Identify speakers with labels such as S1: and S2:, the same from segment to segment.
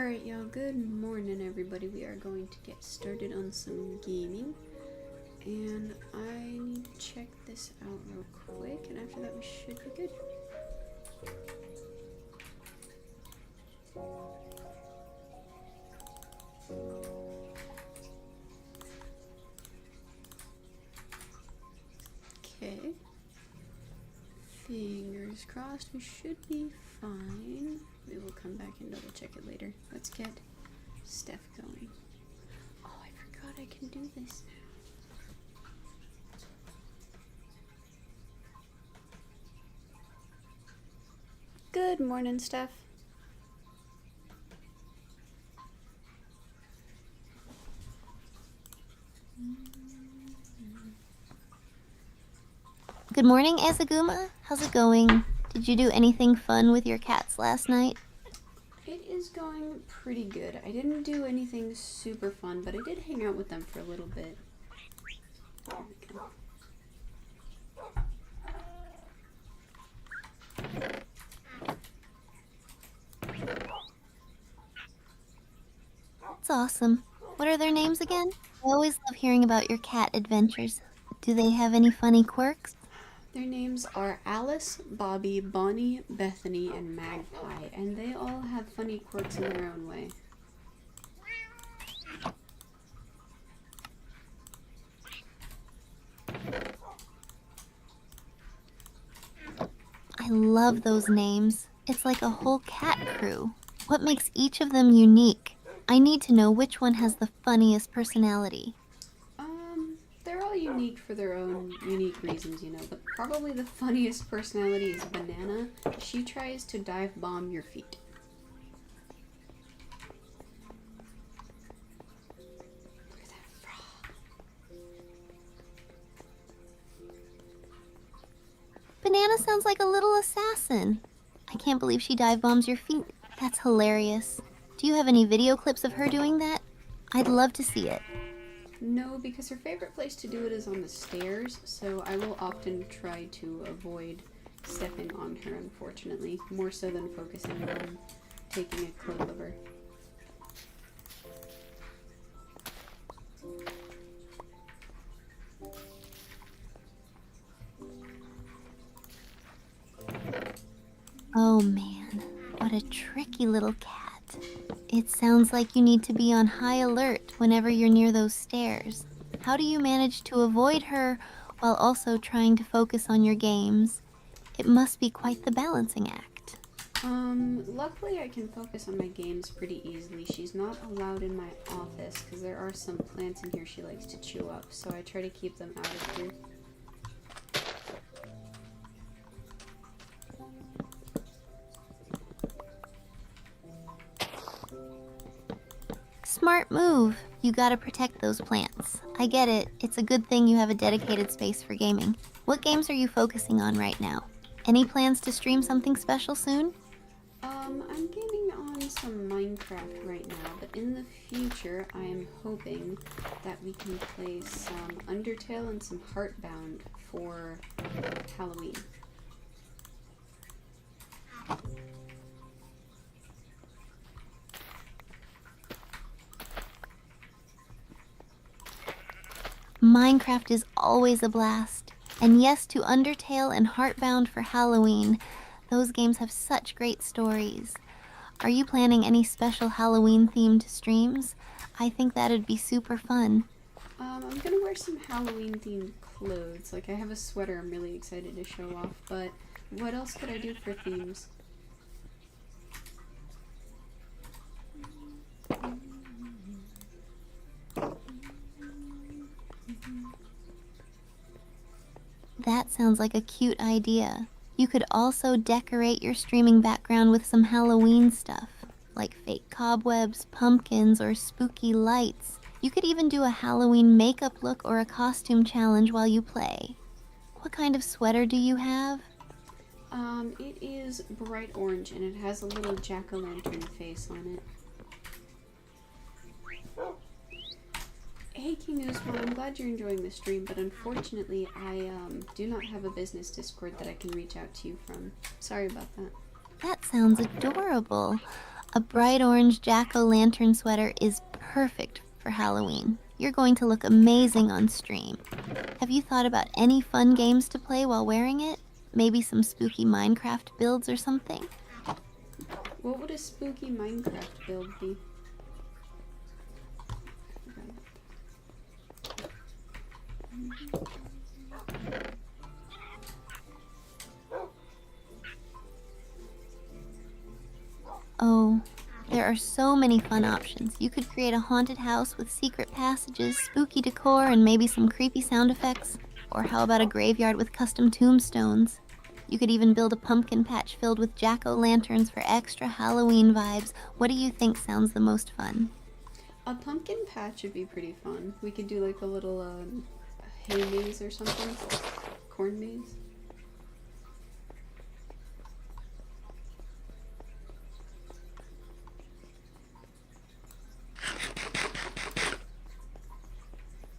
S1: Alright, y'all, good morning, everybody. We are going to get started on some gaming. And I need to check this out real quick, and after that, we should be good. Okay. Fingers crossed, we should be fine. We will come back and double check it later. Let's get Steph going. Oh, I forgot I can do this now. Good morning, Steph.
S2: Good morning, Azaguma. How's it going? Did you do anything fun with your cats last night?
S1: It is going pretty good. I didn't do anything super fun, but I did hang out with them for a little bit. There we go.
S2: That's awesome. What are their names again? I always love hearing about your cat adventures. Do they have any funny quirks?
S1: Their names are Alice, Bobby, Bonnie, Bethany, and Magpie, and they all have funny quirks in their own way.
S2: I love those names. It's like a whole cat crew. What makes each of them unique? I need to know which one has the funniest personality.
S1: They're all unique for their own unique reasons, you know, but probably the funniest personality is Banana. She tries to dive bomb your feet. Look at that frog.
S2: Banana sounds like a little assassin. I can't believe she dive bombs your feet. That's hilarious. Do you have any video clips of her doing that? I'd love to see it.
S1: No, because her favorite place to do it is on the stairs, so I will often try to avoid stepping on her, unfortunately, more so than focusing on taking a clip of her.
S2: Oh man, what a tricky little cat. It sounds like you need to be on high alert whenever you're near those stairs. How do you manage to avoid her while also trying to focus on your games? It must be quite the balancing act.
S1: Luckily I can focus on my games pretty easily. She's not allowed in my office because there are some plants in here she likes to chew up, so I try to keep them out of here.
S2: Smart move. You gotta protect those plants. I get it. It's a good thing you have a dedicated space for gaming. What games are you focusing on right now? Any plans to stream something special soon?
S1: I'm gaming on some Minecraft right now, but in the future I am hoping that we can play some Undertale and some Heartbound for Halloween.
S2: Minecraft is always a blast. And yes to Undertale and Heartbound for Halloween. Those games have such great stories. Are you planning any special Halloween-themed streams? I think that'd be super fun.
S1: I'm gonna wear some Halloween-themed clothes. Like, I have a sweater I'm really excited to show off, but what else could I do for themes?
S2: That sounds like a cute idea. You could also decorate your streaming background with some Halloween stuff, like fake cobwebs, pumpkins, or spooky lights. You could even do a Halloween makeup look or a costume challenge while you play. What kind of sweater do you have?
S1: It is bright orange and it has a little jack-o'-lantern face on it. Hey King Usman, I'm glad you're enjoying the stream, but unfortunately I do not have a business Discord that I can reach out to you from. Sorry about that.
S2: That sounds adorable. A bright orange jack-o'-lantern sweater is perfect for Halloween. You're going to look amazing on stream. Have you thought about any fun games to play while wearing it? Maybe some spooky Minecraft builds or something?
S1: What would a spooky Minecraft build be?
S2: Oh, there are so many fun options. You could create a haunted house with secret passages, spooky decor, and maybe some creepy sound effects. Or how about a graveyard with custom tombstones? You could even build a pumpkin patch filled with jack-o'-lanterns for extra Halloween vibes. What do you think sounds the most fun?
S1: A pumpkin patch would be pretty fun. We could do like a little hay maze or something. Corn maze.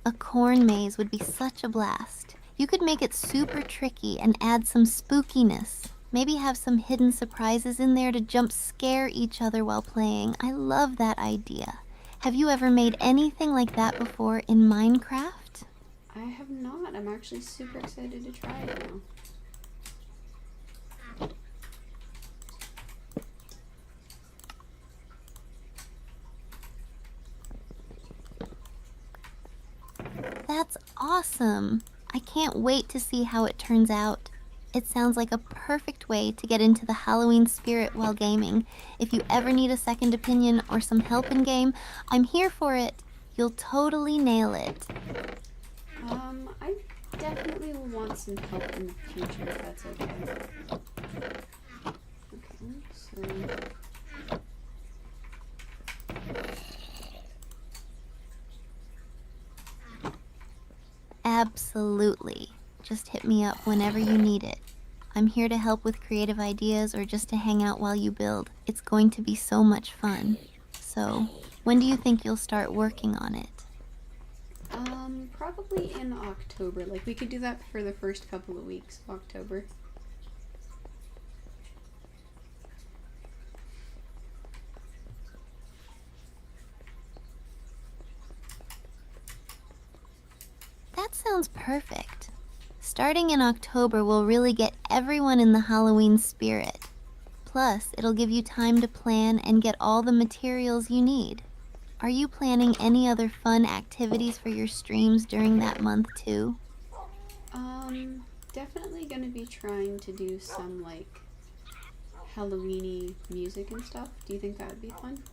S2: A corn maze would be such a blast. You could make it super tricky and add some spookiness. Maybe have some hidden surprises in there to jump scare each other while playing. I love that idea. Have you ever made anything like that before in Minecraft?
S1: I have not. I'm actually super excited to try it now.
S2: That's awesome. I can't wait to see how it turns out. It sounds like a perfect way to get into the Halloween spirit while gaming. If you ever need a second opinion or some help in game, I'm here for it. You'll totally nail it.
S1: I definitely will want some help in the future if that's okay. Okay, so...
S2: Absolutely. Just hit me up whenever you need it. I'm here to help with creative ideas or just to hang out while you build. It's going to be so much fun. So, when do you think you'll start working on it?
S1: Probably in October. Like, we could do that for the first couple of weeks of October.
S2: That sounds perfect. Starting in October will really get everyone in the Halloween spirit. Plus, it'll give you time to plan and get all the materials you need. Are you planning any other fun activities for your streams during that month too?
S1: Definitely gonna be trying to do some, like, Halloween-y music and stuff. Do you think that would be fun?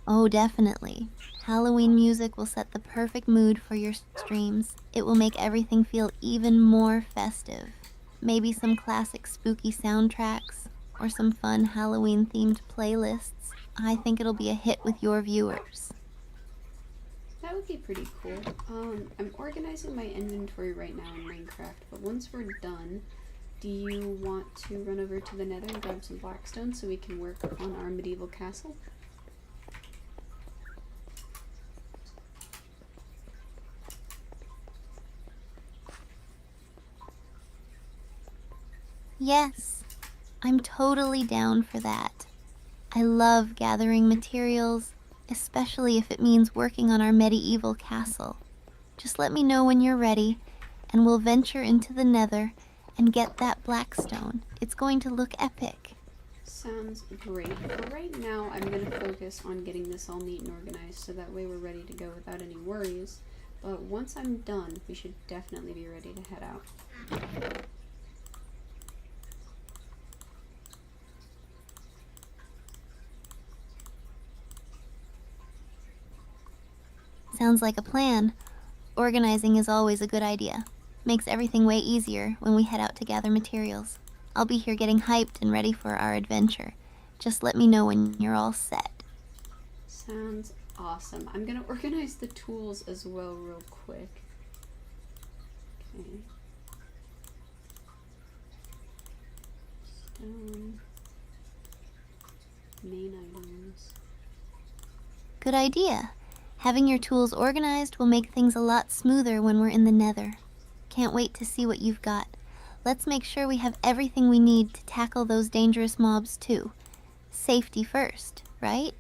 S2: Oh, definitely. Halloween music will set the perfect mood for your streams. It will make everything feel even more festive. Maybe some classic spooky soundtracks or some fun Halloween-themed playlists. I think it'll be a hit with your viewers.
S1: That would be pretty cool. I'm organizing my inventory right now in Minecraft, but once we're done, do you want to run over to the Nether and grab some blackstone so we can work on our medieval castle?
S2: Yes, I'm totally down for that. I love gathering materials, especially if it means working on our medieval castle. Just let me know when you're ready, and we'll venture into the Nether and get that blackstone. It's going to look epic.
S1: Sounds great. For right now, I'm going to focus on getting this all neat and organized so that way we're ready to go without any worries. But once I'm done, we should definitely be ready to head out.
S2: Sounds like a plan. Organizing is always a good idea. Makes everything way easier when we head out to gather materials. I'll be here getting hyped and ready for our adventure. Just let me know when you're all set.
S1: Sounds awesome. I'm going to organize the tools as well real quick. Okay. Stone. Main items.
S2: Good idea. Having your tools organized will make things a lot smoother when we're in the Nether. Can't wait to see what you've got. Let's make sure we have everything we need to tackle those dangerous mobs too. Safety first, right?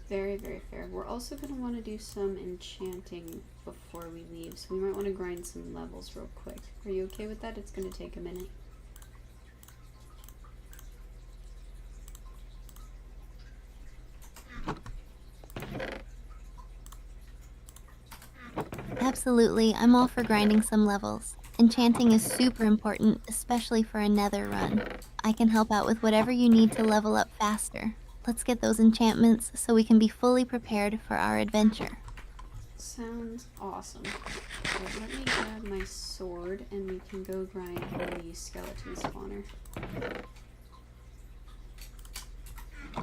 S1: Very, very fair. We're also going to want to do some enchanting before we leave, so we might want to grind some levels real quick. Are you okay with that? It's going to take a minute.
S2: Absolutely, I'm all for grinding some levels. Enchanting is super important, especially for a Nether run. I can help out with whatever you need to level up faster. Let's get those enchantments so we can be fully prepared for our adventure.
S1: Sounds awesome. Right, let me grab my sword and we can go grind the skeleton spawner. We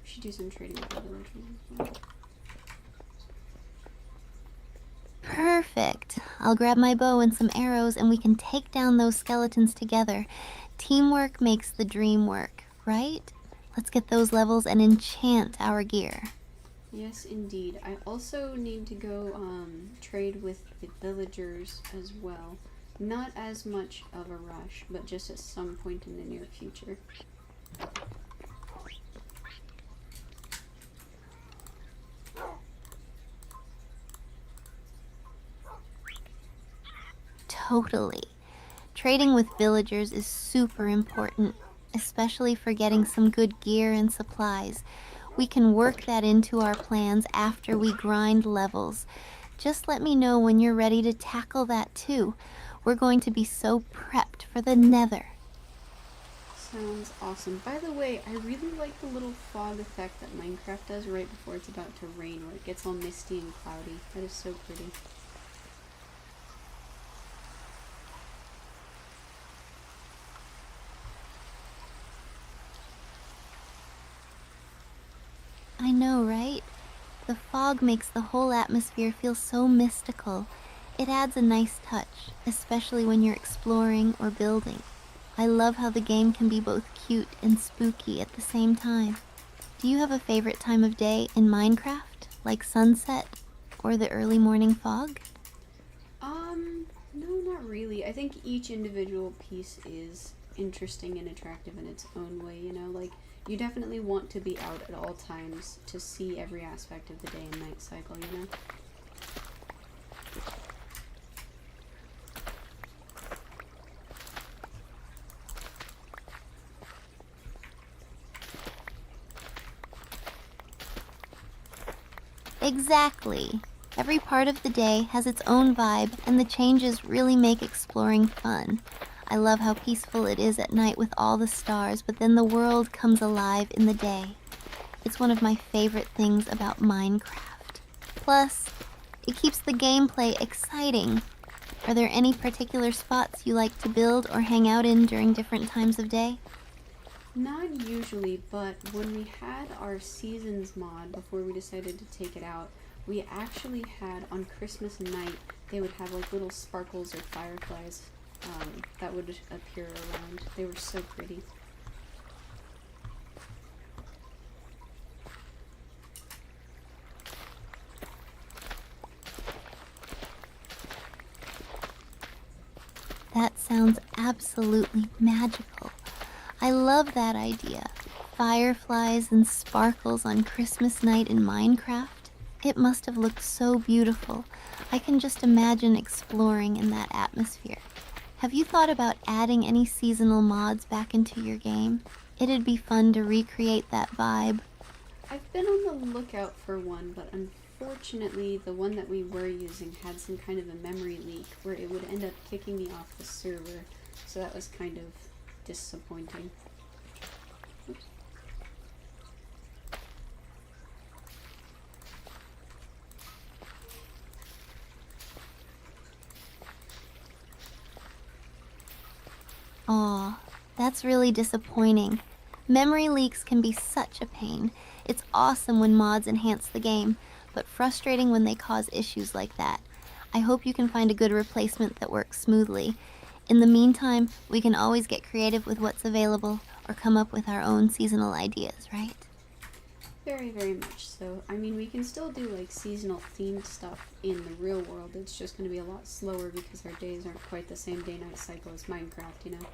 S1: should do some trading with the villagers.
S2: Perfect. I'll grab my bow and some arrows and we can take down those skeletons together. Teamwork makes the dream work, right? Let's get those levels and enchant our gear.
S1: Yes, indeed. I also need to go trade with the villagers as well. Not as much of a rush, but just at some point in the near future.
S2: Totally. Trading with villagers is super important, especially for getting some good gear and supplies. We can work that into our plans after we grind levels. Just let me know when you're ready to tackle that too. We're going to be so prepped for the Nether.
S1: Sounds awesome. By the way, I really like the little fog effect that Minecraft does right before it's about to rain, where it gets all misty and cloudy. That is so pretty.
S2: I know, right? The fog makes the whole atmosphere feel so mystical. It adds a nice touch, especially when you're exploring or building. I love how the game can be both cute and spooky at the same time. Do you have a favorite time of day in Minecraft, like sunset or the early morning fog?
S1: No, not really. I think each individual piece is interesting and attractive in its own way, you know? Like, you definitely want to be out at all times to see every aspect of the day and night cycle, you know?
S2: Exactly. Every part of the day has its own vibe, and the changes really make exploring fun. I love how peaceful it is at night with all the stars, but then the world comes alive in the day. It's one of my favorite things about Minecraft. Plus, it keeps the gameplay exciting. Are there any particular spots you like to build or hang out in during different times of day?
S1: Not usually, but when we had our seasons mod before we decided to take it out, we actually had on Christmas night, they would have like little sparkles or fireflies that would appear around. They were so pretty.
S2: That sounds absolutely magical. I love that idea. Fireflies and sparkles on Christmas night in Minecraft. It must have looked so beautiful. I can just imagine exploring in that atmosphere. Have you thought about adding any seasonal mods back into your game? It'd be fun to recreate that vibe.
S1: I've been on the lookout for one, but unfortunately the one that we were using had some kind of a memory leak where it would end up kicking me off the server, so that was kind of disappointing. Oops.
S2: Aw, that's really disappointing. Memory leaks can be such a pain. It's awesome when mods enhance the game, but frustrating when they cause issues like that. I hope you can find a good replacement that works smoothly. In the meantime, we can always get creative with what's available or come up with our own seasonal ideas, right?
S1: Very, very much so. I mean, we can still do like seasonal themed stuff in the real world. It's just going to be a lot slower because our days aren't quite the same day-night cycle as Minecraft, you know?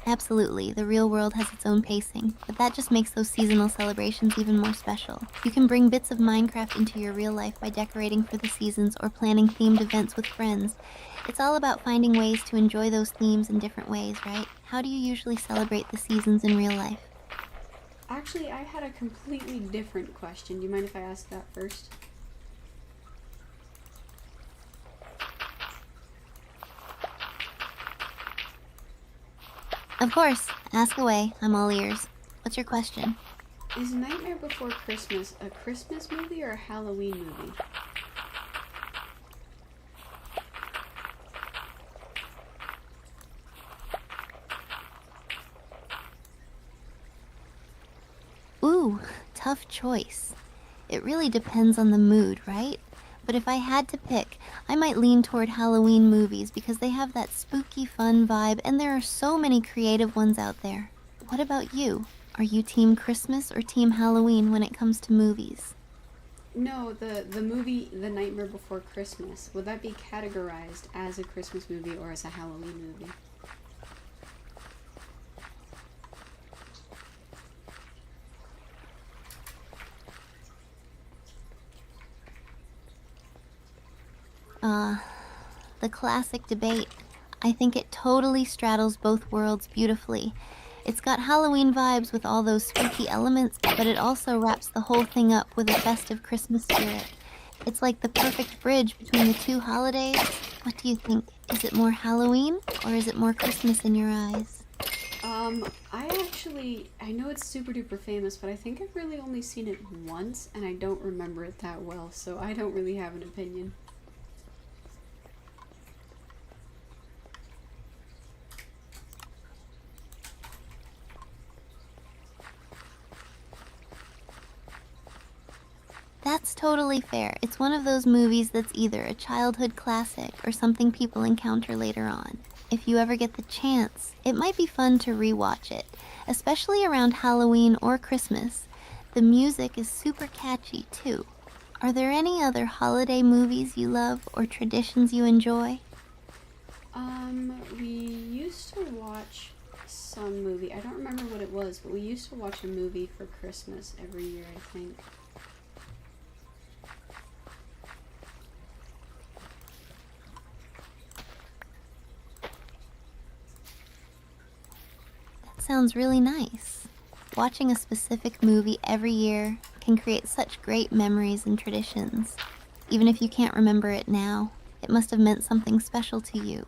S2: Absolutely, the real world has its own pacing, but that just makes those seasonal celebrations even more special. You can bring bits of Minecraft into your real life by decorating for the seasons or planning themed events with friends. It's all about finding ways to enjoy those themes in different ways, right? How do you usually celebrate the seasons in real life?
S1: Actually, I had a completely different question. Do you mind if I ask that first?
S2: Of course, ask away, I'm all ears. What's your question?
S1: Is Nightmare Before Christmas a Christmas movie or a Halloween movie?
S2: Ooh, tough choice. It really depends on the mood, right? But if I had to pick, I might lean toward Halloween movies because they have that spooky fun vibe and there are so many creative ones out there. What about you? Are you team Christmas or team Halloween when it comes to movies?
S1: No, the movie The Nightmare Before Christmas. Would that be categorized as a Christmas movie or as a Halloween movie?
S2: Ah, the classic debate. I think it totally straddles both worlds beautifully. It's got Halloween vibes with all those spooky elements, but it also wraps the whole thing up with a festive Christmas spirit. It's like the perfect bridge between the two holidays. What do you think? Is it more Halloween or is it more Christmas in your eyes?
S1: I know it's super duper famous, but I think I've really only seen it once, and I don't remember it that well, so I don't really have an opinion.
S2: That's totally fair. It's one of those movies that's either a childhood classic or something people encounter later on. If you ever get the chance, it might be fun to rewatch it, especially around Halloween or Christmas. The music is super catchy, too. Are there any other holiday movies you love or traditions you enjoy?
S1: We used to watch some movie. I don't remember what it was, but we used to watch a movie for Christmas every year, I think.
S2: That sounds really nice. Watching a specific movie every year can create such great memories and traditions. Even if you can't remember it now, it must have meant something special to you.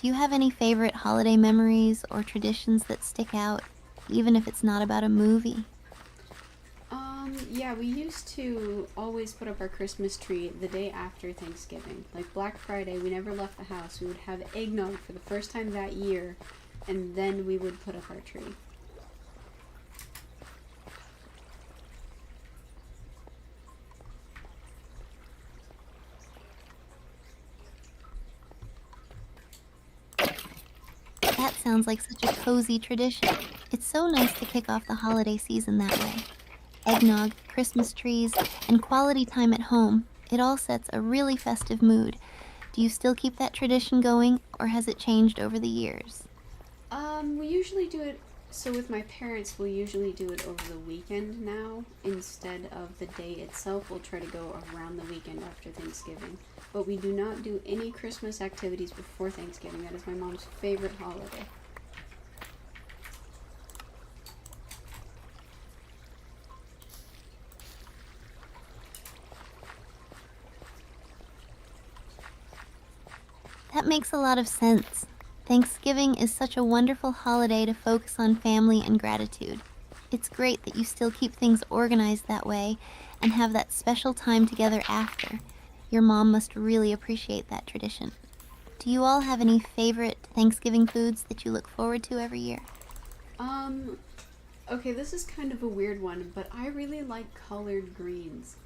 S2: Do you have any favorite holiday memories or traditions that stick out, even if it's not about a movie?
S1: Yeah, we used to always put up our Christmas tree the day after Thanksgiving. Like Black Friday, we never left the house. We would have eggnog for the first time that year, and then we would put up our tree.
S2: That sounds like such a cozy tradition. It's so nice to kick off the holiday season that way. Eggnog, Christmas trees, and quality time at home. It all sets a really festive mood. Do you still keep that tradition going, or has it changed over the years?
S1: We usually do it. So with my parents, we'll usually do it over the weekend now instead of the day itself. We'll try to go around the weekend after Thanksgiving. But we do not do any Christmas activities before Thanksgiving. That is my mom's favorite holiday.
S2: That makes a lot of sense. Thanksgiving is such a wonderful holiday to focus on family and gratitude. It's great that you still keep things organized that way and have that special time together after. Your mom must really appreciate that tradition. Do you all have any favorite Thanksgiving foods that you look forward to every year?
S1: Um, okay, this is kind of a weird one, but I really like collard greens.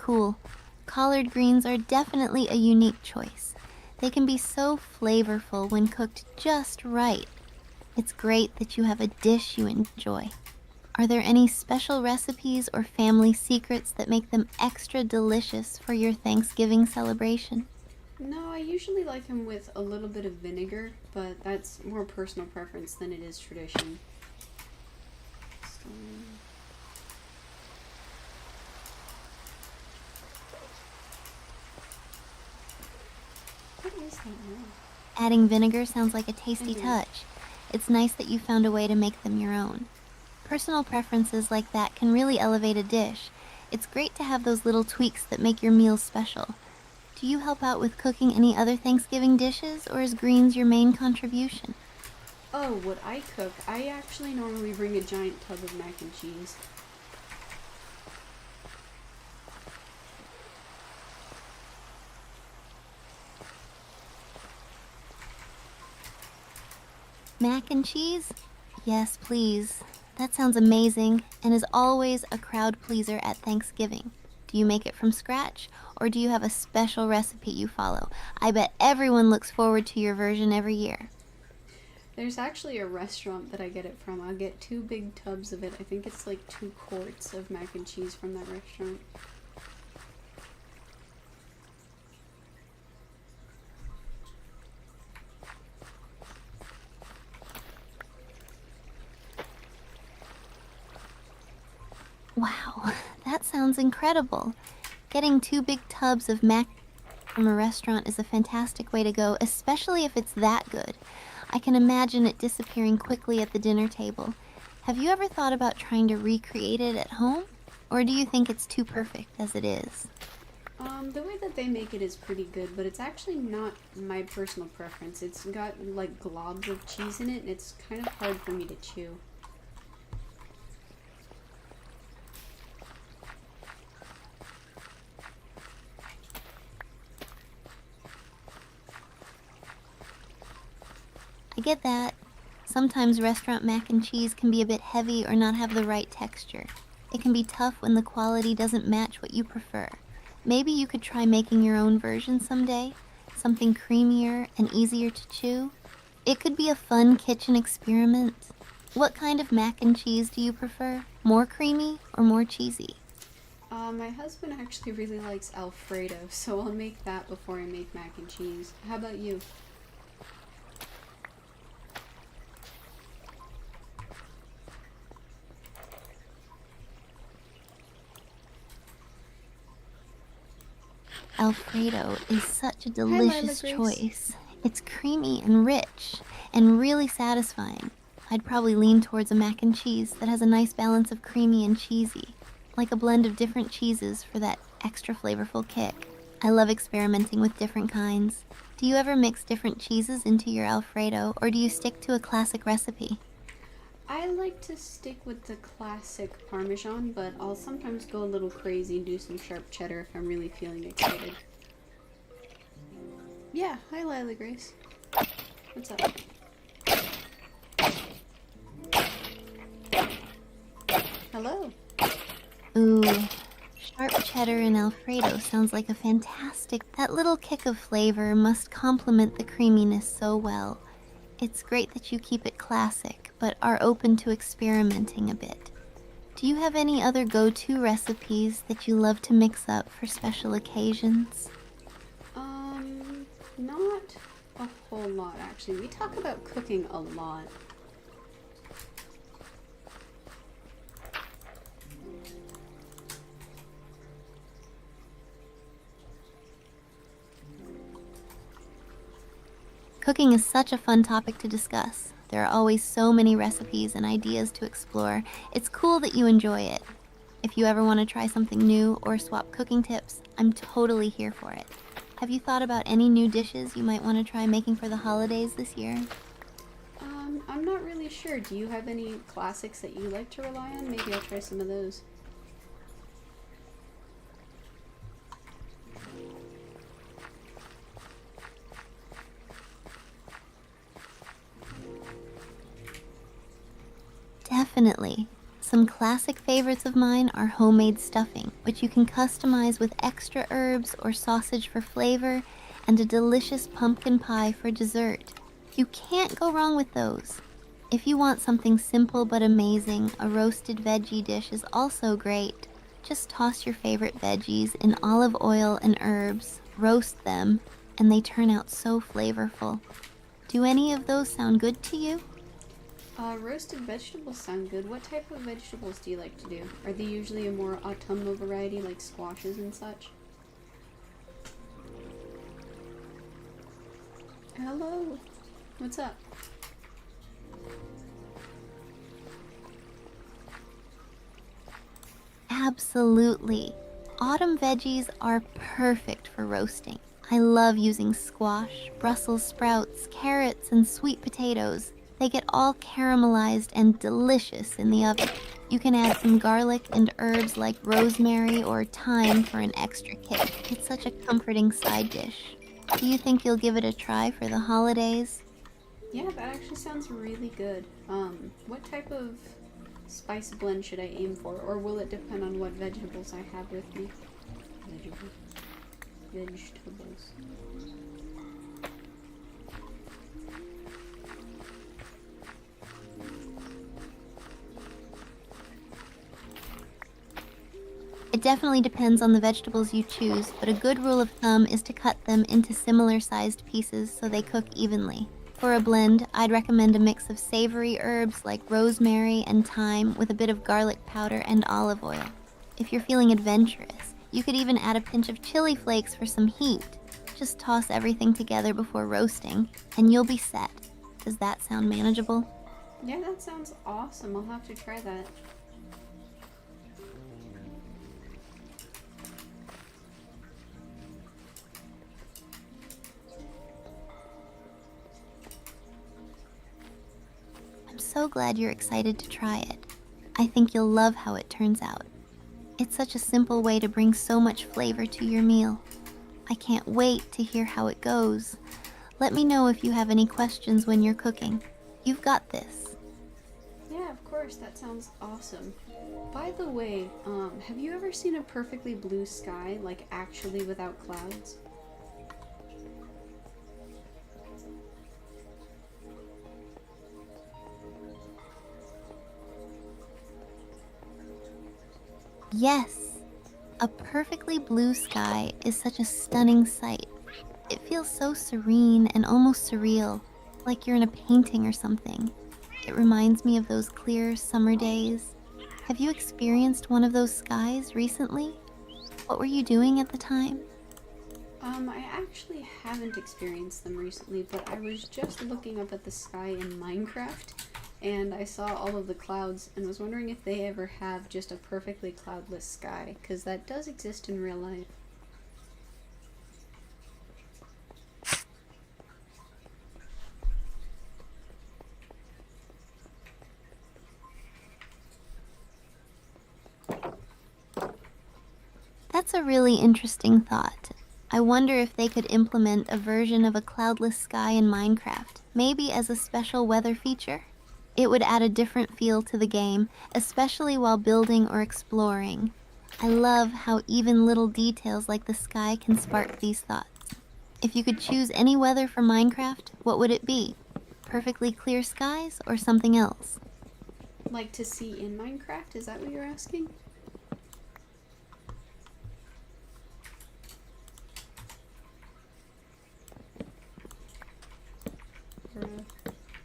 S2: cool. Collard greens are definitely a unique choice. They can be so flavorful when cooked just right. It's great that you have a dish you enjoy. Are there any special recipes or family secrets that make them extra delicious for your Thanksgiving celebration?
S1: No, I usually like them with a little bit of vinegar, but that's more personal preference than it is tradition. So, what is that now?
S2: Adding vinegar sounds like a tasty
S1: Mhm.
S2: touch. It's nice that you found a way to make them your own. Personal preferences like that can really elevate a dish. It's great to have those little tweaks that make your meals special. Do you help out with cooking any other Thanksgiving dishes, or is greens your main contribution?
S1: Oh, what I cook, I actually normally bring a giant tub of mac and cheese.
S2: Mac and cheese? Yes, please. That sounds amazing and is always a crowd pleaser at Thanksgiving. Do you make it from scratch, or do you have a special recipe you follow? I bet everyone looks forward to your version every year.
S1: There's actually a restaurant that I get it from. I'll get 2 big tubs of it. I think it's like 2 quarts of mac and cheese from that restaurant.
S2: Wow, that sounds incredible. Getting 2 big tubs of mac from a restaurant is a fantastic way to go, especially if it's that good. I can imagine it disappearing quickly at the dinner table. Have you ever thought about trying to recreate it at home? Or do you think it's too perfect as it is?
S1: The way that they make it is pretty good, but it's actually not my personal preference. It's got like globs of cheese in it, and it's kind of hard for me to chew.
S2: I get that. Sometimes restaurant mac and cheese can be a bit heavy or not have the right texture. It can be tough when the quality doesn't match what you prefer. Maybe you could try making your own version someday, something creamier and easier to chew. It could be a fun kitchen experiment. What kind of mac and cheese do you prefer? More creamy or more cheesy?
S1: My husband actually really likes Alfredo, so I'll make that before I make mac and cheese. How about you?
S2: Alfredo is such a
S1: Hi, Lila
S2: delicious
S1: Grace.
S2: choice. It's creamy and rich and really satisfying. I'd probably lean towards a mac and cheese that has a nice balance of creamy and cheesy, like a blend of different cheeses for that extra flavorful kick. I love experimenting with different kinds. Do you ever mix different cheeses into your Alfredo, or do you stick to a classic recipe?
S1: I like to stick with the classic Parmesan, but I'll sometimes go a little crazy and do some sharp cheddar if I'm really feeling excited. Yeah, hi Lila Grace. What's up? Hello.
S2: Ooh, sharp cheddar and Alfredo sounds like a fantastic. That little kick of flavor must complement the creaminess so well. It's great that you keep it classic, but are open to experimenting a bit. Do you have any other go-to recipes that you love to mix up for special occasions?
S1: Not a whole lot actually. We talk about cooking a lot.
S2: Cooking is such a fun topic to discuss. There are always so many recipes and ideas to explore. It's cool that you enjoy it. If you ever want to try something new or swap cooking tips, I'm totally here for it. Have you thought about any new dishes you might want to try making for the holidays this year?
S1: I'm not really sure. Do you have any classics that you like to rely on? Maybe I'll try some of those.
S2: Definitely. Some classic favorites of mine are homemade stuffing, which you can customize with extra herbs or sausage for flavor, and a delicious pumpkin pie for dessert. You can't go wrong with those. If you want something simple but amazing, a roasted veggie dish is also great. Just toss your favorite veggies in olive oil and herbs, roast them, and they turn out so flavorful. Do any of those sound good to you?
S1: Roasted vegetables sound good. What type of vegetables do you like to do? Are they usually a more autumnal variety like squashes and such? Hello. What's up?
S2: Absolutely. Autumn veggies are perfect for roasting. I love using squash, Brussels sprouts, carrots, and sweet potatoes. They get all caramelized and delicious in the oven. You can add some garlic and herbs like rosemary or thyme for an extra kick. It's such a comforting side dish. Do you think you'll give it a try for the holidays?
S1: Yeah, that actually sounds really good. What type of spice blend should I aim for? Or will it depend on what vegetables I have with me? Vegetables. Vegetables.
S2: It definitely depends on the vegetables you choose, but a good rule of thumb is to cut them into similar sized pieces so they cook evenly. For a blend, I'd recommend a mix of savory herbs like rosemary and thyme with a bit of garlic powder and olive oil. If you're feeling adventurous, you could even add a pinch of chili flakes for some heat. Just toss everything together before roasting, and you'll be set. Does that sound manageable?
S1: Yeah, that sounds awesome. I'll have to try that.
S2: I'm so glad you're excited to try it. I think you'll love how it turns out. It's such a simple way to bring so much flavor to your meal. I can't wait to hear how it goes. Let me know if you have any questions when you're cooking. You've got this.
S1: Yeah, of course. That sounds awesome. By the way, have you ever seen a perfectly blue sky, like actually without clouds?
S2: Yes, a perfectly blue sky is such a stunning sight. It feels so serene and almost surreal, like you're in a painting or something. It reminds me of those clear summer days. Have you experienced one of those skies recently? What were you doing at the time?
S1: I actually haven't experienced them recently, but I was just looking up at the sky in Minecraft, and I saw all of the clouds and was wondering if they ever have just a perfectly cloudless sky, because that does exist in real life.
S2: That's a really interesting thought. I wonder if they could implement a version of a cloudless sky in Minecraft, maybe as a special weather feature. It would add a different feel to the game, especially while building or exploring. I love how even little details like the sky can spark these thoughts. If you could choose any weather for Minecraft, what would it be? Perfectly clear skies or something else?
S1: Like to see in Minecraft, is that what you're asking?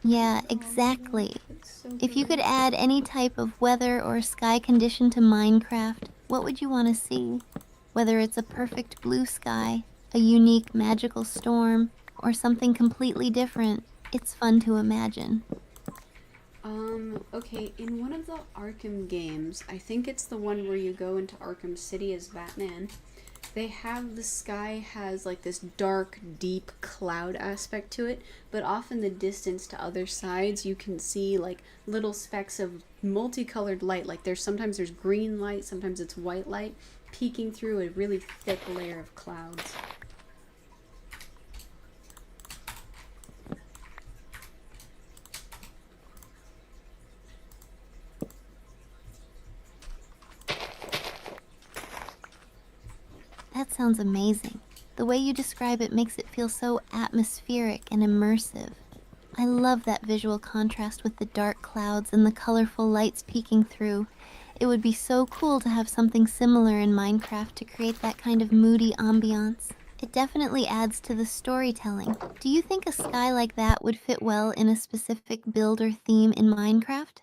S2: Yeah,
S1: Oh,
S2: exactly.
S1: it's so
S2: If you could
S1: good.
S2: add any type of weather or sky condition to Minecraft, what would you want to see? Whether it's a perfect blue sky, a unique magical storm, or something completely different, it's fun to imagine.
S1: Okay, in one of the Arkham games, I think it's the one where you go into Arkham City as Batman, they have the sky has like this dark, deep cloud aspect to it, but off in the distance to other sides, you can see like little specks of multicolored light. Like sometimes there's green light, sometimes it's white light, peeking through a really thick layer of clouds.
S2: sounds amazing. The way you describe it makes it feel so atmospheric and immersive. I love that visual contrast with the dark clouds and the colorful lights peeking through. It would be so cool to have something similar in Minecraft to create that kind of moody ambiance. It definitely adds to the storytelling. Do you think a sky like that would fit well in a specific build or theme in Minecraft?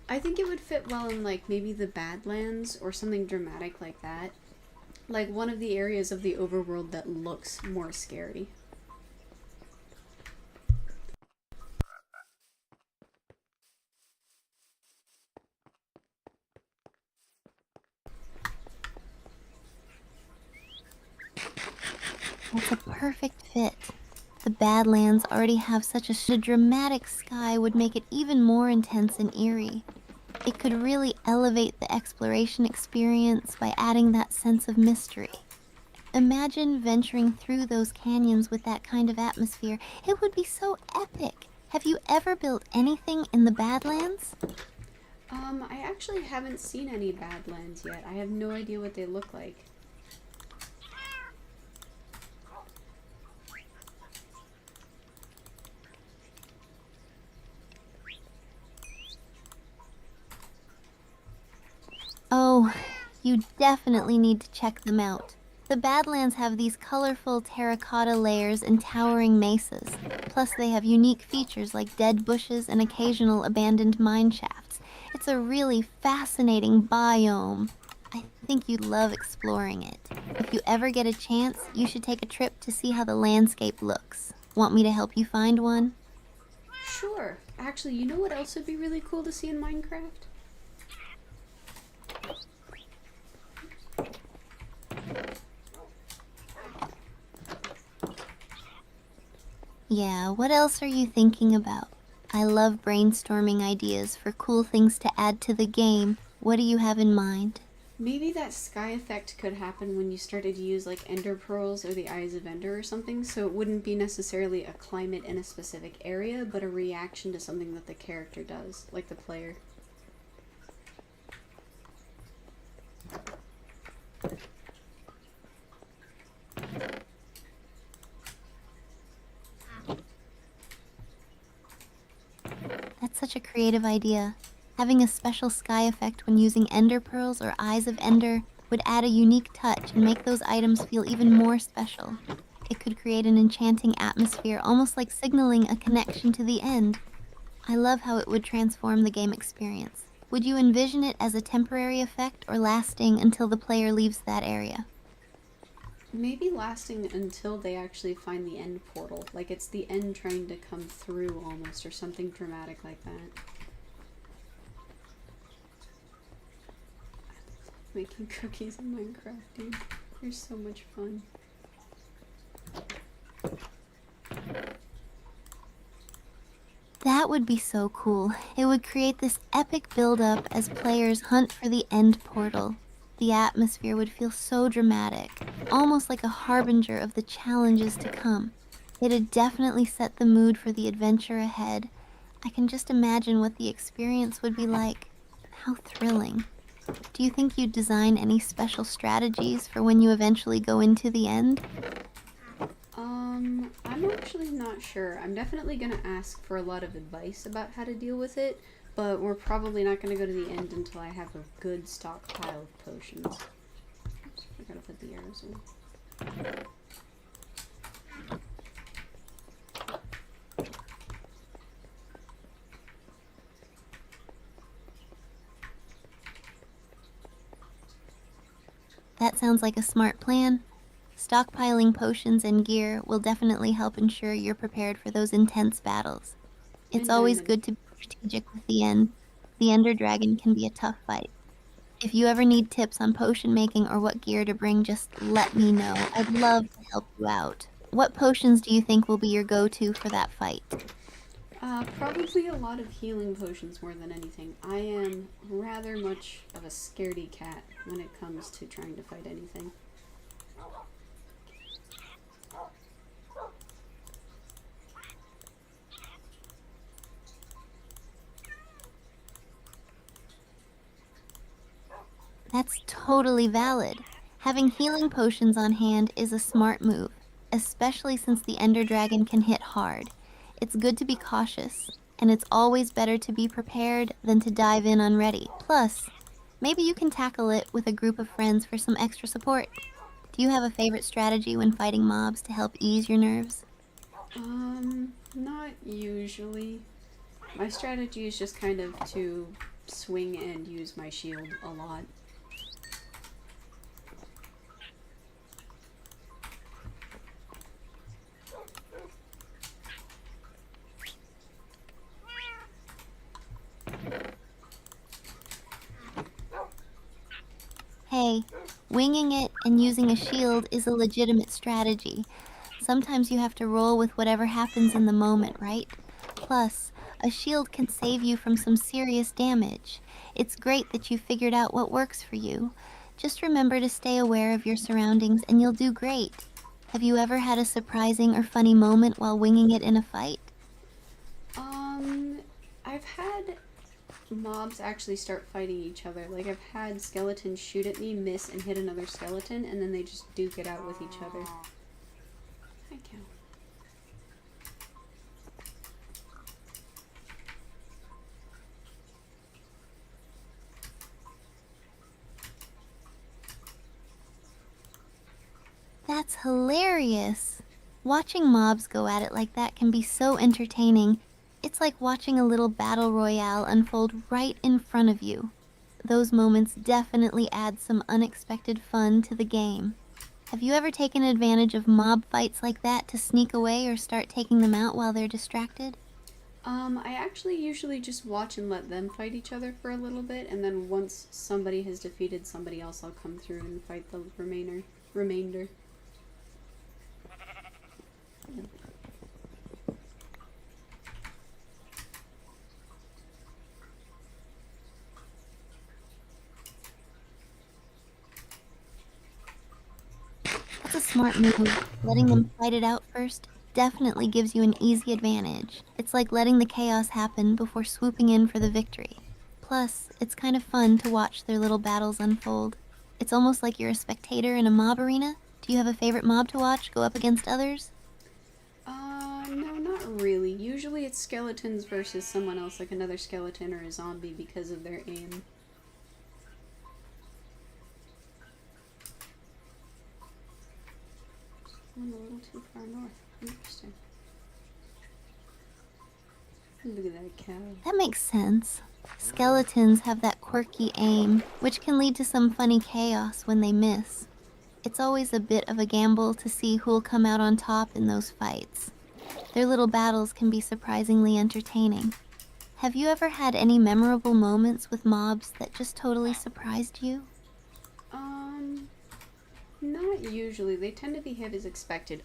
S1: I think it would fit well in like maybe the Badlands or something dramatic like that. Like one of the areas of the overworld that looks more scary.
S2: That's a perfect fit. The Badlands already have such a dramatic sky would make it even more intense and eerie. It could really elevate the exploration experience by adding that sense of mystery. Imagine venturing through those canyons with that kind of atmosphere. It would be so epic. Have you ever built anything in the Badlands?
S1: I actually haven't seen any Badlands yet. I have no idea what they look like.
S2: Oh, you definitely need to check them out. The Badlands have these colorful terracotta layers and towering mesas. Plus, they have unique features like dead bushes and occasional abandoned mine shafts. It's a really fascinating biome. I think you'd love exploring it. If you ever get a chance, you should take a trip to see how the landscape looks. Want me to help you find one?
S1: Sure. Actually, you know what else would be really cool to see in Minecraft?
S2: Yeah, what else are you thinking about? I love brainstorming ideas for cool things to add to the game. What do you have in mind?
S1: Maybe that sky effect could happen when you started to use like ender pearls or the eyes of ender or something, so it wouldn't be necessarily a climate in a specific area, but a reaction to something that the character does, like the player.
S2: That's such a creative idea. Having a special sky effect when using ender pearls or eyes of ender would add a unique touch and make those items feel even more special. It could create an enchanting atmosphere, almost like signaling a connection to the end. I love how it would transform the game experience. Would you envision it as a temporary effect or lasting until the player leaves that area?
S1: Maybe lasting until they actually find the end portal, like it's the end trying to come through almost, or something dramatic like that. Making cookies in Minecraft, dude. They're so much fun.
S2: That would be so cool. It would create this epic build-up as players hunt for the end portal. The atmosphere would feel so dramatic, almost like a harbinger of the challenges to come. It'd definitely set the mood for the adventure ahead. I can just imagine what the experience would be like. How thrilling. Do you think you'd design any special strategies for when you eventually go into the end?
S1: I'm actually not sure. I'm definitely gonna ask for a lot of advice about how to deal with it, but we're probably not gonna go to the end until I have a good stockpile of potions. Oops, I forgot to put the arrows in.
S2: That sounds like a smart plan. Stockpiling potions and gear will definitely help ensure you're prepared for those intense battles. It's
S1: And
S2: always
S1: diamond.
S2: good to be strategic with the end. The Ender Dragon can be a tough fight. If you ever need tips on potion making or what gear to bring, just let me know. I'd love to help you out. What potions do you think will be your go-to for that fight?
S1: Probably a lot of healing potions more than anything. I am rather much of a scaredy cat when it comes to trying to fight anything.
S2: That's totally valid. Having healing potions on hand is a smart move, especially since the Ender Dragon can hit hard. It's good to be cautious, and it's always better to be prepared than to dive in unready. Plus, maybe you can tackle it with a group of friends for some extra support. Do you have a favorite strategy when fighting mobs to help ease your nerves?
S1: Not usually. My strategy is just kind of to swing and use my shield a lot.
S2: Hey, winging it and using a shield is a legitimate strategy. Sometimes you have to roll with whatever happens in the moment, right? Plus, a shield can save you from some serious damage. It's great that you figured out what works for you. Just remember to stay aware of your surroundings and you'll do great. Have you ever had a surprising or funny moment while winging it in a fight?
S1: I've had mobs actually start fighting each other. Like, I've had skeletons shoot at me, miss, and hit another skeleton, and then they just duke it out with each other. Hi, cow.
S2: That's hilarious! Watching mobs go at it like that can be so entertaining. It's like watching a little battle royale unfold right in front of you. Those moments definitely add some unexpected fun to the game. Have you ever taken advantage of mob fights like that to sneak away or start taking them out while they're distracted?
S1: I actually usually just watch and let them fight each other for a little bit, and then once somebody has defeated somebody else, I'll come through and fight the remainder.
S2: That's a smart move. Letting them fight it out first definitely gives you an easy advantage. It's like letting the chaos happen before swooping in for the victory. Plus, it's kind of fun to watch their little battles unfold. It's almost like you're a spectator in a mob arena. Do you have a favorite mob to watch go up against others?
S1: No, not really. Usually it's skeletons versus someone else, like another skeleton or a zombie, because of their aim. I'm a little too far north. Interesting. Look at that cow.
S2: That makes sense. Skeletons have that quirky aim, which can lead to some funny chaos when they miss. It's always a bit of a gamble to see who'll come out on top in those fights. Their little battles can be surprisingly entertaining. Have you ever had any memorable moments with mobs that just totally surprised you?
S1: Not usually. They tend to behave as expected.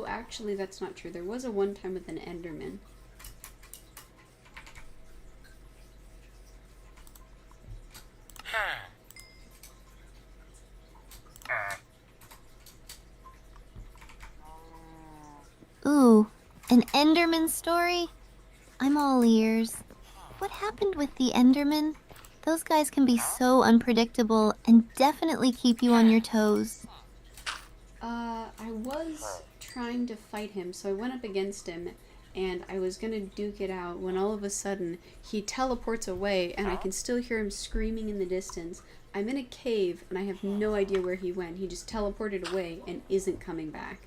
S1: Actually, that's not true. There was a one time with an Enderman.
S2: Ooh, an Enderman story? I'm all ears. What happened with the Enderman? Those guys can be so unpredictable and definitely keep you on your toes.
S1: I was trying to fight him, so I went up against him, and I was gonna duke it out when all of a sudden he teleports away, and I can still hear him screaming in the distance. I'm in a cave, and I have no idea where he went. He just teleported away and isn't coming back.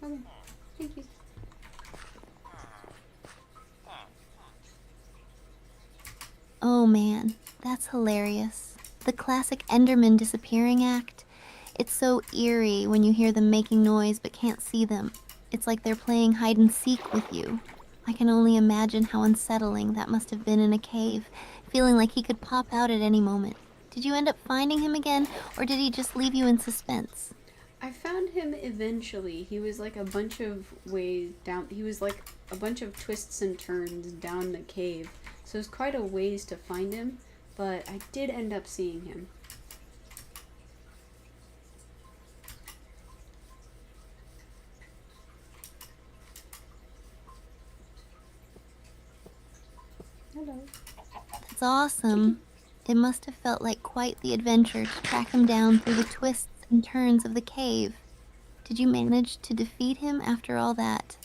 S1: Okay, thank you.
S2: Oh man, that's hilarious. The classic Enderman disappearing act. It's so eerie when you hear them making noise but can't see them. It's like they're playing hide and seek with you. I can only imagine how unsettling that must have been in a cave, feeling like he could pop out at any moment. Did you end up finding him again, or did he just leave you in suspense?
S1: I found him eventually. He was like a bunch of ways down. He was like a bunch of twists and turns down the cave. So it was quite a ways to find him, but I did end up seeing him. Hello.
S2: That's awesome. It must have felt like quite the adventure to track him down through the twists and turns of the cave. Did you manage to defeat him after all that?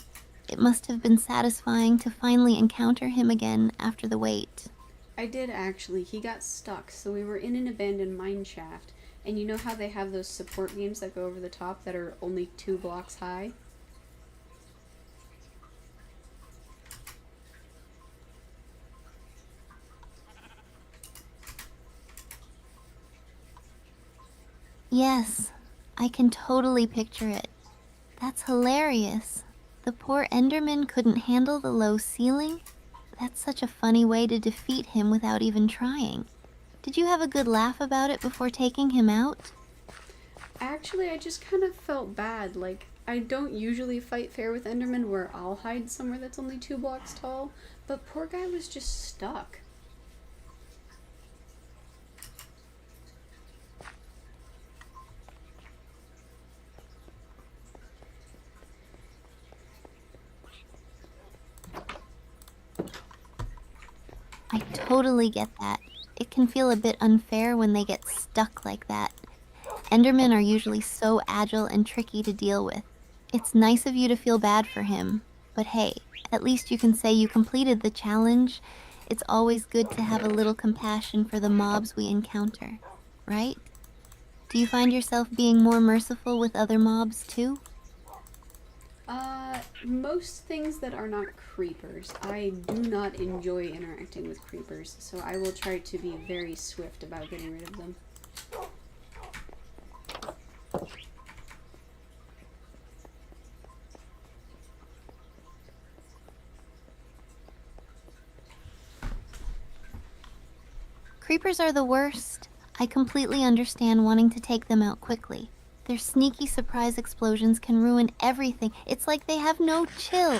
S2: It must have been satisfying to finally encounter him again after the wait.
S1: I did actually. He got stuck, so we were in an abandoned mine shaft. And you know how they have those support beams that go over the top that are only 2 blocks high?
S2: Yes, I can totally picture it. That's hilarious. The poor Enderman couldn't handle the low ceiling? That's such a funny way to defeat him without even trying. Did you have a good laugh about it before taking him out?
S1: Actually, I just kind of felt bad. Like, I don't usually fight fair with Enderman where I'll hide somewhere that's only 2 blocks tall, but poor guy was just stuck.
S2: I totally get that. It can feel a bit unfair when they get stuck like that. Endermen are usually so agile and tricky to deal with. It's nice of you to feel bad for him, but hey, at least you can say you completed the challenge. It's always good to have a little compassion for the mobs we encounter, right? Do you find yourself being more merciful with other mobs too?
S1: Most things that are not creepers. I do not enjoy interacting with creepers, so I will try to be very swift about getting rid of them.
S2: Creepers are the worst. I completely understand wanting to take them out quickly. Their sneaky surprise explosions can ruin everything. It's like they have no chill.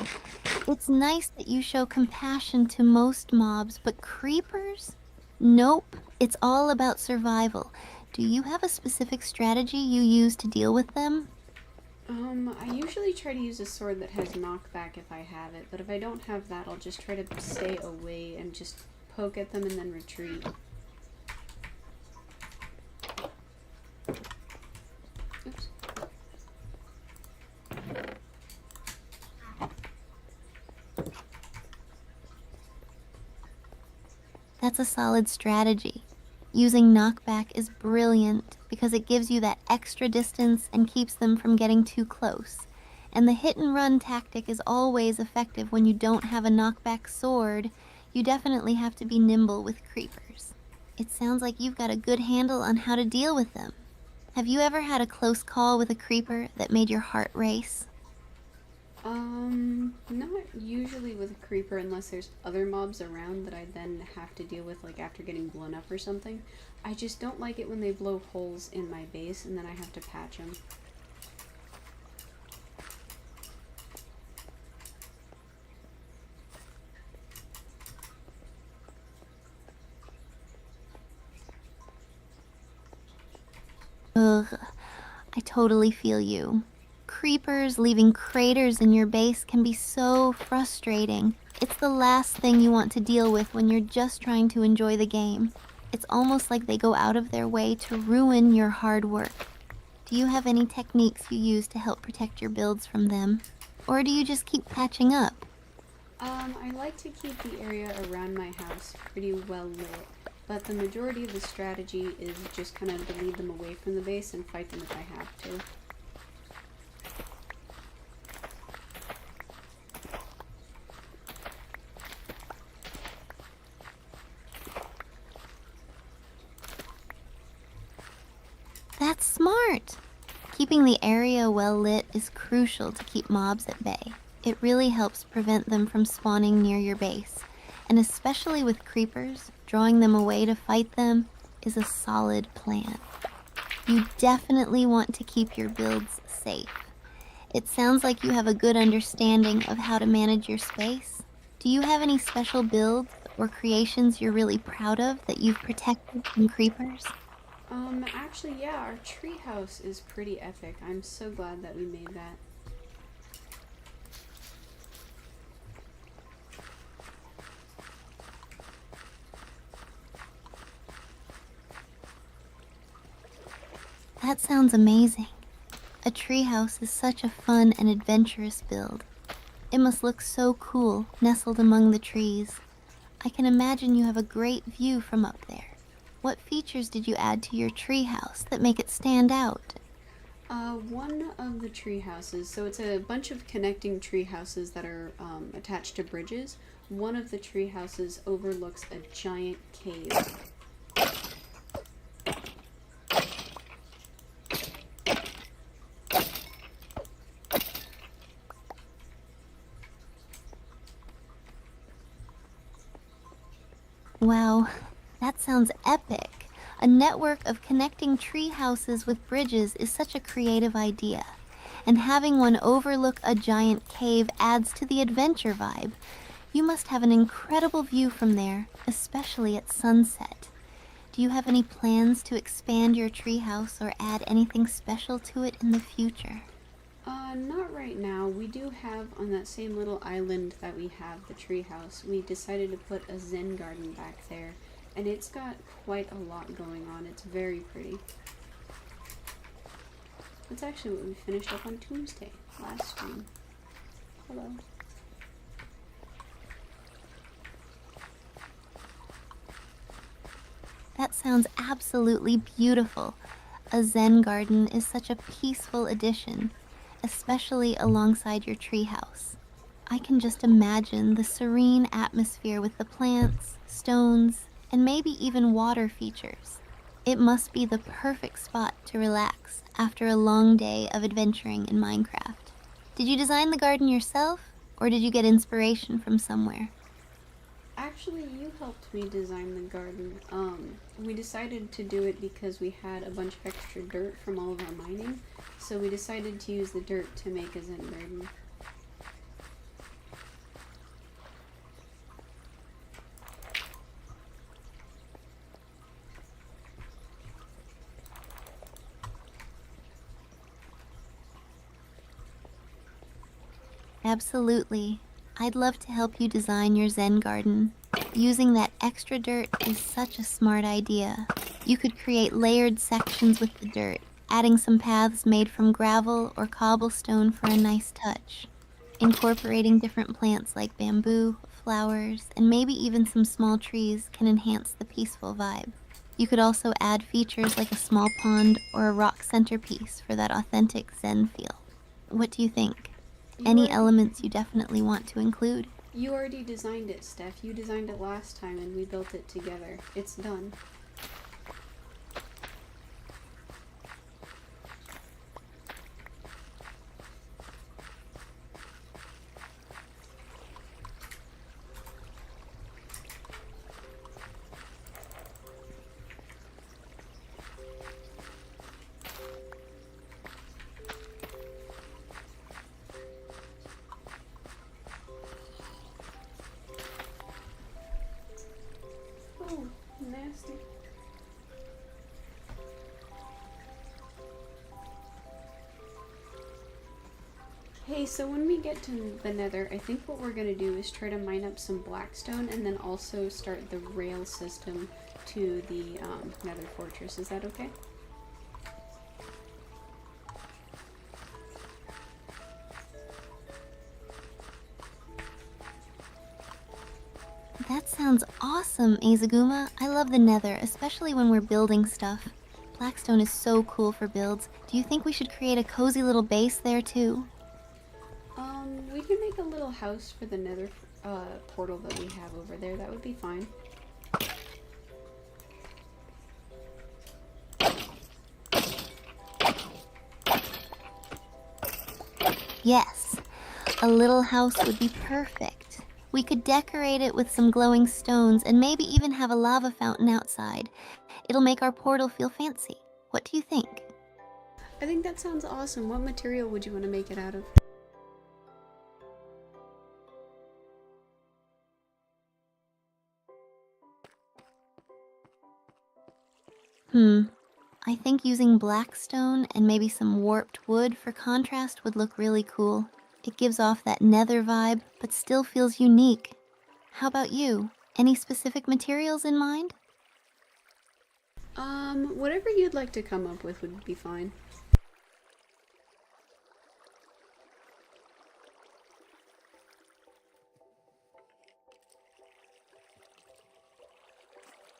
S2: It's nice that you show compassion to most mobs, but creepers? Nope. It's all about survival. Do you have a specific strategy you use to deal with them?
S1: I usually try to use a sword that has knockback if I have it, but if I don't have that, I'll just try to stay away and just poke at them and then retreat. Oops.
S2: That's a solid strategy. Using knockback is brilliant because it gives you that extra distance and keeps them from getting too close. And the hit and run tactic is always effective when you don't have a knockback sword. You definitely have to be nimble with creepers. It sounds like you've got a good handle on how to deal with them. Have you ever had a close call with a creeper that made your heart race?
S1: Not usually with a creeper unless there's other mobs around that I then have to deal with, like after getting blown up or something. I just don't like it when they blow holes in my base and then I have to patch them.
S2: Ugh, I totally feel you. Creepers leaving craters in your base can be so frustrating. It's the last thing you want to deal with when you're just trying to enjoy the game. It's almost like they go out of their way to ruin your hard work. Do you have any techniques you use to help protect your builds from them? Or do you just keep patching up?
S1: I like to keep the area around my house pretty well lit, but the majority of the strategy is just kind of to lead them away from the base and fight them if I have to.
S2: That's smart! Keeping the area well lit is crucial to keep mobs at bay. It really helps prevent them from spawning near your base. And especially with creepers, drawing them away to fight them is a solid plan. You definitely want to keep your builds safe. It sounds like you have a good understanding of how to manage your space. Do you have any special builds or creations you're really proud of that you've protected from creepers?
S1: Actually, yeah, our treehouse is pretty epic. I'm so glad that we made that.
S2: That sounds amazing. A treehouse is such a fun and adventurous build. It must look so cool, nestled among the trees. I can imagine you have a great view from up there. What features did you add to your treehouse that make it stand out?
S1: One of the tree houses, so it's a bunch of connecting tree houses that are attached to bridges. One of the tree houses overlooks a giant cave.
S2: Wow, that sounds epic. A network of connecting tree houses with bridges is such a creative idea. And having one overlook a giant cave adds to the adventure vibe. You must have an incredible view from there, especially at sunset. Do you have any plans to expand your treehouse or add anything special to it in the future?
S1: Not right now. We do have, on that same little island that we have, the treehouse, we decided to put a Zen garden back there, and it's got quite a lot going on. It's very pretty. That's actually what we finished up on Tuesday, last stream. Hello.
S2: That sounds absolutely beautiful. A Zen garden is such a peaceful addition, especially alongside your treehouse. I can just imagine the serene atmosphere with the plants, stones, and maybe even water features. It must be the perfect spot to relax after a long day of adventuring in Minecraft. Did you design the garden yourself, or did you get inspiration from somewhere?
S1: Actually, you helped me design the garden. We decided to do it because we had a bunch of extra dirt from all of our mining, so we decided to use the dirt to make a Zen garden.
S2: Absolutely. I'd love to help you design your Zen garden. Using that extra dirt is such a smart idea. You could create layered sections with the dirt, adding some paths made from gravel or cobblestone for a nice touch. Incorporating different plants like bamboo, flowers, and maybe even some small trees can enhance the peaceful vibe. You could also add features like a small pond or a rock centerpiece for that authentic Zen feel. What do you think? Any elements you definitely want to include?
S1: You already designed it, Steph. You designed it last time and we built it together. It's done. Oh, nasty. Hey, so when we get to the Nether, I think what we're gonna do is try to mine up some blackstone and then also start the rail system to the Nether fortress. Is that okay?
S2: That sounds awesome, Azaguma. I love the Nether, especially when we're building stuff. Blackstone is so cool for builds. Do you think we should create a cozy little base there too?
S1: We can make a little house for the Nether portal that we have over there. That would be fine.
S2: Yes, a little house would be perfect. We could decorate it with some glowing stones and maybe even have a lava fountain outside. It'll make our portal feel fancy. What do you think?
S1: I think that sounds awesome. What material would you want to make it out of?
S2: I think using black stone and maybe some warped wood for contrast would look really cool. It gives off that nether vibe, but still feels unique. How about you? Any specific materials in mind?
S1: Whatever you'd like to come up with would be fine.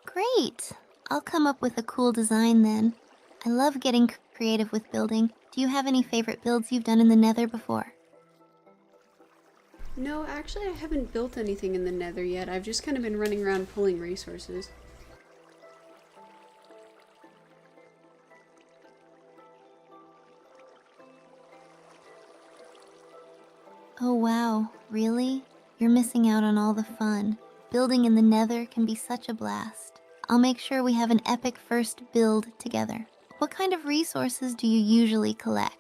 S2: Great! I'll come up with a cool design then. I love getting creative with building. Do you have any favorite builds you've done in the Nether before?
S1: No, actually I haven't built anything in the Nether yet. I've just kind of been running around pulling resources.
S2: Oh wow, really? You're missing out on all the fun. Building in the Nether can be such a blast. I'll make sure we have an epic first build together. What kind of resources do you usually collect?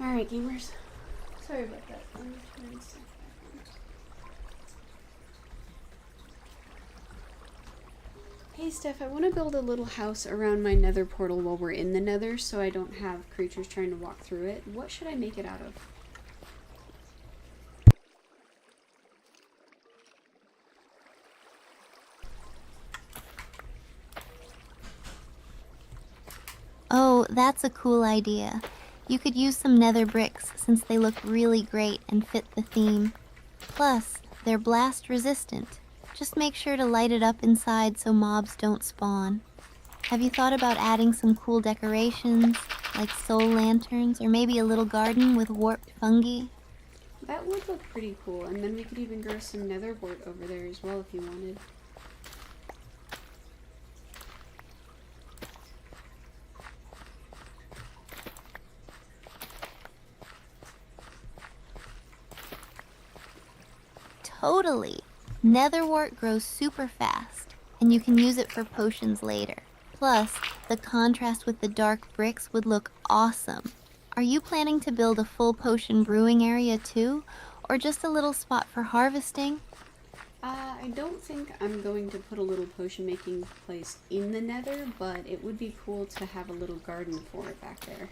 S1: Alright, gamers. Sorry about that. Let me turn stuff back on. Hey Steph, I want to build a little house around my Nether portal while we're in the Nether so I don't have creatures trying to walk through it. What should I make it out of?
S2: Oh, that's a cool idea. You could use some nether bricks since they look really great and fit the theme. Plus, they're blast resistant. Just make sure to light it up inside so mobs don't spawn. Have you thought about adding some cool decorations, like soul lanterns or maybe a little garden with warped fungi?
S1: That would look pretty cool, and then we could even grow some nether wart over there as well if you wanted.
S2: Totally! Netherwort grows super fast, and you can use it for potions later. Plus, the contrast with the dark bricks would look awesome. Are you planning to build a full potion brewing area too, or just a little spot for harvesting?
S1: I don't think I'm going to put a little potion making place in the Nether, but it would be cool to have a little garden for it back there.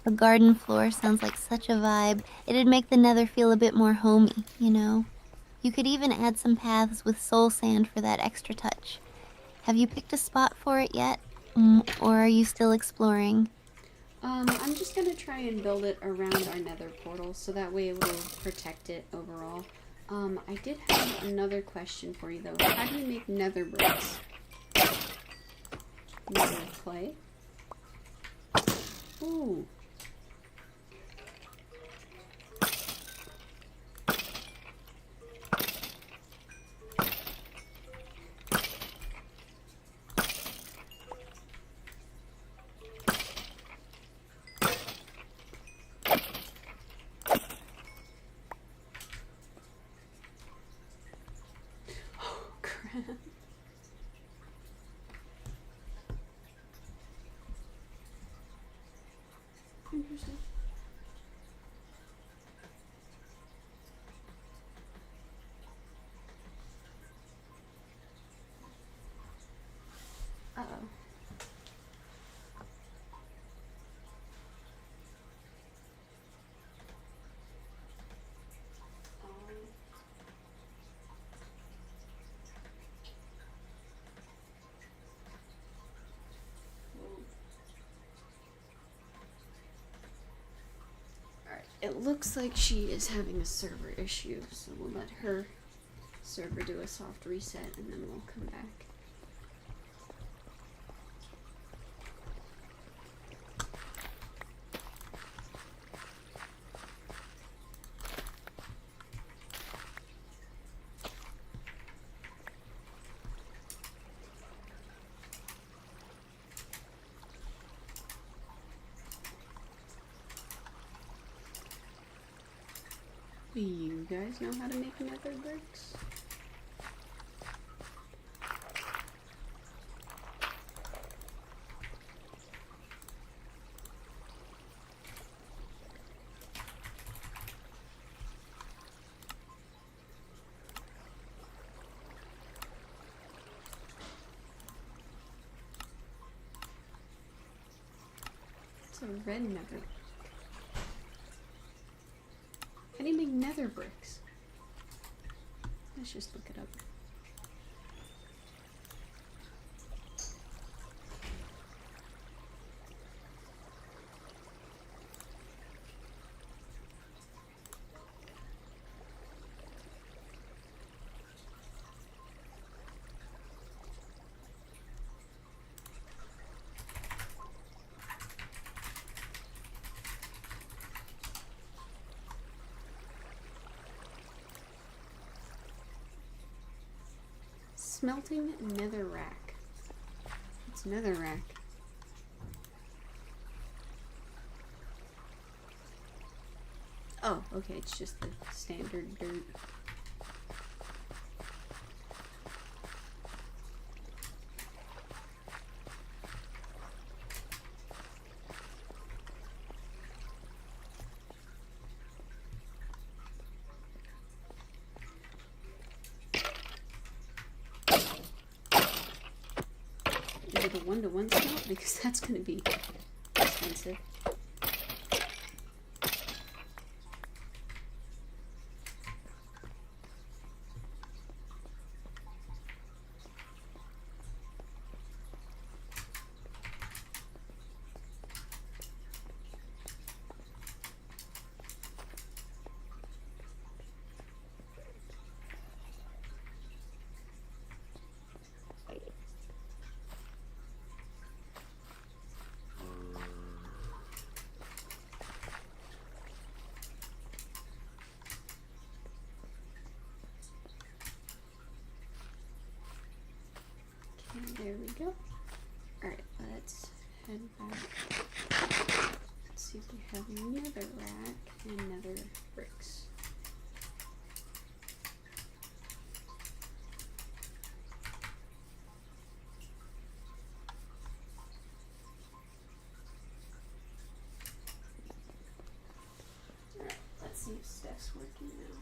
S2: A garden floor sounds like such a vibe. It'd make the Nether feel a bit more homey, you know? You could even add some paths with soul sand for that extra touch. Have you picked a spot for it yet? Or are you still exploring?
S1: I'm just gonna try and build it around our Nether portal, so that way it will protect it overall. I did have another question for you though. How do you make Nether bricks? Nether clay? Ooh. interesting. Uh-oh. Alright, it looks like she is having a server issue, so we'll let her server do a soft reset and then we'll come back. Do you guys know how to make nether bricks? It's a red nether. How do you make nether bricks? Let's just look it up. Smelting netherrack. It's netherrack. Oh, okay, it's just the standard dirt. Is it a 1-to-1 smelt? Because that's going to be expensive. There we go. Alright, let's head back. Let's see if we have netherrack and nether bricks. Alright, let's see if Steph's working now.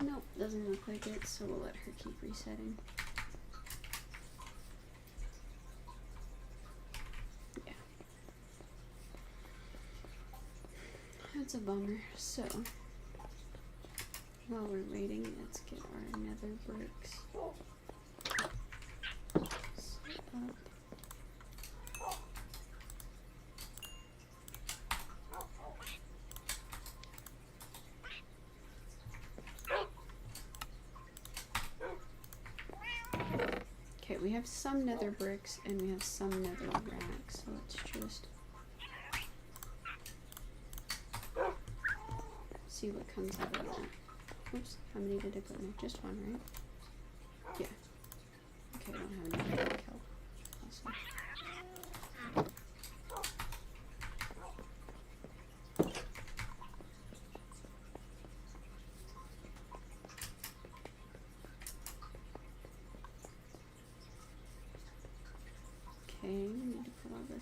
S1: Nope, doesn't look like it, so we'll let her keep resetting. Yeah. That's a bummer. So, while we're waiting, let's get our nether bricks set up. Okay, we have some nether bricks and we have some nether racks, so let's just see what comes out of that. Oops, how many did I put in there? Just one, right? Yeah. Okay, I don't have any kelp. Awesome.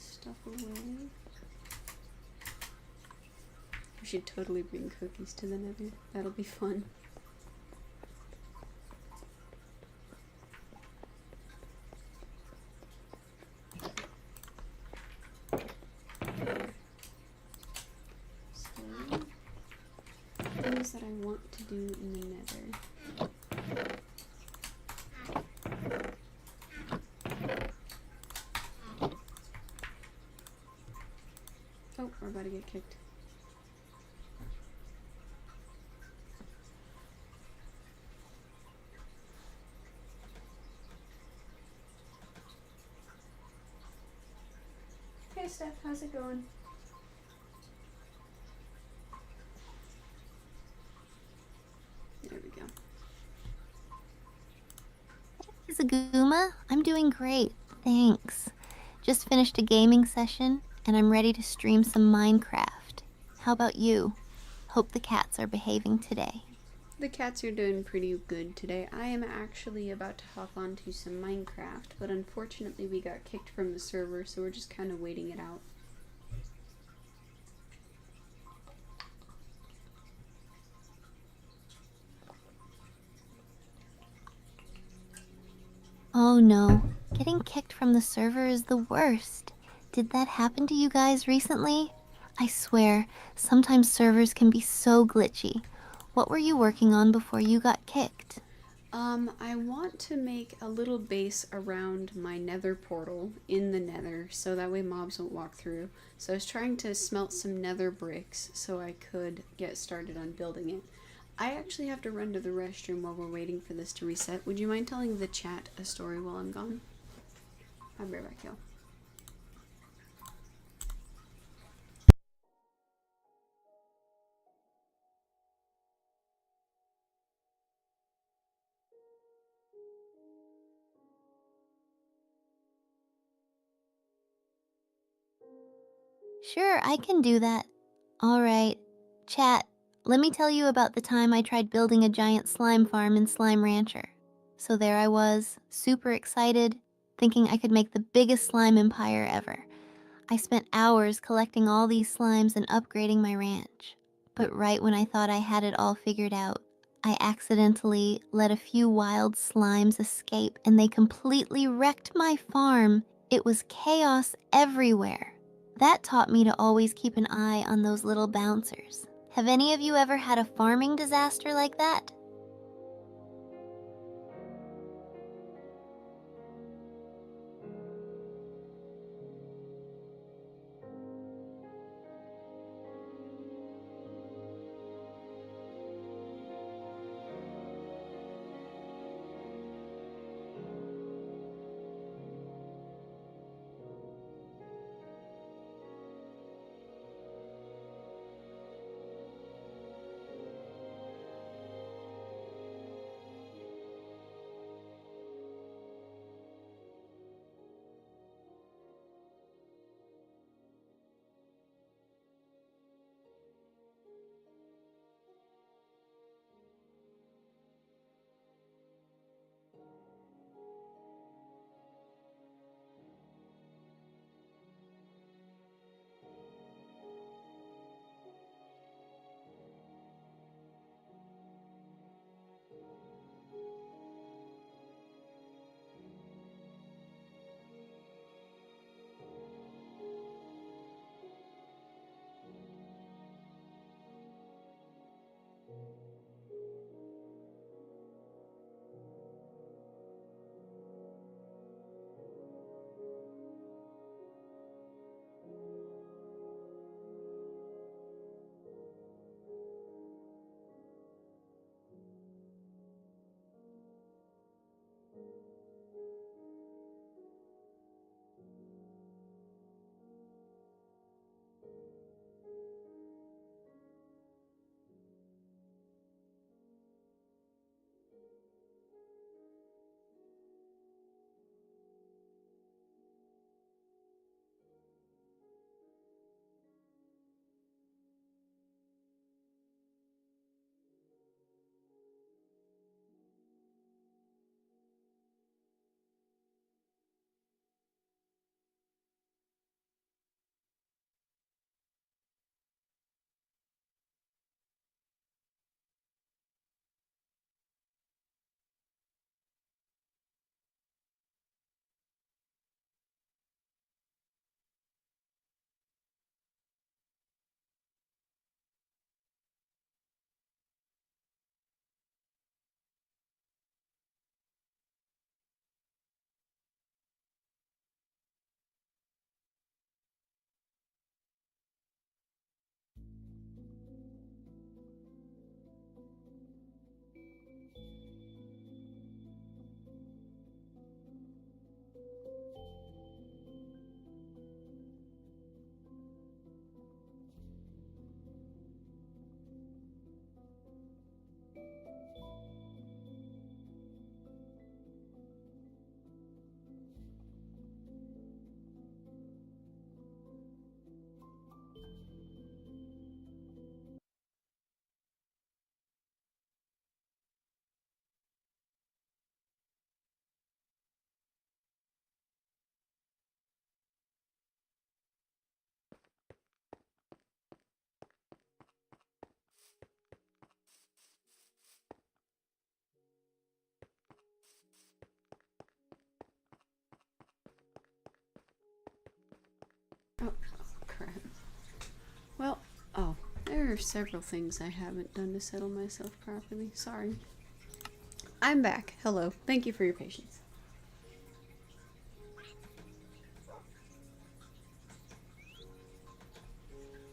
S1: stuff away. We should totally bring cookies to the Nether. That'll be fun. So, things that I want to do in the Nether. Oh, we're about to get kicked. Hey Steph, how's it going? There we go.
S2: Hey, Zaguma, I'm doing great, thanks. Just finished a gaming session, and I'm ready to stream some Minecraft. How about you? Hope the cats are behaving today.
S1: The cats are doing pretty good today. I am actually about to hop onto some Minecraft, but unfortunately we got kicked from the server, so we're just kind of waiting it out.
S2: Oh no, getting kicked from the server is the worst. Did that happen to you guys recently? I swear, sometimes servers can be so glitchy. What were you working on before you got kicked?
S1: I want to make a little base around my nether portal in the nether, so that way mobs won't walk through. So I was trying to smelt some nether bricks so I could get started on building it. I actually have to run to the restroom while we're waiting for this to reset. Would you mind telling the chat a story while I'm gone? I'll be right back, y'all.
S2: Sure, I can do that. Alright, chat, let me tell you about the time I tried building a giant slime farm in Slime Rancher. So there I was, super excited, thinking I could make the biggest slime empire ever. I spent hours collecting all these slimes and upgrading my ranch. But right when I thought I had it all figured out, I accidentally let a few wild slimes escape and they completely wrecked my farm. It was chaos everywhere. That taught me to always keep an eye on those little bouncers. Have any of you ever had a farming disaster like that?
S1: There's several things I haven't done to settle myself properly. Sorry. I'm back. Hello. Thank you for your patience.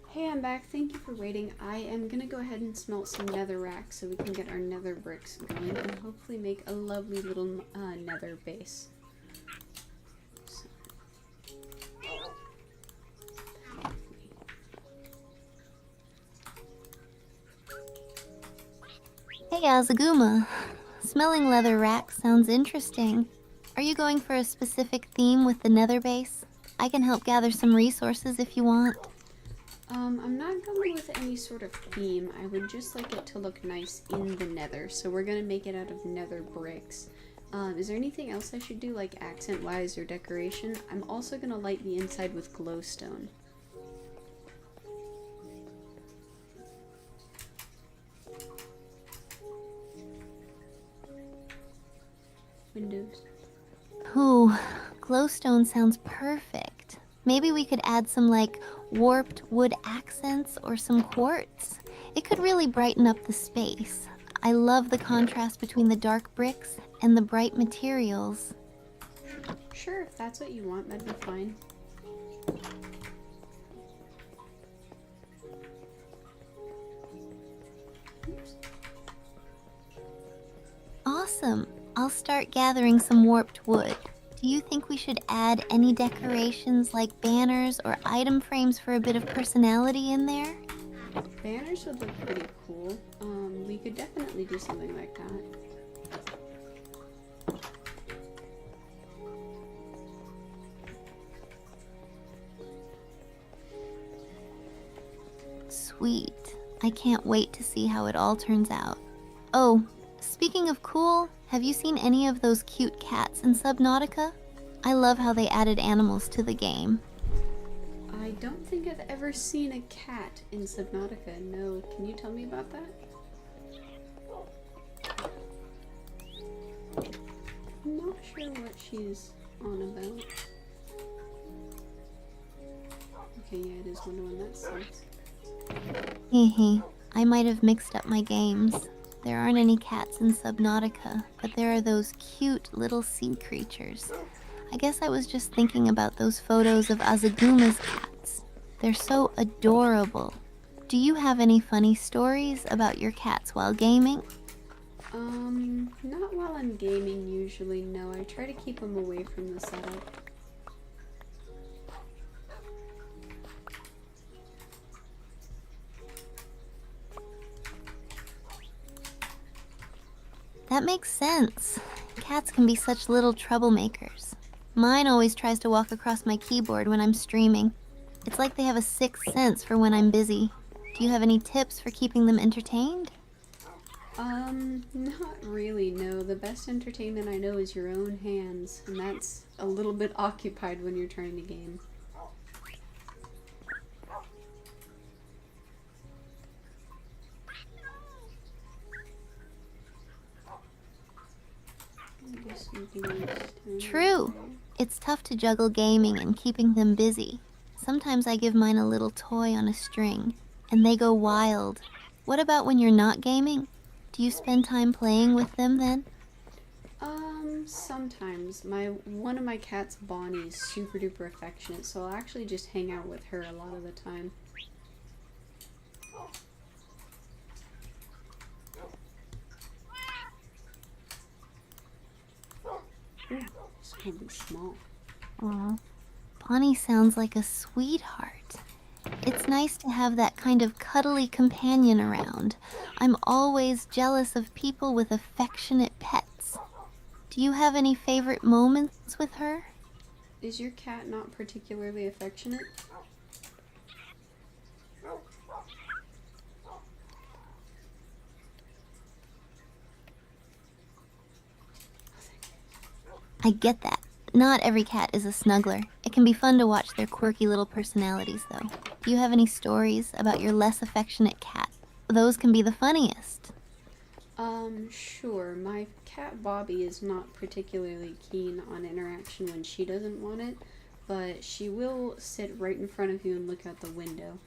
S1: Hey, I'm back. Thank you for waiting. I am gonna go ahead and smelt some nether rack so we can get our nether bricks going and hopefully make a lovely little nether base. So.
S2: Hey Azaguma, smelling leather rack sounds interesting. Are you going for a specific theme with the nether base? I can help gather some resources if you want.
S1: I'm not going with any sort of theme. I would just like it to look nice in the nether, so we're gonna make it out of nether bricks. Is there anything else I should do, like accent-wise or decoration? I'm also gonna light the inside with glowstone. Windows.
S2: Ooh, glowstone sounds perfect. Maybe we could add some like warped wood accents or some quartz. It could really brighten up the space. I love the contrast between the dark bricks and the bright materials.
S1: Sure, if that's what you want, that'd be fine. Oops.
S2: Awesome. I'll start gathering some warped wood. Do you think we should add any decorations like banners or item frames for a bit of personality in there?
S1: Banners would look pretty cool. We could definitely do something like that.
S2: Sweet. I can't wait to see how it all turns out. Oh, speaking of cool, have you seen any of those cute cats in Subnautica? I love how they added animals to the game.
S1: I don't think I've ever seen a cat in Subnautica. No, can you tell me about that? I'm not sure what she's on about. Okay, yeah, it is Wonder Woman. That sucks.
S2: Hehe, I might have mixed up my games. There aren't any cats in Subnautica, but there are those cute little sea creatures. I guess I was just thinking about those photos of Azaguma's cats. They're so adorable. Do you have any funny stories about your cats while gaming?
S1: Not while I'm gaming usually, no. I try to keep them away from the setup.
S2: That makes sense. Cats can be such little troublemakers. Mine always tries to walk across my keyboard when I'm streaming. It's like they have a sixth sense for when I'm busy. Do you have any tips for keeping them entertained?
S1: Not really, no. The best entertainment I know is your own hands, and that's a little bit occupied when you're trying to game. I guess we can just
S2: True. It's tough to juggle gaming and keeping them busy. Sometimes I give mine a little toy on a string, and they go wild. What about when you're not gaming? Do you spend time playing with them then?
S1: Sometimes. One of my cats, Bonnie, is super duper affectionate, so I'll actually just hang out with her a lot of the time. Ooh, it's gonna be small.
S2: Aw, Bonnie sounds like a sweetheart. It's nice to have that kind of cuddly companion around. I'm always jealous of people with affectionate pets. Do you have any favorite moments with her?
S1: Is your cat not particularly affectionate?
S2: I get that. Not every cat is a snuggler. It can be fun to watch their quirky little personalities, though. Do you have any stories about your less affectionate cat? Those can be the funniest.
S1: Sure. My cat Bobby is not particularly keen on interaction when she doesn't want it, but she will sit right in front of you and look out the window.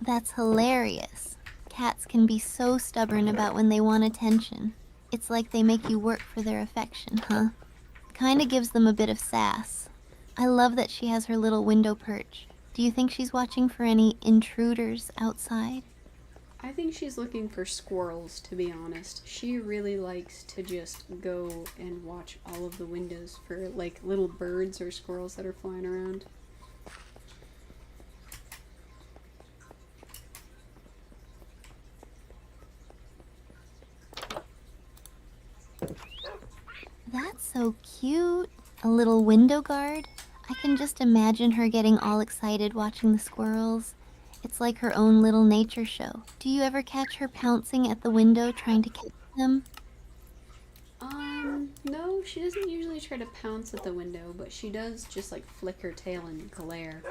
S2: That's hilarious. Cats can be so stubborn about when they want attention. It's like they make you work for their affection, huh? Kinda gives them a bit of sass. I love that she has her little window perch. Do you think she's watching for any intruders outside?
S1: I think she's looking for squirrels, to be honest. She really likes to just go and watch all of the windows for like little birds or squirrels that are flying around.
S2: That's so cute. A little window guard. I can just imagine her getting all excited watching the squirrels. It's like her own little nature show. Do you ever catch her pouncing at the window trying to catch them?
S1: No, she doesn't usually try to pounce at the window, but she does just like flick her tail and glare.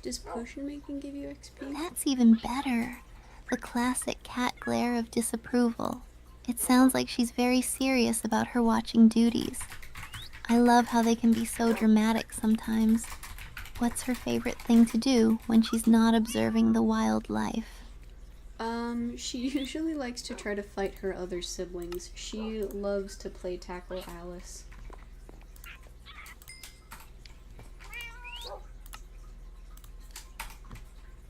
S1: Does potion making give you XP?
S2: That's even better. The classic cat glare of disapproval. It sounds like she's very serious about her watching duties. I love how they can be so dramatic sometimes. What's her favorite thing to do when she's not observing the wildlife?
S1: She usually likes to try to fight her other siblings. She loves to play tackle Alice.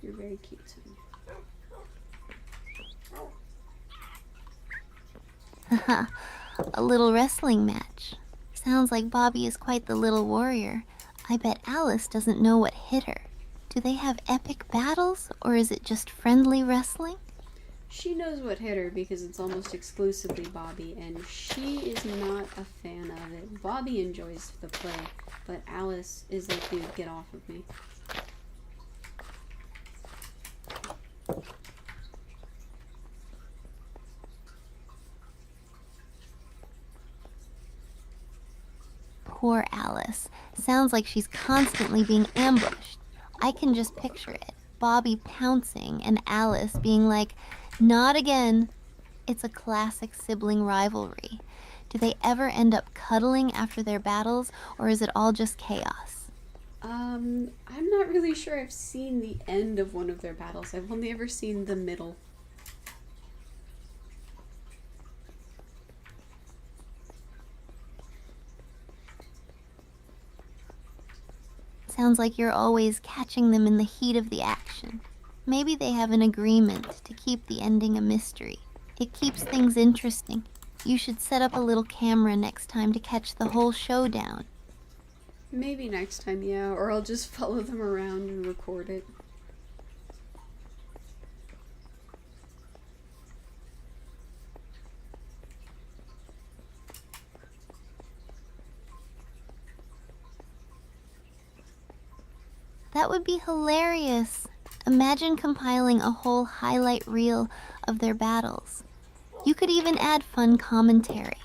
S1: You're very cute, son.
S2: Haha, a little wrestling match. Sounds like Bobby is quite the little warrior. I bet Alice doesn't know what hit her. Do they have epic battles, or is it just friendly wrestling?
S1: She knows what hit her because it's almost exclusively Bobby, and she is not a fan of it. Bobby enjoys the play, but Alice is like, dude, get off of me.
S2: Poor Alice. Sounds like she's constantly being ambushed. I can just picture it. Bobby pouncing and Alice being like, not again. It's a classic sibling rivalry. Do they ever end up cuddling after their battles, or is it all just chaos?
S1: I'm not really sure I've seen the end of one of their battles. I've only ever seen the middle.
S2: Sounds like you're always catching them in the heat of the action. Maybe they have an agreement to keep the ending a mystery. It keeps things interesting. You should set up a little camera next time to catch the whole showdown.
S1: Maybe next time, yeah, or I'll just follow them around and record it.
S2: That would be hilarious. Imagine compiling a whole highlight reel of their battles. You could even add fun commentary,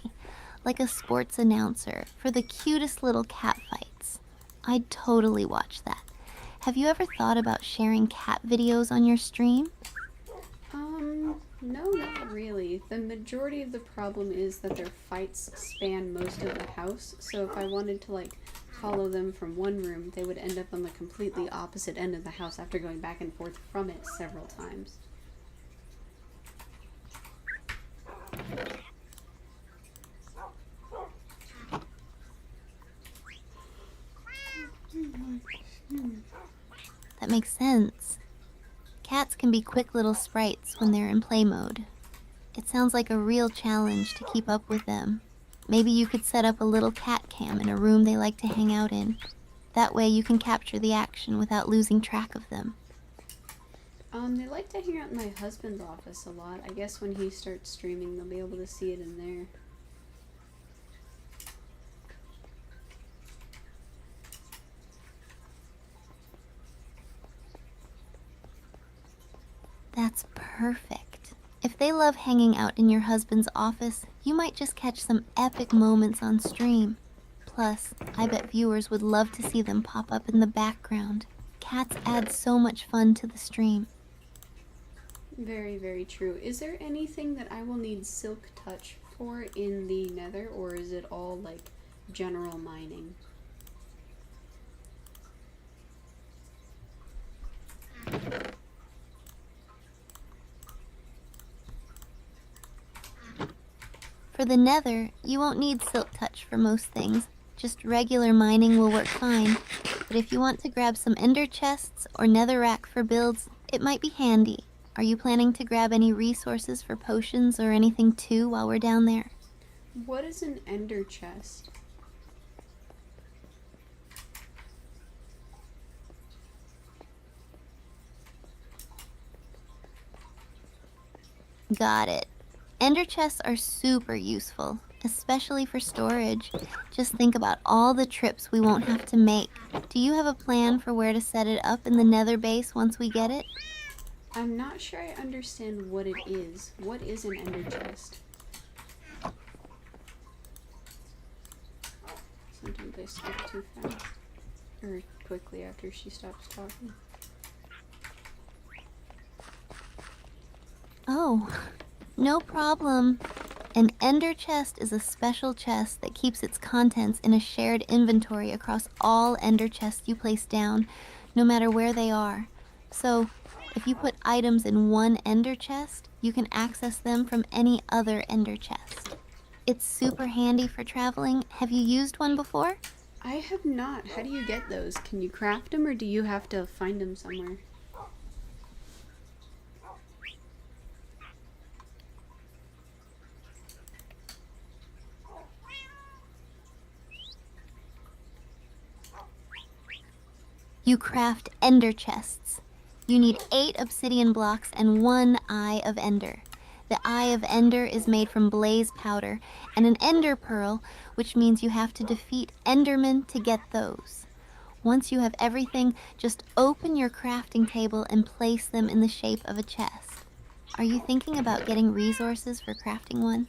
S2: like a sports announcer for the cutest little cat fights. I'd totally watch that. Have you ever thought about sharing cat videos on your stream?
S1: No, not really. The majority of the problem is that their fights span most of the house, so if I wanted to, like, follow them from one room, they would end up on the completely opposite end of the house after going back and forth from it several times.
S2: That makes sense. Cats can be quick little sprites when they're in play mode. It sounds like a real challenge to keep up with them. Maybe you could set up a little cat cam in a room they like to hang out in. That way you can capture the action without losing track of them.
S1: They like to hang out in my husband's office a lot. I guess when he starts streaming, they'll be able to see it in there.
S2: That's perfect. If they love hanging out in your husband's office, you might just catch some epic moments on stream. Plus, I bet viewers would love to see them pop up in the background. Cats add so much fun to the stream.
S1: Very, very true. Is there anything that I will need Silk Touch for in the Nether, or is it all like general mining?
S2: For the Nether, you won't need Silk Touch for most things. Just regular mining will work fine. But if you want to grab some ender chests or netherrack for builds, it might be handy. Are you planning to grab any resources for potions or anything too while we're down there?
S1: What is an ender chest?
S2: Got it. Ender chests are super useful, especially for storage. Just think about all the trips we won't have to make. Do you have a plan for where to set it up in the Nether base once we get it?
S1: I'm not sure I understand what it is. What is an ender chest? Sometimes I skip too fast. Or quickly after she stops talking.
S2: Oh, no problem. An ender chest is a special chest that keeps its contents in a shared inventory across all ender chests you place down, no matter where they are. So, if you put items in one ender chest, you can access them from any other ender chest. It's super handy for traveling. Have you used one before?
S1: I have not. How do you get those? Can you craft them, or do you have to find them somewhere?
S2: You craft ender chests. You need 8 obsidian blocks and 1 eye of ender. The eye of ender is made from blaze powder and an ender pearl, which means you have to defeat endermen to get those. Once you have everything, just open your crafting table and place them in the shape of a chest. Are you thinking about getting resources for crafting one?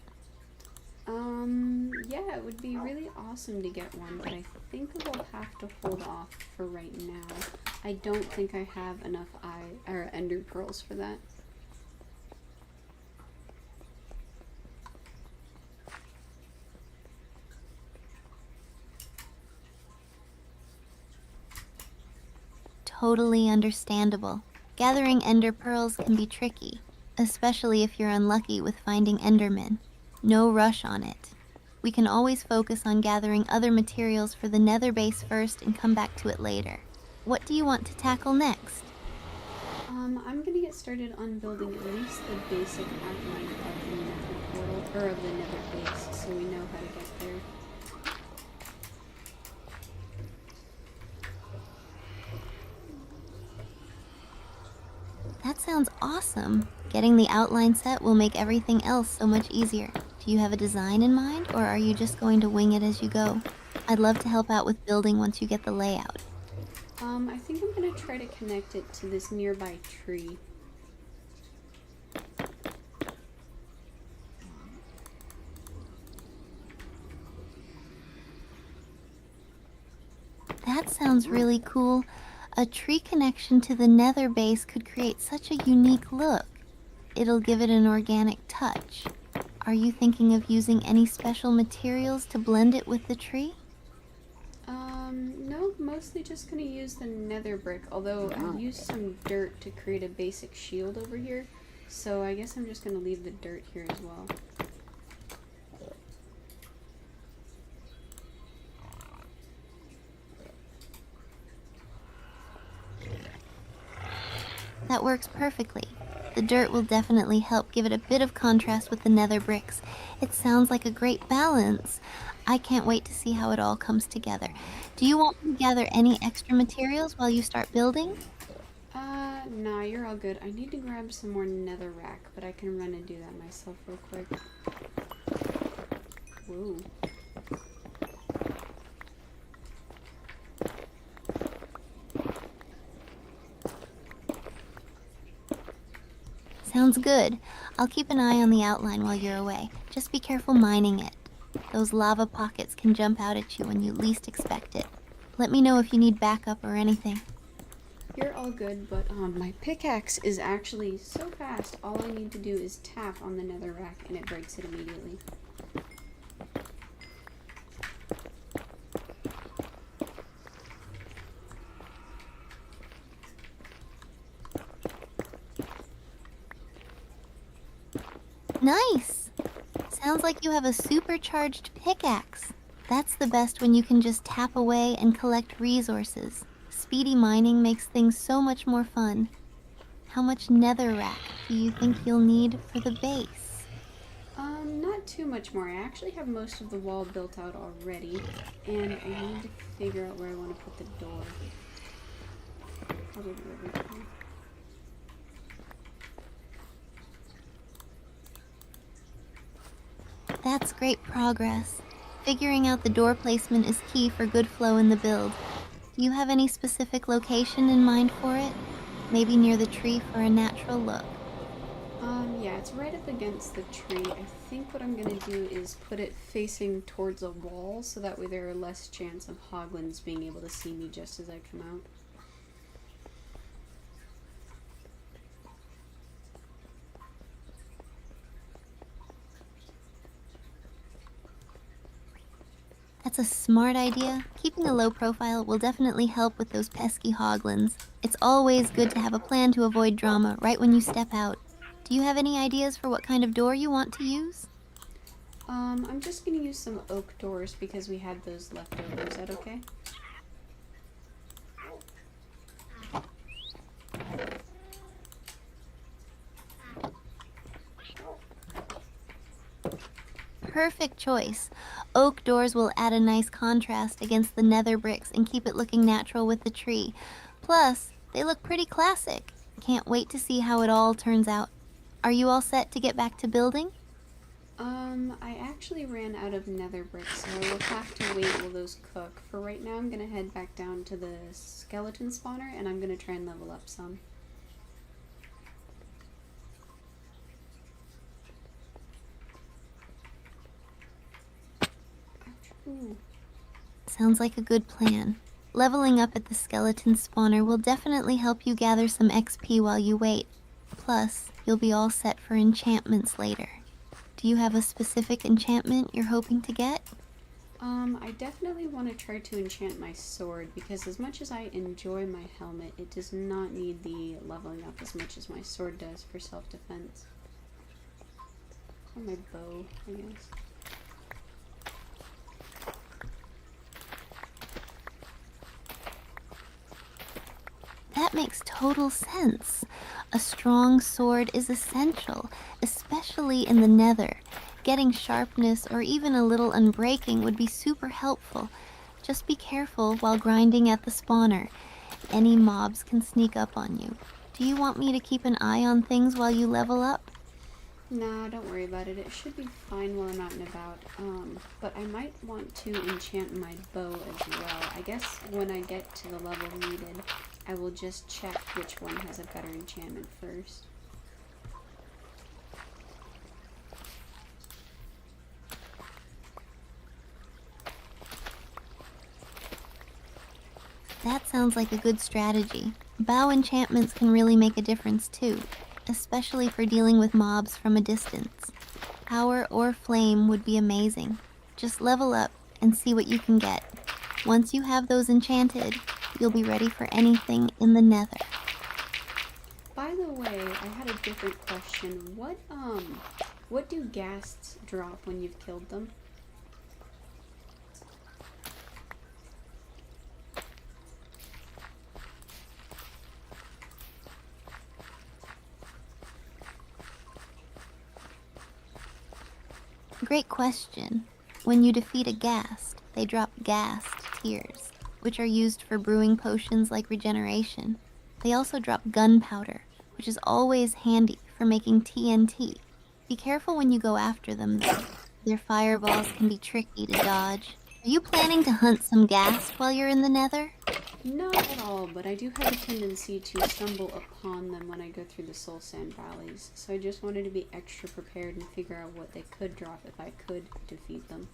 S1: Yeah, it would be really awesome to get one, but I think we'll have to hold off for right now. I don't think I have enough ender pearls for that.
S2: Totally understandable. Gathering ender pearls can be tricky, especially if you're unlucky with finding endermen. No rush on it. We can always focus on gathering other materials for the Nether base first and come back to it later. What do you want to tackle next?
S1: I'm gonna get started on building at least the basic outline of the Nether portal, or of the Nether base, so we know how to get there.
S2: That sounds awesome. Getting the outline set will make everything else so much easier. Do you have a design in mind, or are you just going to wing it as you go? I'd love to help out with building once you get the layout.
S1: I think I'm gonna try to connect it to this nearby tree.
S2: That sounds really cool. A tree connection to the Nether base could create such a unique look. It'll give it an organic touch. Are you thinking of using any special materials to blend it with the tree?
S1: No, mostly just gonna use the nether brick, although I used some dirt to create a basic shield over here, so I guess I'm just gonna leave the dirt here as well.
S2: That works perfectly. The dirt will definitely help give it a bit of contrast with the nether bricks. It sounds like a great balance. I can't wait to see how it all comes together. Do you want me to gather any extra materials while you start building?
S1: Nah, you're all good. I need to grab some more nether rack, but I can run and do that myself real quick. Whoa.
S2: Sounds good. I'll keep an eye on the outline while you're away. Just be careful mining it. Those lava pockets can jump out at you when you least expect it. Let me know if you need backup or anything.
S1: You're all good, but my pickaxe is actually so fast, all I need to do is tap on the nether rack and it breaks it immediately.
S2: Nice! Sounds like you have a supercharged pickaxe. That's the best when you can just tap away and collect resources. Speedy mining makes things so much more fun. How much netherrack do you think you'll need for the base?
S1: Not too much more. I actually have most of the wall built out already, and I need to figure out where I want to put the door. Probably over here.
S2: That's great progress. Figuring out the door placement is key for good flow in the build. Do you have any specific location in mind for it? Maybe near the tree for a natural look.
S1: Yeah, it's right up against the tree. I think what I'm gonna do is put it facing towards a wall, so that way there are less chance of hoglins being able to see me just as I come out.
S2: That's a smart idea. Keeping a low profile will definitely help with those pesky hoglins. It's always good to have a plan to avoid drama right when you step out. Do you have any ideas for what kind of door you want to use?
S1: I'm just gonna use some oak doors because we had those left over. Is that okay?
S2: Perfect choice. Oak doors will add a nice contrast against the nether bricks and keep it looking natural with the tree. Plus, they look pretty classic. Can't wait to see how it all turns out. Are you all set to get back to building?
S1: I actually ran out of nether bricks, so I will have to wait while those cook. For right now, I'm gonna head back down to the skeleton spawner, and I'm gonna try and level up some. Ooh.
S2: Sounds like a good plan. Leveling up at the skeleton spawner will definitely help you gather some XP while you wait. Plus, you'll be all set for enchantments later. Do you have a specific enchantment you're hoping to get?
S1: I definitely want to try to enchant my sword, because as much as I enjoy my helmet, it does not need the leveling up as much as my sword does for self-defense. Or my bow, I guess.
S2: That makes total sense. A strong sword is essential, especially in the nether. Getting sharpness or even a little unbreaking would be super helpful. Just be careful while grinding at the spawner. Any mobs can sneak up on you. Do you want me to keep an eye on things while you level up?
S1: Nah, don't worry about it. It should be fine while I'm out and about. But I might want to enchant my bow as well. I guess when I get to the level needed, I will just check which one has a better enchantment first.
S2: That sounds like a good strategy. Bow enchantments can really make a difference too, especially for dealing with mobs from a distance. Power or flame would be amazing. Just level up and see what you can get. Once you have those enchanted, you'll be ready for anything in the nether.
S1: By the way, I had a different question. What do ghasts drop when you've killed them?
S2: Great question. When you defeat a ghast, they drop ghast tears, which are used for brewing potions like regeneration. They also drop gunpowder, which is always handy for making TNT. Be careful when you go after them, though. Their fireballs can be tricky to dodge. Are you planning to hunt some ghast while you're in the nether?
S1: Not at all, but I do have a tendency to stumble upon them when I go through the soul sand valleys, so I just wanted to be extra prepared and figure out what they could drop if I could defeat them.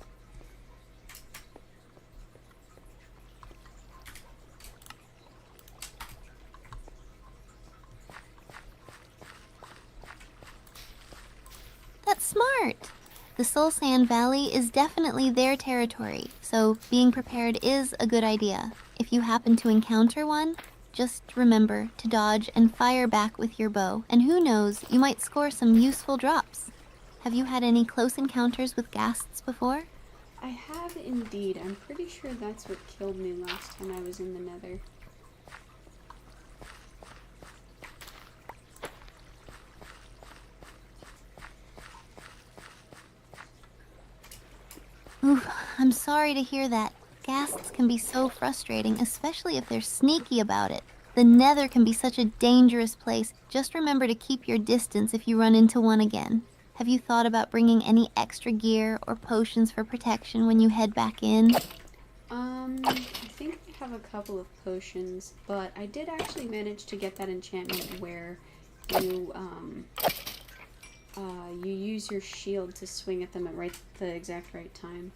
S2: That's smart! The Soul Sand Valley is definitely their territory, so being prepared is a good idea. If you happen to encounter one, just remember to dodge and fire back with your bow, and who knows, you might score some useful drops. Have you had any close encounters with ghasts before?
S1: I have indeed. I'm pretty sure that's what killed me last time I was in the Nether.
S2: Ooh, I'm sorry to hear that. Ghasts can be so frustrating, especially if they're sneaky about it. The Nether can be such a dangerous place. Just remember to keep your distance if you run into one again. Have you thought about bringing any extra gear or potions for protection when you head back in?
S1: I think I have a couple of potions, but I did actually manage to get that enchantment where you, you use your shield to swing at them at the exact right time.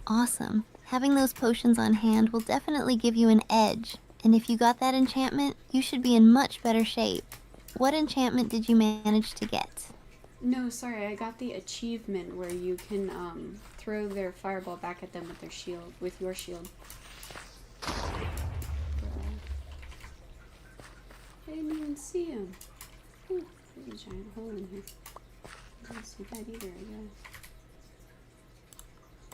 S2: Awesome. Having those potions on hand will definitely give you an edge. And if you got that enchantment, you should be in much better shape. What enchantment did you manage to get?
S1: No, sorry, I got the achievement where you can throw their fireball back at them with their shield, with your shield. I didn't even see him. Ooh, there's a giant hole in here. I didn't see that either, I guess.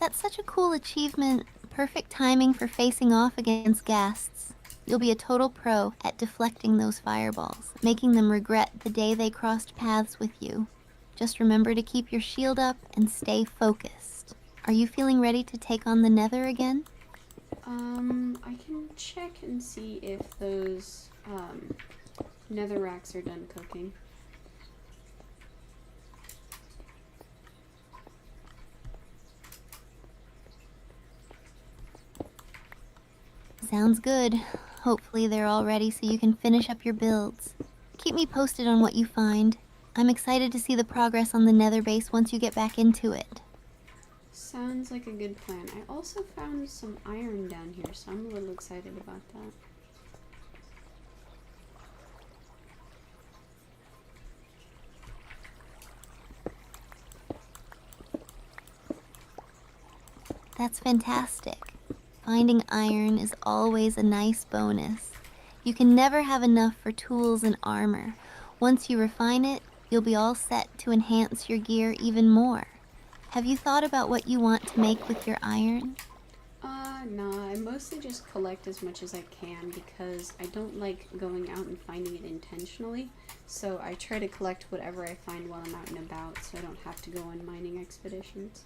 S2: That's such a cool achievement. Perfect timing for facing off against ghasts. You'll be a total pro at deflecting those fireballs, making them regret the day they crossed paths with you. Just remember to keep your shield up and stay focused. Are you feeling ready to take on the Nether again?
S1: I can check and see if those nether racks are done cooking.
S2: Sounds good. Hopefully they're all ready so you can finish up your builds. Keep me posted on what you find. I'm excited to see the progress on the Nether base once you get back into it.
S1: Sounds like a good plan. I also found some iron down here, so I'm a little excited about that.
S2: That's fantastic. Finding iron is always a nice bonus. You can never have enough for tools and armor. Once you refine it, you'll be all set to enhance your gear even more. Have you thought about what you want to make with your iron?
S1: Nah, I mostly just collect as much as I can because I don't like going out and finding it intentionally. So I try to collect whatever I find while I'm out and about so I don't have to go on mining expeditions.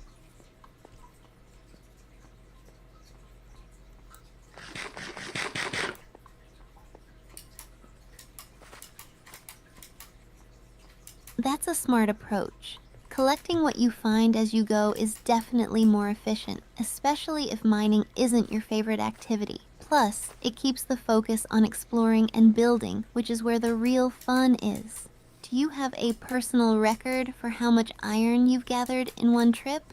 S2: That's a smart approach. Collecting what you find as you go is definitely more efficient, especially if mining isn't your favorite activity. Plus, it keeps the focus on exploring and building, which is where the real fun is. Do you have a personal record for how much iron you've gathered in one trip?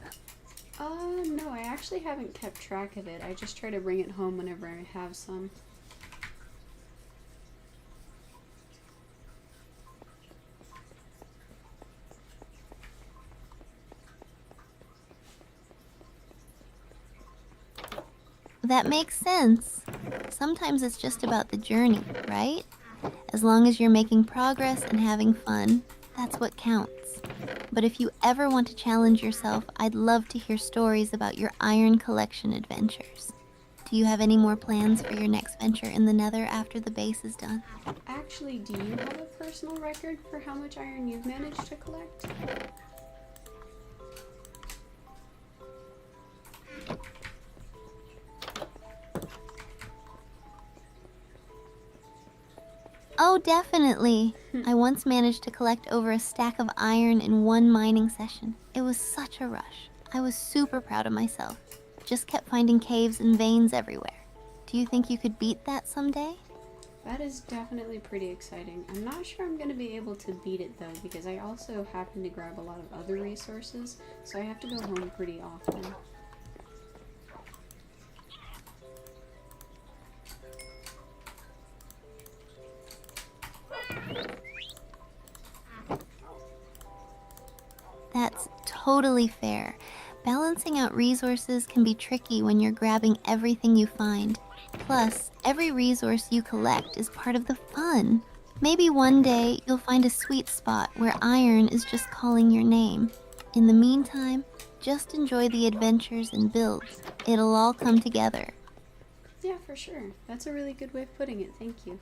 S1: No, I actually haven't kept track of it. I just try to bring it home whenever I have some.
S2: That makes sense. Sometimes it's just about the journey, right? As long as you're making progress and having fun, that's what counts. But if you ever want to challenge yourself, I'd love to hear stories about your iron collection adventures. Do you have any more plans for your next venture in the Nether after the base is done?
S1: Actually, do you have a personal record for how much iron you've managed to collect?
S2: Oh, definitely. I once managed to collect over a stack of iron in one mining session. It was such a rush. I was super proud of myself. Just kept finding caves and veins everywhere. Do you think you could beat that someday?
S1: That is definitely pretty exciting. I'm not sure I'm going to be able to beat it though, because I also happen to grab a lot of other resources, so I have to go home pretty often.
S2: That's totally fair. Balancing out resources can be tricky when you're grabbing everything you find. Plus, every resource you collect is part of the fun. Maybe one day you'll find a sweet spot where iron is just calling your name. In the meantime, just enjoy the adventures and builds. It'll all come together.
S1: Yeah, for sure. That's a really good way of putting it. Thank you.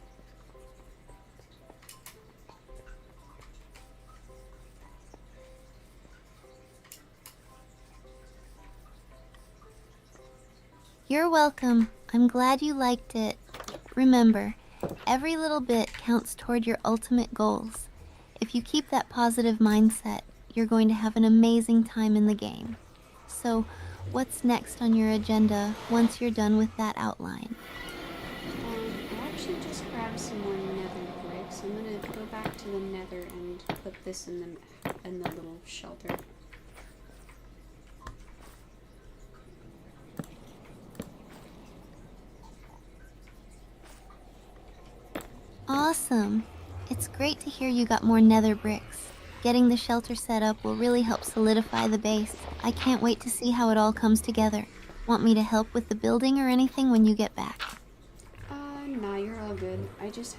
S2: You're welcome. I'm glad you liked it. Remember, every little bit counts toward your ultimate goals. If you keep that positive mindset, you're going to have an amazing time in the game. So, what's next on your agenda once you're done with that outline?
S1: I actually just grabbed some more nether bricks. I'm gonna go back to the nether and put this in the little shelter.
S2: Awesome. It's great to hear you got more nether bricks. Getting the shelter set up will really help solidify the base. I can't wait to see how it all comes together. Want me to help with the building or anything when you get back?
S1: Nah, you're all good. I think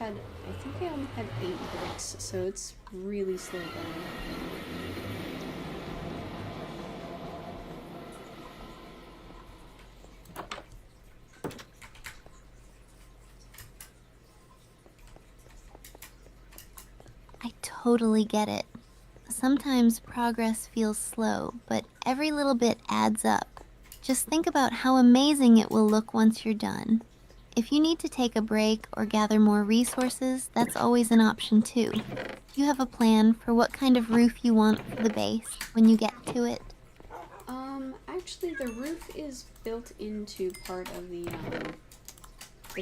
S1: I only had 8 bricks, so it's really slow going.
S2: I totally get it. Sometimes progress feels slow, but every little bit adds up. Just think about how amazing it will look once you're done. If you need to take a break or gather more resources, that's always an option too. You have a plan for what kind of roof you want for the base when you get to it?
S1: Actually the roof is built into part of the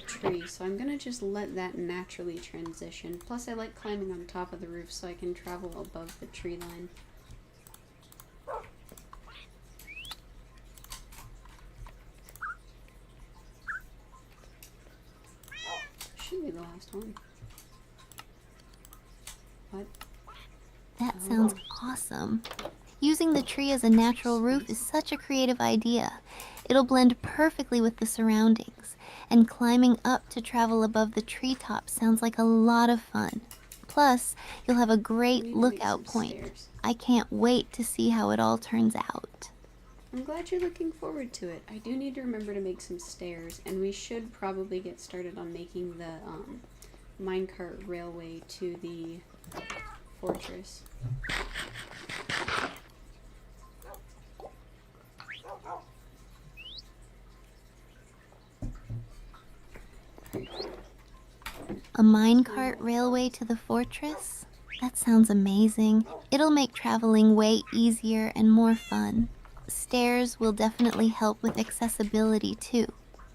S1: tree, so I'm gonna just let that naturally transition. Plus I like climbing on top of the roof so I can travel above the tree line. Should be the last one. What?
S2: That sounds awesome. Using the tree as a natural roof is such a creative idea. It'll blend perfectly with the surroundings, and climbing up to travel above the treetop sounds like a lot of fun. Plus, you'll have a great lookout point.
S1: Stairs.
S2: I can't wait to see how it all turns out.
S1: I'm glad you're looking forward to it. I do need to remember to make some stairs, and we should probably get started on making the minecart railway to the fortress.
S2: A minecart railway to the fortress? That sounds amazing. It'll make traveling way easier and more fun. Stairs will definitely help with accessibility too.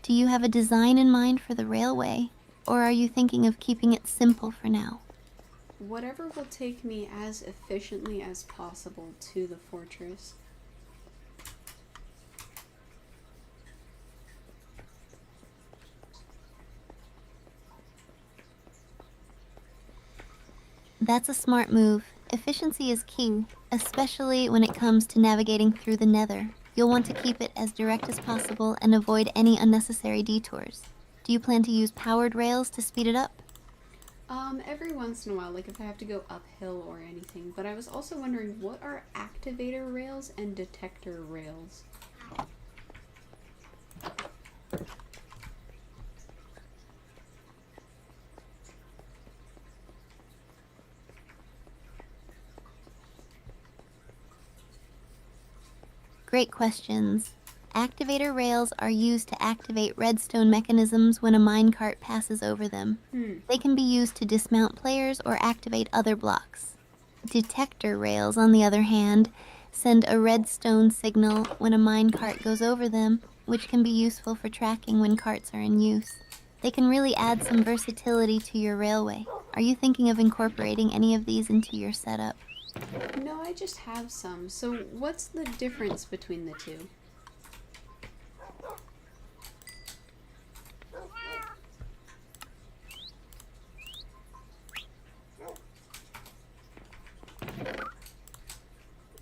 S2: Do you have a design in mind for the railway? Or are you thinking of keeping it simple for now?
S1: Whatever will take me as efficiently as possible to the fortress.
S2: That's a smart move. Efficiency is key, especially when it comes to navigating through the Nether. You'll want to keep it as direct as possible and avoid any unnecessary detours. Do you plan to use powered rails to speed it up?
S1: Every once in a while, like if I have to go uphill or anything. But I was also wondering, what are activator rails and detector rails?
S2: Great questions. Activator rails are used to activate redstone mechanisms when a minecart passes over them. They can be used to dismount players or activate other blocks. Detector rails, on the other hand, send a redstone signal when a minecart goes over them, which can be useful for tracking when carts are in use. They can really add some versatility to your railway. Are you thinking of incorporating any of these into your setup?
S1: No, I just have some. So what's the difference between the two?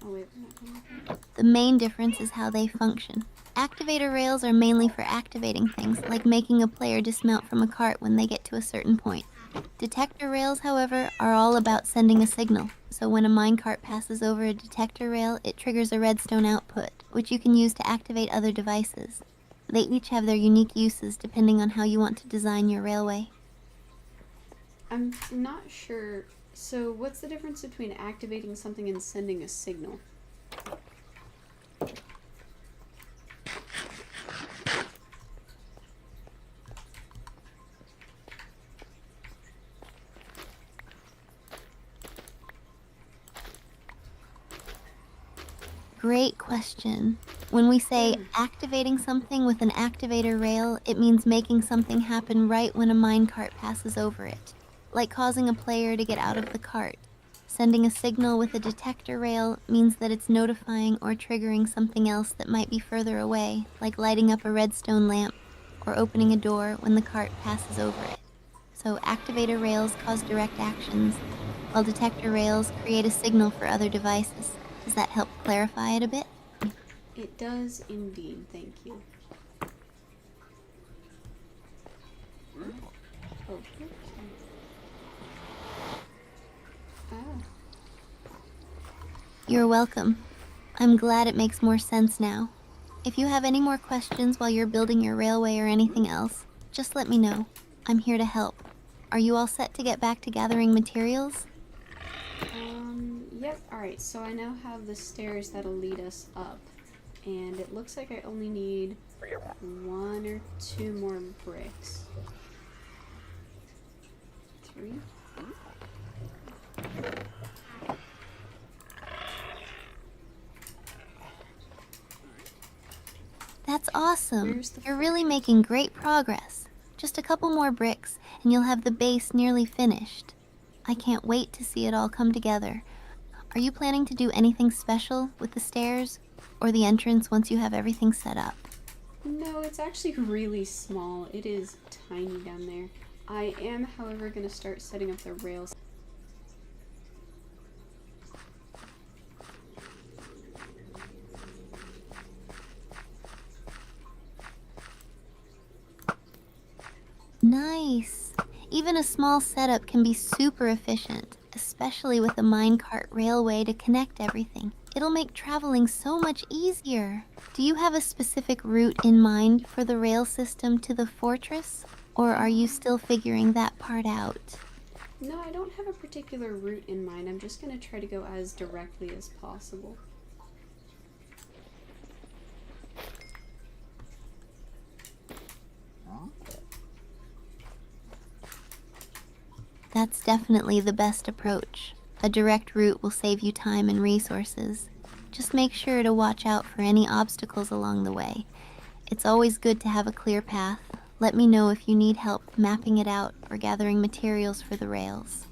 S1: Oh wait, we're not going there.
S2: The main difference is how they function. Activator rails are mainly for activating things, like making a player dismount from a cart when they get to a certain point. Detector rails, however, are all about sending a signal. So when a minecart passes over a detector rail, it triggers a redstone output, which you can use to activate other devices. They each have their unique uses depending on how you want to design your railway.
S1: I'm not sure. So what's the difference between activating something and sending a signal?
S2: Great question. When we say activating something with an activator rail, it means making something happen right when a minecart passes over it, like causing a player to get out of the cart. Sending a signal with a detector rail means that it's notifying or triggering something else that might be further away, like lighting up a redstone lamp or opening a door when the cart passes over it. So activator rails cause direct actions, while detector rails create a signal for other devices. Does that help clarify it a bit?
S1: It does indeed, thank you. Okay. Ah.
S2: You're welcome. I'm glad it makes more sense now. If you have any more questions while you're building your railway or anything else, just let me know. I'm here to help. Are you all set to get back to gathering materials?
S1: Yep, alright, so I now have the stairs that'll lead us up. And it looks like I only need 1 or 2 more bricks. 3?
S2: That's awesome.
S1: Where's the
S2: You're really making great progress. Just a couple more bricks, and you'll have the base nearly finished. I can't wait to see it all come together. Are you planning to do anything special with the stairs or the entrance once you have everything set up?
S1: No, it's actually really small. It is tiny down there. I am, however, going to start setting up the rails.
S2: Nice. Even a small setup can be super efficient, especially with a minecart railway to connect everything. It'll make traveling so much easier. Do you have a specific route in mind for the rail system to the fortress? Or are you still figuring that part out?
S1: No, I don't have a particular route in mind. I'm just going to try to go as directly as possible.
S2: That's definitely the best approach. A direct route will save you time and resources. Just make sure to watch out for any obstacles along the way. It's always good to have a clear path. Let me know if you need help mapping it out or gathering materials for the rails.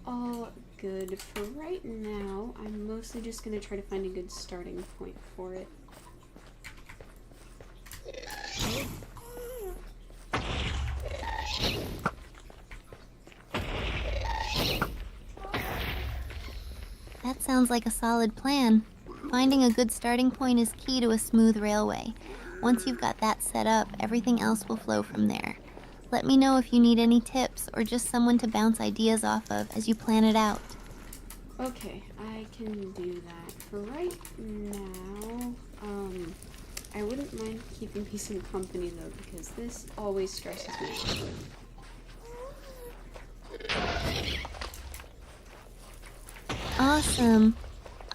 S1: All good. For right now, I'm mostly just going to try to find a good starting point for it.
S2: That sounds like a solid plan. Finding a good starting point is key to a smooth railway. Once you've got that set up, everything else will flow from there. Let me know if you need any tips or just someone to bounce ideas off of as you plan it out.
S1: Okay, I can do that. For right now, I wouldn't mind keeping me some company though, because this always stresses me out.
S2: Awesome.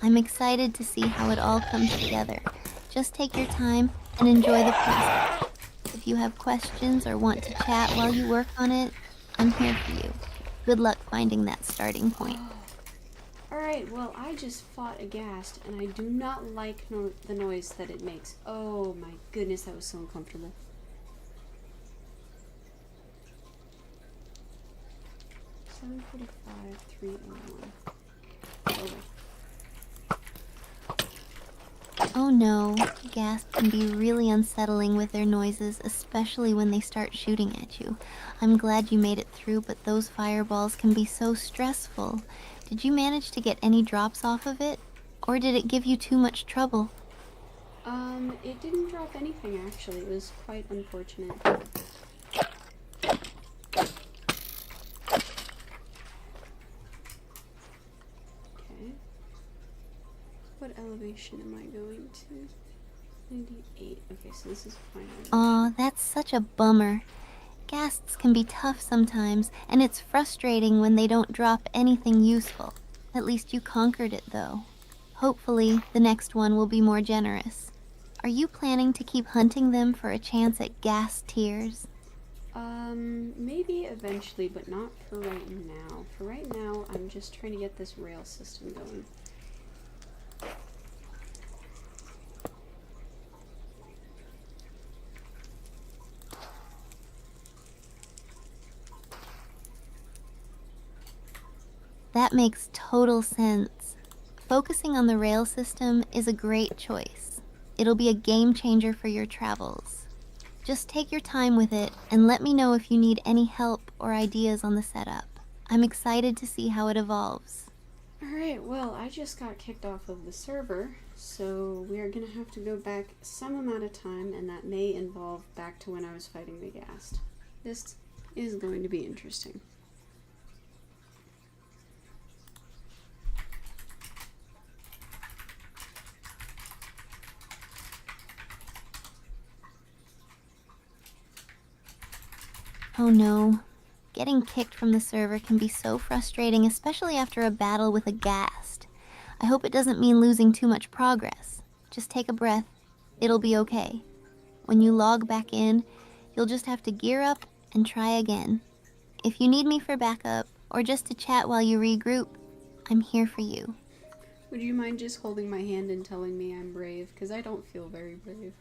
S2: I'm excited to see how it all comes together. Just take your time and enjoy the process. If you have questions or want to chat while you work on it, I'm here for you. Good luck finding that starting point.
S1: Alright, well, I just fought a ghast, and I do not like the noise that it makes. Oh my goodness, that was so uncomfortable. $745,301.
S2: Oh no, gas can be really unsettling with their noises, especially when they start shooting at you. I'm glad you made it through, but those fireballs can be so stressful. Did you manage to get any drops off of it? Or did it give you too much trouble?
S1: It didn't drop anything actually. It was quite unfortunate. elevation am I going to? 98. Okay, so this is fine.
S2: Aw, that's such a bummer. Ghasts can be tough sometimes, and it's frustrating when they don't drop anything useful. At least you conquered it, though. Hopefully, the next one will be more generous. Are you planning to keep hunting them for a chance at ghast tears?
S1: Maybe eventually, but not for right now. For right now, I'm just trying to get this rail system going.
S2: That makes total sense. Focusing on the rail system is a great choice. It'll be a game changer for your travels. Just take your time with it and let me know if you need any help or ideas on the setup. I'm excited to see how it evolves.
S1: Alright, well, I just got kicked off of the server, so we are going to have to go back some amount of time, and that may involve back to when I was fighting the ghast. This is going to be interesting.
S2: Oh no. Getting kicked from the server can be so frustrating, especially after a battle with a ghast. I hope it doesn't mean losing too much progress. Just take a breath. It'll be okay. When you log back in, you'll just have to gear up and try again. If you need me for backup, or just to chat while you regroup, I'm here for you.
S1: Would you mind just holding my hand and telling me I'm brave? Because I don't feel very brave.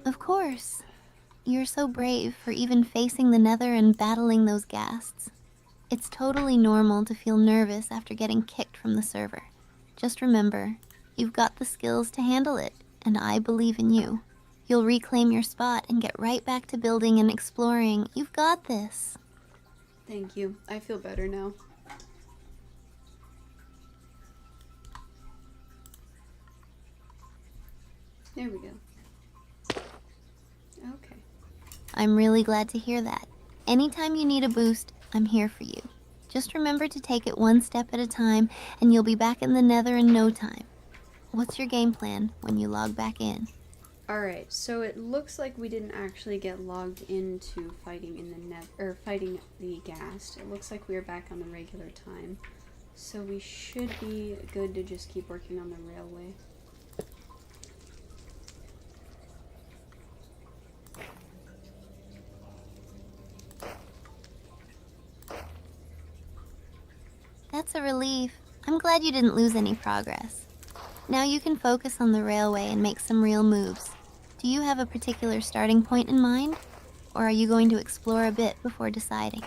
S2: Of course. You're so brave for even facing the Nether and battling those ghasts. It's totally normal to feel nervous after getting kicked from the server. Just remember, you've got the skills to handle it, and I believe in you. You'll reclaim your spot and get right back to building and exploring. You've got this.
S1: Thank you. I feel better now. There we go. Okay.
S2: I'm really glad to hear that. Anytime you need a boost, I'm here for you. Just remember to take it one step at a time, and you'll be back in the Nether in no time. What's your game plan when you log back in?
S1: Alright, so it looks like we didn't actually get logged into fighting in the fighting the ghast. It looks like we are back on the regular time. So we should be good to just keep working on the railway.
S2: That's a relief. I'm glad you didn't lose any progress. Now you can focus on the railway and make some real moves. Do you have a particular starting point in mind? Or are you going to explore a bit before deciding?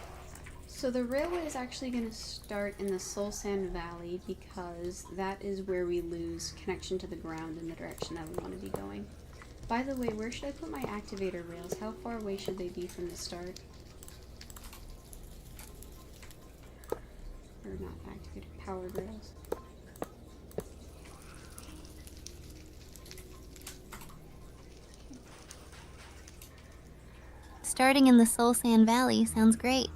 S1: So the railway is actually going to start in the Soul Sand Valley because that is where we lose connection to the ground in the direction that we want to be going. By the way, where should I put my activator rails? How far away should they be from the start? Or not activated, powered rails.
S2: Starting in the Soul Sand Valley sounds great.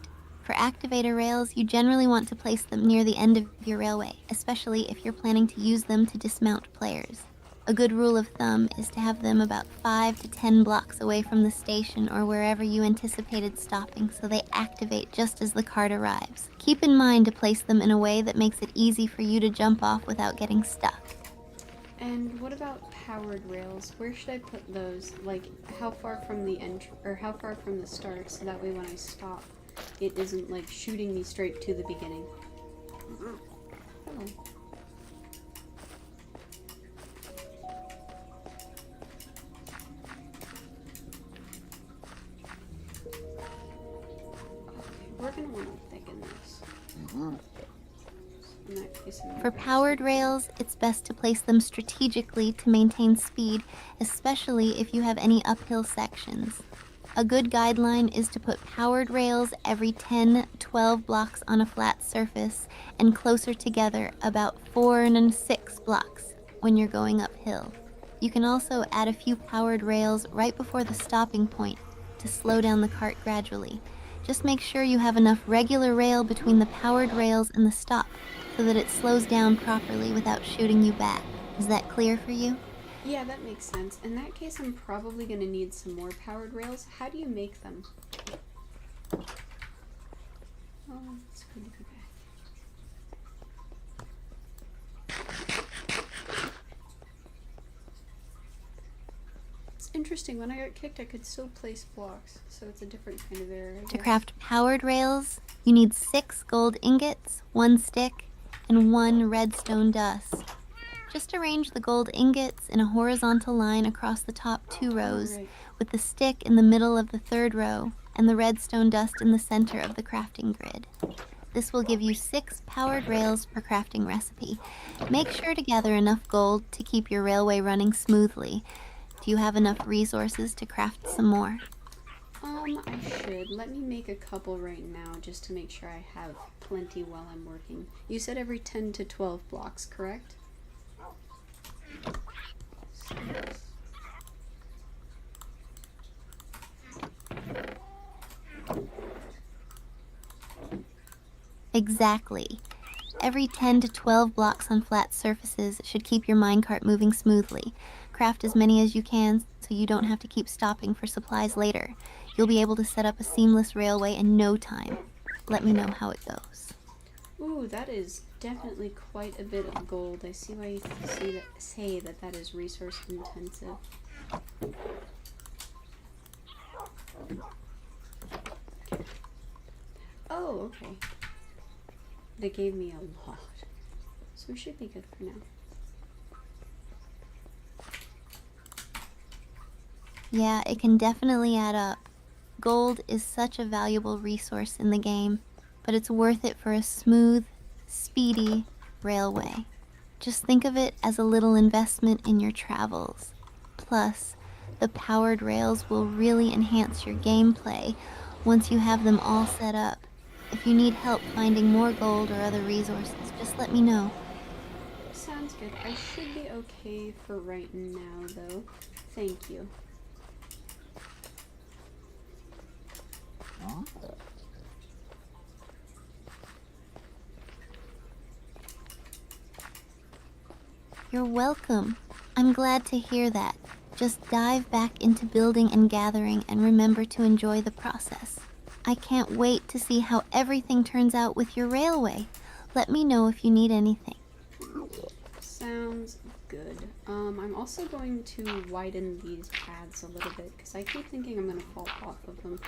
S2: For activator rails, you generally want to place them near the end of your railway, especially if you're planning to use them to dismount players. A good rule of thumb is to have them about 5 to 10 blocks away from the station or wherever you anticipated stopping so they activate just as the cart arrives. Keep in mind to place them in a way that makes it easy for you to jump off without getting stuck.
S1: And what about powered rails? Where should I put those? Like, how far from the how far from the start, so that way when I stop, it isn't like shooting me straight to the beginning. Hello. Okay, we're gonna want to thicken this. In that case, I'm gonna
S2: For
S1: grab
S2: powered
S1: some-
S2: rails, it's best to place them strategically to maintain speed, especially if you have any uphill sections. A good guideline is to put powered rails every 10-12 blocks on a flat surface and closer together about 4 and 6 blocks when you're going uphill. You can also add a few powered rails right before the stopping point to slow down the cart gradually. Just make sure you have enough regular rail between the powered rails and the stop so that it slows down properly without shooting you back. Is that clear for you?
S1: Yeah, that makes sense. In that case, I'm probably going to need some more powered rails. How do you make them? Oh, it's good to go back. It's interesting. When I got kicked, I could still place blocks, so it's a different kind of error.
S2: To craft powered rails, you need 6 gold ingots, 1 stick, and 1 redstone dust. Just arrange the gold ingots in a horizontal line across the top 2 rows, with the stick in the middle of the 3rd row and the redstone dust in the center of the crafting grid. This will give you 6 powered rails per crafting recipe. Make sure to gather enough gold to keep your railway running smoothly. Do you have enough resources to craft some more?
S1: I should. Let me make a couple right now just to make sure I have plenty while I'm working. You said every 10 to 12 blocks, correct?
S2: Exactly. Every 10 to 12 blocks on flat surfaces should keep your minecart moving smoothly. Craft as many as you can so you don't have to keep stopping for supplies later. You'll be able to set up a seamless railway in no time. Let me know how it goes.
S1: Ooh, that is definitely quite a bit of gold. I see why you say that is resource intensive. Oh, okay. They gave me a lot. So we should be good for now.
S2: Yeah, it can definitely add up. Gold is such a valuable resource in the game, but it's worth it for a smooth, speedy railway. Just think of it as a little investment in your travels. Plus, the powered rails will really enhance your gameplay once you have them all set up. If you need help finding more gold or other resources, just let me know.
S1: Sounds good. I should be okay for right now, though. Thank you.
S2: You're welcome. I'm glad to hear that. Just dive back into building and gathering and remember to enjoy the process. I can't wait to see how everything turns out with your railway. Let me know if you need anything.
S1: Sounds good. I'm also going to widen these paths a little bit because I keep thinking I'm going to fall off of them.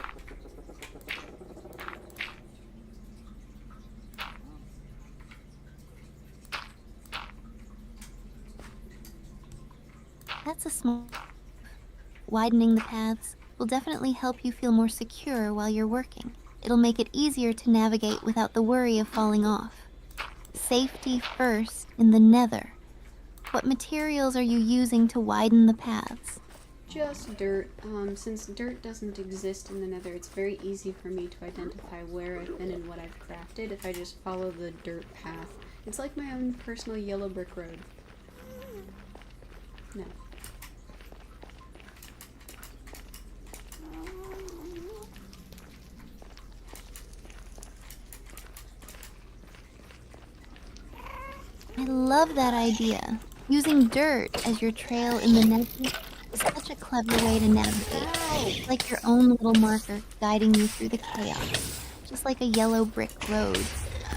S2: That's a small... Widening the paths will definitely help you feel more secure while you're working. It'll make it easier to navigate without the worry of falling off. Safety first in the Nether. What materials are you using to widen the paths?
S1: Just dirt. Since dirt doesn't exist in the Nether, it's very easy for me to identify where I've been and what I've crafted if I just follow the dirt path. It's like my own personal yellow brick road. No.
S2: I love that idea. Using dirt as your trail in the Nether is such a clever way to navigate. It's like your own little marker guiding you through the chaos. Just like a yellow brick road,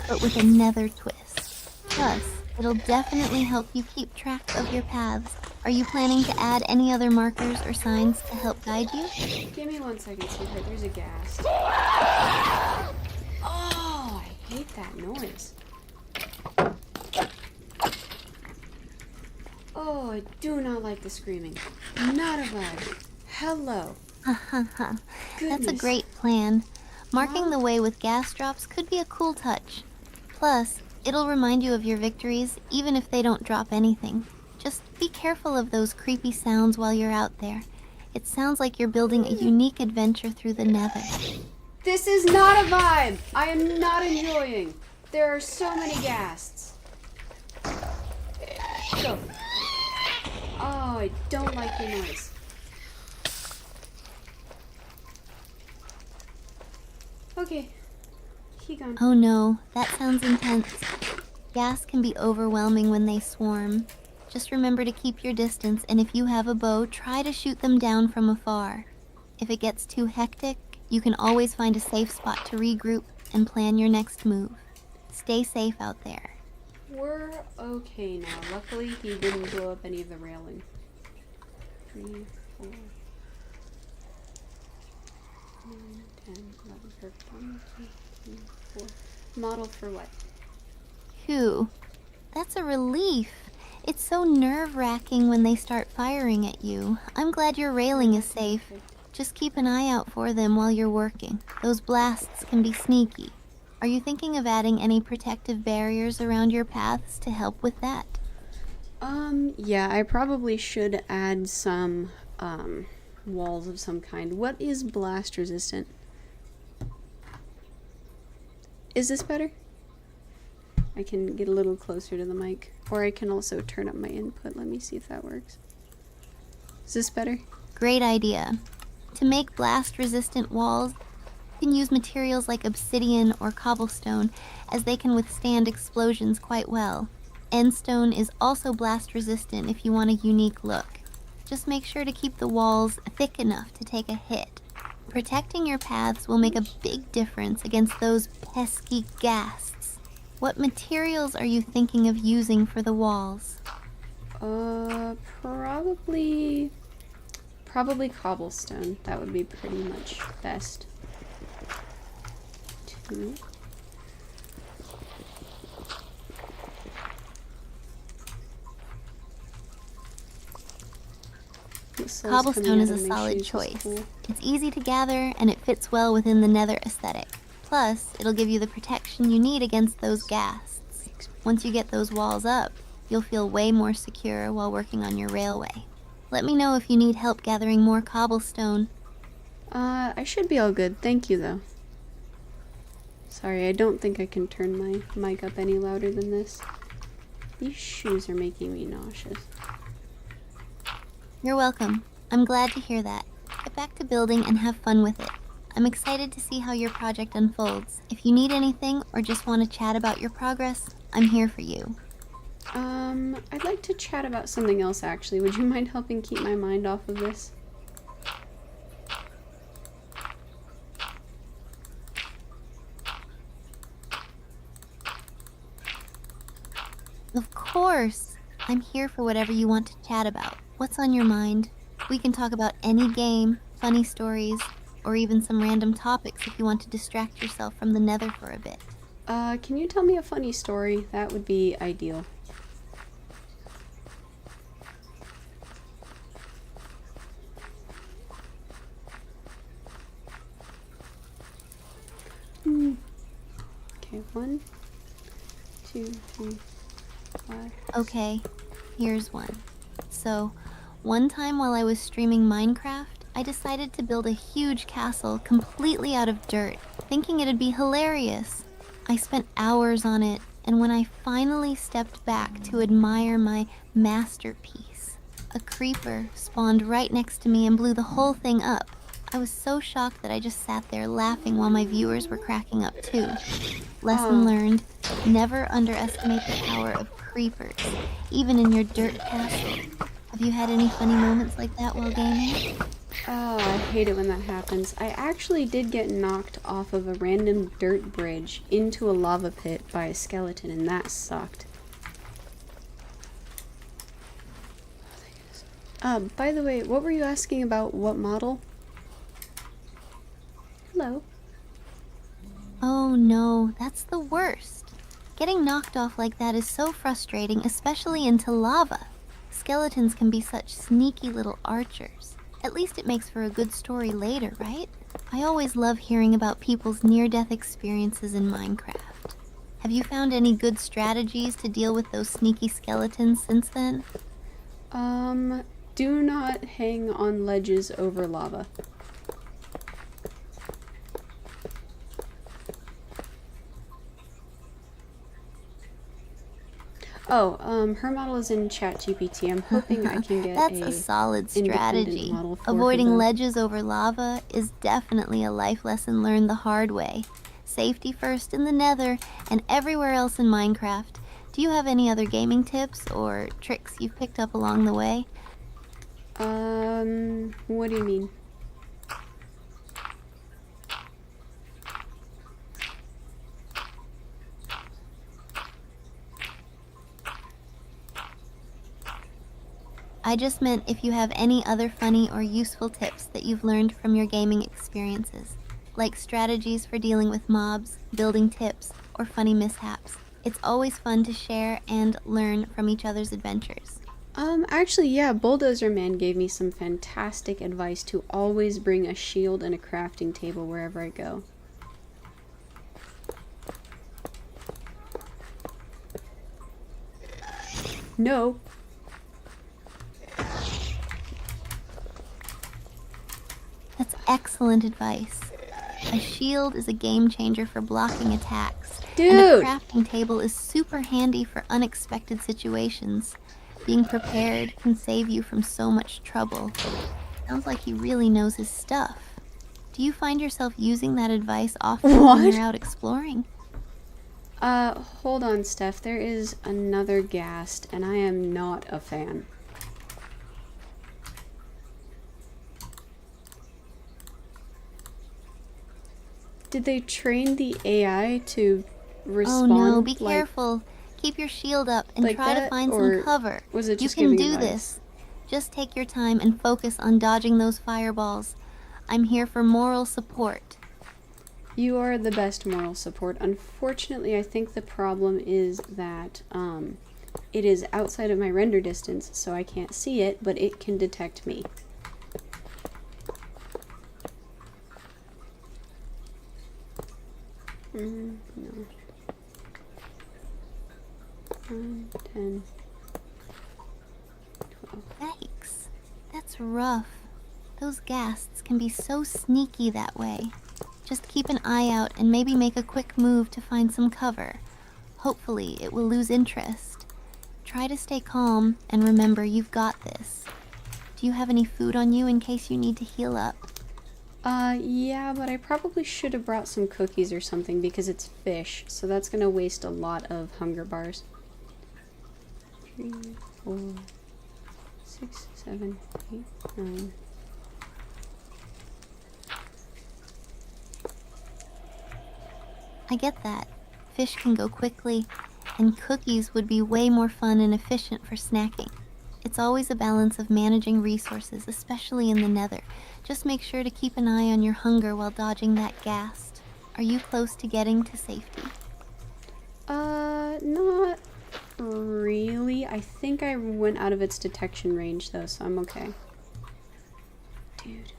S2: but with a Nether twist. Plus, it'll definitely help you keep track of your paths. Are you planning to add any other markers or signs to help guide you?
S1: Give me 1 second, sweetheart. There's a ghast. Oh, I hate that noise. Oh, I do not like the screaming. Not a vibe. Hello.
S2: That's a great plan. Marking the way with gas drops could be a cool touch. Plus, it'll remind you of your victories even if they don't drop anything. Just be careful of those creepy sounds while you're out there. It sounds like you're building a unique adventure through the Nether.
S1: This is not a vibe. I am not enjoying. There are so many ghasts. Go. Oh, I don't like the noise. Okay. He gone.
S2: Oh no, that sounds intense. Gas can be overwhelming when they swarm. Just remember to keep your distance, and if you have a bow, try to shoot them down from afar. If it gets too hectic, you can always find a safe spot to regroup and plan your next move. Stay safe out there.
S1: We're okay now. Luckily, he didn't blow up any of the railing. 3, 4, 9, 10, 11, perfect. 1, 2, 3, 4. Model for what?
S2: Phew, that's a relief. It's so nerve-wracking when they start firing at you. I'm glad your railing is safe. Just keep an eye out for them while you're working. Those blasts can be sneaky. Are you thinking of adding any protective barriers around your paths to help with that?
S1: Yeah, I probably should add some, walls of some kind. What is blast resistant? Is this better? I can get a little closer to the mic. Or I can also turn up my input. Let me see if that works. Is this better?
S2: Great idea. To make blast-resistant walls, you can use materials like obsidian or cobblestone, as they can withstand explosions quite well. Endstone is also blast-resistant if you want a unique look. Just make sure to keep the walls thick enough to take a hit. Protecting your paths will make a big difference against those pesky ghasts. What materials are you thinking of using for the walls?
S1: Probably cobblestone. That would be pretty much best. 2.
S2: Cobblestone is a solid choice.
S1: Cool.
S2: It's easy to gather, and it fits well within the Nether aesthetic. Plus, it'll give you the protection you need against those ghasts. Once you get those walls up, you'll feel way more secure while working on your railway. Let me know if you need help gathering more cobblestone.
S1: I should be all good. Thank you, though. Sorry, I don't think I can turn my mic up any louder than this. These shoes are making me nauseous.
S2: You're welcome. I'm glad to hear that. Get back to building and have fun with it. I'm excited to see how your project unfolds. If you need anything or just want to chat about your progress, I'm here for you.
S1: I'd like to chat about something else, actually. Would you mind helping keep my mind off of this?
S2: Of course! I'm here for whatever you want to chat about. What's on your mind? We can talk about any game, funny stories, or even some random topics if you want to distract yourself from the Nether for a bit.
S1: Can you tell me a funny story? That would be ideal. Okay, 1, 2, 3, 5.
S2: Okay, here's one. So, one time while I was streaming Minecraft, I decided to build a huge castle completely out of dirt, thinking it'd be hilarious. I spent hours on it, and when I finally stepped back to admire my masterpiece, a creeper spawned right next to me and blew the whole thing up. I was so shocked that I just sat there laughing while my viewers were cracking up too. Lesson learned, never underestimate the power of creepers, even in your dirt castle. Have you had any funny moments like that while gaming?
S1: Oh, I hate it when that happens. I actually did get knocked off of a random dirt bridge into a lava pit by a skeleton, and that sucked. By the way, what were you asking about? What model? Hello.
S2: Oh no, that's the worst. Getting knocked off like that is so frustrating, especially into lava. Skeletons can be such sneaky little archers. At least it makes for a good story later, right? I always love hearing about people's near-death experiences in Minecraft. Have you found any good strategies to deal with those sneaky skeletons since then?
S1: Do not hang on ledges over lava. Her model is in ChatGPT. I'm hoping I can get
S2: That's
S1: a
S2: a solid
S1: independent
S2: strategy.
S1: model for
S2: Avoiding
S1: her, though.
S2: ledges over lava is definitely a life lesson learned the hard way. Safety first in the Nether and everywhere else in Minecraft. Do you have any other gaming tips or tricks you've picked up along the way?
S1: What do you mean?
S2: I just meant if you have any other funny or useful tips that you've learned from your gaming experiences, like strategies for dealing with mobs, building tips, or funny mishaps. It's always fun to share and learn from each other's adventures.
S1: Actually, yeah, Bulldozer Man gave me some fantastic advice to always bring a shield and a crafting table wherever I go. No.
S2: That's excellent advice. A shield is a game changer for blocking attacks, and a
S1: Dude!
S2: crafting table is super handy for unexpected situations. Being prepared can save you from so much trouble. Sounds like he really knows his stuff. Do you find yourself using that advice often when
S1: What?
S2: you're out exploring?
S1: Hold on, Steph. There is another ghast, and I am not a fan. Did they train the AI to respond?
S2: Oh no, be careful. Keep your shield up and
S1: like
S2: try to
S1: that,
S2: find
S1: or
S2: some cover.
S1: was it
S2: You
S1: just
S2: can
S1: giving
S2: do
S1: advice?
S2: this. Just take your time and focus on dodging those fireballs. I'm here for moral support.
S1: You are the best moral support. Unfortunately, I think the problem is that it is outside of my render distance, so I can't see it, but it can detect me. No. 9, 10, 12.
S2: Yikes. That's rough. Those ghasts can be so sneaky that way. Just keep an eye out and maybe make a quick move to find some cover. Hopefully, it will lose interest. Try to stay calm and remember you've got this. Do you have any food on you in case you need to heal up?
S1: Yeah, but I probably should have brought some cookies or something because it's fish, so that's gonna waste a lot of hunger bars. 3, 4, 6, 7, 8, 9.
S2: I get that. Fish can go quickly, and cookies would be way more fun and efficient for snacking. It's always a balance of managing resources, especially in the Nether. Just make sure to keep an eye on your hunger while dodging that ghast. Are you close to getting to safety?
S1: Not really. I think I went out of its detection range though, so I'm okay. Dude.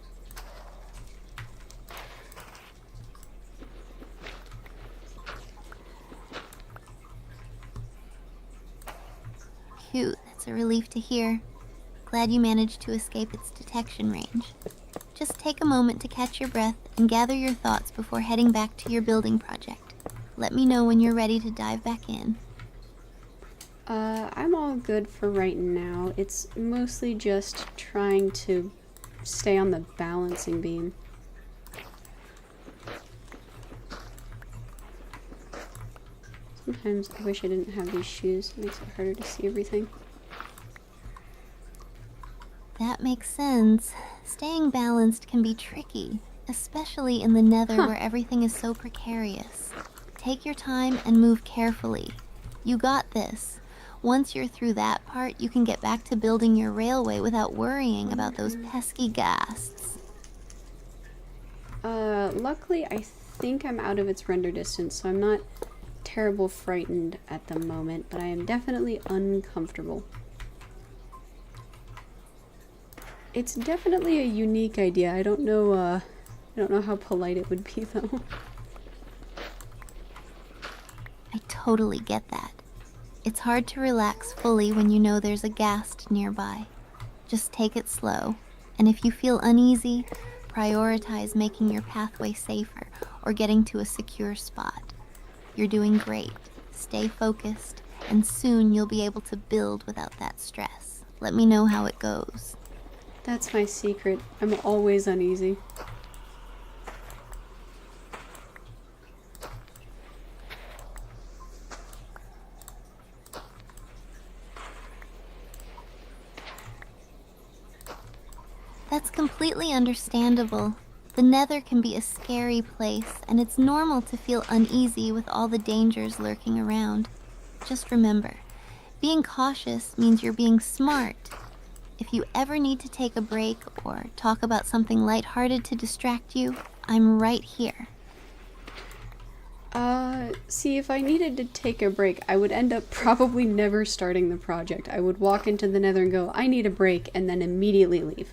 S2: Phew, that's a relief to hear. Glad you managed to escape its detection range. Just take a moment to catch your breath and gather your thoughts before heading back to your building project. Let me know when you're ready to dive back in.
S1: I'm all good for right now. It's mostly just trying to stay on the balancing beam. Sometimes I wish I didn't have these shoes. It makes it harder to see everything.
S2: That makes sense. Staying balanced can be tricky, especially in the Nether where everything is so precarious. Take your time and move carefully. You got this. Once you're through that part, you can get back to building your railway without worrying about those pesky ghasts.
S1: Luckily I think I'm out of its render distance, so I'm not terrible frightened at the moment, but I am definitely uncomfortable. It's definitely a unique idea. I don't know how polite it would be though.
S2: I totally get that. It's hard to relax fully when you know there's a ghast nearby. Just take it slow, and if you feel uneasy, prioritize making your pathway safer or getting to a secure spot. You're doing great. Stay focused, and soon you'll be able to build without that stress. Let me know how it goes.
S1: That's my secret. I'm always uneasy.
S2: That's completely understandable. The Nether can be a scary place, and it's normal to feel uneasy with all the dangers lurking around. Just remember, being cautious means you're being smart. If you ever need to take a break or talk about something lighthearted to distract you, I'm right here.
S1: See, if I needed to take a break, I would end up probably never starting the project. I would walk into the Nether and go, I need a break, and then immediately leave.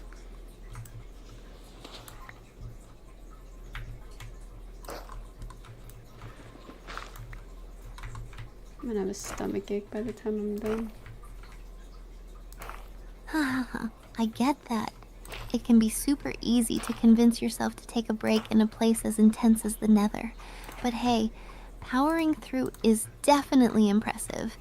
S1: I'm gonna have a stomachache by the time I'm done.
S2: I get that. It can be super easy to convince yourself to take a break in a place as intense as the Nether. But hey, powering through is definitely impressive.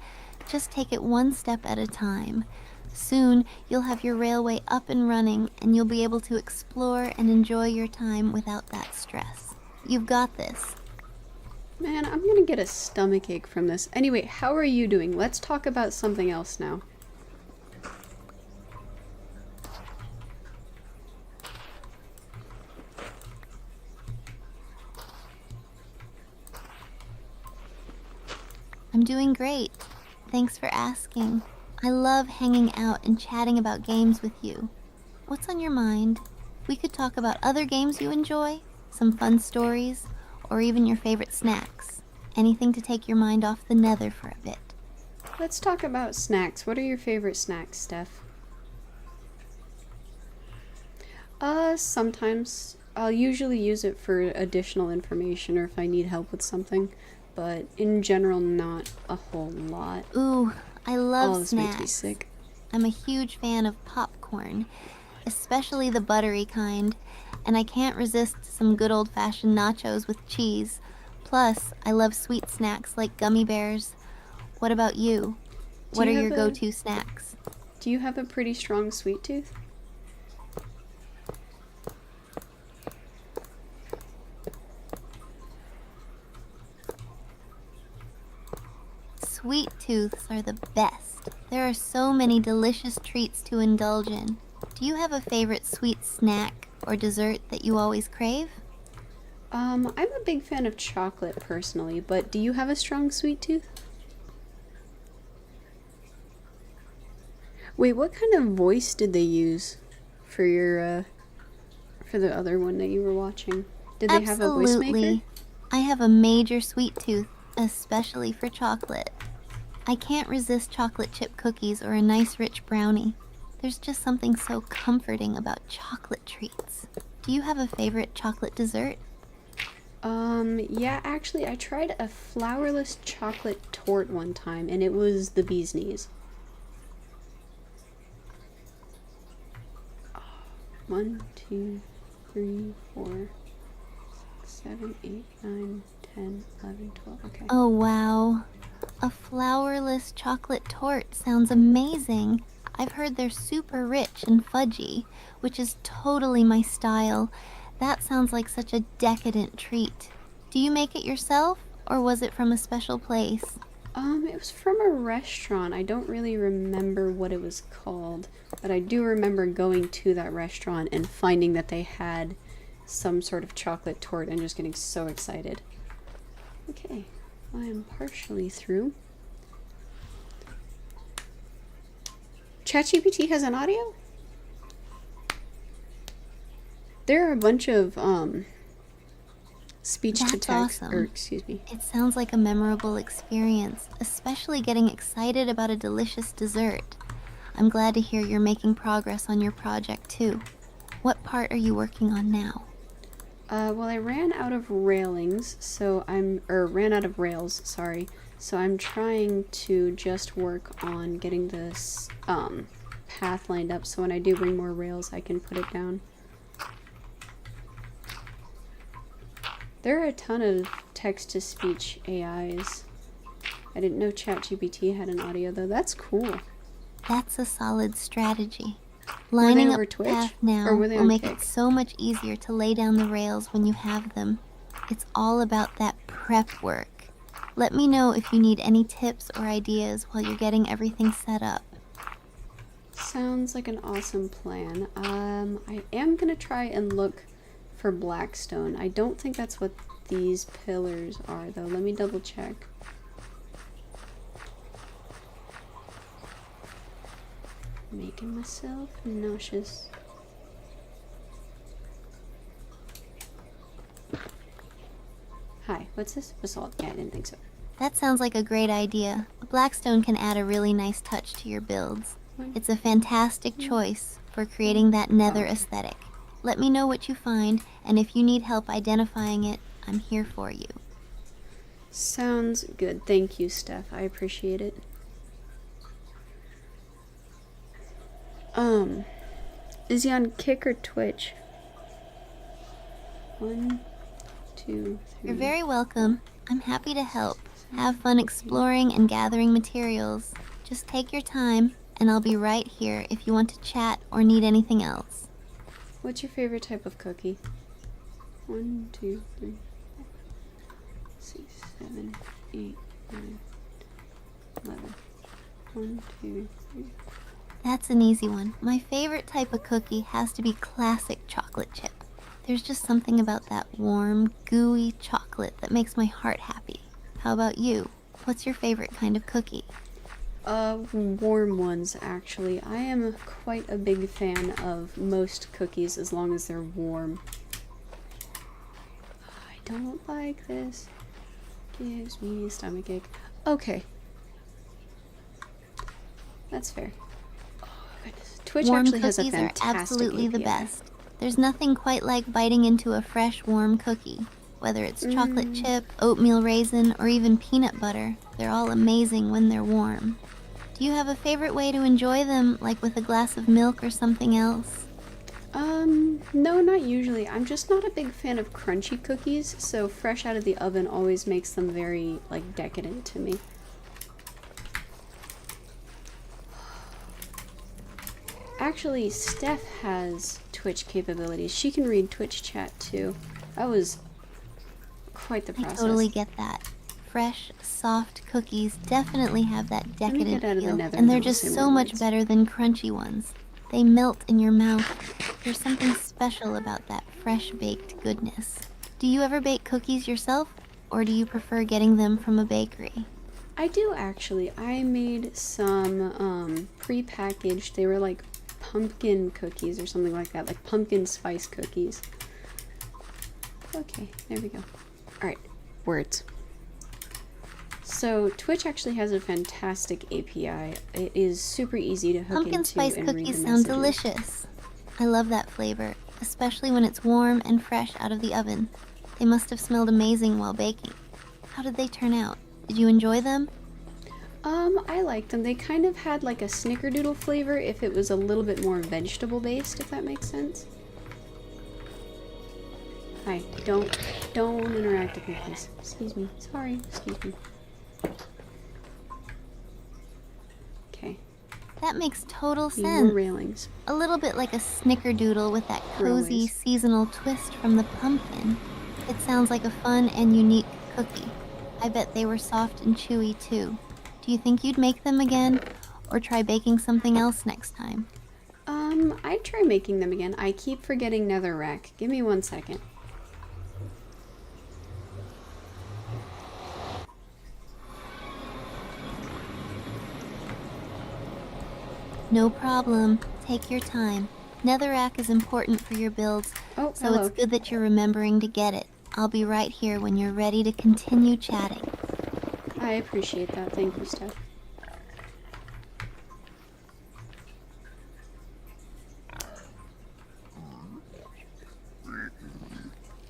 S2: Just take it one step at a time. Soon, you'll have your railway up and running, and you'll be able to explore and enjoy your time without that stress. You've got this.
S1: Man, I'm gonna get a stomachache from this. Anyway, how are you doing? Let's talk about something else now.
S2: I'm doing great. Thanks for asking. I love hanging out and chatting about games with you. What's on your mind? We could talk about other games you enjoy, some fun stories, or even your favorite snacks. Anything to take your mind off the Nether for a bit.
S1: Let's talk about snacks. What are your favorite snacks, Steph? Sometimes. I'll usually use it for additional information or if I need help with something, but in general, not a whole lot.
S2: Ooh, I love
S1: Oh, this
S2: snacks.
S1: makes me sick.
S2: I'm a huge fan of popcorn, especially the buttery kind, and I can't resist some good old-fashioned nachos with cheese. Plus, I love sweet snacks like gummy bears. What about you? What are your go-to snacks?
S1: Do you have a pretty strong sweet tooth?
S2: Sweet tooths are the best. There are so many delicious treats to indulge in. Do you have a favorite sweet snack or dessert that you always crave?
S1: I'm a big fan of chocolate personally, but do you have a strong sweet tooth? Wait, what kind of voice did they use for your, for the other one that you were watching? Did they have a voice maker?
S2: Absolutely. I have a major sweet tooth, especially for chocolate. I can't resist chocolate chip cookies or a nice rich brownie. There's just something so comforting about chocolate treats. Do you have a favorite chocolate dessert?
S1: Yeah, actually, I tried a flourless chocolate torte one time, and it was the bee's knees. 1, 2, 3, 4, 7, 8, 9, 10, 11, 12. Okay.
S2: Oh wow. A flourless chocolate torte sounds amazing. I've heard they're super rich and fudgy, which is totally my style. That sounds like such a decadent treat. Do you make it yourself, or was it from a special place?
S1: It was from a restaurant. I don't really remember what it was called, but I do remember going to that restaurant and finding that they had some sort of chocolate torte and just getting so excited. Okay, I am partially through. ChatGPT has an audio? There are a bunch of speech to
S2: That's
S1: text,
S2: awesome.
S1: or excuse me.
S2: It sounds like a memorable experience, especially getting excited about a delicious dessert. I'm glad to hear you're making progress on your project too. What part are you working on now?
S1: Well, I ran out of railings, ran out of rails, sorry. So I'm trying to just work on getting this path lined up so when I do bring more rails, I can put it down. There are a ton of text-to-speech AIs. I didn't know ChatGPT had an audio though. That's cool.
S2: That's a solid strategy.
S1: Were they
S2: Lining
S1: over
S2: up the
S1: Twitch?
S2: path
S1: Or
S2: now
S1: were they
S2: will
S1: on
S2: make
S1: Kick?
S2: it so much easier to lay down the rails when you have them. It's all about that prep work. Let me know if you need any tips or ideas while you're getting everything set up.
S1: Sounds like an awesome plan. I am gonna try and look for blackstone. I don't think that's what these pillars are though. Let me double check. Making myself nauseous. Hi, what's this? Basalt. Yeah, I didn't think so.
S2: That sounds like a great idea. Blackstone can add a really nice touch to your builds. It's a fantastic choice for creating that nether aesthetic. Let me know what you find, and if you need help identifying it, I'm here for you.
S1: Sounds good. Thank you, Steph. I appreciate it. Is he on Kick or Twitch? 1, 2, 3.
S2: You're very welcome. I'm happy to help. Have fun exploring and gathering materials. Just take your time, and I'll be right here if you want to chat or need anything else.
S1: What's your favorite type of cookie? 1, 2, 3, 4, 6, 7, 8, 9, 11. 1, 2, 3.
S2: That's an easy one. My favorite type of cookie has to be classic chocolate chip. There's just something about that warm, gooey chocolate that makes my heart happy. How about you? What's your favorite kind of cookie?
S1: Warm ones, actually. I am quite a big fan of most cookies as long as they're warm. I don't like this. Gives me a stomachache. Okay. That's fair. Oh, goodness. Twitch
S2: Warm
S1: actually has a
S2: cookies are
S1: fantastic
S2: absolutely the
S1: API.
S2: best. There's nothing quite like biting into a fresh, warm cookie. Whether it's chocolate chip, oatmeal raisin, or even peanut butter, they're all amazing when they're warm. Do you have a favorite way to enjoy them, like with a glass of milk or something else?
S1: No, not usually. I'm just not a big fan of crunchy cookies, so fresh out of the oven always makes them very, like, decadent to me. Actually, Steph has Twitch capabilities. She can read Twitch chat too. That was quite the process.
S2: I totally get that. Fresh, soft cookies definitely have that decadent feel, and they're just so much better than crunchy ones. They melt in your mouth. There's something special about that fresh baked goodness. Do you ever bake cookies yourself, or do you prefer getting them from a bakery?
S1: I do actually. I made some pre-packaged, they were like pumpkin cookies or something like that, like pumpkin spice cookies. Okay, there we go. Alright, words. So Twitch actually has a fantastic API. It is super easy to hook
S2: Pumpkin
S1: into
S2: spice
S1: and read
S2: cookies
S1: the
S2: sound
S1: messages.
S2: delicious. I love that flavor, especially when it's warm and fresh out of the oven. They must have smelled amazing while baking. How did they turn out? Did you enjoy them?
S1: I liked them. They kind of had like a snickerdoodle flavor if it was a little bit more vegetable based, if that makes sense. Hi, don't interact with me, please. Excuse me. Sorry, excuse me. Okay.
S2: That makes total
S1: Need more
S2: sense.
S1: railings.
S2: A little bit like a snickerdoodle with that cozy
S1: Railways.
S2: seasonal twist from the pumpkin. It sounds like a fun and unique cookie. I bet they were soft and chewy too. Do you think you'd make them again, or try baking something else next time?
S1: I'd try making them again. I keep forgetting netherrack. Give me 1 second.
S2: No problem. Take your time. Netherrack is important for your builds,
S1: Oh,
S2: so
S1: hello.
S2: it's good that you're remembering to get it. I'll be right here when you're ready to continue chatting.
S1: I appreciate that. Thank you, Steph.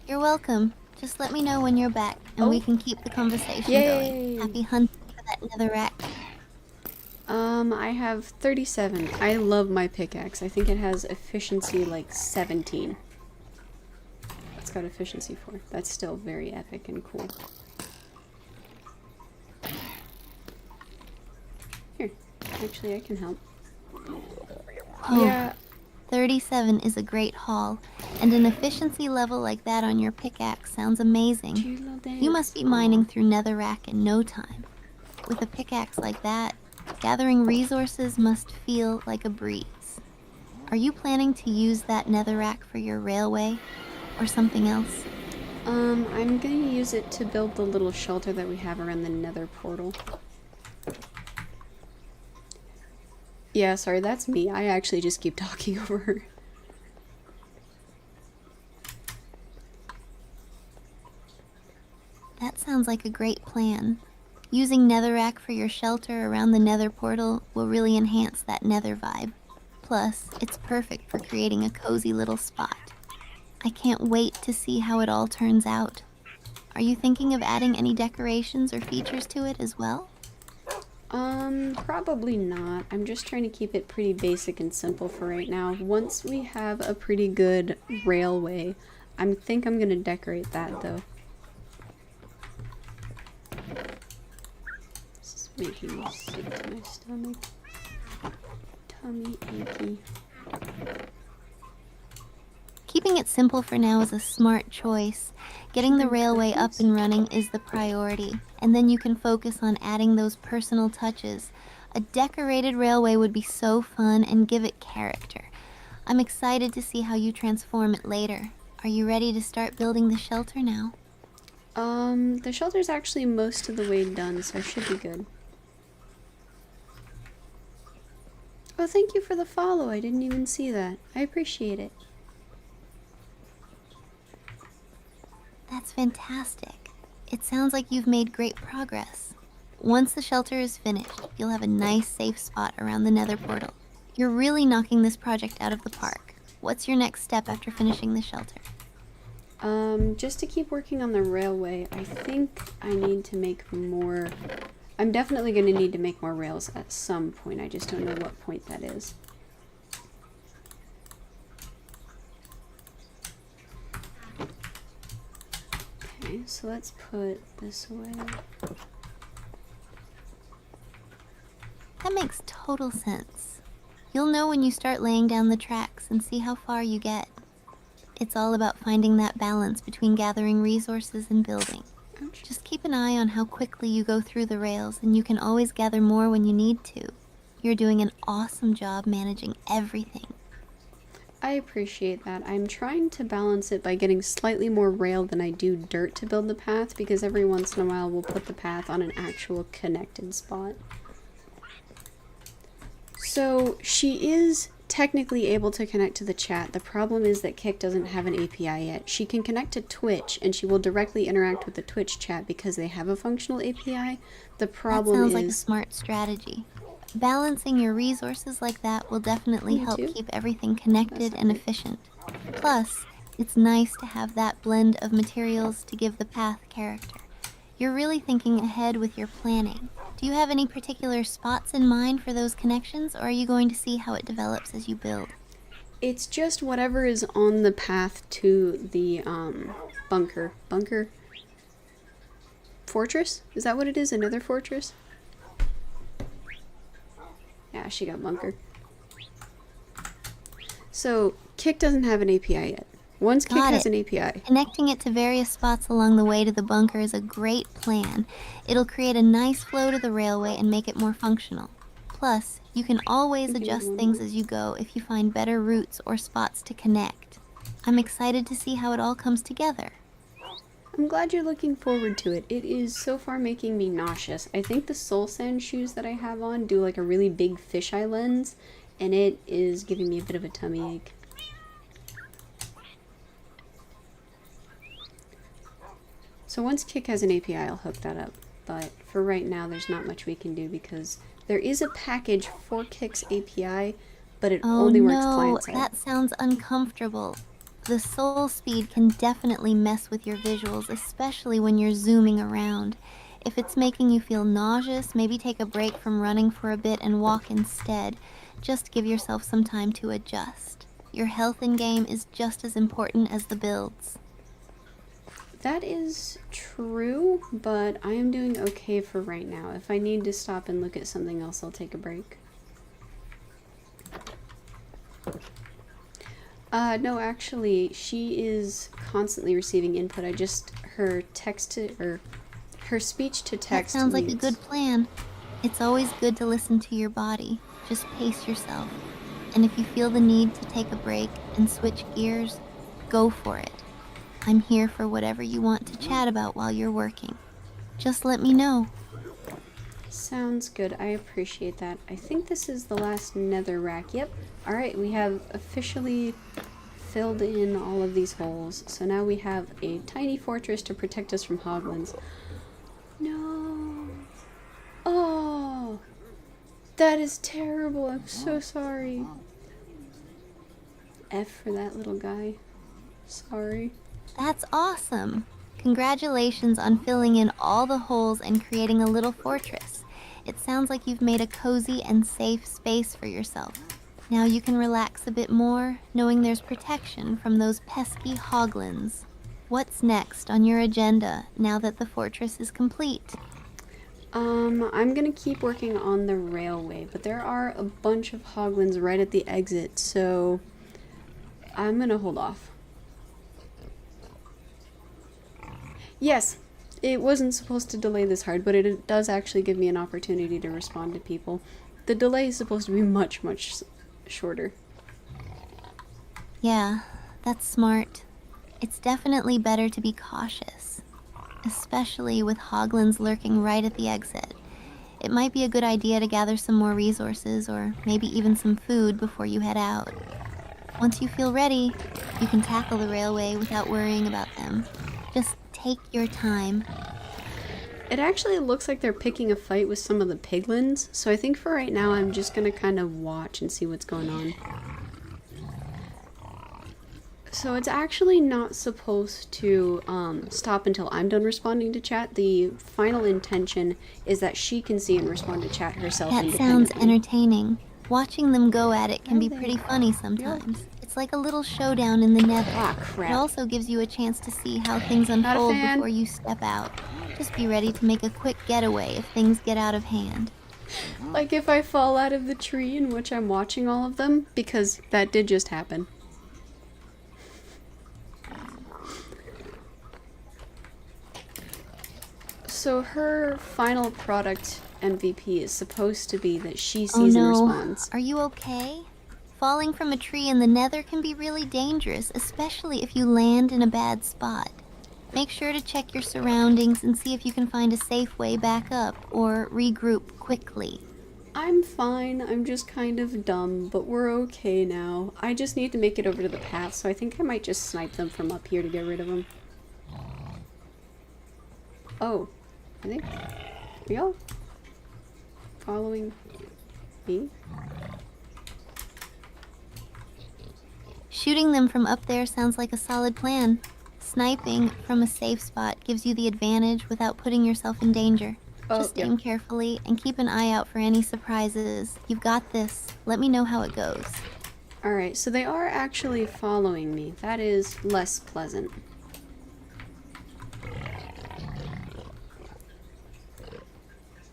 S2: You're welcome. Just let me know when you're back, and we can keep the conversation
S1: Yay!
S2: going. Happy hunting for that netherrack.
S1: I have 37. I love my pickaxe. I think it has efficiency like 17. It's got efficiency 4. That's still very epic and cool. Actually, I can help.
S2: Oh,
S1: Yeah.
S2: 37 is a great haul, and an efficiency level like that on your pickaxe sounds amazing.
S1: Cute little dance.
S2: You must be mining through netherrack in no time. With a pickaxe like that, gathering resources must feel like a breeze. Are you planning to use that netherrack for your railway or something else?
S1: I'm gonna use it to build the little shelter that we have around the nether portal. Yeah, sorry, that's me. I actually just keep talking over her.
S2: That sounds like a great plan. Using netherrack for your shelter around the nether portal will really enhance that nether vibe. Plus, it's perfect for creating a cozy little spot. I can't wait to see how it all turns out. Are you thinking of adding any decorations or features to it as well?
S1: Probably not. I'm just trying to keep it pretty basic and simple for right now. Once we have a pretty good railway, I think I'm gonna decorate that though. This is making me sick to my stomach. Tummy achy.
S2: Keeping it simple for now is a smart choice. Getting the railway up and running is the priority, and then you can focus on adding those personal touches. A decorated railway would be so fun and give it character. I'm excited to see how you transform it later. Are you ready to start building the shelter now?
S1: The shelter's actually most of the way done, so I should be good. Oh, thank you for the follow. I didn't even see that. I appreciate it.
S2: That's fantastic. It sounds like you've made great progress. Once the shelter is finished, you'll have a nice safe spot around the nether portal. You're really knocking this project out of the park. What's your next step after finishing the shelter?
S1: Just to keep working on the railway, I think I need to make more. I'm definitely going to need to make more rails at some point. I just don't know what point that is. Okay, so let's put this away.
S2: That makes total sense. You'll know when you start laying down the tracks and see how far you get. It's all about finding that balance between gathering resources and building.
S1: Ouch.
S2: Just keep an eye on how quickly you go through the rails, and you can always gather more when you need to. You're doing an awesome job managing everything.
S1: I appreciate that. I'm trying to balance it by getting slightly more rail than I do dirt to build the path, because every once in a while we'll put the path on an actual connected spot. So she is technically able to connect to the chat. The problem is that Kik doesn't have an API yet. She can connect to Twitch and she will directly interact with the Twitch chat because they have a functional API. The problem
S2: That sounds like a smart strategy. Balancing your resources like that will definitely help keep everything connected and efficient. Plus, it's nice to have that blend of materials to give the path character. You're really thinking ahead with your planning. Do you have any particular spots in mind for those connections, or are you going to see how it develops as you build?
S1: It's just whatever is on the path to the bunker. Bunker? Fortress? Is that what it is? Another fortress? Yeah, she got bunker. So, Kik doesn't have an API yet. Once Kik has an API.
S2: Connecting it to various spots along the way to the bunker is a great plan. It'll create a nice flow to the railway and make it more functional. Plus, you can always adjust things as you go if you find better routes or spots to connect. I'm excited to see how it all comes together.
S1: I'm glad you're looking forward to it. It is so far making me nauseous. I think the soul sand shoes that I have on do like a really big fisheye lens, and it is giving me a bit of a tummy ache. So once Kik has an API, I'll hook that up. But for right now, there's not much we can do because there is a package for Kik's API, but it only works client-side.
S2: That sounds uncomfortable. The soul speed can definitely mess with your visuals, especially when you're zooming around. If it's making you feel nauseous, maybe take a break from running for a bit and walk instead. Just give yourself some time to adjust. Your health in-game is just as important as the builds.
S1: That is true, but I am doing okay for right now. If I need to stop and look at something else, I'll take a break. No, actually, she is constantly receiving input. Her text to, or her speech to
S2: That
S1: text
S2: sounds like a
S1: mutes.
S2: good plan. It's always good to listen to your body. Just pace yourself. And if you feel the need to take a break and switch gears, go for it. I'm here for whatever you want to chat about while you're working. Just let me know.
S1: Sounds good. I appreciate that. I think this is the last nether rack. Yep. Alright, we have officially filled in all of these holes. So now we have a tiny fortress to protect us from hoglins. No. Oh. That is terrible. I'm so sorry. F for that little guy. Sorry.
S2: That's awesome. Congratulations on filling in all the holes and creating a little fortress. It sounds like you've made a cozy and safe space for yourself. Now you can relax a bit more, knowing there's protection from those pesky hoglins. What's next on your agenda now that the fortress is complete?
S1: I'm gonna keep working on the railway, but there are a bunch of hoglins right at the exit, so I'm gonna hold off. Yes, it wasn't supposed to delay this hard, but it does actually give me an opportunity to respond to people. The delay is supposed to be much, much shorter.
S2: Yeah, that's smart. It's definitely better to be cautious, especially with hoglins lurking right at the exit. It might be a good idea to gather some more resources or maybe even some food before you head out. Once you feel ready, you can tackle the railway without worrying about them. Just take your time.
S1: It actually looks like they're picking a fight with some of the piglins, so I think for right now I'm just gonna kind of watch and see what's going on. So it's actually not supposed to stop until I'm done responding to chat. The final intention is that she can see and respond to chat herself
S2: That sounds
S1: independently.
S2: entertaining. Watching them go at it can be pretty funny sometimes. It's like a little showdown in the Nether.
S1: Ah,
S2: It
S1: crap.
S2: also gives you a chance to see how things
S1: Not a
S2: unfold
S1: fan.
S2: before you step out. Just be ready to make a quick getaway if things get out of hand.
S1: Like if I fall out of the tree in which I'm watching all of them, because that did just happen. So her final product MVP is supposed to be that she
S2: Oh
S1: sees and
S2: no,
S1: responds.
S2: are you okay? Falling from a tree in the Nether can be really dangerous, especially if you land in a bad spot. Make sure to check your surroundings and see if you can find a safe way back up or regroup quickly.
S1: I'm fine, I'm just kind of dumb, but we're okay now. I just need to make it over to the path, so I think I might just snipe them from up here to get rid of them. Oh, are y'all following me?
S2: Shooting them from up there sounds like a solid plan. Sniping from a safe spot gives you the advantage without putting yourself in danger.
S1: Oh,
S2: Just
S1: yep.
S2: aim carefully and keep an eye out for any surprises. You've got this. Let me know how it goes.
S1: Alright, so they are actually following me. That is less pleasant.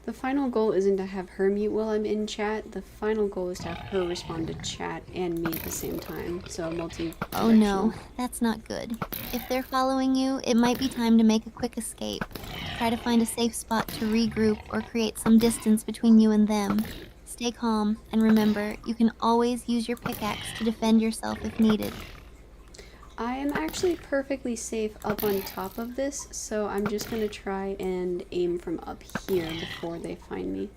S1: The final goal isn't to have her mute while I'm in chat. The final goal is to have her respond to chat and me at the same time. So multi-directional.
S2: Oh no, that's not good. If they're following you, it might be time to make a quick escape. Try to find a safe spot to regroup or create some distance between you and them. Stay calm, and remember, you can always use your pickaxe to defend yourself if needed.
S1: I am actually perfectly safe up on top of this, so I'm just going to try and aim from up here before they find me.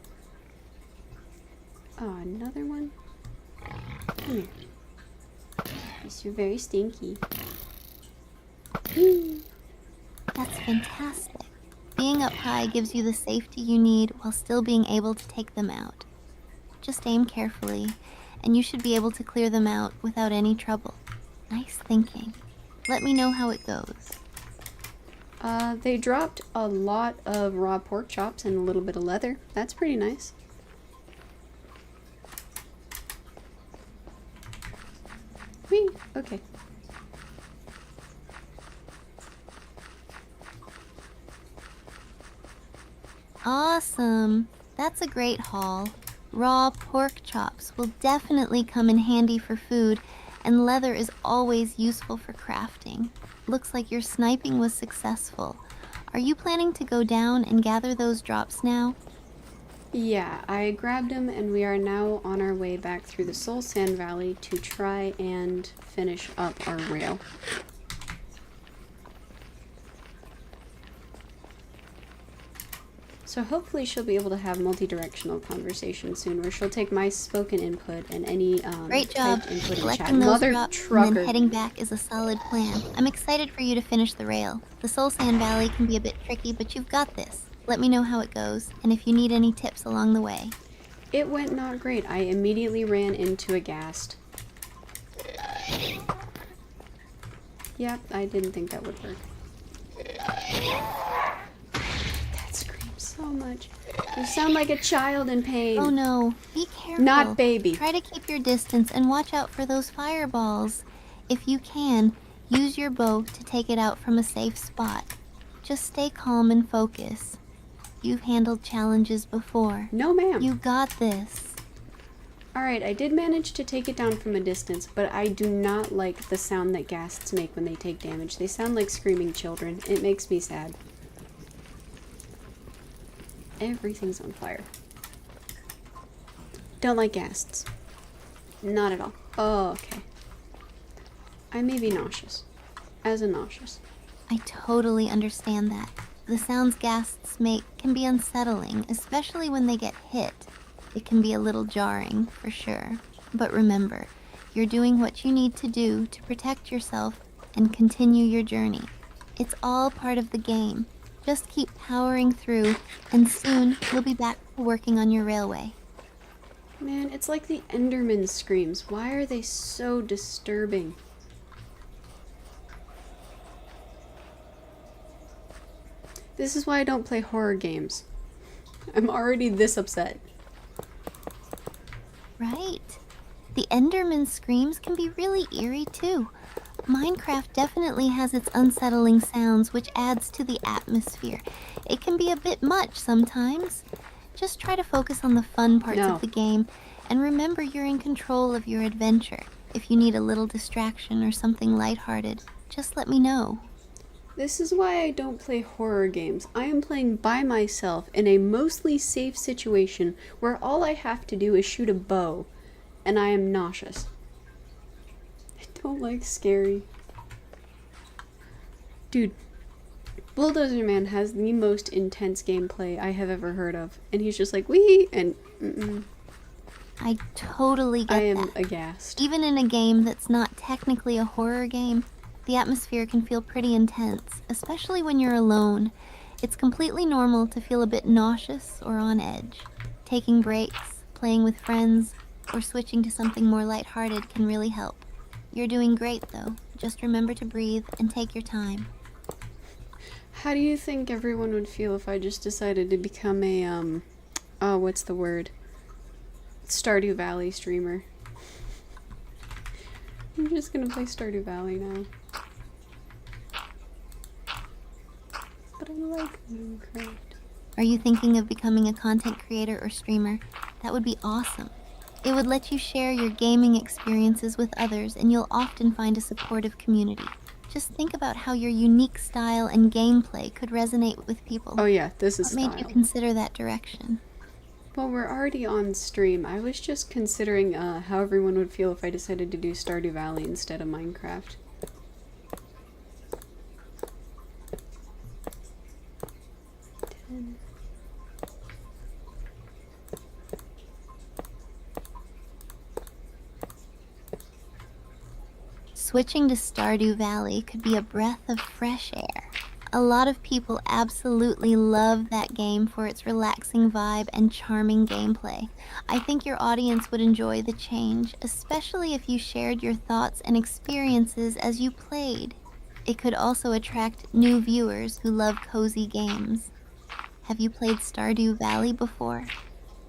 S1: Oh, another one? Come here. Yes, you're very stinky.
S2: That's fantastic. Being up high gives you the safety you need while still being able to take them out. Just aim carefully, and you should be able to clear them out without any trouble. Nice thinking. Let me know how it goes.
S1: They dropped a lot of raw pork chops and a little bit of leather. That's pretty nice. Whee! Okay.
S2: Awesome. That's a great haul. Raw pork chops will definitely come in handy for food, and leather is always useful for crafting. Looks like your sniping was successful. Are you planning to go down and gather those drops now?
S1: Yeah, I grabbed them and we are now on our way back through the Soul Sand Valley to try and finish up our rail. So hopefully she'll be able to have multi-directional conversation soon, where she'll take my spoken input and any
S2: Great job.
S1: typed input in chat.
S2: Collecting those
S1: Mother
S2: drops
S1: trucker.
S2: and then heading back is a solid plan. I'm excited for you to finish the rail. The Soul Sand Valley can be a bit tricky, but you've got this. Let me know how it goes, and if you need any tips along the way.
S1: It went not great. I immediately ran into a ghast. Yep, I didn't think that would work. That screams so much. You sound like a child in pain.
S2: Oh no, be careful.
S1: Not baby.
S2: Try to keep your distance and watch out for those fireballs. If you can, use your bow to take it out from a safe spot. Just stay calm and focus. You've handled challenges before.
S1: No, ma'am.
S2: You got this.
S1: Alright, I did manage to take it down from a distance, but I do not like the sound that ghasts make when they take damage. They sound like screaming children. It makes me sad. Everything's on fire. Don't like ghasts. Not at all. Oh, okay. I may be nauseous. As a nauseous.
S2: I totally understand that. The sounds ghasts make can be unsettling, especially when they get hit. It can be a little jarring, for sure. But remember, you're doing what you need to do to protect yourself and continue your journey. It's all part of the game. Just keep powering through, and soon you'll be back to working on your railway.
S1: Man, it's like the Enderman screams. Why are they so disturbing? This is why I don't play horror games. I'm already this upset.
S2: Right. The Enderman screams can be really eerie too. Minecraft definitely has its unsettling sounds, which adds to the atmosphere. It can be a bit much sometimes. Just try to focus on the fun parts of the game, and remember you're in control of your adventure. If you need a little distraction or something lighthearted, just let me know.
S1: This is why I don't play horror games. I am playing by myself in a mostly safe situation where all I have to do is shoot a bow, and I am nauseous. I don't like scary. Dude, Bulldozer Man has the most intense gameplay I have ever heard of, and he's just like, wee, and
S2: I totally get that.
S1: I am aghast.
S2: Even in a game that's not technically a horror game, the atmosphere can feel pretty intense, especially when you're alone. It's completely normal to feel a bit nauseous or on edge. Taking breaks, playing with friends, or switching to something more lighthearted can really help. You're doing great though. Just remember to breathe and take your time.
S1: How do you think everyone would feel if I just decided to become a, what's the word? Stardew Valley streamer. I'm just gonna play Stardew Valley now. But I like Minecraft.
S2: Are you thinking of becoming a content creator or streamer? That would be awesome. It would let you share your gaming experiences with others, and you'll often find a supportive community. Just think about how your unique style and gameplay could resonate with people.
S1: Oh yeah, this is
S2: What made you consider that direction?
S1: Well, we're already on stream. I was just considering how everyone would feel if I decided to do Stardew Valley instead of Minecraft.
S2: Switching to Stardew Valley could be a breath of fresh air. A lot of people absolutely love that game for its relaxing vibe and charming gameplay. I think your audience would enjoy the change, especially if you shared your thoughts and experiences as you played. It could also attract new viewers who love cozy games. Have you played Stardew Valley before?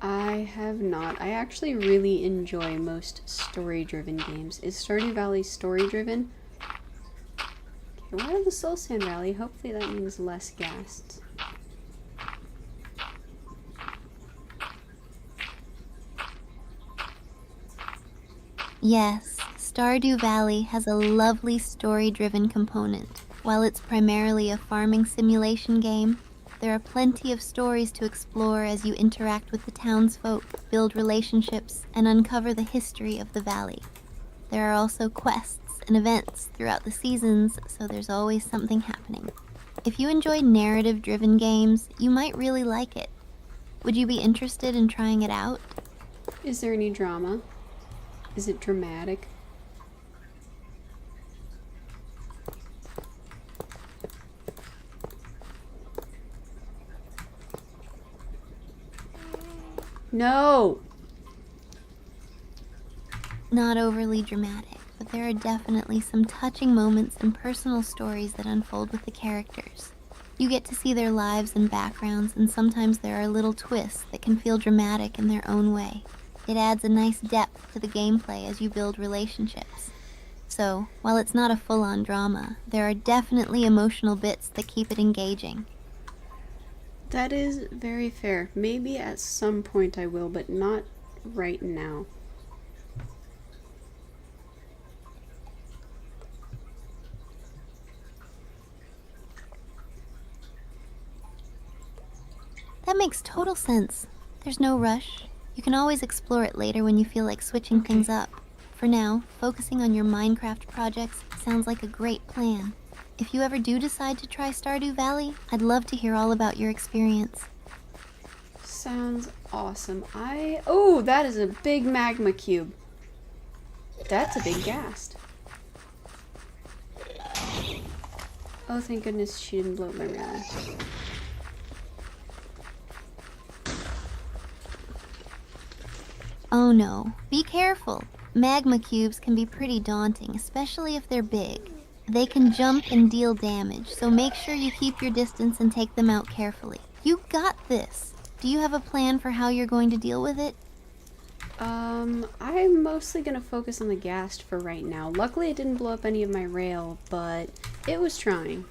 S1: I have not. I actually really enjoy most story-driven games. Is Stardew Valley story-driven? Okay, we're in the Soul Sand Valley. Hopefully that means less ghasts.
S2: Yes, Stardew Valley has a lovely story-driven component. While it's primarily a farming simulation game, there are plenty of stories to explore as you interact with the townsfolk, build relationships, and uncover the history of the valley. There are also quests and events throughout the seasons, so there's always something happening. If you enjoy narrative-driven games, you might really like it. Would you be interested in trying it out?
S1: Is there any drama? Is it dramatic? No!
S2: Not overly dramatic, but there are definitely some touching moments and personal stories that unfold with the characters. You get to see their lives and backgrounds, and sometimes there are little twists that can feel dramatic in their own way. It adds a nice depth to the gameplay as you build relationships. So, while it's not a full-on drama, there are definitely emotional bits that keep it engaging.
S1: That is very fair. Maybe at some point I will, but not right now.
S2: That makes total sense. There's no rush. You can always explore it later when you feel like switching things up. For now, focusing on your Minecraft projects sounds like a great plan. If you ever do decide to try Stardew Valley, I'd love to hear all about your experience.
S1: Sounds awesome. Oh, that is a big magma cube. That's a big ghast. Oh, thank goodness she didn't blow up my railing.
S2: Oh no, be careful. Magma cubes can be pretty daunting, especially if they're big. They can jump and deal damage, so make sure you keep your distance and take them out carefully. You got this! Do you have a plan for how you're going to deal with it?
S1: I'm mostly gonna focus on the ghast for right now. Luckily it didn't blow up any of my rail, but it was trying.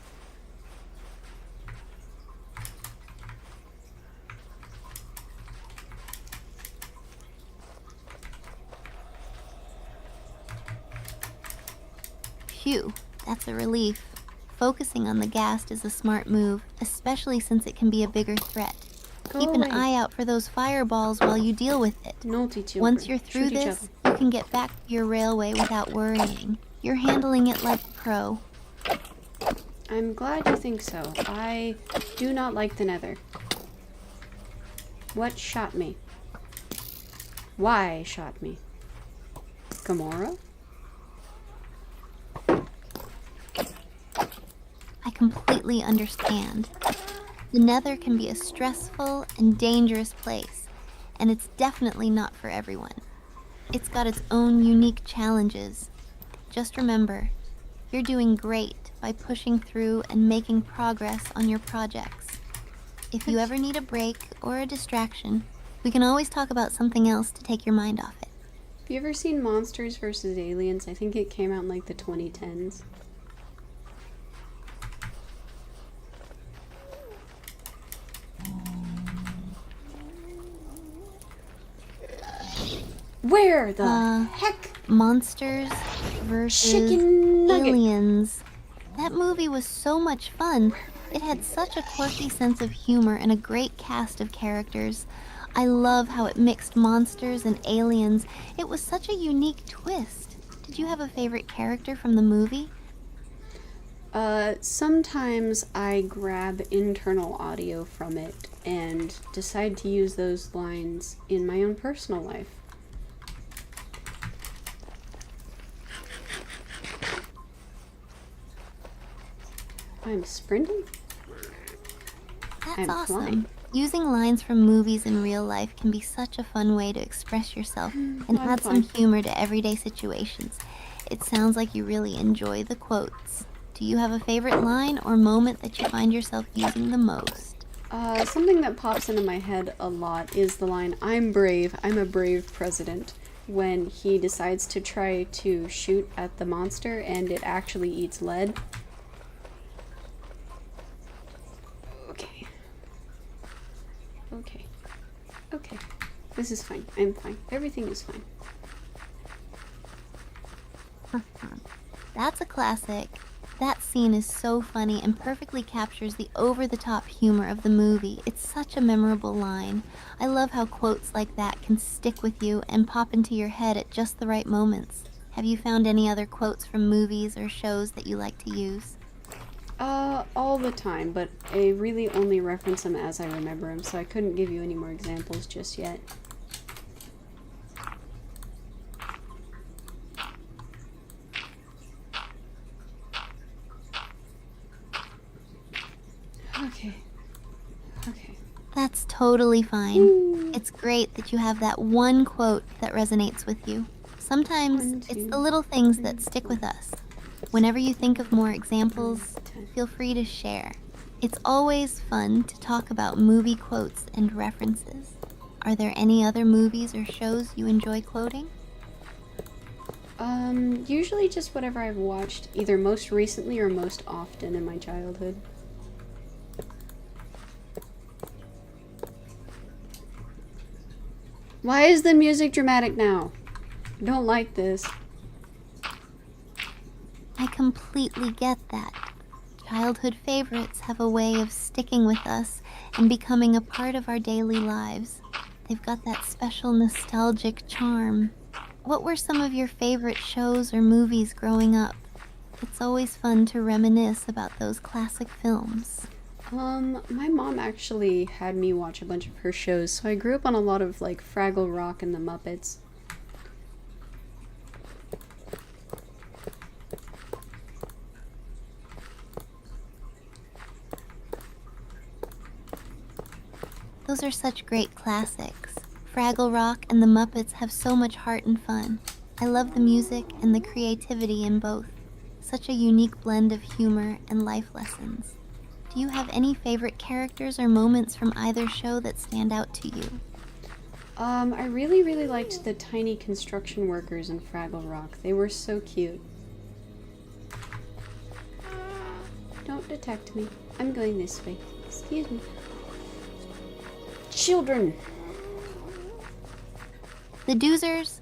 S2: Phew, that's a relief. Focusing on the ghast is a smart move, especially since it can be a bigger threat. Keep an eye out for those fireballs while you deal with it.
S1: Naughty children.
S2: Once you're through this, you can get back to your railway without worrying. You're handling it like a pro.
S1: I'm glad you think so. I do not like the Nether. What shot me? Why shot me? Gamora?
S2: I completely understand. The Nether can be a stressful and dangerous place, and it's definitely not for everyone. It's got its own unique challenges. Just remember, you're doing great by pushing through and making progress on your projects. If you ever need a break or a distraction, we can always talk about something else to take your mind off it.
S1: Have you ever seen Monsters vs. Aliens? I think it came out in like the 2010s. Where the heck?
S2: Monsters versus
S1: Chicken nugget.
S2: Aliens. That movie was so much fun. It had such a quirky sense of humor and a great cast of characters. I love how it mixed monsters and aliens. It was such a unique twist. Did you have a favorite character from the movie?
S1: Sometimes I grab internal audio from it and decide to use those lines in my own personal life. I'm sprinting?
S2: That's
S1: I'm
S2: awesome.
S1: flying.
S2: Using lines from movies in real life can be such a fun way to express yourself and
S1: I'm
S2: add some
S1: fine.
S2: humor to everyday situations. It sounds like you really enjoy the quotes. Do you have a favorite line or moment that you find yourself using the most?
S1: Something that pops into my head a lot is the line, "I'm brave, I'm a brave president," when he decides to try to shoot at the monster and it actually eats lead. Okay. Okay. Okay. This is fine. I'm fine. Everything is fine.
S2: That's a classic. That scene is so funny and perfectly captures the over-the-top humor of the movie. It's such a memorable line. I love how quotes like that can stick with you and pop into your head at just the right moments. Have you found any other quotes from movies or shows that you like to use?
S1: All the time, but I really only reference them as I remember them, so I couldn't give you any more examples just yet. Okay.
S2: That's totally fine. It's great that you have that one quote that resonates with you. Sometimes it's the little things that stick with us. Whenever you think of more examples, feel free to share. It's always fun to talk about movie quotes and references. Are there any other movies or shows you enjoy quoting?
S1: Usually just whatever I've watched, either most recently or most often in my childhood. Why is the music dramatic now? I don't like this.
S2: I completely get that. Childhood favorites have a way of sticking with us and becoming a part of our daily lives. They've got that special nostalgic charm. What were some of your favorite shows or movies growing up? It's always fun to reminisce about those classic films.
S1: My mom actually had me watch a bunch of her shows, so I grew up on a lot of like Fraggle Rock and the Muppets.
S2: Those are such great classics. Fraggle Rock and the Muppets have so much heart and fun. I love the music and the creativity in both. Such a unique blend of humor and life lessons. Do you have any favorite characters or moments from either show that stand out to you?
S1: I really liked the tiny construction workers in Fraggle Rock. They were so cute. Don't detect me. I'm going this way. Excuse me. Children!
S2: The Doozers?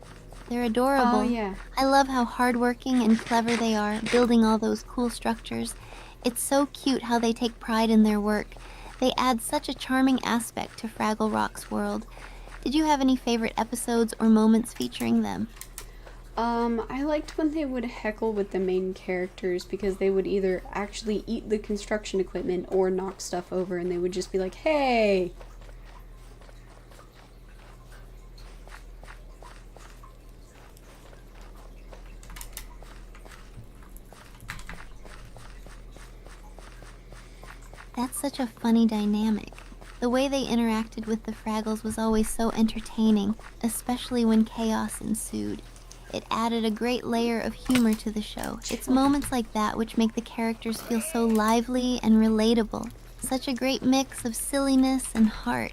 S2: They're adorable.
S1: Oh, yeah.
S2: I love how hardworking and clever they are, building all those cool structures. It's so cute how they take pride in their work. They add such a charming aspect to Fraggle Rock's world. Did you have any favorite episodes or moments featuring them?
S1: I liked when they would heckle with the main characters because they would either actually eat the construction equipment or knock stuff over, and they would just be like, hey!
S2: That's such a funny dynamic. The way they interacted with the Fraggles was always so entertaining, especially when chaos ensued. It added a great layer of humor to the show. It's moments like that which make the characters feel so lively and relatable. Such a great mix of silliness and heart.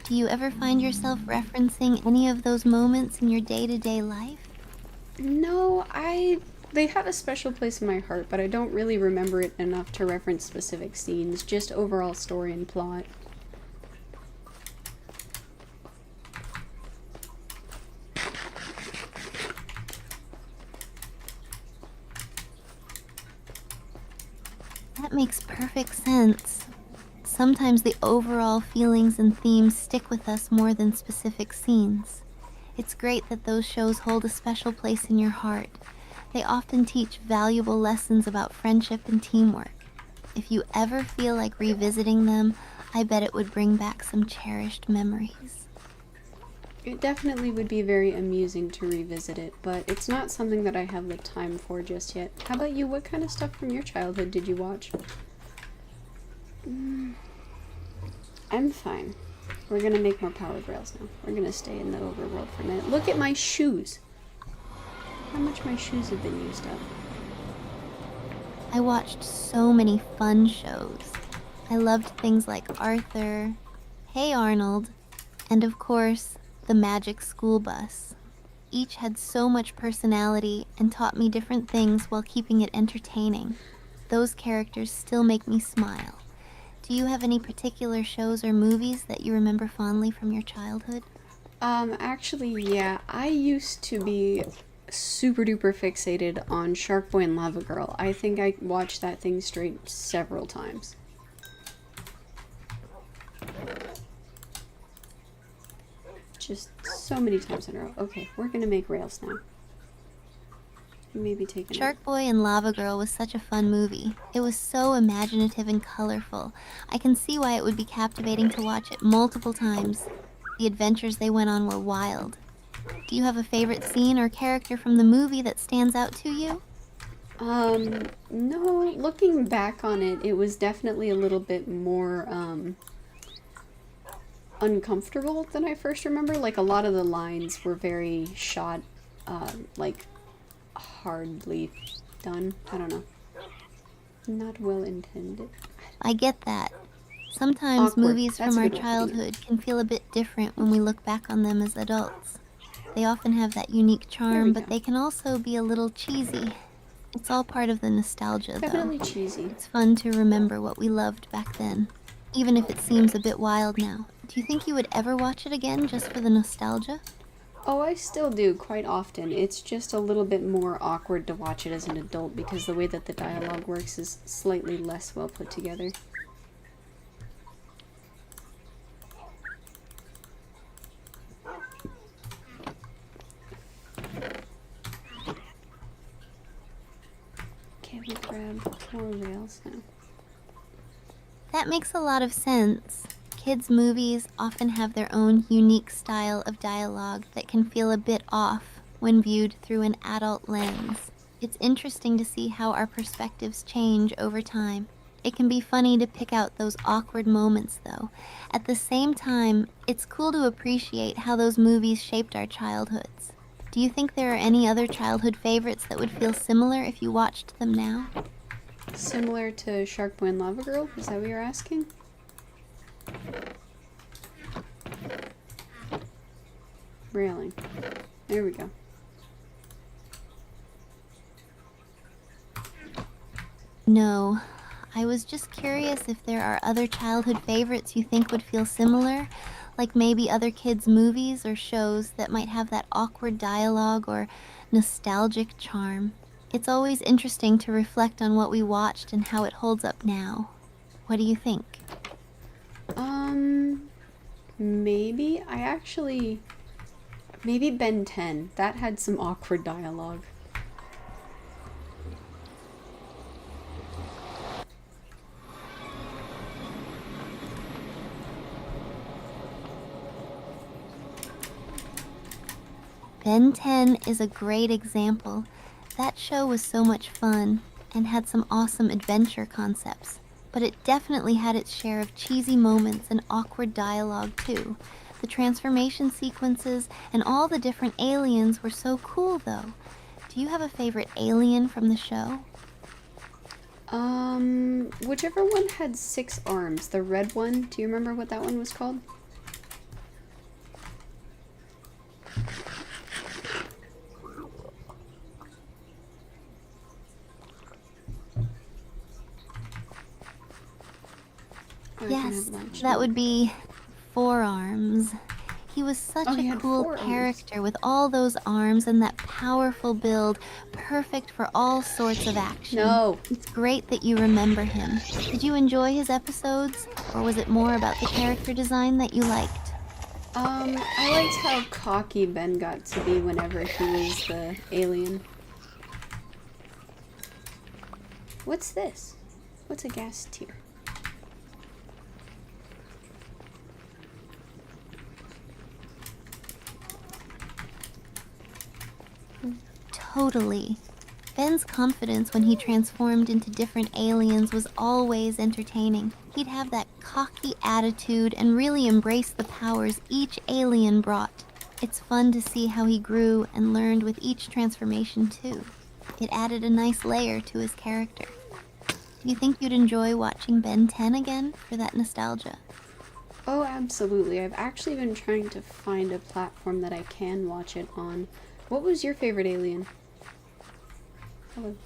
S2: Do you ever find yourself referencing any of those moments in your day-to-day life?
S1: No, they have a special place in my heart, but I don't really remember it enough to reference specific scenes, just overall story and plot.
S2: That makes perfect sense. Sometimes the overall feelings and themes stick with us more than specific scenes. It's great that those shows hold a special place in your heart. They often teach valuable lessons about friendship and teamwork. If you ever feel like revisiting them, I bet it would bring back some cherished memories.
S1: It definitely would be very amusing to revisit it, but it's not something that I have the time for just yet. How about you? What kind of stuff from your childhood did you watch? I'm fine. We're gonna make more powered rails now. We're gonna stay in the overworld for a minute. Look at my shoes! How much my shoes have been used up.
S2: I watched so many fun shows. I loved things like Arthur, Hey Arnold, and of course, the Magic School Bus. Each had so much personality and taught me different things while keeping it entertaining. Those characters still make me smile. Do you have any particular shows or movies that you remember fondly from your childhood?
S1: Actually, yeah, I used to be super duper fixated on Shark Boy and Lava Girl. I think I watched that thing straight several times. Just so many times in a row. Okay, we're gonna make rails now. Maybe take a
S2: Shark Boy and Lava Girl was such a fun movie. It was so imaginative and colorful. I can see why it would be captivating to watch it multiple times. The adventures they went on were wild. Do you have a favorite scene or character from the movie that stands out to you?
S1: No, looking back on it, it was definitely a little bit more, uncomfortable than I first remember. Like, a lot of the lines were very shot, like, hardly done. I don't know. Not well intended.
S2: I get that. Sometimes
S1: Awkward.
S2: movies
S1: That's
S2: from
S1: a
S2: our
S1: good word to use.
S2: childhood can feel a bit different when we look back on them as adults. They often have that unique
S1: There we
S2: charm,
S1: go.
S2: but they can also be a little cheesy. It's all part of the nostalgia, though.
S1: Definitely cheesy.
S2: It's fun to remember what we loved back then, even if it seems a bit wild now. Do you think you would ever watch it again just for the nostalgia?
S1: Oh, I still do quite often. It's just a little bit more awkward to watch it as an adult because the way that the dialogue works is slightly less well put together. Okay, we'll grab more rails now.
S2: That makes a lot of sense. Kids' movies often have their own unique style of dialogue that can feel a bit off when viewed through an adult lens. It's interesting to see how our perspectives change over time. It can be funny to pick out those awkward moments, though. At the same time, it's cool to appreciate how those movies shaped our childhoods. Do you think there are any other childhood favorites that would feel similar if you watched them now?
S1: Similar to Shark Boy and Lava Girl? Is that what you're asking? Railing. There we go.
S2: No. I was just curious if there are other childhood favorites you think would feel similar, like maybe other kids' movies or shows that might have that awkward dialogue or nostalgic charm. It's always interesting to reflect on what we watched and how it holds up now. What do you think?
S1: Maybe. Maybe Ben 10. That had some awkward dialogue.
S2: Ben 10 is a great example. That show was so much fun and had some awesome adventure concepts, but it definitely had its share of cheesy moments and awkward dialogue too. The transformation sequences and all the different aliens were so cool though. Do you have a favorite alien from the show?
S1: Whichever one had 6 arms. The red one, do you remember what that one was called?
S2: Yes, that would be Forearms. He was such
S1: Oh, he
S2: a
S1: had
S2: cool
S1: 4 arms.
S2: character with all those arms and that powerful build, perfect for all sorts of action.
S1: No.
S2: It's great that you remember him. Did you enjoy his episodes, or was it more about the character design that you liked?
S1: I liked how cocky Ben got to be whenever he was the alien. What's this? What's a gas tier?
S2: Totally. Ben's confidence when he transformed into different aliens was always entertaining. He'd have that cocky attitude and really embrace the powers each alien brought. It's fun to see how he grew and learned with each transformation too. It added a nice layer to his character. Do you think you'd enjoy watching Ben 10 again for that nostalgia?
S1: Oh, absolutely. I've actually been trying to find a platform that I can watch it on. What was your favorite alien? Hello.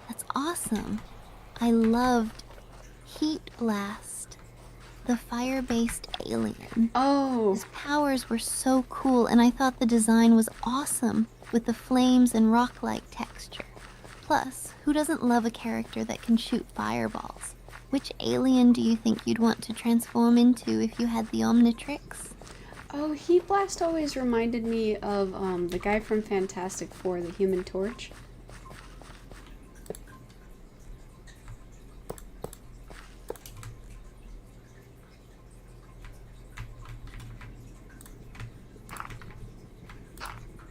S2: That's awesome. I loved Heat Blast, the fire-based alien.
S1: Oh,
S2: His powers were so cool, and I thought the design was awesome, with the flames and rock-like texture. Plus, who doesn't love a character that can shoot fireballs? Which alien do you think you'd want to transform into if you had the Omnitrix?
S1: oh, Heat Blast always reminded me of the guy from Fantastic Four, the Human Torch.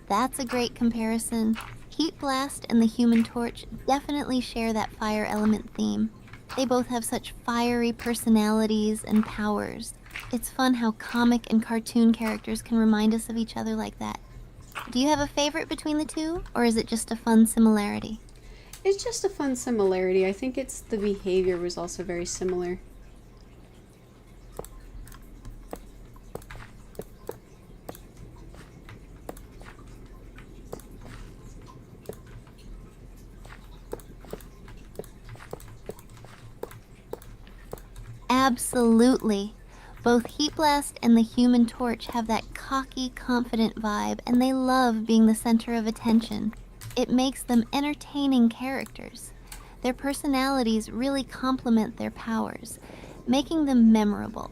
S2: That's a great comparison. Heat Blast and the Human Torch definitely share that fire element theme. They both have such fiery personalities and powers. It's fun how comic and cartoon characters can remind us of each other like that. Do you have a favorite between the two, or is it just a fun similarity?
S1: It's just a fun similarity. I think it's the behavior was also very similar.
S2: Absolutely. Both Heat Blast and the Human Torch have that cocky, confident vibe, and they love being the center of attention. It makes them entertaining characters. Their personalities really complement their powers, making them memorable.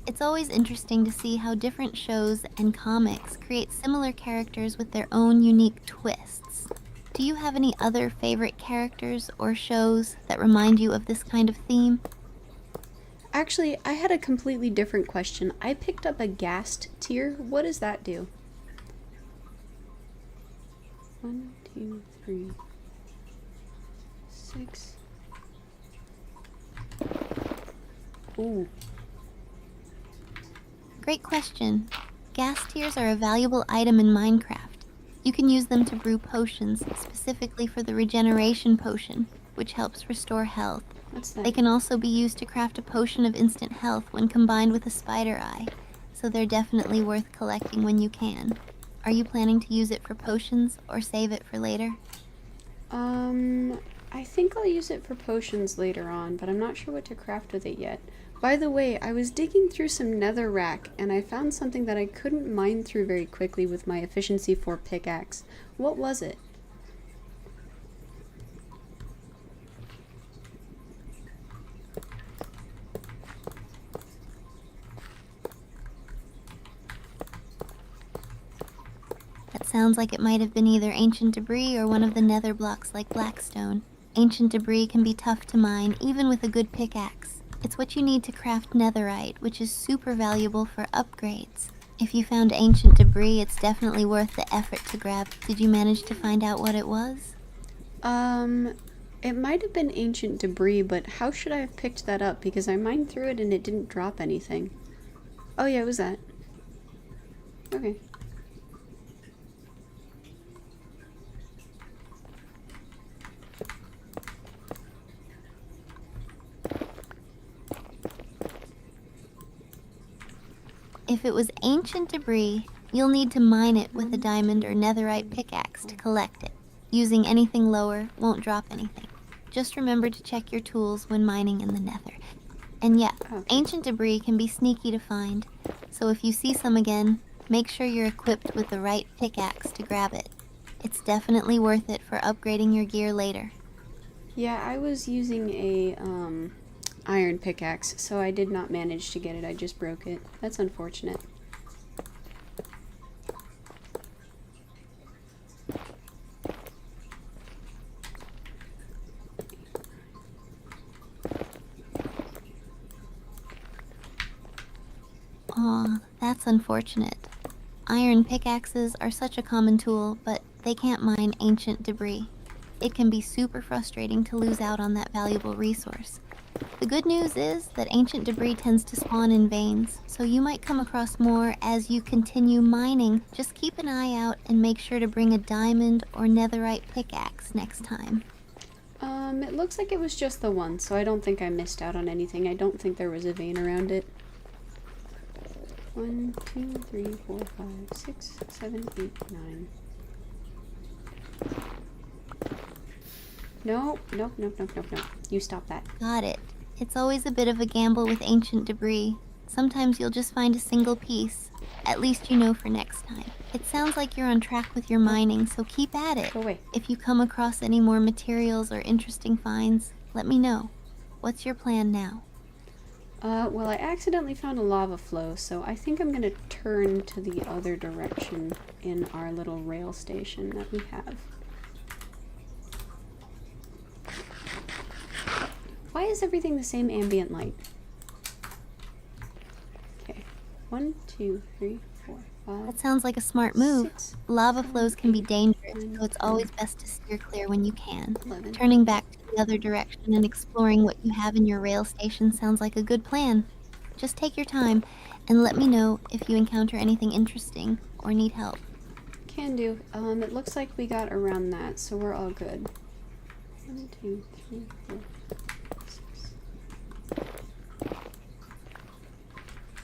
S2: It's always interesting to see how different shows and comics create similar characters with their own unique twists. Do you have any other favorite characters or shows that remind you of this kind of theme?
S1: Actually, I had a completely different question. I picked up a ghast tier. What does that do? 1, 2, 3, 6. Ooh.
S2: Great question. Gas tiers are a valuable item in Minecraft. You can use them to brew potions, specifically for the regeneration potion, which helps restore health.
S1: What's that?
S2: They can also be used to craft a potion of instant health when combined with a spider eye, so they're definitely worth collecting when you can. Are you planning to use it for potions or save it for later?
S1: I think I'll use it for potions later on, but I'm not sure what to craft with it yet. By the way, I was digging through some netherrack, and I found something that I couldn't mine through very quickly with my efficiency 4 pickaxe. What was it?
S2: That sounds like it might have been either ancient debris or one of the nether blocks like blackstone. Ancient debris can be tough to mine, even with a good pickaxe. It's what you need to craft netherite, which is super valuable for upgrades. If you found ancient debris, it's definitely worth the effort to grab. Did you manage to find out what it was?
S1: It might have been ancient debris, but how should I have picked that up? Because I mined through it and it didn't drop anything. Oh yeah, it was that. Okay.
S2: If it was ancient debris, you'll need to mine it with a diamond or netherite pickaxe to collect it. Using anything lower won't drop anything. Just remember to check your tools when mining in the nether. And yeah,
S1: Okay.
S2: ancient debris can be sneaky to find, so if you see some again, make sure you're equipped with the right pickaxe to grab it. It's definitely worth it for upgrading your gear later.
S1: Yeah, I was using a iron pickaxe, so I did not manage to get it. I just broke it. That's unfortunate.
S2: Aw, that's unfortunate. Iron pickaxes are such a common tool, but they can't mine ancient debris. It can be super frustrating to lose out on that valuable resource. The good news is that ancient debris tends to spawn in veins, so you might come across more as you continue mining. Just keep an eye out and make sure to bring a diamond or netherite pickaxe next time.
S1: It looks like it was just the one, so I don't think I missed out on anything. I don't think there was a vein around it. 1, 2, 3, 4, 5, 6, 7, 8, 9. Nope, nope, nope, nope, nope, nope. You stop that.
S2: Got it. It's always a bit of a gamble with ancient debris. Sometimes you'll just find a single piece. At least you know for next time. It sounds like you're on track with your mining, so keep at it.
S1: Go away.
S2: If you come across any more materials or interesting finds, let me know. What's your plan now?
S1: Well, I accidentally found a lava flow, so I think I'm gonna turn to the other direction in our little rail station that we have. Why is everything the same ambient light? Okay. 1, 2, 3, 4, 5.
S2: That sounds like a smart move.
S1: 6,
S2: Lava
S1: 7,
S2: flows can be
S1: 8,
S2: dangerous,
S1: 9,
S2: so it's
S1: 10,
S2: always best to steer clear when you can.
S1: 11.
S2: Turning back to the other direction and exploring what you have in your rail station sounds like a good plan. Just take your time and let me know if you encounter anything interesting or need help.
S1: Can do. It looks like we got around that, so we're all good. 1, 2, 3, 4, 6.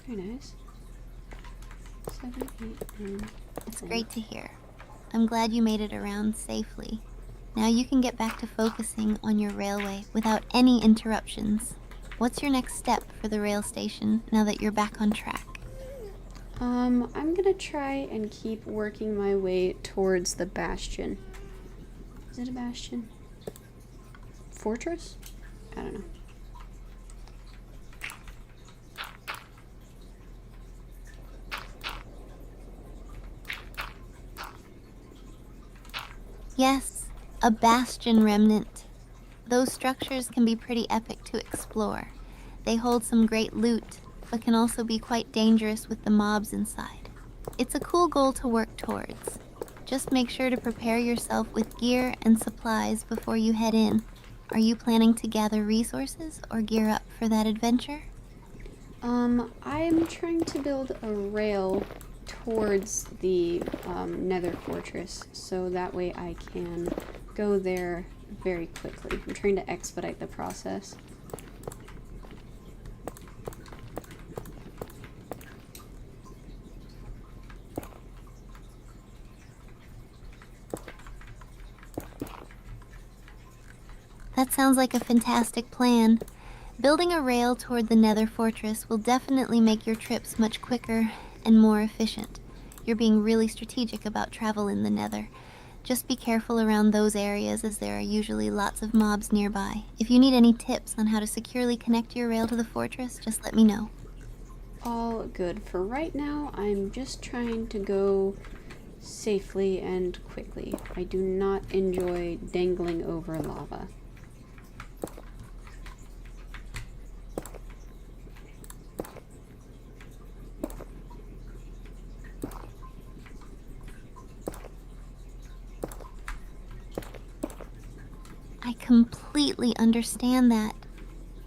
S1: Very nice. 7, 8, 9.
S2: It's
S1: 10.
S2: great to hear. I'm glad you made it around safely. Now you can get back to focusing on your railway without any interruptions. What's your next step for the rail station now that you're back on track?
S1: I'm gonna try and keep working my way towards the bastion. Is it a bastion? Fortress? I don't know.
S2: Yes, a bastion remnant. Those structures can be pretty epic to explore. They hold some great loot, but can also be quite dangerous with the mobs inside. It's a cool goal to work towards. Just make sure to prepare yourself with gear and supplies before you head in. Are you planning to gather resources or gear up for that adventure?
S1: I'm trying to build a rail towards the Nether fortress, so that way I can go there very quickly. I'm trying to expedite the process.
S2: That sounds like a fantastic plan. Building a rail toward the Nether fortress will definitely make your trips much quicker and more efficient. You're being really strategic about travel in the Nether. Just be careful around those areas as there are usually lots of mobs nearby. If you need any tips on how to securely connect your rail to the fortress, just let me know.
S1: All good. For right now, I'm just trying to go safely and quickly. I do not enjoy dangling over lava.
S2: I completely understand that.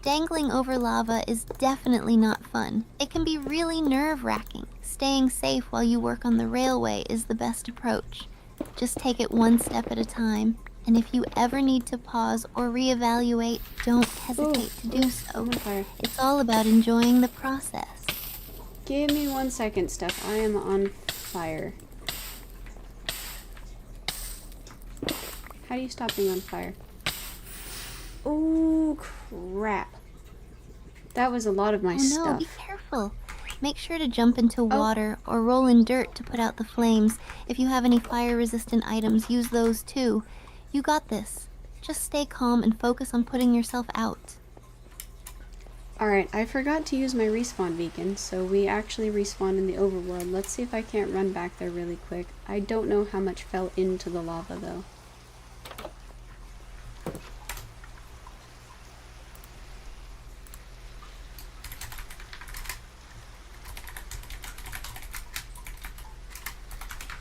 S2: Dangling over lava is definitely not fun. It can be really nerve-wracking. Staying safe while you work on the railway is the best approach. Just take it one step at a time, and if you ever need to pause or reevaluate, don't hesitate to do so.
S1: I'm on fire.
S2: It's all about enjoying the process.
S1: Give me 1 second, Steph. I am on fire. How do you stop being on fire? Oh, crap. That was a lot of my
S2: Oh no,
S1: stuff.
S2: be careful. Make sure to jump into water or roll in dirt to put out the flames. If you have any fire-resistant items, use those too. You got this. Just stay calm and focus on putting yourself out.
S1: Alright, I forgot to use my respawn beacon, so we actually respawned in the overworld. Let's see if I can't run back there really quick. I don't know how much fell into the lava, though.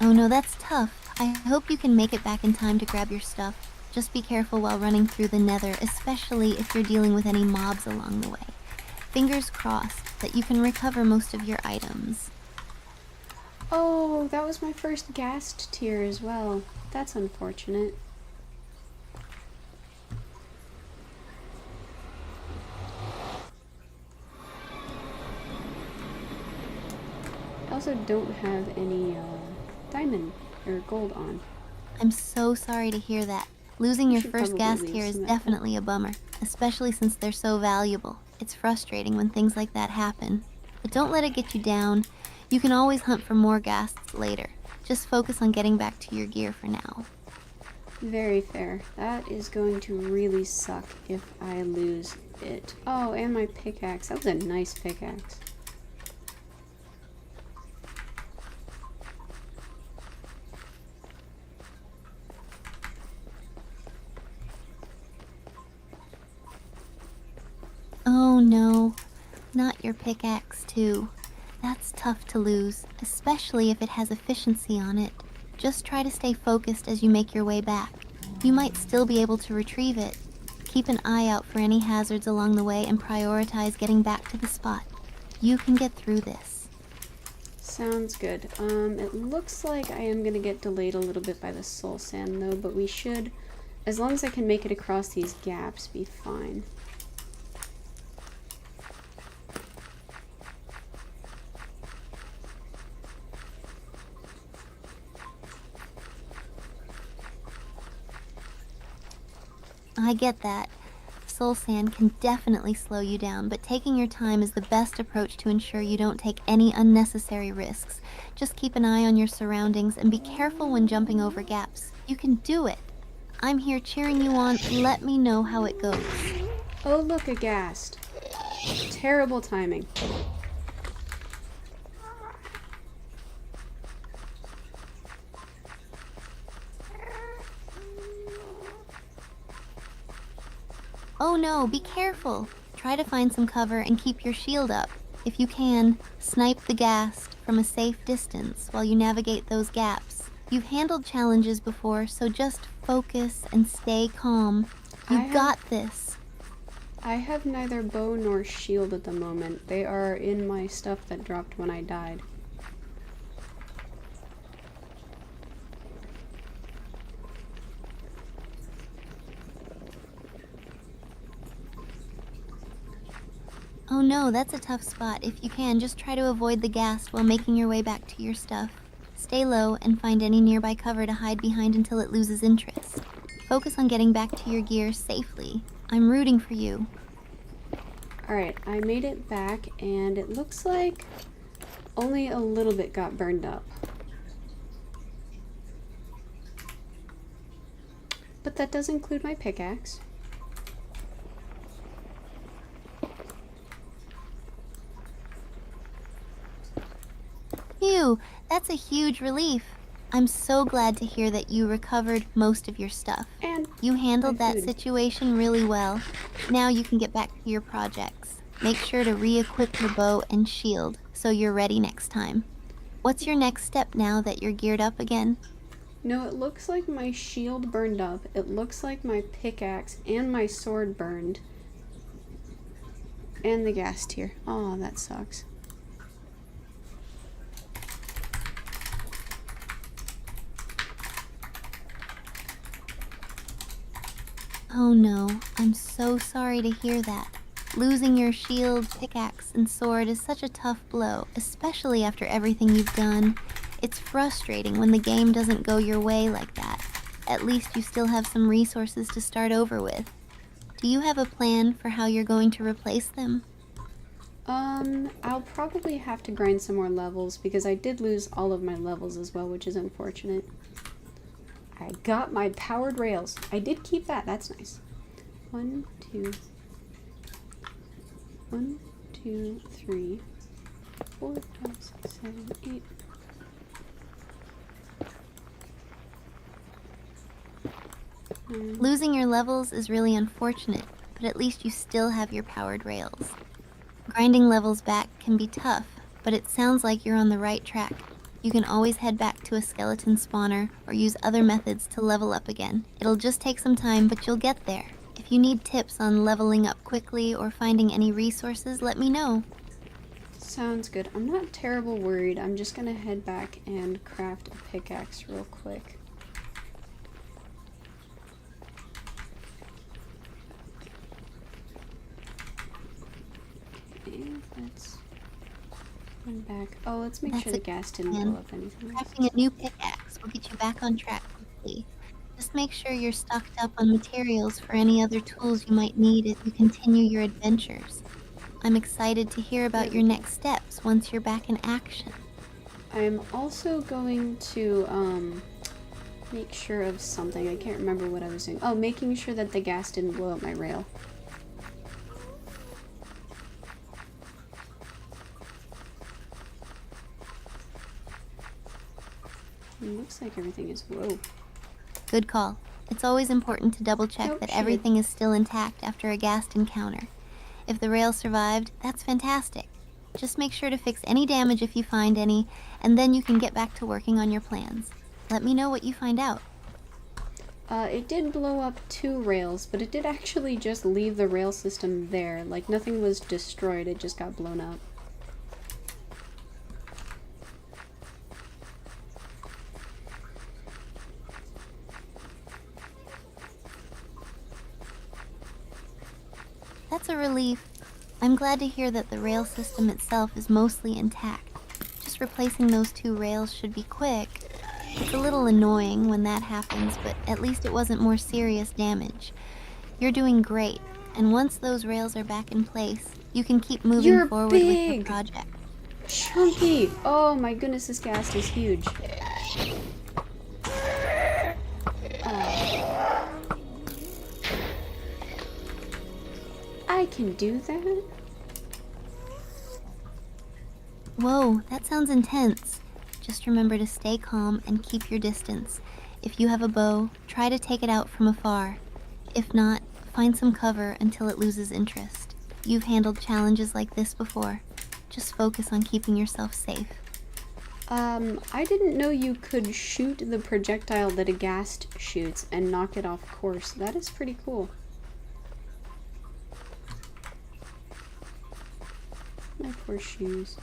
S2: Oh no, that's tough. I hope you can make it back in time to grab your stuff. Just be careful while running through the Nether, especially if you're dealing with any mobs along the way. Fingers crossed that you can recover most of your items.
S1: Oh, that was my first ghast tier as well. That's unfortunate. I also don't have any diamond or gold on.
S2: I'm so sorry to hear that. Losing
S1: I
S2: your
S1: should
S2: first
S1: probably
S2: ghast
S1: leave
S2: here is
S1: some at home.
S2: definitely a bummer, especially since they're so valuable. It's frustrating when things like that happen. But don't let it get you down. You can always hunt for more ghasts later. Just focus on getting back to your gear for now.
S1: Very fair. That is going to really suck if I lose it. Oh, and my pickaxe. That was a nice pickaxe.
S2: Oh no, not your pickaxe too. That's tough to lose, especially if it has efficiency on it. Just try to stay focused as you make your way back. You might still be able to retrieve it. Keep an eye out for any hazards along the way and prioritize getting back to the spot. You can get through this.
S1: Sounds good. It looks like I am going to get delayed a little bit by the soul sand though, but we should, as long as I can make it across these gaps, be fine.
S2: I get that. Soul sand can definitely slow you down, but taking your time is the best approach to ensure you don't take any unnecessary risks. Just keep an eye on your surroundings and be careful when jumping over gaps. You can do it. I'm here cheering you on. Let me know how it goes.
S1: Oh, look, a ghast. Terrible timing.
S2: Oh no, be careful. Try to find some cover and keep your shield up. If you can, snipe the ghast from a safe distance while you navigate those gaps. You've handled challenges before, so just focus and stay calm. You got this.
S1: I have neither bow nor shield at the moment. They are in my stuff that dropped when I died.
S2: Oh no, that's a tough spot. If you can, just try to avoid the ghast while making your way back to your stuff. Stay low and find any nearby cover to hide behind until it loses interest. Focus on getting back to your gear safely. I'm rooting for you.
S1: Alright, I made it back and it looks like only a little bit got burned up. But that does include my pickaxe.
S2: Phew, that's a huge relief. I'm so glad to hear that you recovered most of your stuff.
S1: And
S2: You handled
S1: my
S2: that
S1: food.
S2: situation really well. Now you can get back to your projects. Make sure to re-equip your bow and shield so you're ready next time. What's your next step now that you're geared up again?
S1: No, it looks like my shield burned up. It looks like my pickaxe and my sword burned. And the gas tier. Oh, that sucks.
S2: Oh no, I'm so sorry to hear that. Losing your shield, pickaxe, and sword is such a tough blow, especially after everything you've done. It's frustrating when the game doesn't go your way like that. At least you still have some resources to start over with. Do you have a plan for how you're going to replace them?
S1: I'll probably have to grind some more levels because I did lose all of my levels as well, which is unfortunate. I got my powered rails. I did keep that. That's nice. 1, 2, 1, 2, 3, 4, 5, 6, 7, 8.
S2: Losing your levels is really unfortunate, but at least you still have your powered rails. Grinding levels back can be tough, but it sounds like you're on the right track. You can always head back to a skeleton spawner or use other methods to level up again. It'll just take some time, but you'll get there. If you need tips on leveling up quickly or finding any resources, let me know.
S1: Sounds good. I'm not terrible worried. I'm just gonna head back and craft a pickaxe real quick. Okay, let's run back. Oh, let's make sure the gas didn't blow up anything else.
S2: Crafting a new pickaxe will get you back on track quickly. Just Just make sure you're stocked up on materials for any other tools you might need as you continue your adventures. I'm excited to hear
S1: There
S2: about
S1: we
S2: your
S1: go.
S2: next steps once you're back in action.
S1: I'm also going to make sure of something. I can't remember what I was doing. Oh, making sure that the gas didn't blow up my rail. It looks like everything is... Whoa.
S2: Good call. It's always important to double check
S1: Oh,
S2: that
S1: shit.
S2: everything is still intact after a ghast encounter. If the rail survived, that's fantastic. Just make sure to fix any damage if you find any, and then you can get back to working on your plans. Let me know what you find out.
S1: It did blow up 2 rails, but it did actually just leave the rail system there. Like, nothing was destroyed, it just got blown up.
S2: That's a relief. I'm glad to hear that the rail system itself is mostly intact. Just replacing those 2 rails should be quick. It's a little annoying when that happens, but at least it wasn't more serious damage. You're doing great, and once those rails are back in place, you can keep moving
S1: You're
S2: forward with your
S1: big!
S2: project.
S1: Chunky! Oh my goodness, this ghast is huge. I can do that?
S2: Whoa, that sounds intense. Just remember to stay calm and keep your distance. If you have a bow, try to take it out from afar. If not, find some cover until it loses interest. You've handled challenges like this before. Just focus on keeping yourself safe.
S1: I didn't know you could shoot the projectile that a ghast shoots and knock it off course. That is pretty cool. My poor shoes.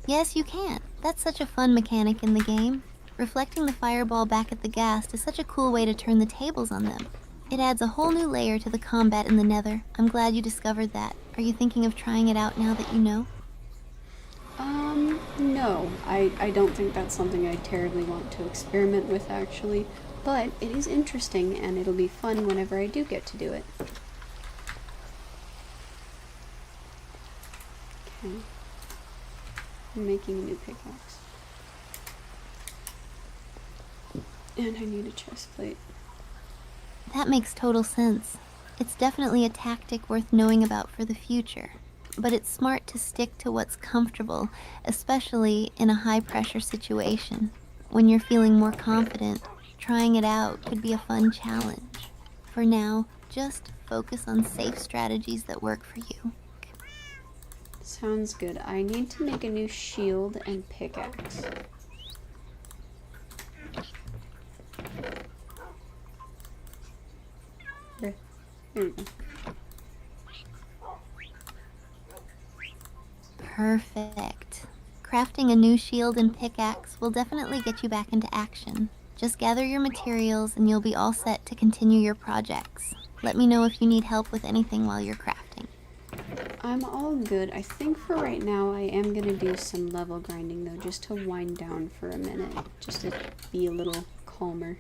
S2: Yes, you can. That's such a fun mechanic in the game. Reflecting the fireball back at the ghast is such a cool way to turn the tables on them. It adds a whole new layer to the combat in the Nether. I'm glad you discovered that. Are you thinking of trying it out now that you know?
S1: No. I don't think that's something I terribly want to experiment with, actually. But it is interesting, and it'll be fun whenever I do get to do it. Okay. I'm making a new pickaxe. And I need a chest plate.
S2: That makes total sense. It's definitely a tactic worth knowing about for the future. But it's smart to stick to what's comfortable, especially in a high-pressure situation. When you're feeling more confident, trying it out could be a fun challenge. For now, just focus on safe strategies that work for you.
S1: Sounds good. I need to make a new shield and pickaxe. There we go.
S2: Perfect. Crafting a new shield and pickaxe will definitely get you back into action. Just gather your materials and you'll be all set to continue your projects. Let me know if you need help with anything while you're crafting.
S1: I'm all good. I think for right now I am going to do some level grinding though, just to wind down for a minute, just to be a little calmer.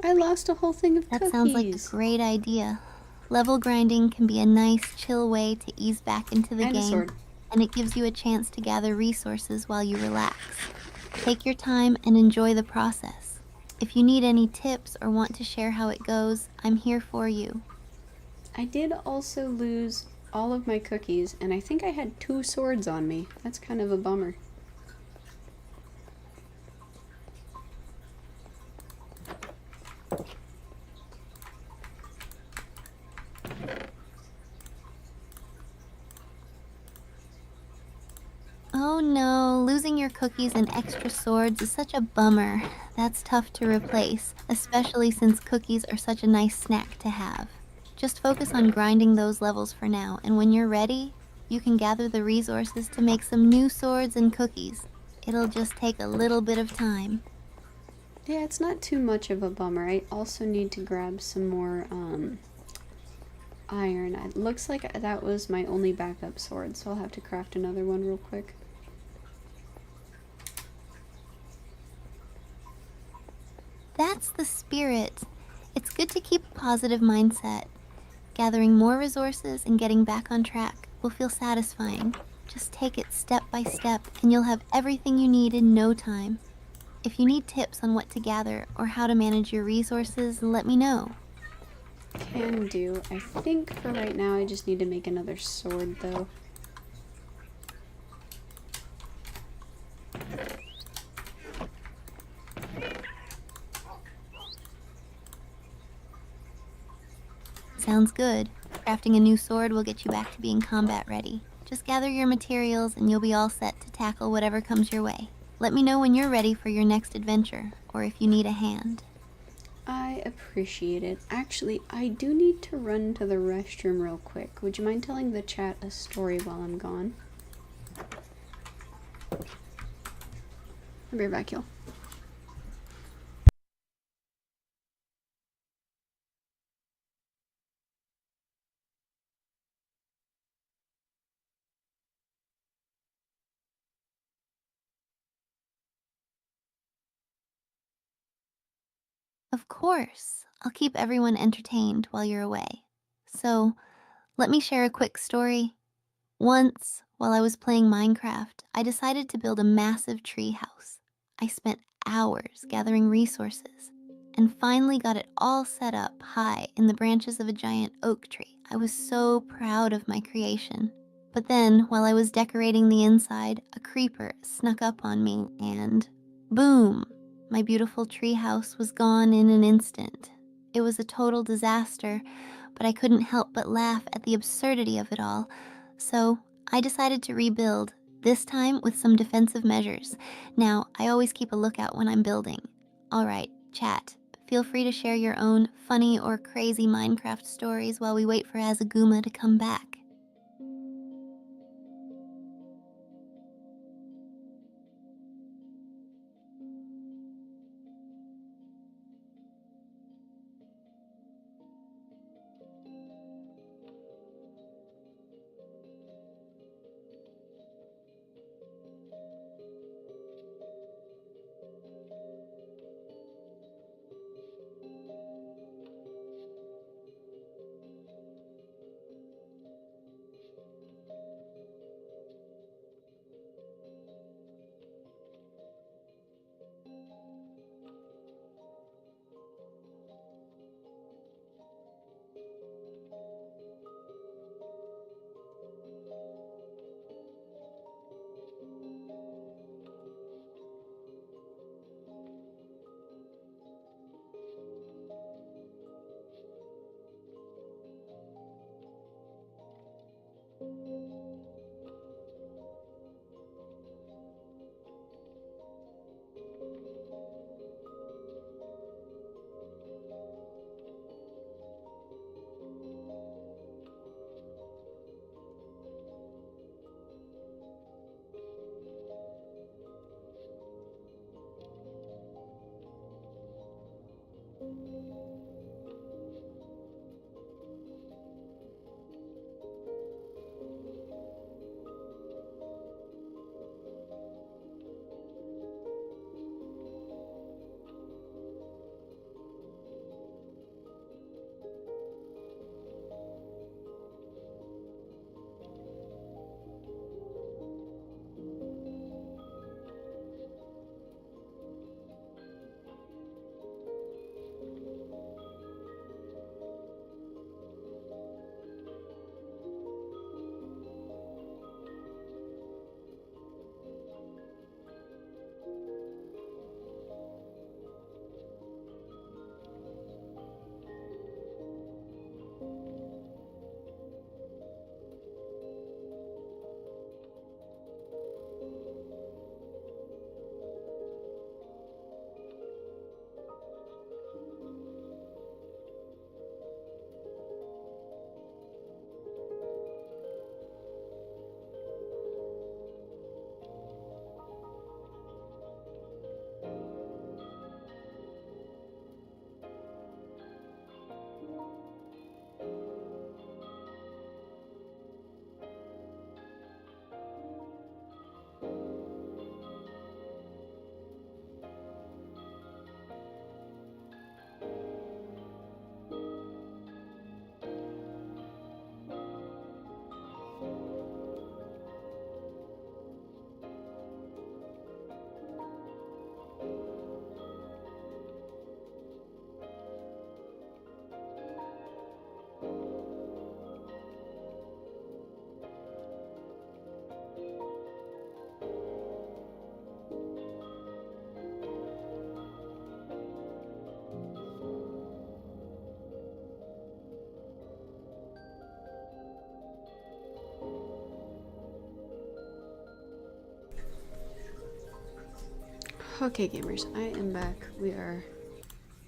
S1: I lost a whole thing of
S2: That
S1: cookies.
S2: sounds like a great idea. Level grinding can be a nice, chill way to ease back into the
S1: And a
S2: game,
S1: sword.
S2: and it gives you a chance to gather resources while you relax. Take your time and enjoy the process. If you need any tips or want to share how it goes, I'm here for you.
S1: I did also lose all of my cookies, and I think I had 2 swords on me. That's kind of a bummer.
S2: Oh no, losing your cookies and extra swords is such a bummer. That's tough to replace, especially since cookies are such a nice snack to have. Just focus on grinding those levels for now, and when you're ready, you can gather the resources to make some new swords and cookies. It'll just take a little bit of time.
S1: Yeah, it's not too much of a bummer. I also need to grab some more iron. It looks like that was my only backup sword, so I'll have to craft another one real quick.
S2: That's the spirit. It's good to keep a positive mindset. Gathering more resources and getting back on track will feel satisfying. Just take it step by step, and you'll have everything you need in no time. If you need tips on what to gather or how to manage your resources, let me know.
S1: Can do. I think for right now I just need to make another sword though.
S2: Sounds good. Crafting a new sword will get you back to being combat ready. Just gather your materials and you'll be all set to tackle whatever comes your way. Let me know when you're ready for your next adventure, or if you need a hand.
S1: I appreciate it. Actually, I do need to run to the restroom real quick. Would you mind telling the chat a story while I'm gone? I'll be right back, y'all.
S2: Of course, I'll keep everyone entertained while you're away. So, let me share a quick story. Once, while I was playing Minecraft, I decided to build a massive tree house. I spent hours gathering resources and finally got it all set up high in the branches of a giant oak tree. I was so proud of my creation. But then, while I was decorating the inside, a creeper snuck up on me and boom! My beautiful tree house was gone in an instant. It was a total disaster, but I couldn't help but laugh at the absurdity of it all. So I decided to rebuild, this time with some defensive measures. Now, I always keep a lookout when I'm building. All right, chat. Feel free to share your own funny or crazy Minecraft stories while we wait for Azaguma to come back.
S1: Okay, gamers, I am back. We are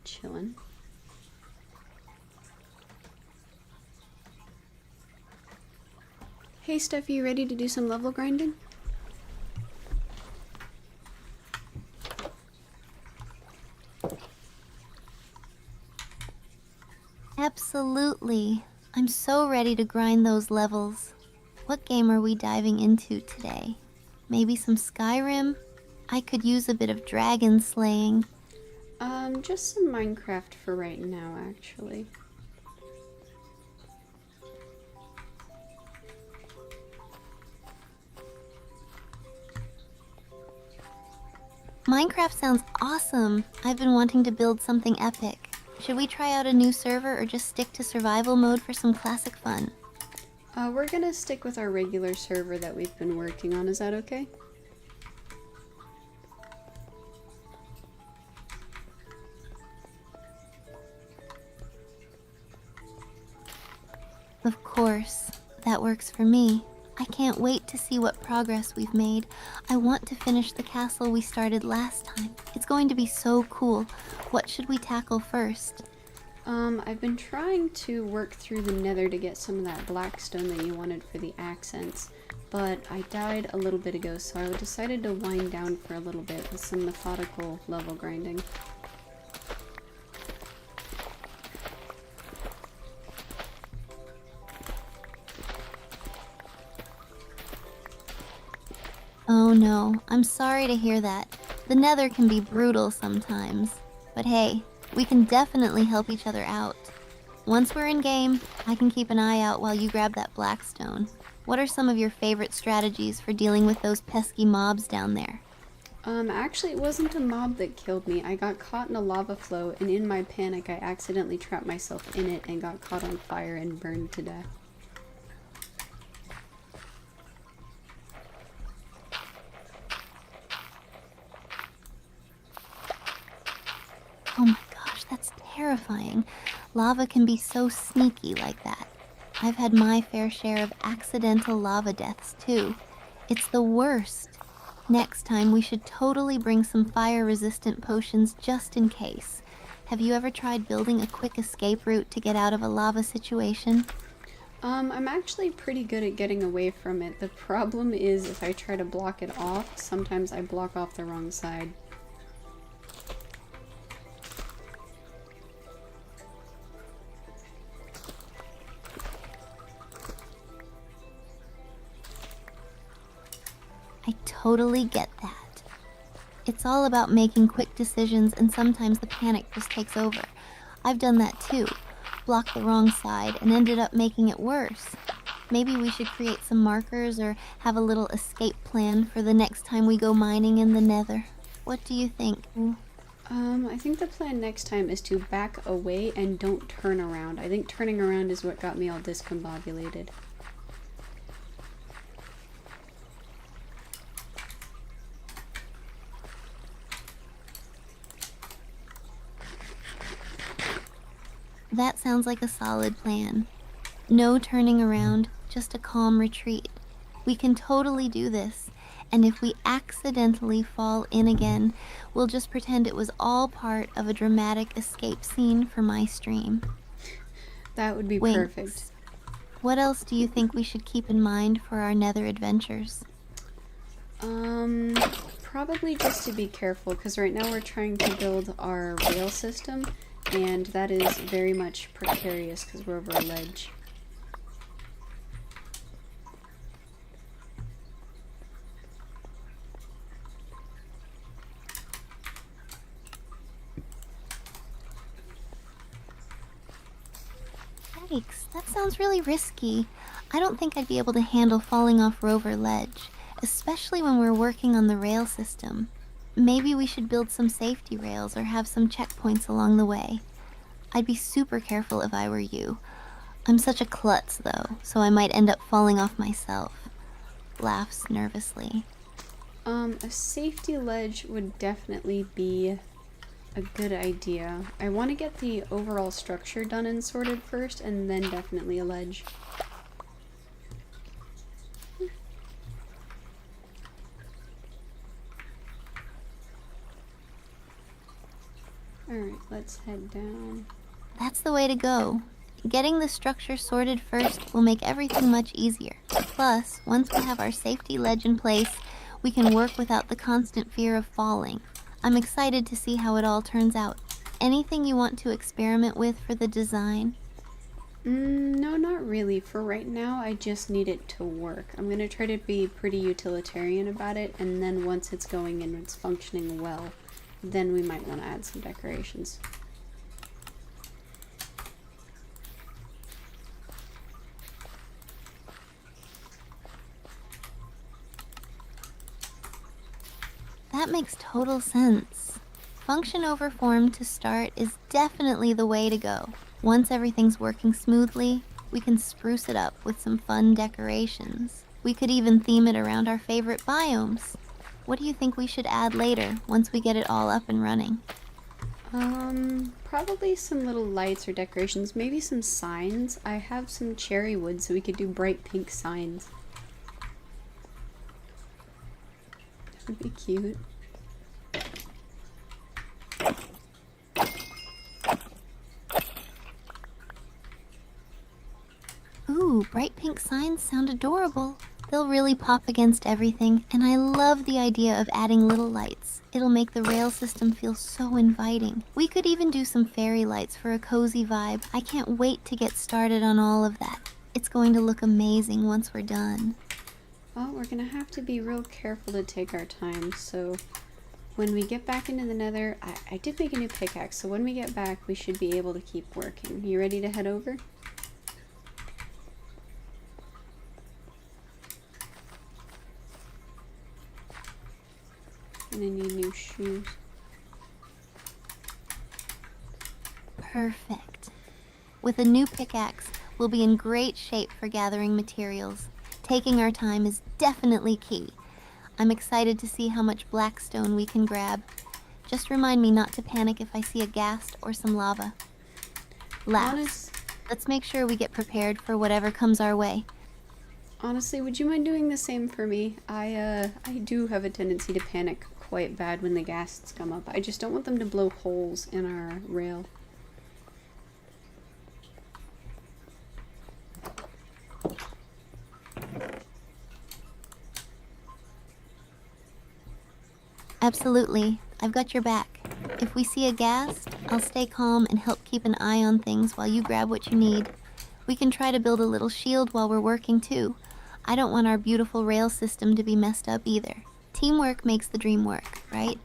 S1: chilling. Hey, Steph, you ready to do some level grinding?
S2: Absolutely. I'm so ready to grind those levels. What game are we diving into today? Maybe some Skyrim? I could use a bit of dragon slaying.
S1: Just some Minecraft for right now, actually.
S2: Minecraft sounds awesome. I've been wanting to build something epic. Should we try out a new server or just stick to survival mode for some classic fun?
S1: We're gonna stick with our regular server that we've been working on. Is that okay?
S2: Of course, that works for me. I can't wait to see what progress we've made. I want to finish the castle we started last time. It's going to be so cool. What should we tackle first?
S1: I've been trying to work through the nether to get some of that black stone that you wanted for the accents, but I died a little bit ago, so I decided to wind down for a little bit with some methodical level grinding.
S2: Oh no, I'm sorry to hear that. The nether can be brutal sometimes. But hey, we can definitely help each other out. Once we're in game, I can keep an eye out while you grab that black stone. What are some of your favorite strategies for dealing with those pesky mobs down there?
S1: Actually, it wasn't a mob that killed me. I got caught in a lava flow, and in my panic, I accidentally trapped myself in it and got caught on fire and burned to death.
S2: Oh my gosh, that's terrifying. Lava can be so sneaky like that. I've had my fair share of accidental lava deaths too. It's the worst. Next time, we should totally bring some fire-resistant potions just in case. Have you ever tried building a quick escape route to get out of a lava situation?
S1: I'm actually pretty good at getting away from it. The problem is if I try to block it off, sometimes I block off the wrong side.
S2: I totally get that. It's all about making quick decisions, and sometimes the panic just takes over. I've done that too. Blocked the wrong side and ended up making it worse. Maybe we should create some markers or have a little escape plan for the next time we go mining in the nether. What do you think?
S1: I think the plan next time is to back away and don't turn around. I think turning around is what got me all discombobulated.
S2: That sounds like a solid plan. No turning around, just a calm retreat. We can totally do this. And if we accidentally fall in again, we'll just pretend it was all part of a dramatic escape scene for my stream.
S1: That would be
S2: Winks.
S1: perfect.
S2: What else do you think we should keep in mind for our nether adventures?
S1: Probably just to be careful, because right now we're trying to build our rail system, and that is very much precarious because we're over a ledge.
S2: Yikes, that sounds really risky. I don't think I'd be able to handle falling off Rover Ledge, especially when we're working on the rail system. Maybe we should build some safety rails or have some checkpoints along the way. I'd be super careful if I were you. I'm such a klutz, though, so I might end up falling off myself. Laughs nervously.
S1: A safety ledge would definitely be a good idea. I want to get the overall structure done and sorted first, and then definitely a ledge. let's head down.
S2: That's the way to go. Getting the structure sorted first will make everything much easier. Plus, once we have our safety ledge in place, we can work without the constant fear of falling. I'm excited to see how it all turns out. Anything you want to experiment with for the design?
S1: No, not really. For right now, I just need it to work. I'm gonna try to be pretty utilitarian about it, and then once it's going and it's functioning well, then we might want to add some decorations.
S2: That makes total sense. Function over form to start is definitely the way to go. Once everything's working smoothly, we can spruce it up with some fun decorations. We could even theme it around our favorite biomes. What do you think we should add later, once we get it all up and running?
S1: Probably some little lights or decorations, maybe some signs. I have some cherry wood, so we could do bright pink signs. That would be cute.
S2: Ooh, bright pink signs sound adorable. They'll really pop against everything, and I love the idea of adding little lights. It'll make the rail system feel so inviting. We could even do some fairy lights for a cozy vibe. I can't wait to get started on all of that. It's going to look amazing once we're done.
S1: Well, we're gonna have to be real careful to take our time, so when we get back into the nether, I did make a new pickaxe, so when we get back, we should be able to keep working. You ready to head over? And I need new shoes.
S2: Perfect. With a new pickaxe, we'll be in great shape for gathering materials. Taking our time is definitely key. I'm excited to see how much blackstone we can grab. Just remind me not to panic if I see a ghast or some lava. Last, let's make sure we get prepared for whatever comes our way.
S1: Honestly, would you mind doing the same for me? I do have a tendency to panic quite bad when the ghasts come up. I just don't want them to blow holes in our rail.
S2: Absolutely. I've got your back. If we see a ghast, I'll stay calm and help keep an eye on things while you grab what you need. We can try to build a little shield while we're working too. I don't want our beautiful rail system to be messed up either. Teamwork makes the dream work, right?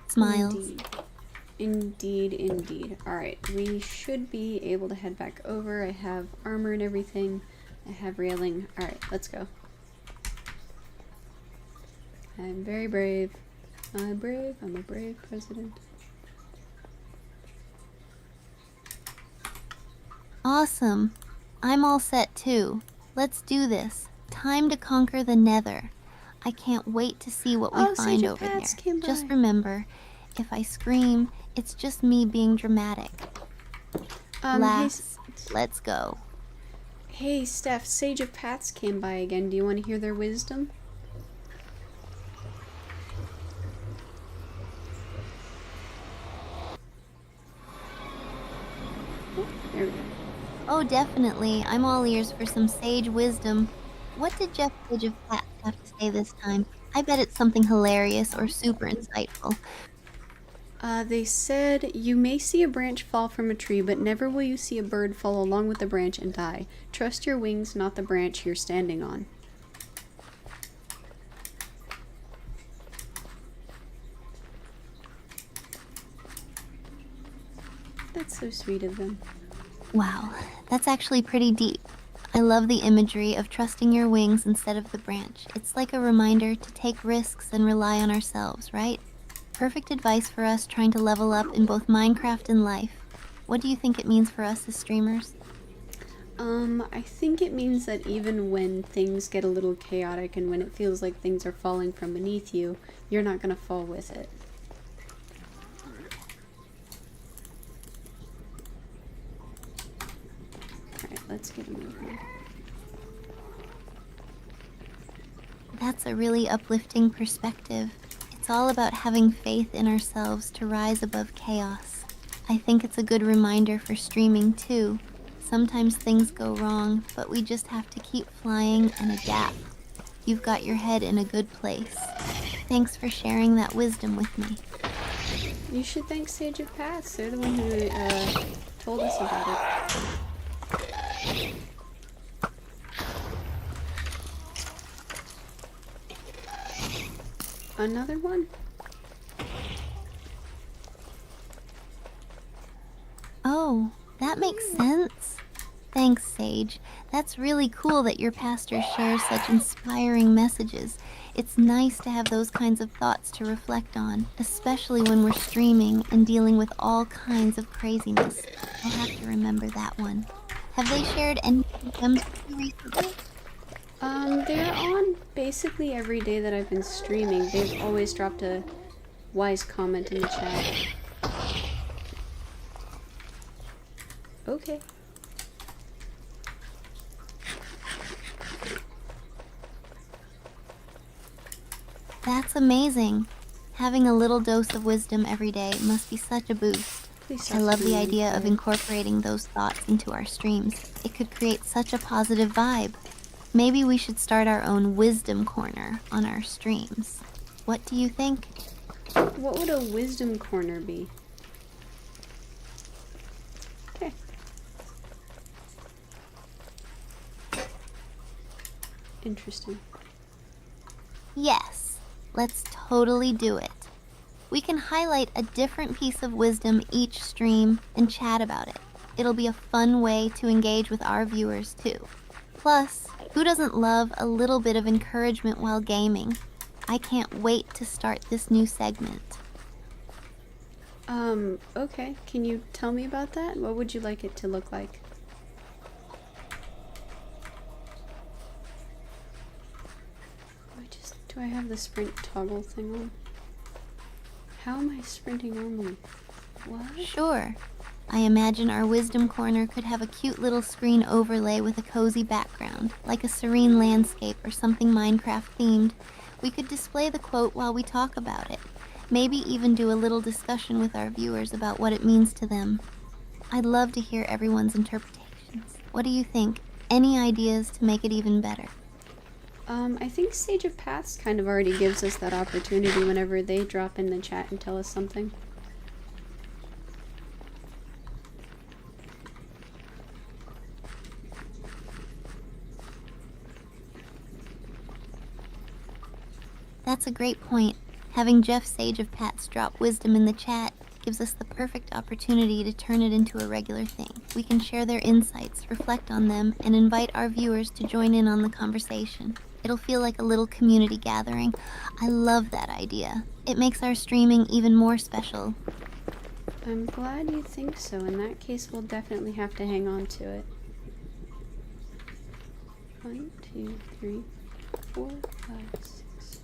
S2: Smiles.
S1: Indeed, indeed. Alright, we should be able to head back over. I have armor and everything. I have railing. Alright, let's go. I'm very brave. I'm brave. I'm a brave president.
S2: Awesome. I'm all set too. Let's do this. Time to conquer the Nether. I can't wait to see what we find over there. Just remember, if I scream, it's just me being dramatic. Last, let's go.
S1: Hey, Steph, Sage of Paths came by again. Do you want to hear their wisdom? Oh, there we go.
S2: Oh, definitely. I'm all ears for some sage wisdom. What did Jeff Sage of Paths have to say this time? I bet it's something hilarious or super insightful.
S1: They said, you may see a branch fall from a tree, but never will you see a bird fall along with the branch and die. Trust your wings, not the branch you're standing on. That's so sweet of them.
S2: Wow, that's actually pretty deep. I love the imagery of trusting your wings instead of the branch. It's like a reminder to take risks and rely on ourselves, right? Perfect advice for us trying to level up in both Minecraft and life. What do you think it means for us as streamers?
S1: I think it means that even when things get a little chaotic and when it feels like things are falling from beneath you, you're not gonna fall with it. Alright, let's get moving.
S2: That's a really uplifting perspective. It's all about having faith in ourselves to rise above chaos. I think it's a good reminder for streaming too. Sometimes things go wrong, but we just have to keep flying and adapt. You've got your head in a good place. Thanks for sharing that wisdom with me.
S1: You should thank Sage of Paths. They're the one who told us about it. Another one?
S2: Oh, that makes sense. Thanks, Sage. That's really cool that your pastor shares such inspiring messages. It's nice to have those kinds of thoughts to reflect on, especially when we're streaming and dealing with all kinds of craziness. I'll have to remember that one. Have they shared any gems with you recently?
S1: They're on basically every day that I've been streaming. They've always dropped a wise comment in the chat. Okay.
S2: That's amazing. Having a little dose of wisdom every day must be such a boost. I love the idea of incorporating those thoughts into our streams. It could create such a positive vibe. Maybe we should start our own wisdom corner on our streams. What do you think?
S1: What would a wisdom corner be? Okay. Interesting.
S2: Yes, let's totally do it. We can highlight a different piece of wisdom each stream and chat about it. It'll be a fun way to engage with our viewers too. Plus, who doesn't love a little bit of encouragement while gaming? I can't wait to start this new segment.
S1: Okay. Can you tell me about that? What would you like it to look like? Do I have the sprint toggle thing on? How am I sprinting normally? What?
S2: Sure. I imagine our wisdom corner could have a cute little screen overlay with a cozy background, like a serene landscape or something Minecraft themed. We could display the quote while we talk about it. Maybe even do a little discussion with our viewers about what it means to them. I'd love to hear everyone's interpretations. What do you think? Any ideas to make it even better?
S1: I think Sage of Paths kind of already gives us that opportunity whenever they drop in the chat and tell us something.
S2: That's a great point. Having Jeff Sage of Paths drop wisdom in the chat gives us the perfect opportunity to turn it into a regular thing. We can share their insights, reflect on them, and invite our viewers to join in on the conversation. It'll feel like a little community gathering. I love that idea. It makes our streaming even more special.
S1: I'm glad you think so. In that case, we'll definitely have to hang on to it. 1, 2, 3, 4, 5, 6,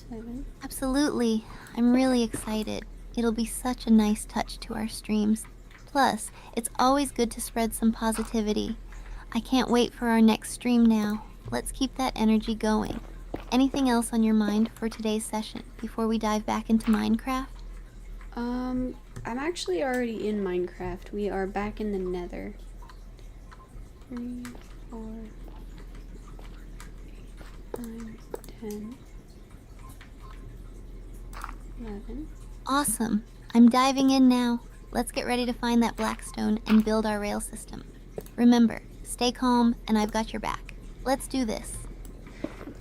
S1: 7.
S2: Absolutely. I'm really excited. It'll be such a nice touch to our streams. Plus, it's always good to spread some positivity. I can't wait for our next stream now. Let's keep that energy going. Anything else on your mind for today's session before we dive back into Minecraft?
S1: I'm actually already in Minecraft. We are back in the Nether. 3, 4, 9, 10, 11.
S2: Awesome. I'm diving in now. Let's get ready to find that blackstone and build our rail system. Remember, stay calm and I've got your back. Let's do this.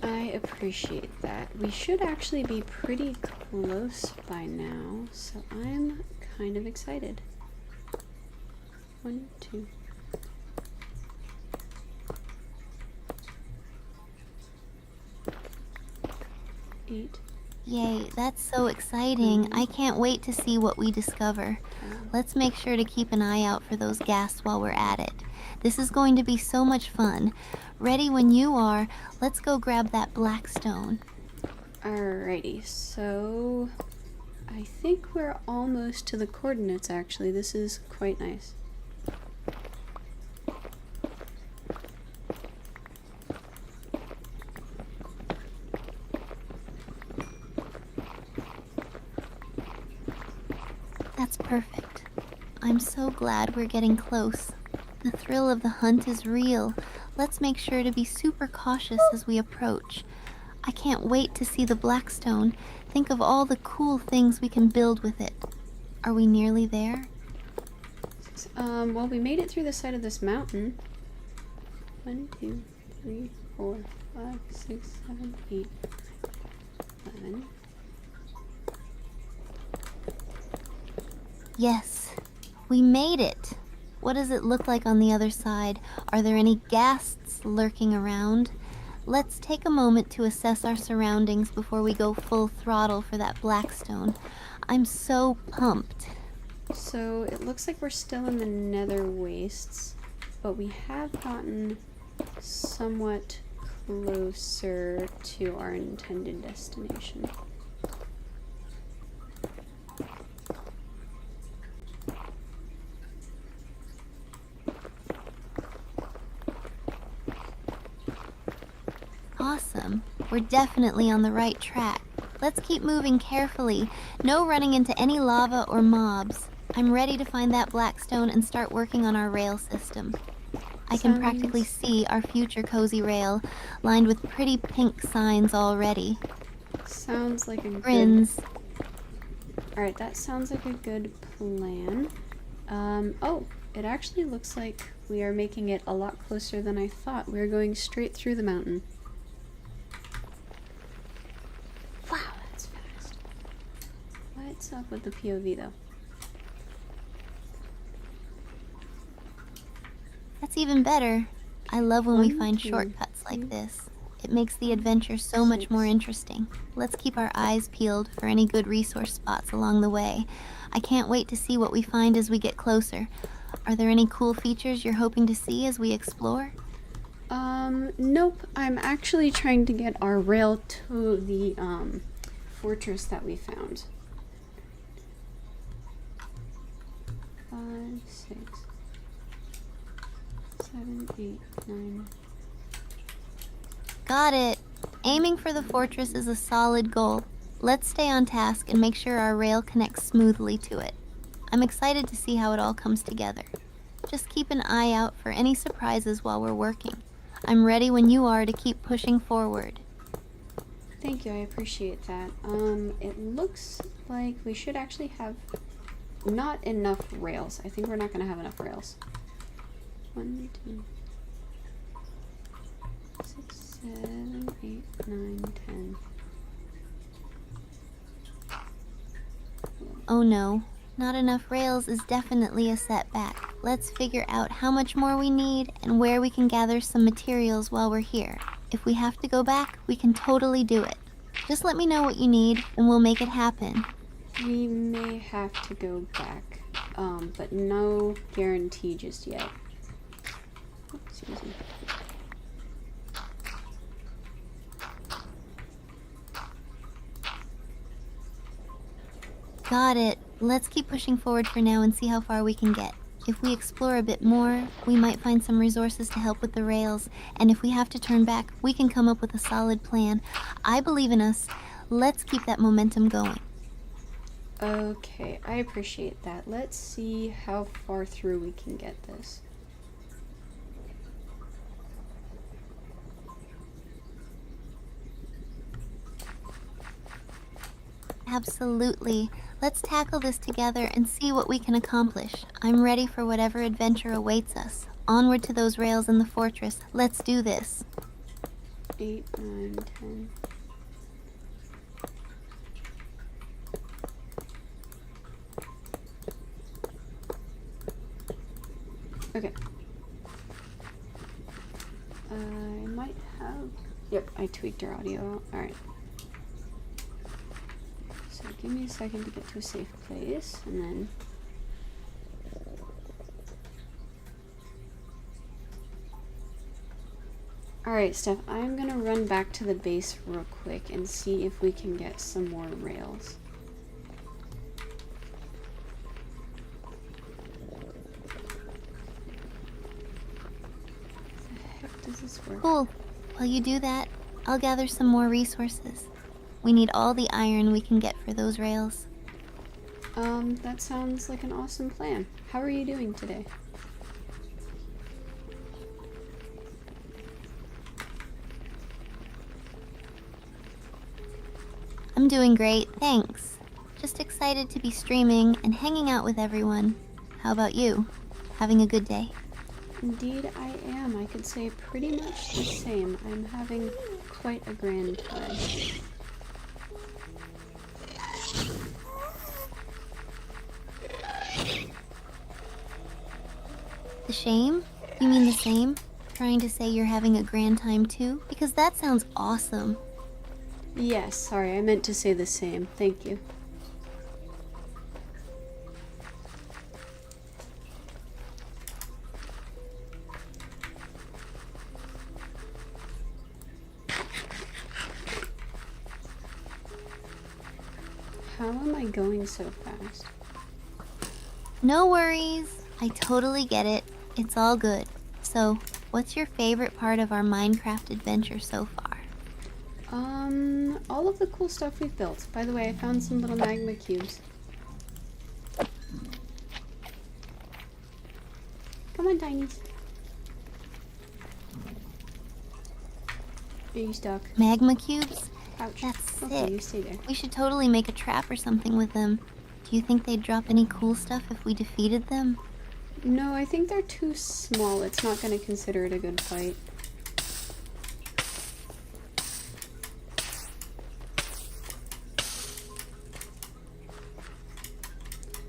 S1: I appreciate that. We should actually be pretty close by now, so I'm kind of excited. 1, 2. Eight.
S2: Yay, that's so exciting. I can't wait to see what we discover. Let's make sure to keep an eye out for those ghasts while we're at it. This is going to be so much fun. Ready when you are. Let's go grab that black stone.
S1: Alrighty, so I think we're almost to the coordinates actually. This is quite nice.
S2: That's perfect. I'm so glad we're getting close. The thrill of the hunt is real. Let's make sure to be super cautious as we approach. I can't wait to see the Blackstone. Think of all the cool things we can build with it. Are we nearly there?
S1: Well, we made it through the side of this mountain. 1, 2, 3, 4, 5, 6, 7, 8, 11.
S2: Yes, we made it. What does it look like on the other side? Are there any ghasts lurking around? Let's take a moment to assess our surroundings before we go full throttle for that Blackstone. I'm so pumped.
S1: So it looks like we're still in the Nether Wastes, but we have gotten somewhat closer to our intended destination.
S2: Awesome. We're definitely on the right track. Let's keep moving carefully. No running into any lava or mobs. I'm ready to find that Blackstone and start working on our rail system. I can practically see our future cozy rail, lined with pretty pink signs already.
S1: Sounds like a
S2: Grins.
S1: Alright, that sounds like a good plan. Oh, it actually looks like we are making it a lot closer than I thought. We're going straight through the mountain. Wow, that's fast. What's up with the POV though?
S2: That's even better. I love when we find shortcuts like this. It makes the adventure so much more interesting. Let's keep our eyes peeled for any good resource spots along the way. I can't wait to see what we find as we get closer. Are there any cool features you're hoping to see as we explore?
S1: Nope. I'm actually trying to get our rail to the, fortress that we found. 5, 6, 7, 8, 9.
S2: Got it. Aiming for the fortress is a solid goal. Let's stay on task and make sure our rail connects smoothly to it. I'm excited to see how it all comes together. Just keep an eye out for any surprises while we're working. I'm ready when you are to keep pushing forward.
S1: Thank you, I appreciate that. It looks like we should actually have not enough rails. I think we're not gonna have enough rails. 1, 2, 6, 7, 8, 9, 10.
S2: Oh no, not enough rails is definitely a setback. Let's figure out how much more we need and where we can gather some materials while we're here. If we have to go back, we can totally do it. Just let me know what you need and we'll make it happen.
S1: We may have to go back, but no guarantee just yet. Excuse me.
S2: Got it. Let's keep pushing forward for now and see how far we can get. If we explore a bit more, we might find some resources to help with the rails, and if we have to turn back, we can come up with a solid plan. I believe in us. Let's keep that momentum going.
S1: Okay, I appreciate that. Let's see how far through we can get this.
S2: Absolutely. Let's tackle this together and see what we can accomplish. I'm ready for whatever adventure awaits us. Onward to those rails in the fortress. Let's do this.
S1: 8, 9, 10. Okay. I might have... Yep, I tweaked our audio. Alright. So give me a second to get to a safe place, and then... Alright, Steph, I'm gonna run back to the base real quick and see if we can get some more rails. Does this work?
S2: Cool. While you do that, I'll gather some more resources. We need all the iron we can get for those rails.
S1: That sounds like an awesome plan. How are you doing today?
S2: I'm doing great, thanks. Just excited to be streaming and hanging out with everyone. How about you? Having a good day?
S1: Indeed, I am. I could say pretty much the same. I'm having quite a grand time.
S2: The shame? You mean the same? Trying to say you're having a grand time too? Because that sounds awesome.
S1: Yes, sorry, I meant to say the same. Thank you. How am I going so fast?
S2: No worries. I totally get it. It's all good. So, what's your favorite part of our Minecraft adventure so far?
S1: All of the cool stuff we've built. By the way, I found some little magma cubes. Come on, Tinies. Are you stuck?
S2: Magma cubes?
S1: Ouch.
S2: That's
S1: Okay,
S2: sick.
S1: you stay there.
S2: We should totally make a trap or something with them. Do you think they'd drop any cool stuff if we defeated them?
S1: No, I think they're too small. It's not going to consider it a good fight.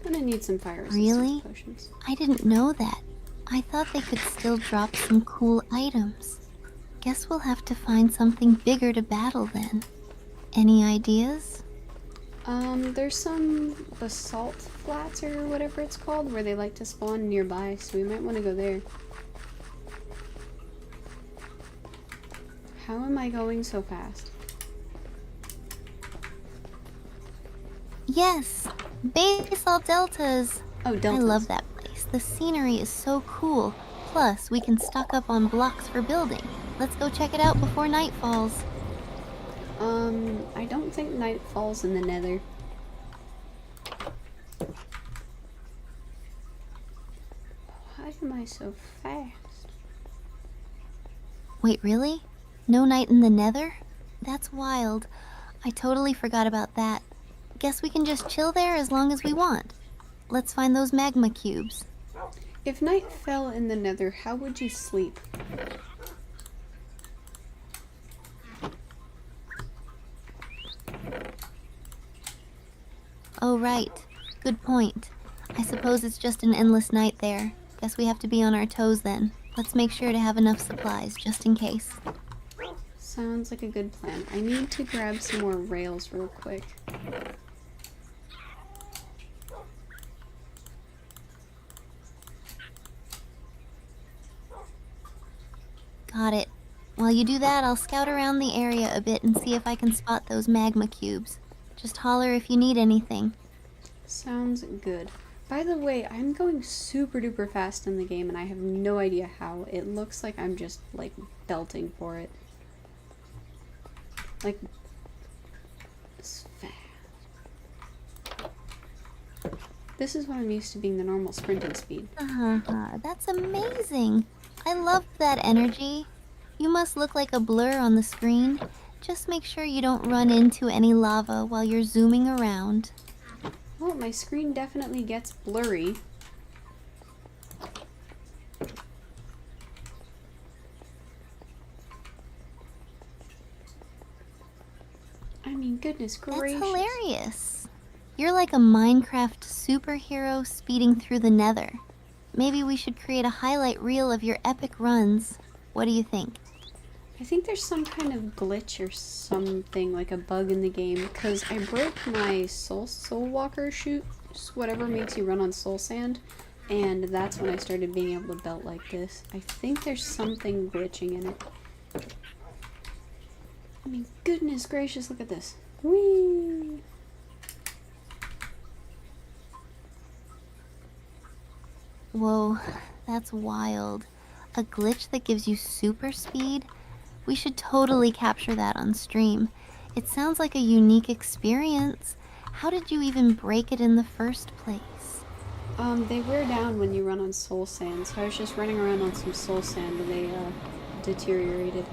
S1: I'm gonna need some fire resistance
S2: Really?
S1: potions.
S2: I didn't know that. I thought they could still drop some cool items. Guess we'll have to find something bigger to battle then. Any ideas?
S1: There's some basalt flats or whatever it's called where they like to spawn nearby, so we might want to go there. How am I going so fast?
S2: Yes! Basalt deltas!
S1: Oh, deltas.
S2: I love that place. The scenery is so cool. Plus, we can stock up on blocks for building. Let's go check it out before night falls.
S1: I don't think night falls in the Nether. Why am I so fast?
S2: Wait, really? No night in the Nether? That's wild. I totally forgot about that. Guess we can just chill there as long as we want. Let's find those magma cubes.
S1: If night fell in the Nether, how would you sleep?
S2: Oh, right. Good point. I suppose it's just an endless night there. Guess we have to be on our toes then. Let's make sure to have enough supplies, just in case.
S1: Sounds like a good plan. I need to grab some more rails real quick.
S2: Got it. While you do that, I'll scout around the area a bit and see if I can spot those magma cubes. Just holler if you need anything.
S1: Sounds good. By the way, I'm going super duper fast in the game and I have no idea how. It looks like I'm just like belting for it. Like, it's fast. This is what I'm used to being the normal sprinting speed.
S2: That's amazing. I love that energy. You must look like a blur on the screen. Just make sure you don't run into any lava while you're zooming around.
S1: Well, my screen definitely gets blurry. I mean, goodness gracious.
S2: That's hilarious. You're like a Minecraft superhero speeding through the Nether. Maybe we should create a highlight reel of your epic runs. What do you think?
S1: I think there's some kind of glitch or something, like a bug in the game, because I broke my soul walker chute, whatever makes you run on soul sand, and that's when I started being able to belt like this. I think there's something glitching in it. I mean, goodness gracious, look at this. Whee!
S2: Whoa, that's wild. A glitch that gives you super speed? We should totally capture that on stream. It sounds like a unique experience. How did you even break it in the first place?
S1: They wear down when you run on soul sand, so I was just running around on some soul sand and they, deteriorated.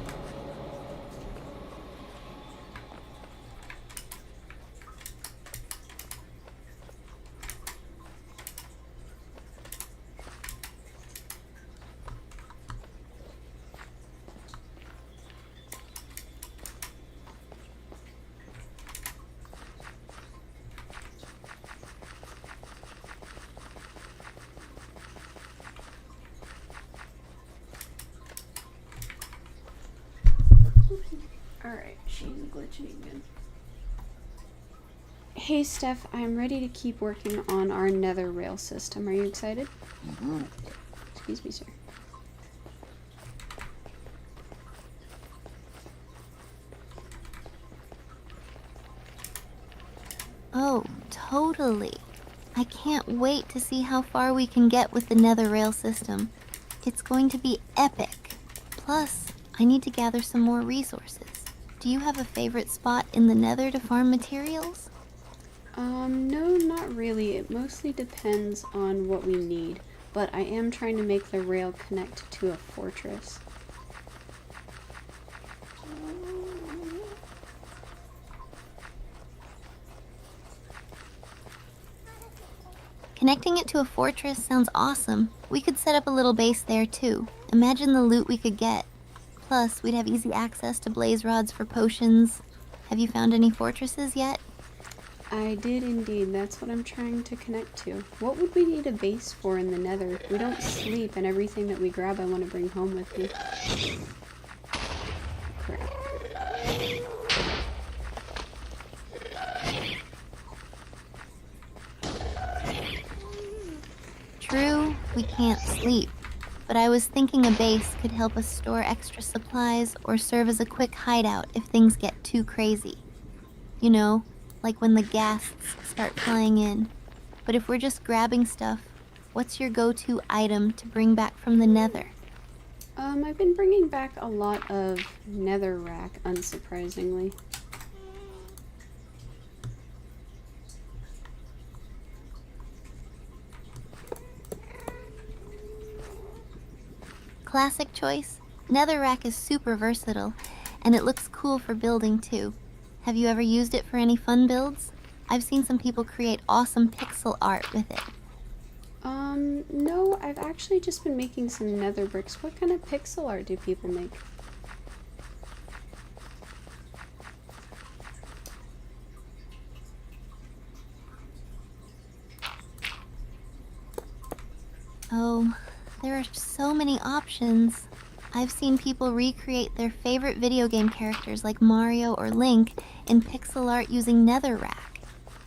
S1: Alright, she's glitching again. Hey Steph, I'm ready to keep working on our nether rail system. Are you excited? Excuse me, sir.
S2: Oh, totally. I can't wait to see how far we can get with the nether rail system. It's going to be epic. Plus, I need to gather some more resources. Do you have a favorite spot in the nether to farm materials?
S1: No, not really. It mostly depends on what we need, but I am trying to make the rail connect to a fortress.
S2: Connecting it to a fortress sounds awesome. We could set up a little base there too. Imagine the loot we could get. Plus, we'd have easy access to blaze rods for potions. Have you found any fortresses yet?
S1: I did indeed. That's what I'm trying to connect to. What would we need a base for in the nether? We don't sleep, and everything that we grab I want to bring home with me. Crap.
S2: True, we can't sleep. But I was thinking a base could help us store extra supplies or serve as a quick hideout if things get too crazy. You know, like when the ghasts start flying in. But if we're just grabbing stuff, what's your go-to item to bring back from the nether?
S1: I've been bringing back a lot of netherrack, unsurprisingly.
S2: Classic choice. Netherrack is super versatile, and it looks cool for building too. Have you ever used it for any fun builds? I've seen some people create awesome pixel art with it.
S1: No, I've actually just been making some nether bricks. What kind of pixel art do people make?
S2: Oh, there are so many options. I've seen people recreate their favorite video game characters like Mario or Link in pixel art using netherrack.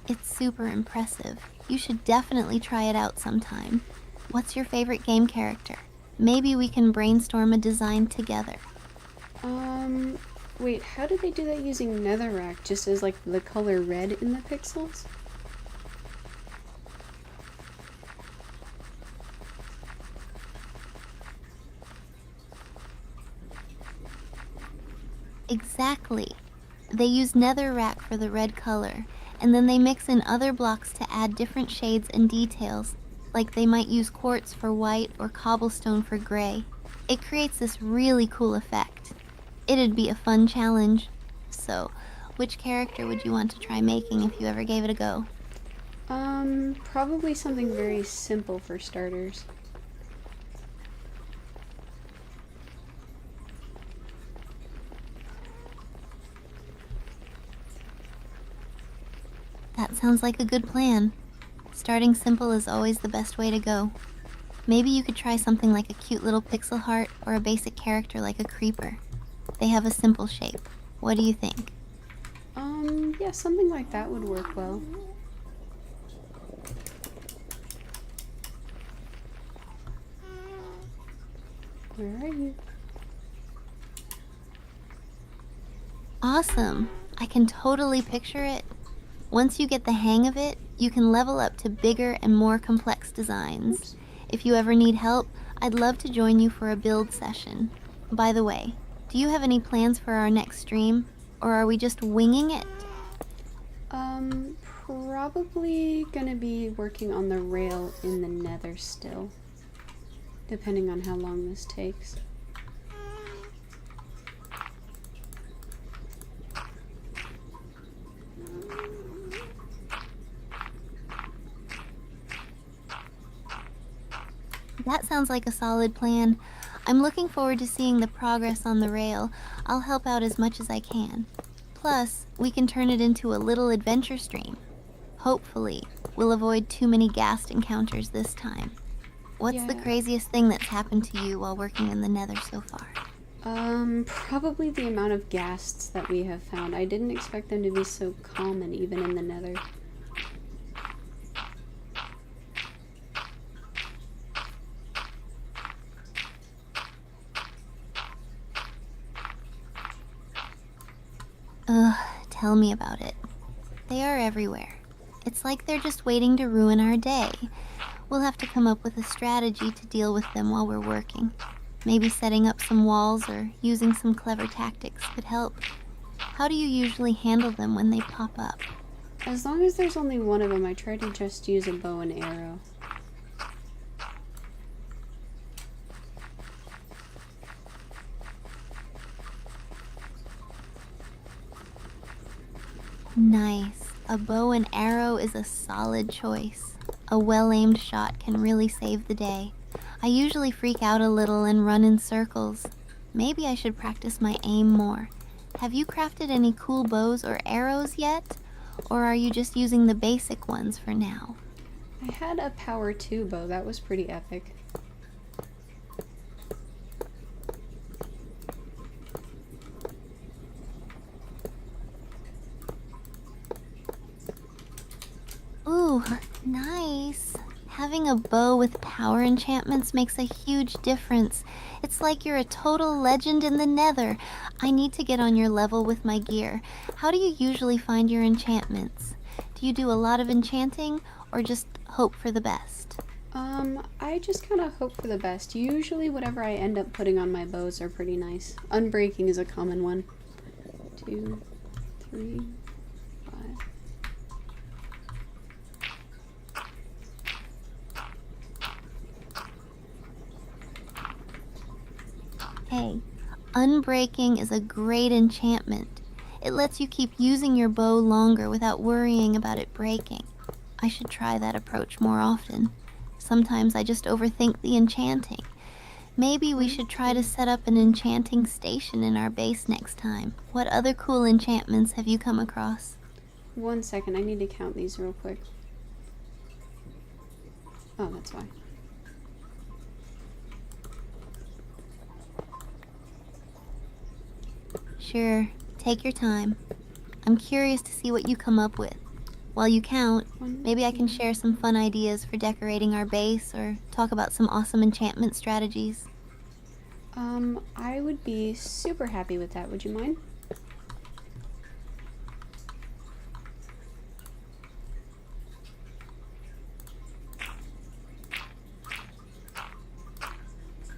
S2: It's super impressive. You should definitely try it out sometime. What's your favorite game character? Maybe we can brainstorm a design together.
S1: Wait, how did they do that using netherrack? Just as like the color red in the pixels?
S2: Exactly. They use netherrack for the red color, and then they mix in other blocks to add different shades and details, like they might use quartz for white or cobblestone for gray. It creates this really cool effect. It'd be a fun challenge. So, which character would you want to try making if you ever gave it a go?
S1: Probably something very simple for starters.
S2: That sounds like a good plan. Starting simple is always the best way to go. Maybe you could try something like a cute little pixel heart or a basic character like a creeper. They have a simple shape. What do you think?
S1: Yeah, something like that would work well. Where are you?
S2: Awesome. I can totally picture it. Once you get the hang of it, you can level up to bigger and more complex designs.
S1: Oops.
S2: If you ever need help, I'd love to join you for a build session. By the way, do you have any plans for our next stream? Or are we just winging it?
S1: probably gonna be working on the rail in the Nether still, depending on how long this takes.
S2: That sounds like a solid plan. I'm looking forward to seeing the progress on the rail. I'll help out as much as I can. Plus, we can turn it into a little adventure stream. Hopefully, we'll avoid too many ghast encounters this time. What's the
S1: Yeah.
S2: craziest thing that's happened to you while working in the Nether so far?
S1: Probably the amount of ghasts that we have found. I didn't expect them to be so common even in the Nether.
S2: Ugh, tell me about it. They are everywhere. It's like they're just waiting to ruin our day. We'll have to come up with a strategy to deal with them while we're working. Maybe setting up some walls or using some clever tactics could help. How do you usually handle them when they pop up?
S1: As long as there's only one of them, I try to just use a bow and arrow.
S2: Nice. A bow and arrow is a solid choice. A well-aimed shot can really save the day. I usually freak out a little and run in circles. Maybe I should practice my aim more. Have you crafted any cool bows or arrows yet? Or are you just using the basic ones for now?
S1: I had a power 2 bow. That was pretty epic.
S2: Ooh, nice. Having a bow with power enchantments makes a huge difference. It's like you're a total legend in the Nether. I need to get on your level with my gear. How do you usually find your enchantments? Do you do a lot of enchanting or just hope for the best?
S1: I just kind of hope for the best. Usually whatever I end up putting on my bows are pretty nice. Unbreaking is a common one. 2, 3, 5.
S2: Hey, unbreaking is a great enchantment. It lets you keep using your bow longer without worrying about it breaking. I should try that approach more often. Sometimes I just overthink the enchanting. Maybe we should try to set up an enchanting station in our base next time. What other cool enchantments have you come across?
S1: 1 second, I need to count these real quick. Oh, that's why.
S2: Sure, take your time. I'm curious to see what you come up with. While you count, maybe I can share some fun ideas for decorating our base or talk about some awesome enchantment strategies.
S1: I would be super happy with that. Would you mind?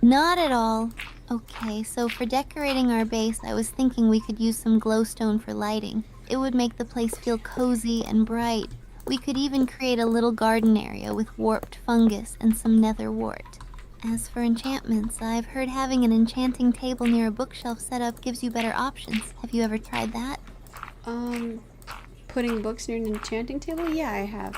S2: Not at all. Okay, so for decorating our base, I was thinking we could use some glowstone for lighting. It would make the place feel cozy and bright. We could even create a little garden area with warped fungus and some nether wart. As for enchantments, I've heard having an enchanting table near a bookshelf setup gives you better options. Have you ever tried that?
S1: Putting books near an enchanting table? Yeah, I have.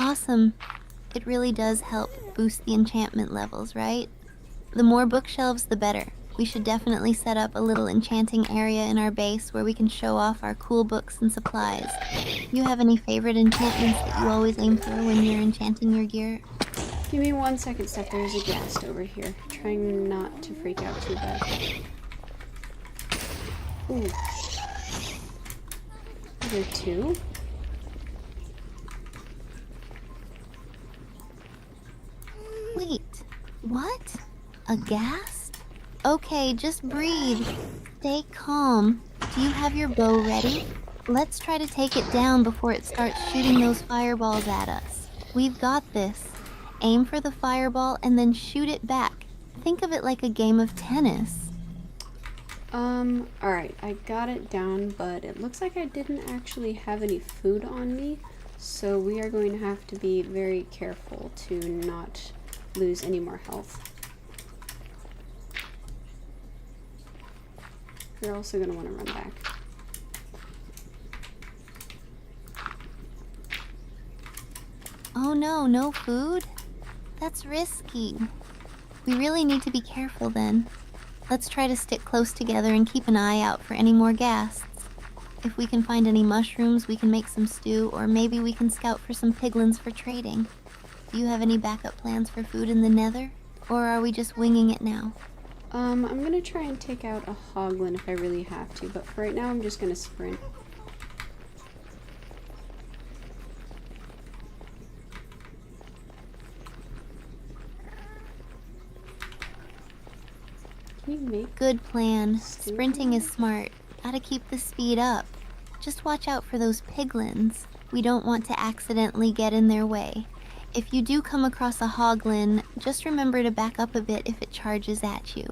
S2: Awesome. It really does help boost the enchantment levels, right? The more bookshelves, the better. We should definitely set up a little enchanting area in our base where we can show off our cool books and supplies. You have any favorite enchantments that you always aim for when you're enchanting your gear?
S1: Give me 1 second, Steph. There's a ghast over here. Trying not to freak out too bad. Ooh. Are there 2?
S2: Wait, what? A ghast? Okay, just breathe. Stay calm. Do you have your bow ready? Let's try to take it down before it starts shooting those fireballs at us. We've got this. Aim for the fireball and then shoot it back. Think of it like a game of tennis.
S1: Alright, I got it down, but it looks like I didn't actually have any food on me, so we are going to have to be very careful to not lose any more health. You're also going to want to run back.
S2: Oh no, no food? That's risky. We really need to be careful then. Let's try to stick close together and keep an eye out for any more ghasts. If we can find any mushrooms, we can make some stew, or maybe we can scout for some piglins for trading. Do you have any backup plans for food in the Nether? Or are we just winging it now?
S1: I'm gonna try and take out a hoglin if I really have to, but for right now I'm just gonna sprint. Can you make
S2: Good plan.
S1: stew?
S2: Sprinting is smart. Gotta keep the speed up. Just watch out for those piglins. We don't want to accidentally get in their way. If you do come across a hoglin, just remember to back up a bit if it charges at you.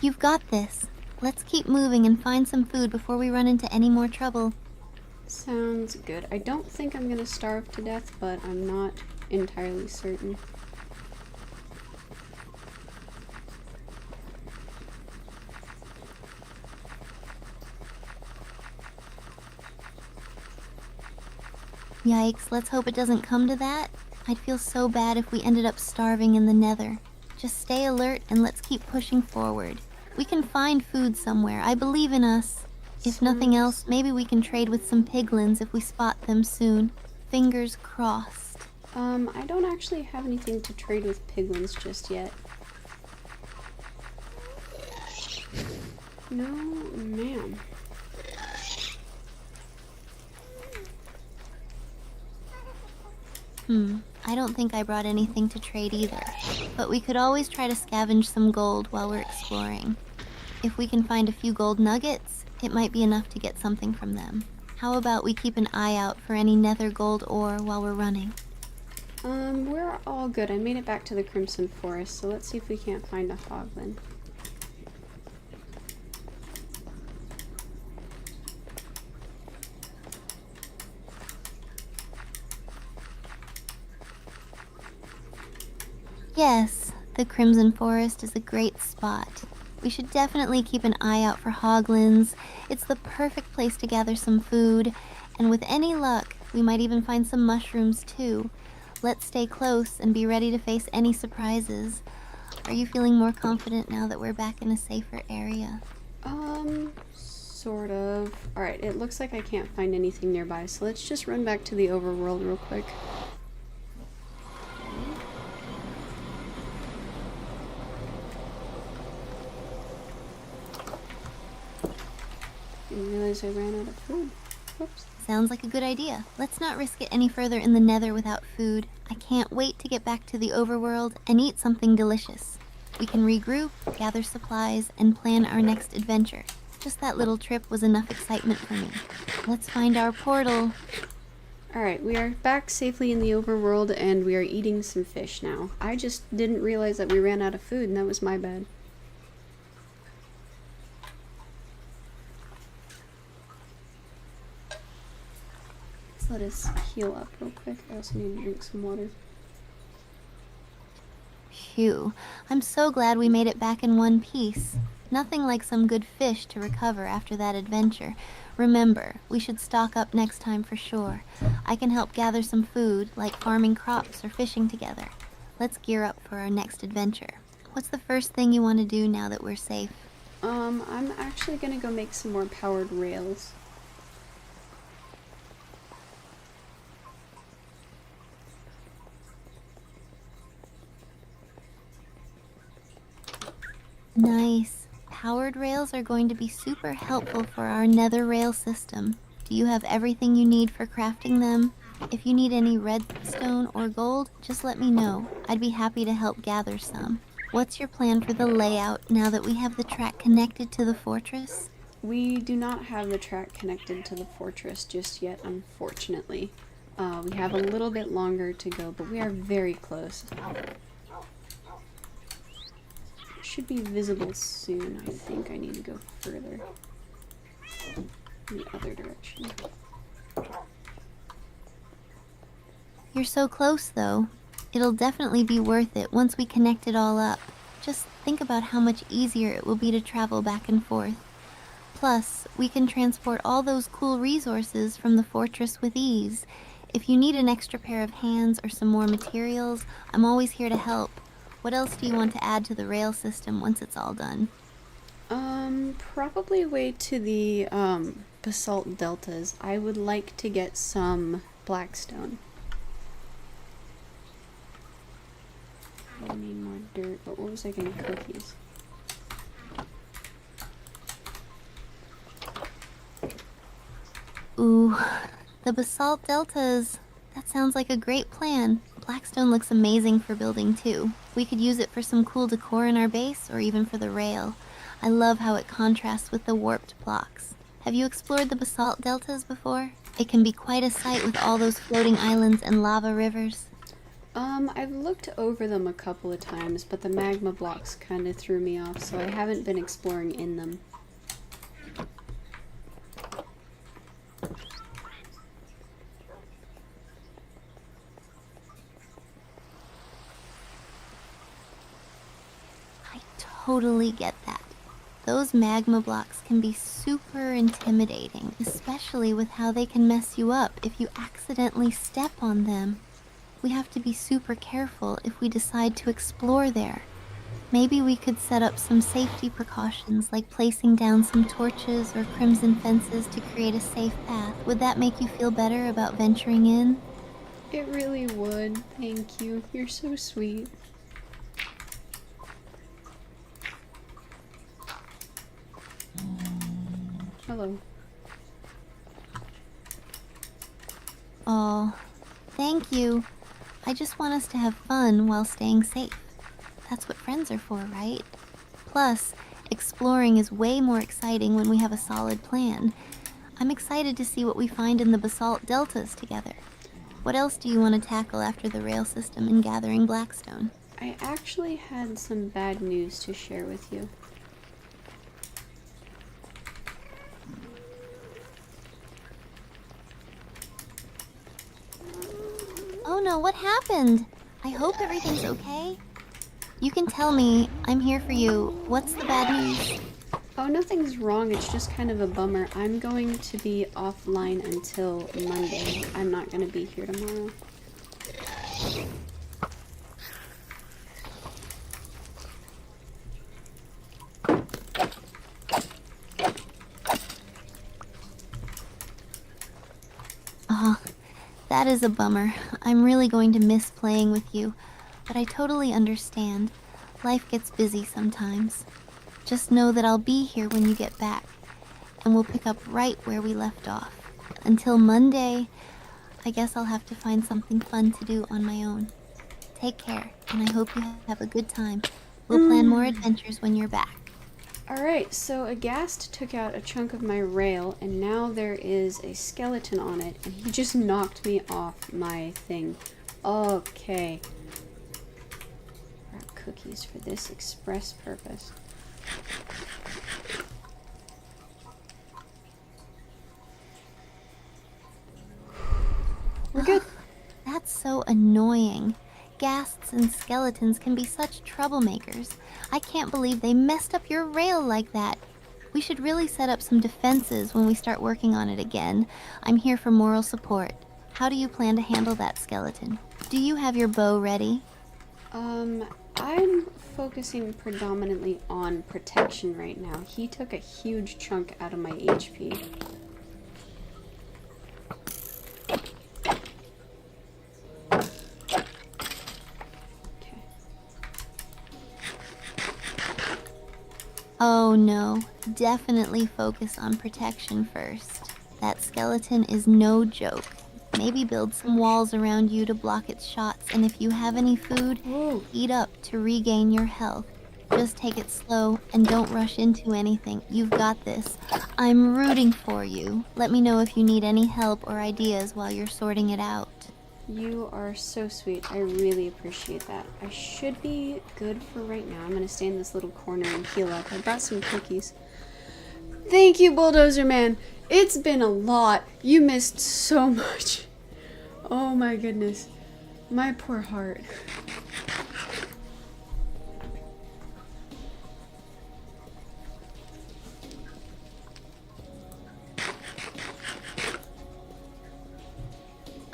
S2: You've got this. Let's keep moving and find some food before we run into any more trouble.
S1: Sounds good. I don't think I'm gonna starve to death, but I'm not entirely certain.
S2: Yikes, let's hope it doesn't come to that. I'd feel so bad if we ended up starving in the Nether. Just stay alert and let's keep pushing forward. We can find food somewhere. I believe in us. If nothing else, maybe we can trade with some piglins if we spot them soon. Fingers crossed.
S1: I don't actually have anything to trade with piglins just yet. No, ma'am.
S2: I don't think I brought anything to trade either, but we could always try to scavenge some gold while we're exploring. If we can find a few gold nuggets, it might be enough to get something from them. How about we keep an eye out for any nether gold ore while we're running?
S1: We're all good. I made it back to the Crimson Forest, so let's see if we can't find a hoglin.
S2: Yes, the Crimson Forest is a great spot. We should definitely keep an eye out for hoglins. It's the perfect place to gather some food, and with any luck, we might even find some mushrooms too. Let's stay close and be ready to face any surprises. Are you feeling more confident now that we're back in a safer area?
S1: Sort of. Alright, it looks like I can't find anything nearby, so let's just run back to the overworld real quick. Didn't realize I ran out of food. Whoops.
S2: Sounds like a good idea. Let's not risk it any further in the Nether without food. I can't wait to get back to the overworld and eat something delicious. We can regroup, gather supplies, and plan our next adventure. Just that little trip was enough excitement for me. Let's find our portal.
S1: Alright, we are back safely in the overworld and we are eating some fish now. I just didn't realize that we ran out of food and that was my bad. Let us heal up real quick. I also need to drink some water.
S2: Phew, I'm so glad we made it back in one piece. Nothing like some good fish to recover after that adventure. Remember, we should stock up next time for sure. I can help gather some food, like farming crops or fishing together. Let's gear up for our next adventure. What's the first thing you want to do now that we're safe?
S1: I'm actually gonna go make some more powered rails.
S2: Nice. Powered rails are going to be super helpful for our nether rail system. Do you have everything you need for crafting them? If you need any redstone or gold, just let me know. I'd be happy to help gather some. What's your plan for the layout now that we have the track connected to the fortress?
S1: We do not have the track connected to the fortress just yet, unfortunately. We have a little bit longer to go, but we are very close. Should be visible soon. I think I need to go further. In the other direction.
S2: You're so close, though. It'll definitely be worth it once we connect it all up. Just think about how much easier it will be to travel back and forth. Plus, we can transport all those cool resources from the fortress with ease. If you need an extra pair of hands or some more materials, I'm always here to help. What else do you want to add to the rail system once it's all done?
S1: Probably way to the, basalt deltas. I would like to get some blackstone. I need more dirt, but what was I getting? Cookies.
S2: Ooh, the basalt deltas. That sounds like a great plan. Blackstone looks amazing for building too. We could use it for some cool decor in our base or even for the rail. I love how it contrasts with the warped blocks. Have you explored the basalt deltas before? It can be quite a sight with all those floating islands and lava rivers.
S1: I've looked over them a couple of times, but the magma blocks kind of threw me off, so I haven't been exploring in them.
S2: I totally get that. Those magma blocks can be super intimidating, especially with how they can mess you up if you accidentally step on them. We have to be super careful if we decide to explore there. Maybe we could set up some safety precautions like placing down some torches or crimson fences to create a safe path. Would that make you feel better about venturing in?
S1: It really would. Thank you. You're so sweet. Hello.
S2: Oh, thank you. I just want us to have fun while staying safe. That's what friends are for, right? Plus, exploring is way more exciting when we have a solid plan. I'm excited to see what we find in the basalt deltas together. What else do you want to tackle after the rail system and gathering blackstone?
S1: I actually had some bad news to share with you.
S2: Oh no, what happened? I hope everything's okay. You can tell me. I'm here for you. What's the bad news?
S1: Oh, nothing's wrong. It's just kind of a bummer. I'm going to be offline until Monday. I'm not going to be here tomorrow.
S2: That is a bummer. I'm really going to miss playing with you, but I totally understand. Life gets busy sometimes. Just know that I'll be here when you get back, and we'll pick up right where we left off. Until Monday, I guess I'll have to find something fun to do on my own. Take care, and I hope you have a good time. We'll plan more adventures when you're back.
S1: Alright, so a ghast took out a chunk of my rail, and now there is a skeleton on it, and he just knocked me off my thing. Okay. Brought cookies for this express purpose. We're good.
S2: That's so annoying. Ghasts and skeletons can be such troublemakers. I can't believe they messed up your rail like that. We should really set up some defenses when we start working on it again. I'm here for moral support. How do you plan to handle that skeleton? Do you have your bow ready?
S1: I'm focusing predominantly on protection right now. He took a huge chunk out of my HP.
S2: Oh no, definitely focus on protection first. That skeleton is no joke. Maybe build some walls around you to block its shots, and if you have any food, eat up to regain your health. Just take it slow and don't rush into anything. You've got this. I'm rooting for you. Let me know if you need any help or ideas while you're sorting it out.
S1: You are so sweet. I really appreciate that. I should be good for right now. I'm going to stay in this little corner and heal up. I brought some cookies. Thank you, Bulldozer Man. It's been a lot. You missed so much. Oh my goodness. My poor heart.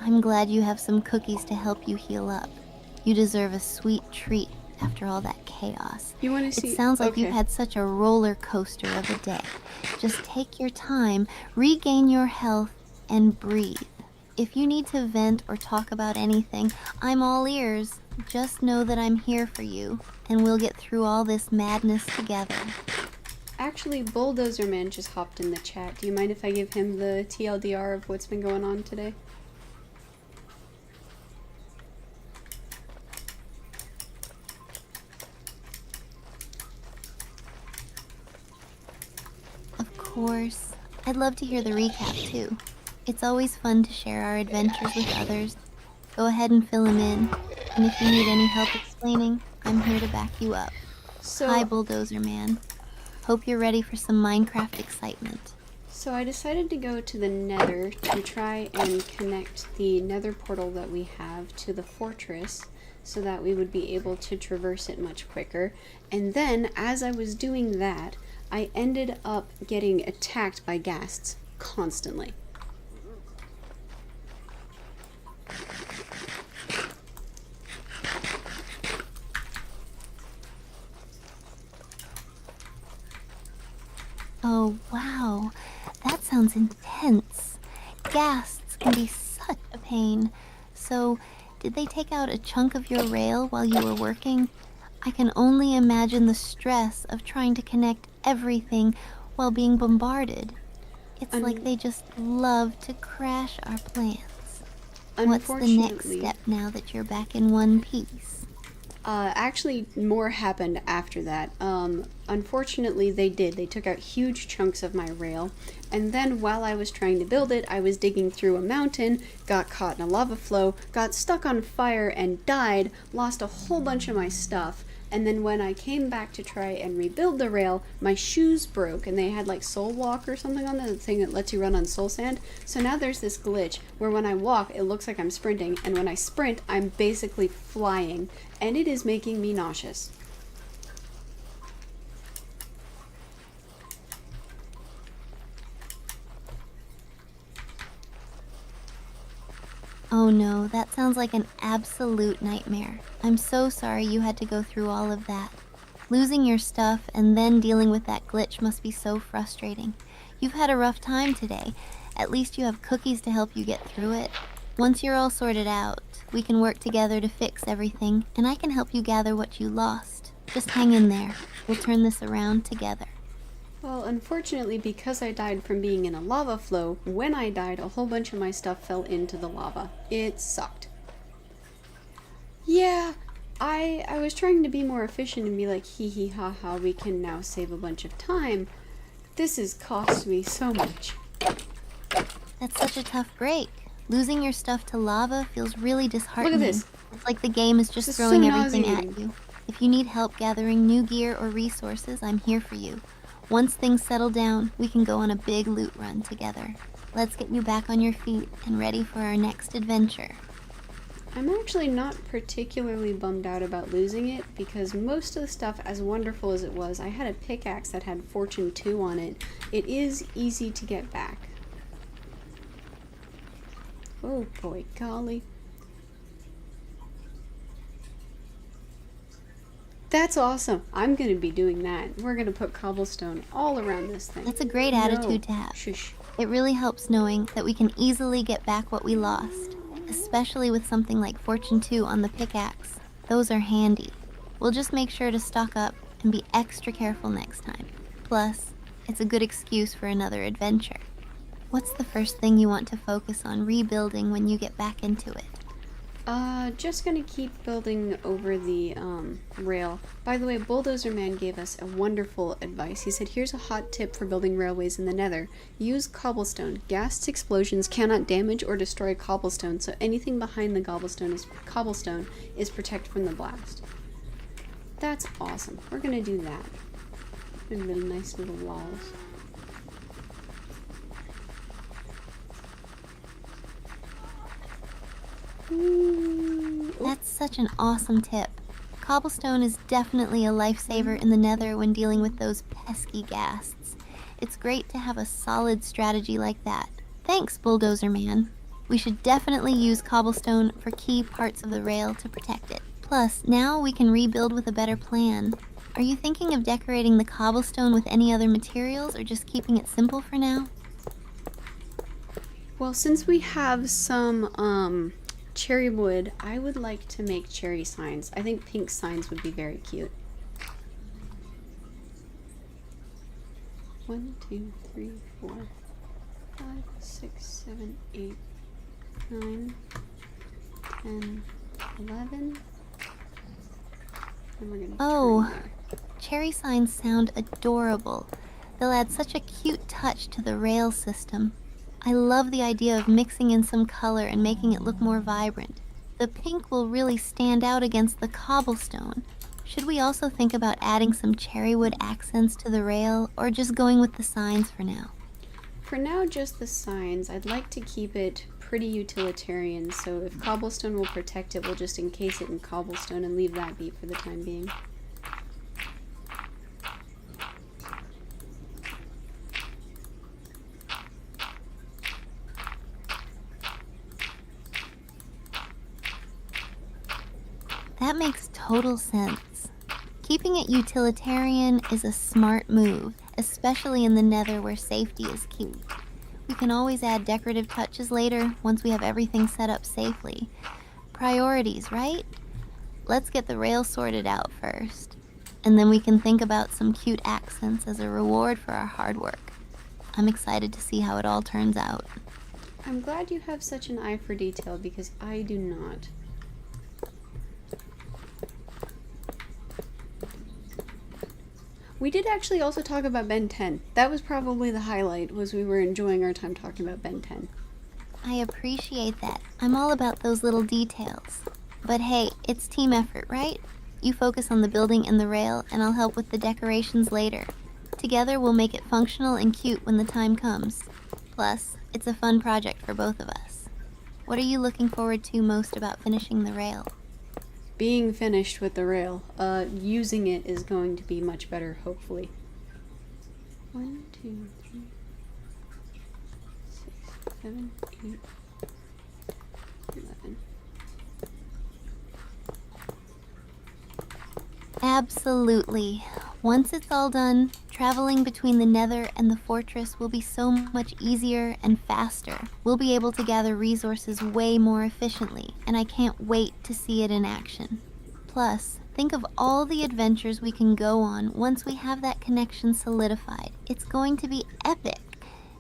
S2: I'm glad you have some cookies to help you heal up. You deserve a sweet treat after all that chaos.
S1: You want to see?
S2: It sounds like
S1: okay.
S2: you've had such a roller coaster of a day. Just take your time, regain your health, and breathe. If you need to vent or talk about anything, I'm all ears. Just know that I'm here for you, and we'll get through all this madness together.
S1: Actually, Bulldozer Man just hopped in the chat. Do you mind if I give him the TLDR of what's been going on today?
S2: Of course. I'd love to hear the recap, too. It's always fun to share our adventures with others. Go ahead and fill them in. And if you need any help explaining, I'm here to back you up.
S1: So,
S2: Hi, Bulldozer Man. Hope you're ready for some Minecraft excitement.
S1: So I decided to go to the Nether to try and connect the Nether portal that we have to the fortress so that we would be able to traverse it much quicker. And then, as I was doing that, I ended up getting attacked by ghasts constantly.
S2: Oh, wow. That sounds intense. Ghasts can be such a pain. So, did they take out a chunk of your rail while you were working? I can only imagine the stress of trying to connect everything while being bombarded. It's like they just love to crash our plans. What's the next step now that you're back in one piece?
S1: Actually, more happened after that. Unfortunately, they did. They took out huge chunks of my rail, and then while I was trying to build it, I was digging through a mountain, got caught in a lava flow, got stuck on fire and died, lost a whole bunch of my stuff, and then when I came back to try and rebuild the rail, my shoes broke, and they had like Soul Walk or something on the thing that lets you run on soul sand. So now there's this glitch where when I walk, it looks like I'm sprinting, and when I sprint, I'm basically flying, and it is making me nauseous.
S2: Oh no, that sounds like an absolute nightmare. I'm so sorry you had to go through all of that. Losing your stuff and then dealing with that glitch must be so frustrating. You've had a rough time today. At least you have cookies to help you get through it. Once you're all sorted out, we can work together to fix everything, and I can help you gather what you lost. Just hang in there. We'll turn this around together.
S1: Well, unfortunately, because I died from being in a lava flow, when I died, a whole bunch of my stuff fell into the lava. It sucked. Yeah, I was trying to be more efficient and be like, hee hee ha ha, we can now save a bunch of time. This has cost me so much.
S2: That's such a tough break. Losing your stuff to lava feels really disheartening.
S1: Look at this.
S2: It's like the game is just
S1: This is
S2: throwing
S1: so
S2: everything at
S1: nauseating.
S2: you. If you need help gathering new gear or resources, I'm here for you. Once things settle down, we can go on a big loot run together. Let's get you back on your feet and ready for our next adventure.
S1: I'm actually not particularly bummed out about losing it because most of the stuff, as wonderful as it was, I had a pickaxe that had Fortune 2 on it. It is easy to get back. Oh boy, golly. That's awesome. I'm going to be doing that. We're going to put cobblestone all around this thing.
S2: That's a great attitude to have.
S1: Shush.
S2: It really helps knowing that we can easily get back what we lost, especially with something like Fortune 2 on the pickaxe. Those are handy. We'll just make sure to stock up and be extra careful next time. Plus, it's a good excuse for another adventure. What's the first thing you want to focus on rebuilding when you get back into it?
S1: Just gonna keep building over the rail. By the way, Bulldozer Man gave us a wonderful advice. He said, here's a hot tip for building railways in the Nether. Use cobblestone. Gas explosions cannot damage or destroy cobblestone, so anything behind the cobblestone is protected from the blast. That's awesome. We're gonna do that. And really nice little walls.
S2: That's such an awesome tip. Cobblestone is definitely a lifesaver in the Nether when dealing with those pesky ghasts. It's great to have a solid strategy like that. Thanks, Bulldozer Man. We should definitely use cobblestone for key parts of the rail to protect it. Plus, now we can rebuild with a better plan. Are you thinking of decorating the cobblestone with any other materials or just keeping it simple for now?
S1: Well, since we have some cherry wood, I would like to make cherry signs. I think pink signs would be very cute. 1, 2, 3, 4, 5, 6, 7, 8, 9, 10, 11. And we're gonna
S2: Oh, cherry signs sound adorable. They'll add such a cute touch to the rail system. I love the idea of mixing in some color and making it look more vibrant. The pink will really stand out against the cobblestone. Should we also think about adding some cherry wood accents to the rail, or just going with the signs for now?
S1: For now, just the signs. I'd like to keep it pretty utilitarian, so if cobblestone will protect it, we'll just encase it in cobblestone and leave that be for the time being.
S2: That makes total sense. Keeping it utilitarian is a smart move, especially in the Nether where safety is key. We can always add decorative touches later once we have everything set up safely. Priorities, right? Let's get the rail sorted out first, and then we can think about some cute accents as a reward for our hard work. I'm excited to see how it all turns out.
S1: I'm glad you have such an eye for detail because I do not. We did actually also talk about Ben 10. That was probably the highlight, was we were enjoying our time talking about Ben 10.
S2: I appreciate that. I'm all about those little details. But hey, it's team effort, right? You focus on the building and the rail, and I'll help with the decorations later. Together, we'll make it functional and cute when the time comes. Plus, it's a fun project for both of us. What are you looking forward to most about finishing the rail?
S1: Being finished with the rail. Using it is going to be much better, hopefully. 1, 2, 3, 6, 7, 8, 11.
S2: Absolutely. Once it's all done, traveling between the Nether and the fortress will be so much easier and faster. We'll be able to gather resources way more efficiently, and I can't wait to see it in action. Plus, think of all the adventures we can go on once we have that connection solidified. It's going to be epic.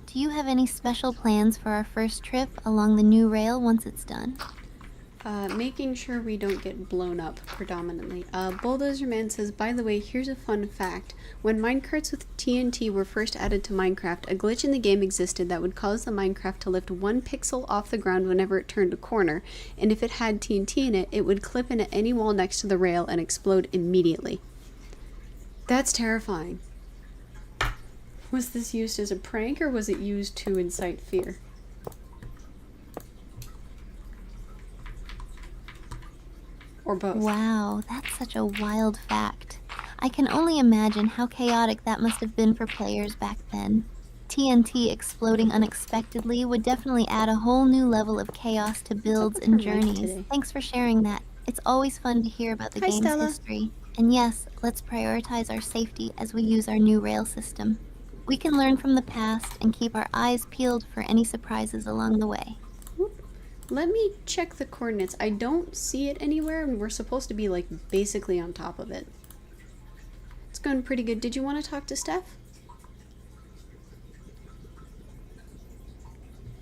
S2: Do you have any special plans for our first trip along the new rail once it's done?
S1: Making sure we don't get blown up predominantly. Bulldozer Man says, by the way, here's a fun fact. When minecarts with TNT were first added to Minecraft, a glitch in the game existed that would cause the Minecraft to lift 1 pixel off the ground whenever it turned a corner, and if it had TNT in it, it would clip in at any wall next to the rail and explode immediately. That's terrifying. Was this used as a prank, or was it used to incite fear? Or both.
S2: Wow, that's such a wild fact. I can only imagine how chaotic that must have been for players back then. TNT exploding unexpectedly would definitely add a whole new level of chaos to builds and journeys. Thanks for sharing that. It's always fun to hear about the
S1: Hi,
S2: game's
S1: Stella.
S2: history. And yes, let's prioritize our safety as we use our new rail system. We can learn from the past and keep our eyes peeled for any surprises along the way.
S1: Let me check the coordinates. I don't see it anywhere, and we're supposed to be, like, basically on top of it. It's going pretty good. Did you want to talk to Steph?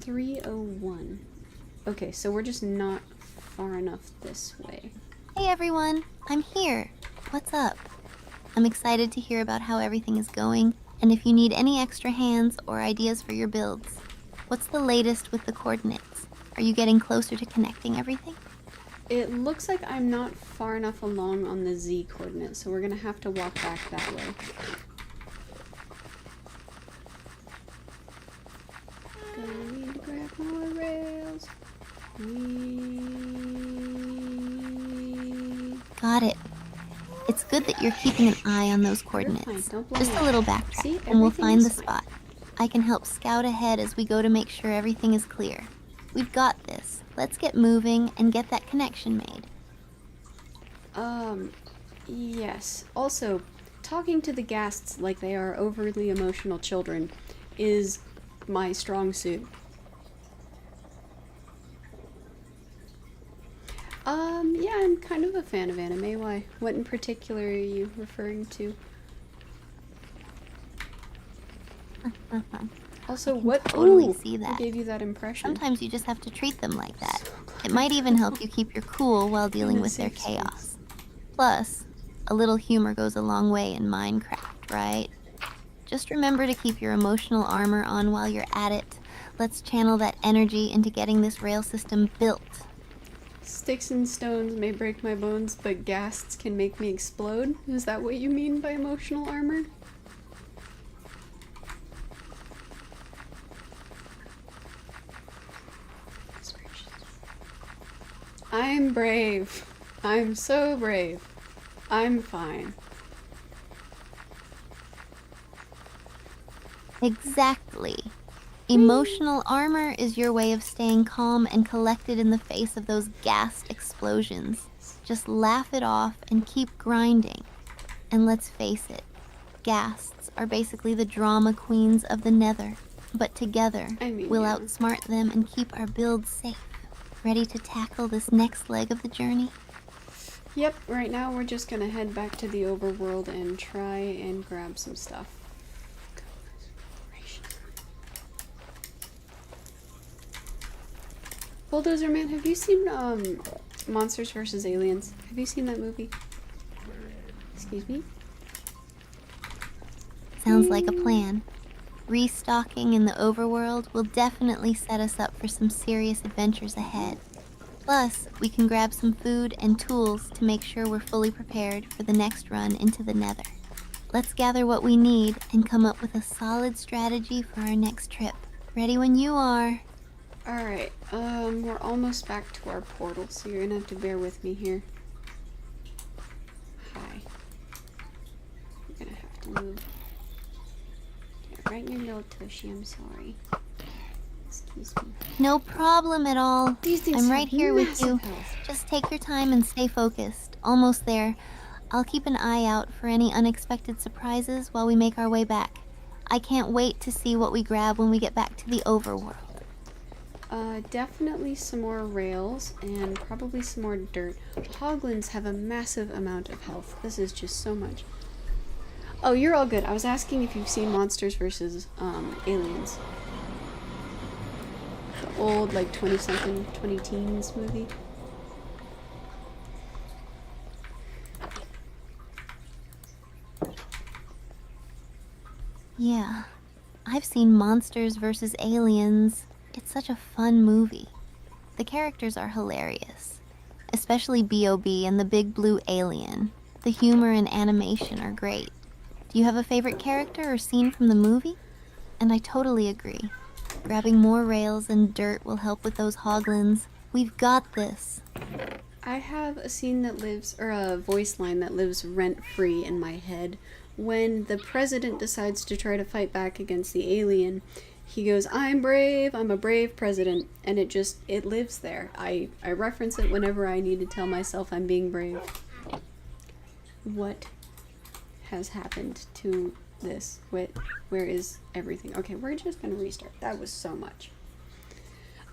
S1: 301. Okay, so we're just not far enough this way.
S2: Hey everyone, I'm here. What's up? I'm excited to hear about how everything is going, and if you need any extra hands or ideas for your builds. What's the latest with the coordinates? Are you getting closer to connecting everything?
S1: It looks like I'm not far enough along on the Z coordinate, so we're gonna have to walk back that way. Gonna need to grab more rails.
S2: Got it. It's good that you're keeping an eye on those coordinates.
S1: Fine, don't blow
S2: Just
S1: me
S2: a
S1: up.
S2: little backtrack,
S1: See,
S2: and we'll
S1: everything
S2: find
S1: is
S2: the
S1: fine.
S2: spot. I can help scout ahead as we go to make sure everything is clear. We've got this. Let's get moving and get that connection made.
S1: Yes. Also, talking to the ghasts like they are overly emotional children is my strong suit. Yeah, I'm kind of a fan of anime. Why? What in particular are you referring to? Also, what
S2: totally see that.
S1: Who gave you that impression?
S2: Sometimes you just have to treat them like that. It might even help you keep your cool while dealing with their chaos. Plus, a little humor goes a long way in Minecraft, right? Just remember to keep your emotional armor on while you're at it. Let's channel that energy into getting this rail system built.
S1: Sticks and stones may break my bones, but ghasts can make me explode? Is that what you mean by emotional armor? I'm brave. I'm so brave. I'm fine.
S2: Exactly. Emotional armor is your way of staying calm and collected in the face of those ghast explosions. Just laugh it off and keep grinding. And let's face it, ghasts are basically the drama queens of the Nether. But together, we'll outsmart them and keep our build safe. Ready to tackle this next leg of the journey?
S1: Yep, right now we're just gonna head back to the overworld and try and grab some stuff. Bulldozer Man, have you seen Monsters vs. Aliens? Have you seen that movie? Excuse me?
S2: Sounds like a plan. Restocking in the overworld will definitely set us up for some serious adventures ahead. Plus, we can grab some food and tools to make sure we're fully prepared for the next run into the Nether. Let's gather what we need and come up with a solid strategy for our next trip. Ready when you are.
S1: Alright, we're almost back to our portal, so you're gonna have to bear with me here. Hi. You're gonna have to move. Yeah, right in your little tushy, I'm sorry. Excuse me.
S2: No problem at all.
S1: These things
S2: I'm right here with you.
S1: health.
S2: Just take your time and stay focused. Almost there. I'll keep an eye out for any unexpected surprises while we make our way back. I can't wait to see what we grab when we get back to the overworld.
S1: Definitely some more rails and probably some more dirt. Hoglins have a massive amount of health. This is just so much. Oh, you're all good. I was asking if you've seen Monsters vs. Aliens. The old, like, 20-something, 20-teens movie.
S2: Yeah, I've seen Monsters vs. Aliens. It's such a fun movie. The characters are hilarious, especially B.O.B. and the big blue alien. The humor and animation are great. Do you have a favorite character or scene from the movie? And I totally agree. Grabbing more rails and dirt will help with those hoglins. We've got this.
S1: I have a scene that lives, or a voice line that lives rent-free in my head. When the president decides to try to fight back against the alien, he goes, "I'm brave, I'm a brave president," and it lives there. I reference it whenever I need to tell myself I'm being brave. What has happened to this? Where is everything? Okay, we're just gonna restart. That was so much.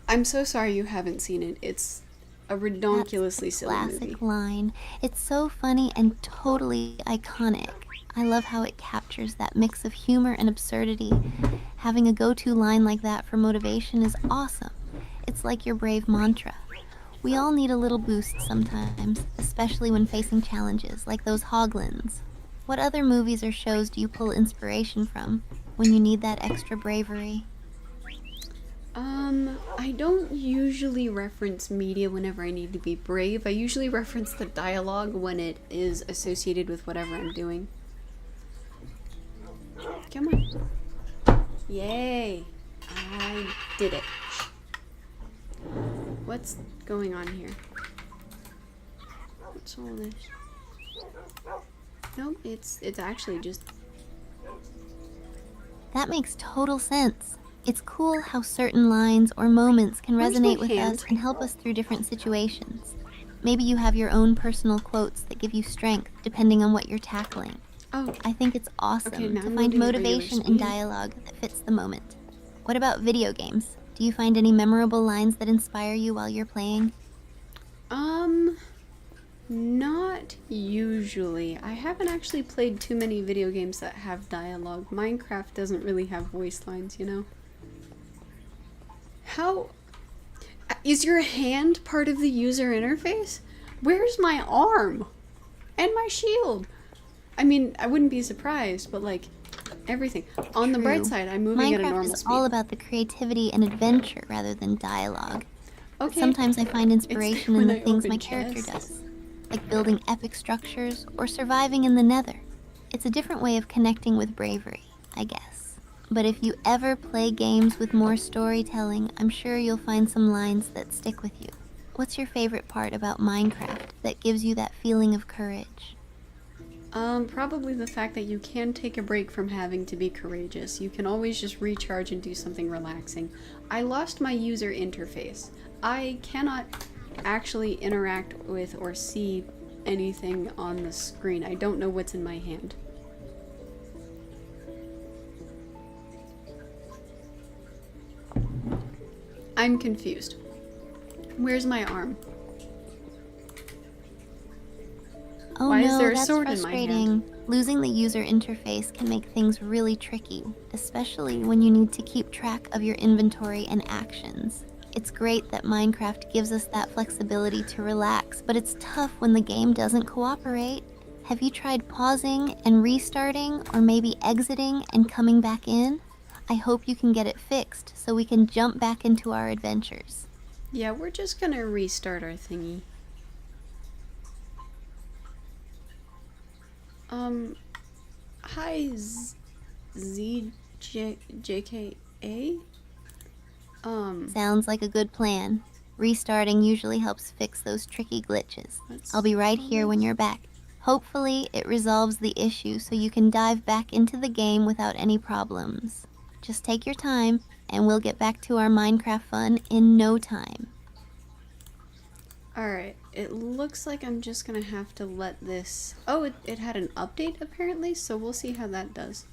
S1: I'm so sorry you haven't seen it. It's a ridiculously silly movie.
S2: Classic line. It's so funny and totally iconic. I love how it captures that mix of humor and absurdity. Having a go-to line like that for motivation is awesome. It's like your brave mantra. We all need a little boost sometimes, especially when facing challenges like those hoglins. What other movies or shows do you pull inspiration from when you need that extra bravery?
S1: I don't usually reference media whenever I need to be brave. I usually reference the dialogue when it is associated with whatever I'm doing. Come on. Yay! I did it. What's going on here? What's all this? Nope, it's actually just...
S2: That makes total sense. It's cool how certain lines or moments can
S1: Where's my
S2: resonate with us
S1: hand?
S2: and help us through different situations. Maybe you have your own personal quotes that give you strength depending on what you're tackling.
S1: Oh,
S2: I think it's
S1: okay,
S2: awesome
S1: now
S2: to
S1: I'm
S2: find
S1: moving at regular
S2: motivation in
S1: speed.
S2: dialogue that fits the moment. What about video games? Do you find any memorable lines that inspire you while you're playing?
S1: Not usually. I haven't actually played too many video games that have dialogue. Minecraft doesn't really have voice lines, you know? How... Is your hand part of the user interface? Where's my arm? And my shield? I mean, I wouldn't be surprised, but like, everything. On the bright
S2: True.
S1: side, I'm moving at a
S2: Minecraft
S1: normal
S2: is
S1: speed.
S2: all about the creativity and adventure rather than dialogue. But
S1: Okay.
S2: sometimes I find
S1: It's
S2: inspiration
S1: there
S2: in
S1: when
S2: the
S1: I
S2: things
S1: open
S2: my character
S1: chests.
S2: does, like building epic structures or surviving in the Nether. It's a different way of connecting with bravery, I guess. But if you ever play games with more storytelling, I'm sure you'll find some lines that stick with you. What's your favorite part about Minecraft that gives you that feeling of courage?
S1: Probably the fact that you can take a break from having to be courageous. You can always just recharge and do something relaxing. I lost my user interface. I cannot actually interact with or see anything on the screen. I don't know what's in my hand. I'm confused. Where's my arm?
S2: Oh
S1: Why is
S2: no,
S1: there a
S2: that's
S1: sword in my hand?
S2: frustrating. Losing the user interface can make things really tricky, especially when you need to keep track of your inventory and actions. It's great that Minecraft gives us that flexibility to relax, but it's tough when the game doesn't cooperate. Have you tried pausing and restarting, or maybe exiting and coming back in? I hope you can get it fixed so we can jump back into our adventures.
S1: Yeah, we're just gonna restart our thingy. Um, hi ZJKA?
S2: Sounds like a good plan. Restarting usually helps fix those tricky glitches. I'll
S1: What's
S2: be right
S1: all
S2: here when
S1: this?
S2: you're back. Hopefully, it resolves the issue so you can dive back into the game without any problems. Just take your time, and we'll get back to our Minecraft fun in no time.
S1: Alright, it looks like I'm just gonna have to let this... Oh, it had an update apparently, so we'll see how that does.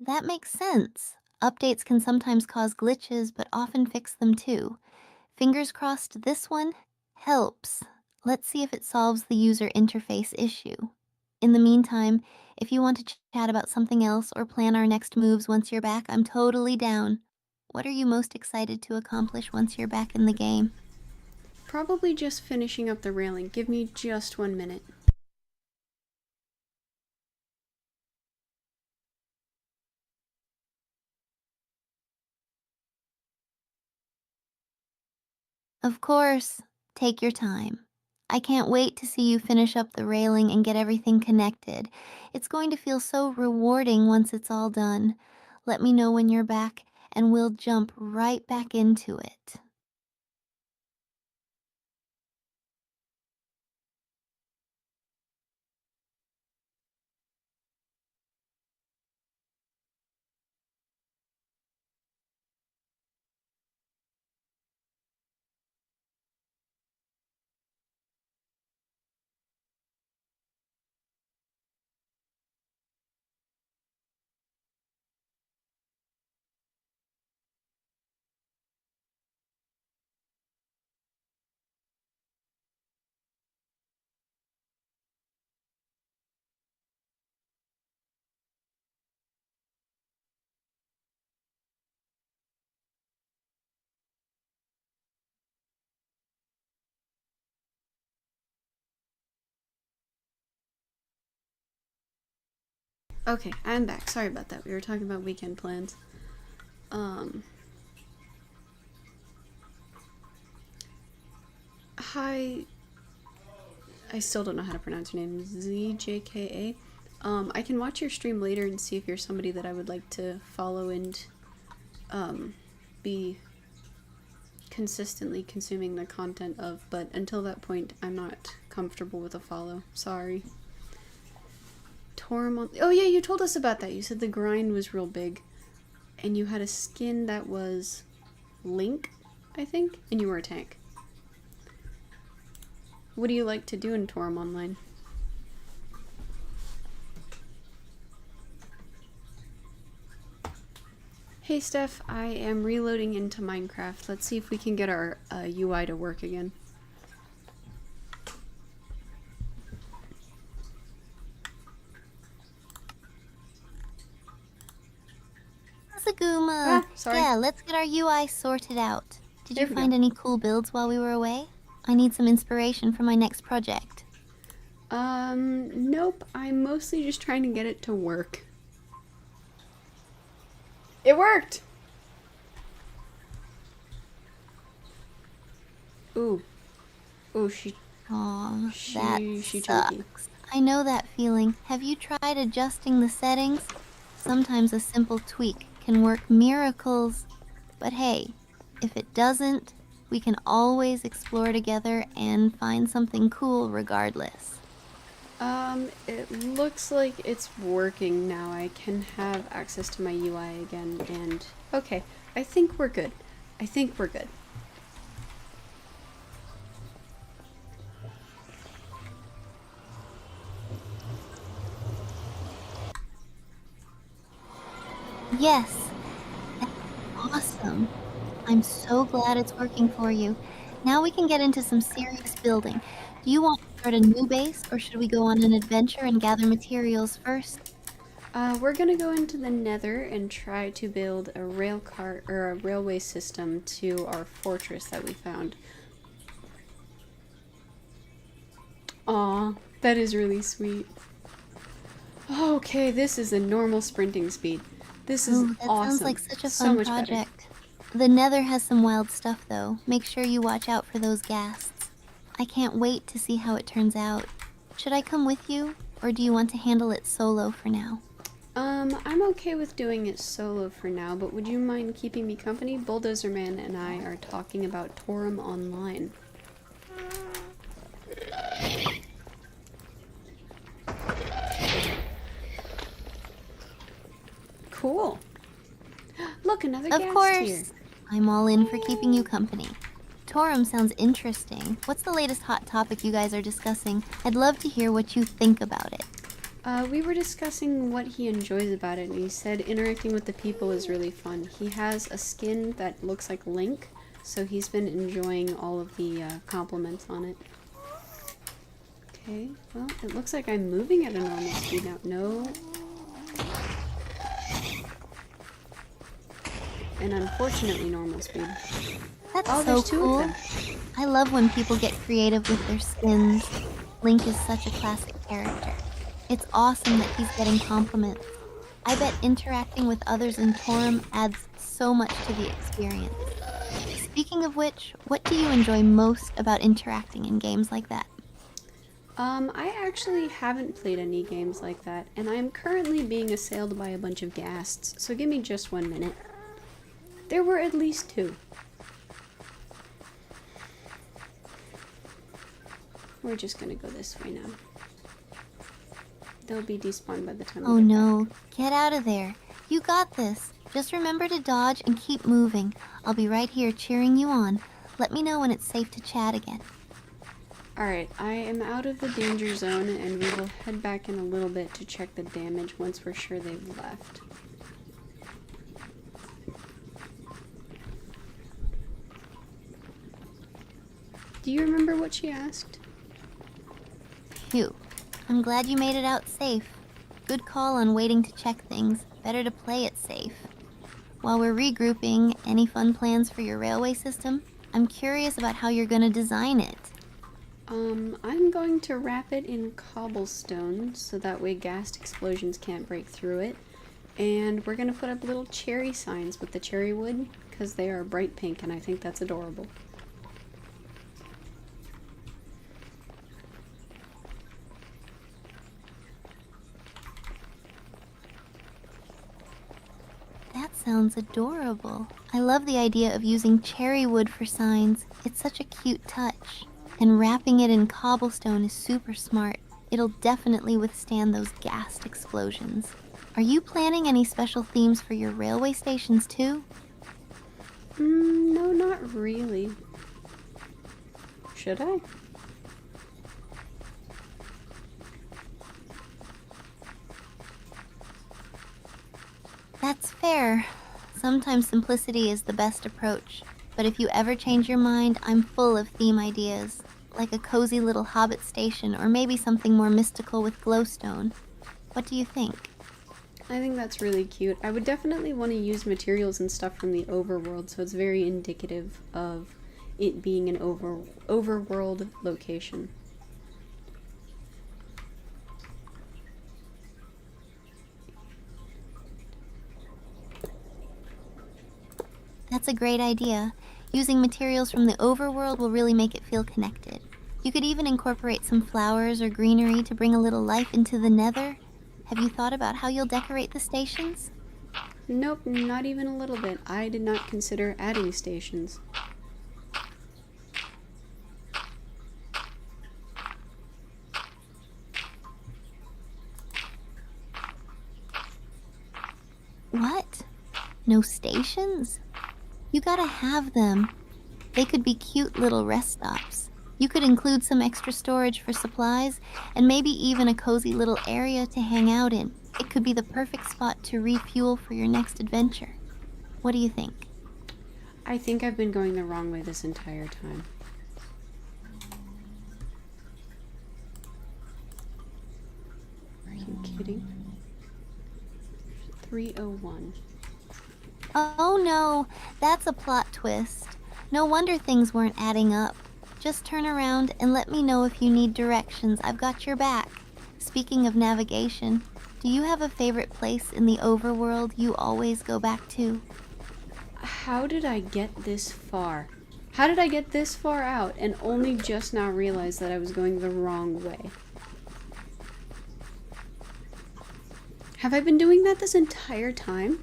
S2: That makes sense. Updates can sometimes cause glitches, but often fix them too. Fingers crossed this one helps. Let's see if it solves the user interface issue. In the meantime, if you want to chat about something else or plan our next moves once you're back, I'm totally down. What are you most excited to accomplish once you're back in the game?
S1: Probably just finishing up the railing. Give me just 1 minute.
S2: Of course, take your time. I can't wait to see you finish up the railing and get everything connected. It's going to feel so rewarding once it's all done. Let me know when you're back, and we'll jump right back into it.
S1: Okay, I'm back. Sorry about that. We were talking about weekend plans. Hi. I still don't know how to pronounce your name. ZJKA. I can watch your stream later and see if you're somebody that I would like to follow and be consistently consuming the content of, but until that point, I'm not comfortable with a follow. Sorry. Oh yeah, you told us about that. You said the grind was real big, and you had a skin that was Link, I think, and you were a tank. What do you like to do in Torum Online? Hey Steph, I am reloading into Minecraft. Let's see if we can get our UI to work again.
S2: Saguma!
S1: Sorry.
S2: Yeah, let's get our UI sorted out. Did
S1: There
S2: you
S1: we
S2: find
S1: go.
S2: any cool builds while we were away? I need some inspiration for my next project.
S1: Nope. I'm mostly just trying to get it to work. It worked! Ooh. Ooh,
S2: Aw,
S1: she
S2: that
S1: chunky.
S2: sucks. I know that feeling. Have you tried adjusting the settings? Sometimes a simple tweak can work miracles. But hey, if it doesn't, we can always explore together and find something cool regardless.
S1: It looks like it's working now. I can have access to my UI again, and okay, I think we're good. I think we're good.
S2: Yes, that's awesome. I'm so glad it's working for you. Now we can get into some serious building. Do you want to start a new base, or should we go on an adventure and gather materials first?
S1: We're gonna go into the Nether and try to build a rail car or a railway system to our fortress that we found. Aw, that is really sweet. Okay, this is a normal sprinting speed. This is
S2: Oh, that
S1: awesome.
S2: sounds like such a
S1: So
S2: fun
S1: much better.
S2: project. The Nether has some wild stuff, though. Make sure you watch out for those ghasts. I can't wait to see how it turns out. Should I come with you, or do you want to handle it solo for now?
S1: I'm okay with doing it solo for now, but would you mind keeping me company? Bulldozer Man and I are talking about Torum Online. Cool. Look, another ghast
S2: Of course!
S1: here.
S2: I'm all in for keeping you company. Torum sounds interesting. What's the latest hot topic you guys are discussing? I'd love to hear what you think about it.
S1: We were discussing what he enjoys about it, and he said interacting with the people is really fun. He has a skin that looks like Link, so he's been enjoying all of the compliments on it. Okay, well, it looks like I'm moving at a normal speed now. No. An unfortunately normal speed.
S2: That's
S1: Oh,
S2: so
S1: there's two
S2: cool.
S1: of them.
S2: I love when people get creative with their skins. Link is such a classic character. It's awesome that he's getting compliments. I bet interacting with others in Torum adds so much to the experience. Speaking of which, what do you enjoy most about interacting in games like that?
S1: I actually haven't played any games like that, and I am currently being assailed by a bunch of ghasts, so give me just 1 minute. There were at least 2. We're just gonna go this way now. They'll be despawned by the time
S2: Oh
S1: we get
S2: no,
S1: back.
S2: get out of there. You got this. Just remember to dodge and keep moving. I'll be right here cheering you on. Let me know when it's safe to chat again.
S1: Alright, I am out of the danger zone, and we will head back in a little bit to check the damage once we're sure they've left. Do you remember what she asked?
S2: Phew. I'm glad you made it out safe. Good call on waiting to check things. Better to play it safe. While we're regrouping, any fun plans for your railway system? I'm curious about how you're gonna design it.
S1: I'm going to wrap it in cobblestone so that way gas explosions can't break through it. And we're gonna put up little cherry signs with the cherry wood because they are bright pink and I think that's adorable.
S2: That sounds adorable. I love the idea of using cherry wood for signs. It's such a cute touch. And wrapping it in cobblestone is super smart. It'll definitely withstand those ghast explosions. Are you planning any special themes for your railway stations too?
S1: No, not really. Should I?
S2: That's fair. Sometimes simplicity is the best approach. But if you ever change your mind, I'm full of theme ideas. Like a cozy little hobbit station, or maybe something more mystical with glowstone. What do you think?
S1: I think that's really cute. I would definitely want to use materials and stuff from the overworld, so it's very indicative of it being an overworld location.
S2: That's a great idea. Using materials from the overworld will really make it feel connected. You could even incorporate some flowers or greenery to bring a little life into the Nether. Have you thought about how you'll decorate the stations?
S1: Nope, not even a little bit. I did not consider adding stations.
S2: What? No stations? You gotta have them. They could be cute little rest stops. You could include some extra storage for supplies, and maybe even a cozy little area to hang out in. It could be the perfect spot to refuel for your next adventure. What do you think?
S1: I think I've been going the wrong way this entire time. Are you kidding? 301.
S2: Oh no, that's a plot twist. No wonder things weren't adding up. Just turn around and let me know if you need directions. I've got your back. Speaking of navigation, do you have a favorite place in the overworld you always go back to?
S1: How did I get this far? How did I get this far out and only just now realize that I was going the wrong way? Have I been doing that this entire time?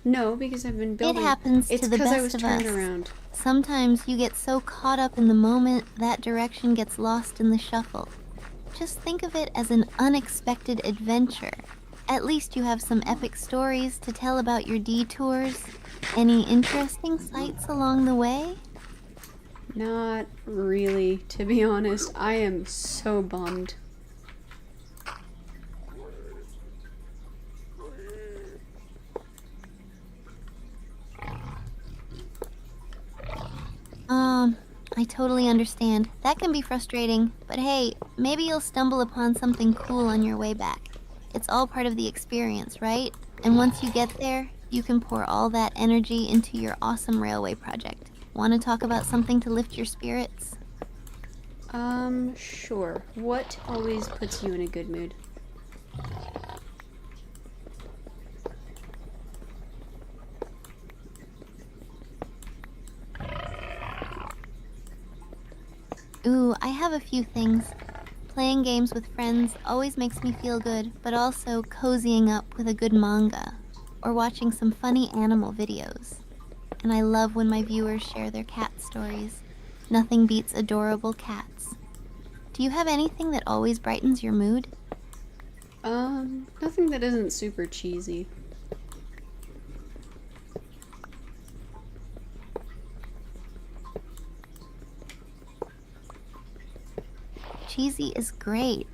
S1: No, because I've been building.
S2: It happens
S1: It's
S2: to the
S1: because I was
S2: best of
S1: turned
S2: us.
S1: around.
S2: Sometimes you get so caught up in the moment that direction gets lost in the shuffle. Just think of it as an unexpected adventure. At least you have some epic stories to tell about your detours. Any interesting sights along the way?
S1: Not really, to be honest. I am so bummed.
S2: I totally understand. That can be frustrating, but hey, maybe you'll stumble upon something cool on your way back. It's all part of the experience, right? And once you get there, you can pour all that energy into your awesome railway project. Want to talk about something to lift your spirits?
S1: Sure. What always puts you in a good mood?
S2: Ooh, I have a few things. Playing games with friends always makes me feel good, but also cozying up with a good manga, or watching some funny animal videos. And I love when my viewers share their cat stories. Nothing beats adorable cats. Do you have anything that always brightens your mood?
S1: Nothing that isn't super cheesy.
S2: Cheesy is great.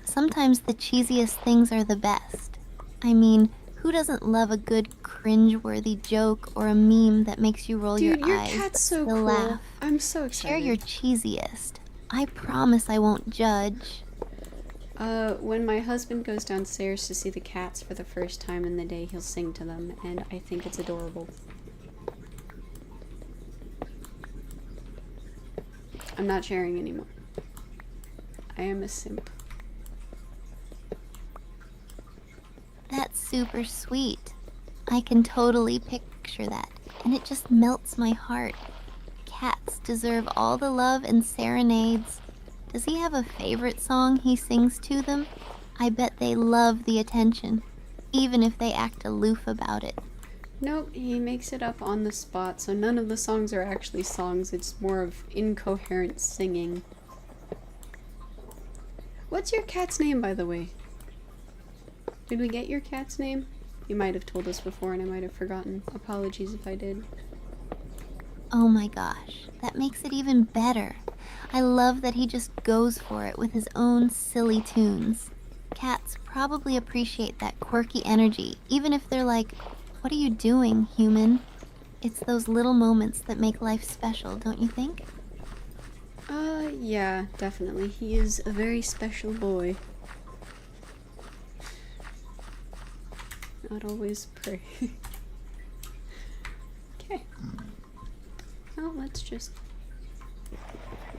S2: Sometimes the cheesiest things are the best. I mean, who doesn't love a good cringe-worthy joke or a meme that makes you roll
S1: Dude,
S2: your
S1: your
S2: eyes
S1: cat's
S2: but
S1: so
S2: still
S1: cool.
S2: laugh?
S1: I'm so excited.
S2: Share your cheesiest. I promise I won't judge.
S1: When my husband goes downstairs to see the cats for the first time in the day, he'll sing to them, and I think it's adorable. I'm not sharing anymore. I am a simp.
S2: That's super sweet. I can totally picture that, and it just melts my heart. Cats deserve all the love and serenades. Does he have a favorite song he sings to them? I bet they love the attention, even if they act aloof about it.
S1: Nope, he makes it up on the spot, so none of the songs are actually songs. It's more of incoherent singing. What's your cat's name, by the way? Did we get your cat's name? You might have told us before and I might have forgotten. Apologies if I did.
S2: Oh my gosh, that makes it even better. I love that he just goes for it with his own silly tunes. Cats probably appreciate that quirky energy, even if they're like, "What are you doing, human?" It's those little moments that make life special, don't you think?
S1: Yeah, definitely. He is a very special boy. Not always pray. Okay. Well, let's just...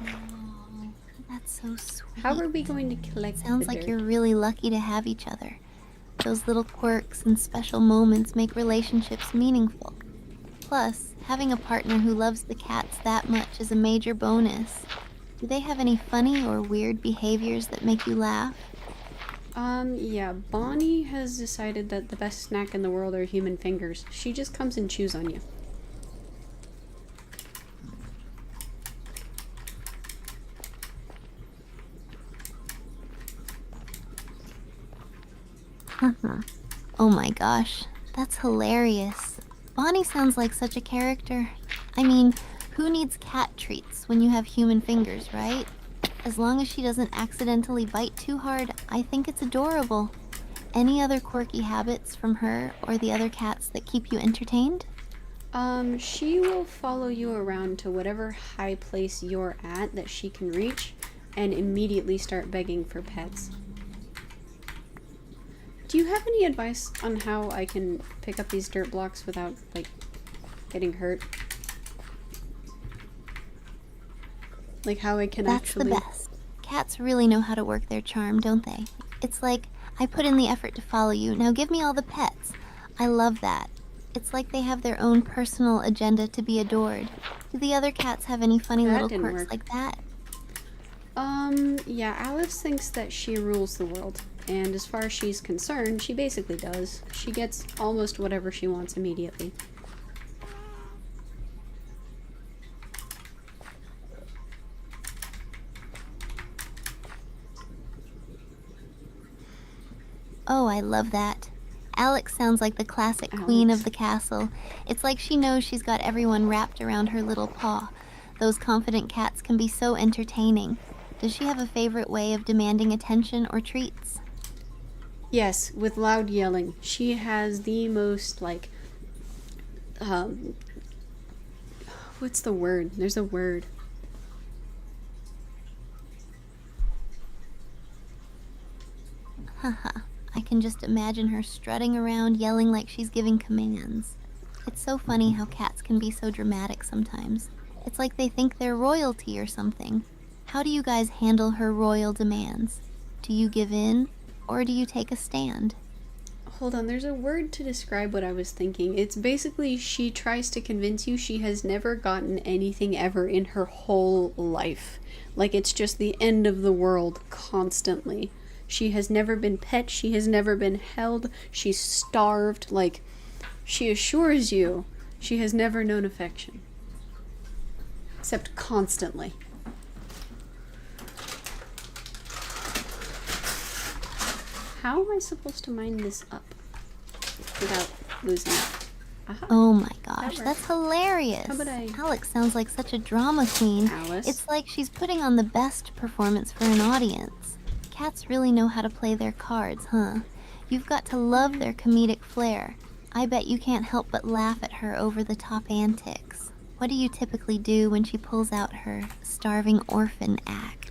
S2: Oh, that's so sweet.
S1: How are we going to collect
S2: Sounds
S1: the
S2: like
S1: dirt?
S2: you're really lucky to have each other. Those little quirks and special moments make relationships meaningful. Plus, having a partner who loves the cats that much is a major bonus. Do they have any funny or weird behaviors that make you laugh?
S1: Yeah, Bonnie has decided that the best snack in the world are human fingers. She just comes and chews on you.
S2: Oh my gosh, that's hilarious. Bonnie sounds like such a character. I mean, who needs cat treats when you have human fingers, right? As long as she doesn't accidentally bite too hard, I think it's adorable. Any other quirky habits from her or the other cats that keep you entertained?
S1: She will follow you around to whatever high place you're at that she can reach and immediately start begging for pets. Do you have any advice on how I can pick up these dirt blocks without, like, getting hurt? Like how I can
S2: That's
S1: actually...
S2: the best. Cats really know how to work their charm, don't they? It's like, I put in the effort to follow you, now give me all the pets. I love that. It's like they have their own personal agenda to be adored. Do the other cats have any funny
S1: That
S2: little
S1: didn't
S2: quirks
S1: work.
S2: like that?
S1: Yeah, Alice thinks that she rules the world. And as far as she's concerned, she basically does. She gets almost whatever she wants immediately.
S2: Oh, I love that. Alex sounds like the classic queen of the castle. It's like she knows she's got everyone wrapped around her little paw. Those confident cats can be so entertaining. Does she have a favorite way of demanding attention or treats?
S1: Yes, with loud yelling. She has the most, like, what's the word? There's a word.
S2: Haha, I can just imagine her strutting around yelling like she's giving commands. It's so funny how cats can be so dramatic sometimes. It's like they think they're royalty or something. How do you guys handle her royal demands? Do you give in, or do you take a stand?
S1: Hold on, there's a word to describe what I was thinking. It's basically she tries to convince you she has never gotten anything ever in her whole life. Like it's just the end of the world constantly. She has never been pet, she has never been held, she's starved. Like, she assures you she has never known affection. Except constantly. How am I supposed to mine this up without losing it? Aha.
S2: Oh my gosh,
S1: That
S2: that's
S1: worked.
S2: hilarious.
S1: How about I-
S2: Alex sounds like such a drama queen.
S1: Alice?
S2: It's like she's putting on the best performance for an audience. Cats really know how to play their cards, huh? You've got to love their comedic flair. I bet you can't help but laugh at her over-the-top antics. What do you typically do when she pulls out her starving orphan act?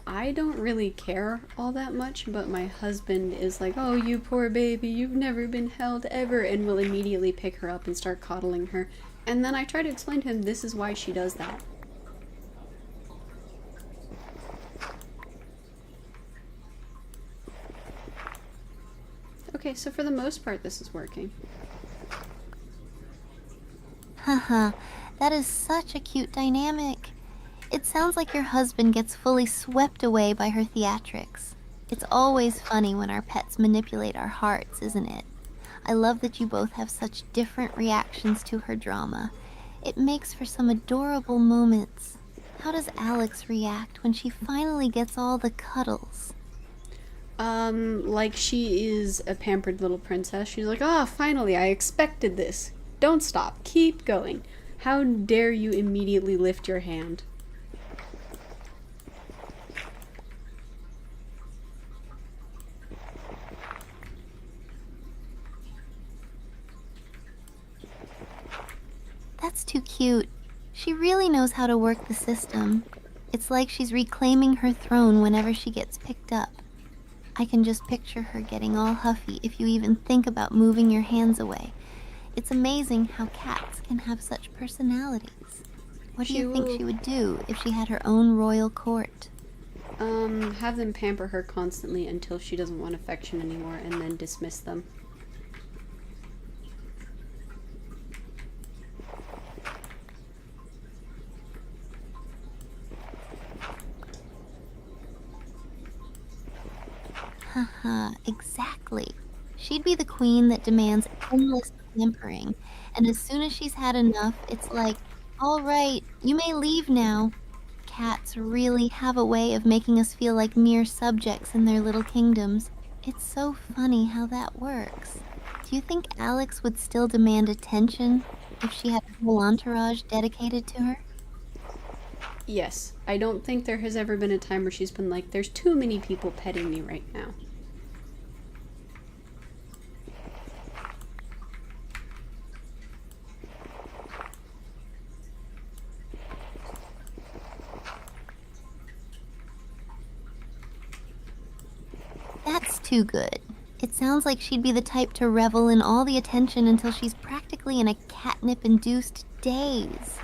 S1: I don't really care all that much, but my husband is like, oh, you poor baby, you've never been held ever, and will immediately pick her up and start coddling her. And then I try to explain to him this is why she does that. Okay, so for the most part, this is working.
S2: Haha, that is such a cute dynamic. It sounds like your husband gets fully swept away by her theatrics. It's always funny when our pets manipulate our hearts, isn't it? I love that you both have such different reactions to her drama. It makes for some adorable moments. How does Alex react when she finally gets all the cuddles?
S1: Like she is a pampered little princess. She's like, ah, finally, I expected this. Don't stop. Keep going. How dare you immediately lift your hand?
S2: That's too cute. She really knows how to work the system. It's like she's reclaiming her throne whenever she gets picked up. I can just picture her getting all huffy if you even think about moving your hands away. It's amazing how cats can have such personalities. What do you think she would do if she had her own royal court?
S1: Have them pamper her constantly until she doesn't want affection anymore and then dismiss them.
S2: Haha, exactly. She'd be the queen that demands endless pampering, and as soon as she's had enough, it's like, all right, you may leave now. Cats really have a way of making us feel like mere subjects in their little kingdoms. It's so funny how that works. Do you think Alex would still demand attention if she had a whole entourage dedicated to her?
S1: Yes, I don't think there has ever been a time where she's been like, there's too many people petting me right now.
S2: That's too good. It sounds like she'd be the type to revel in all the attention until she's practically in a catnip-induced daze.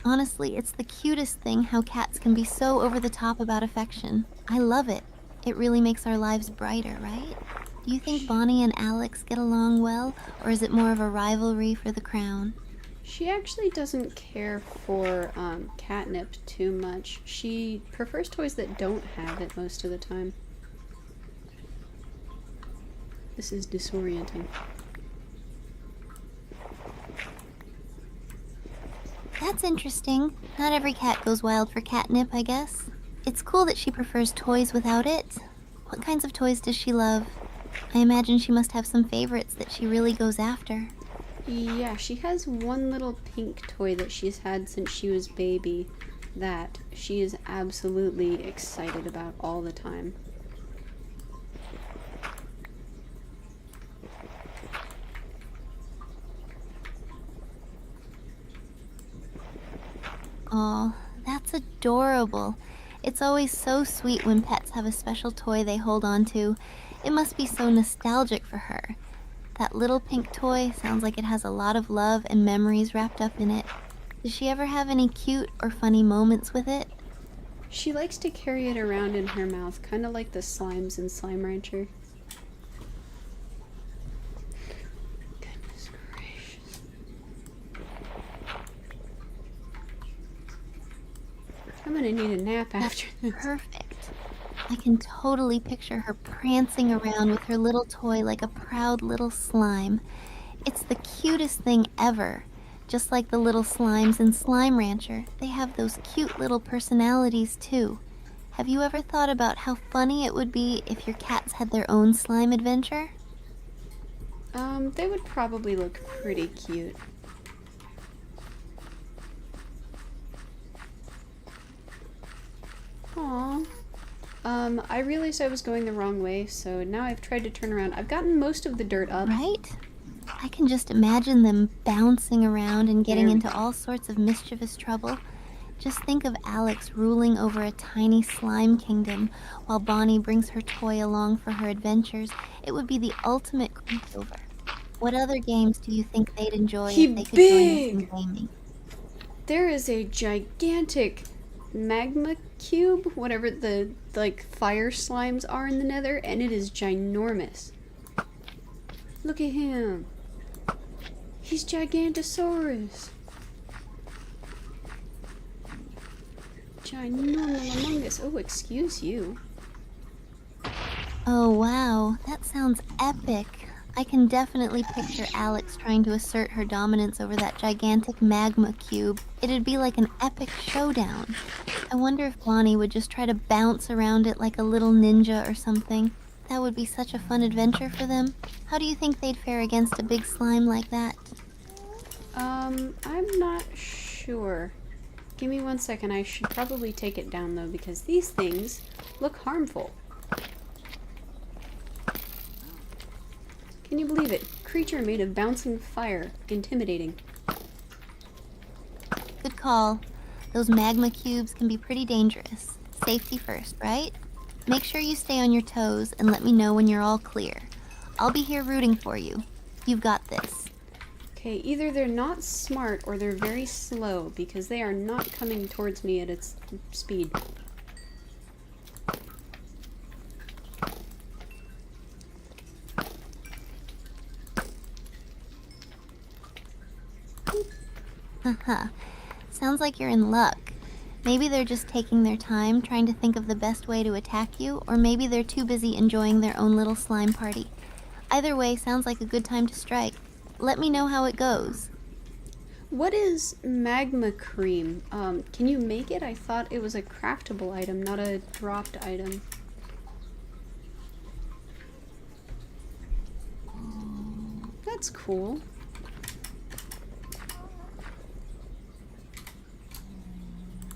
S2: Honestly, it's the cutest thing how cats can be so over the top about affection. I love it. It really makes our lives brighter, right? Do you think Bonnie and Alex get along well, or is it more of a rivalry for the crown?
S1: She actually doesn't care for catnip too much. She prefers toys that don't have it most of the time. This is disorienting.
S2: That's interesting. Not every cat goes wild for catnip, I guess. It's cool that she prefers toys without it. What kinds of toys does she love? I imagine she must have some favorites that she really goes after.
S1: Yeah, she has one little pink toy that she's had since she was baby that she is absolutely excited about all the time.
S2: Aw, that's adorable. It's always so sweet when pets have a special toy they hold on to. It must be so nostalgic for her. That little pink toy sounds like it has a lot of love and memories wrapped up in it. Does she ever have any cute or funny moments with it?
S1: She likes to carry it around in her mouth, kind of like the slimes in Slime Rancher. Goodness gracious. I'm gonna need a nap after this.
S2: Perfect. I can totally picture her prancing around with her little toy like a proud little slime. It's the cutest thing ever. Just like the little slimes in Slime Rancher, they have those cute little personalities too. Have you ever thought about how funny it would be if your cats had their own slime adventure?
S1: They would probably look pretty cute. Aww. I realized I was going the wrong way, so now I've tried to turn around. I've gotten most of the dirt up.
S2: Right? I can just imagine them bouncing around and getting into all sorts of mischievous trouble. Just think of Alex ruling over a tiny slime kingdom while Bonnie brings her toy along for her adventures. It would be the ultimate crossover. What other games do you think they'd enjoy if they could join us in gaming?
S1: There is a gigantic magma cube, whatever the, like, fire slimes are in the nether, and it is ginormous. Look at him. He's Gigantosaurus. Ginormous among us. Oh, excuse you.
S2: Oh wow, that sounds epic. I can definitely picture Alex trying to assert her dominance over that gigantic magma cube. It'd be like an epic showdown. I wonder if Bonnie would just try to bounce around it like a little ninja or something. That would be such a fun adventure for them. How do you think they'd fare against a big slime like that?
S1: I'm not sure. Give me 1 second. I should probably take it down though, because these things look harmful. Can you believe it? Creature made of bouncing fire. Intimidating.
S2: Good call. Those magma cubes can be pretty dangerous. Safety first, right? Make sure you stay on your toes and let me know when you're all clear. I'll be here rooting for you. You've got this.
S1: Okay, either they're not smart or they're very slow, because they are not coming towards me at its speed.
S2: Haha. Sounds like you're in luck. Maybe they're just taking their time trying to think of the best way to attack you, or maybe they're too busy enjoying their own little slime party. Either way, sounds like a good time to strike. Let me know how it goes.
S1: What is magma cream? Can you make it? I thought it was a craftable item, not a dropped item. That's cool.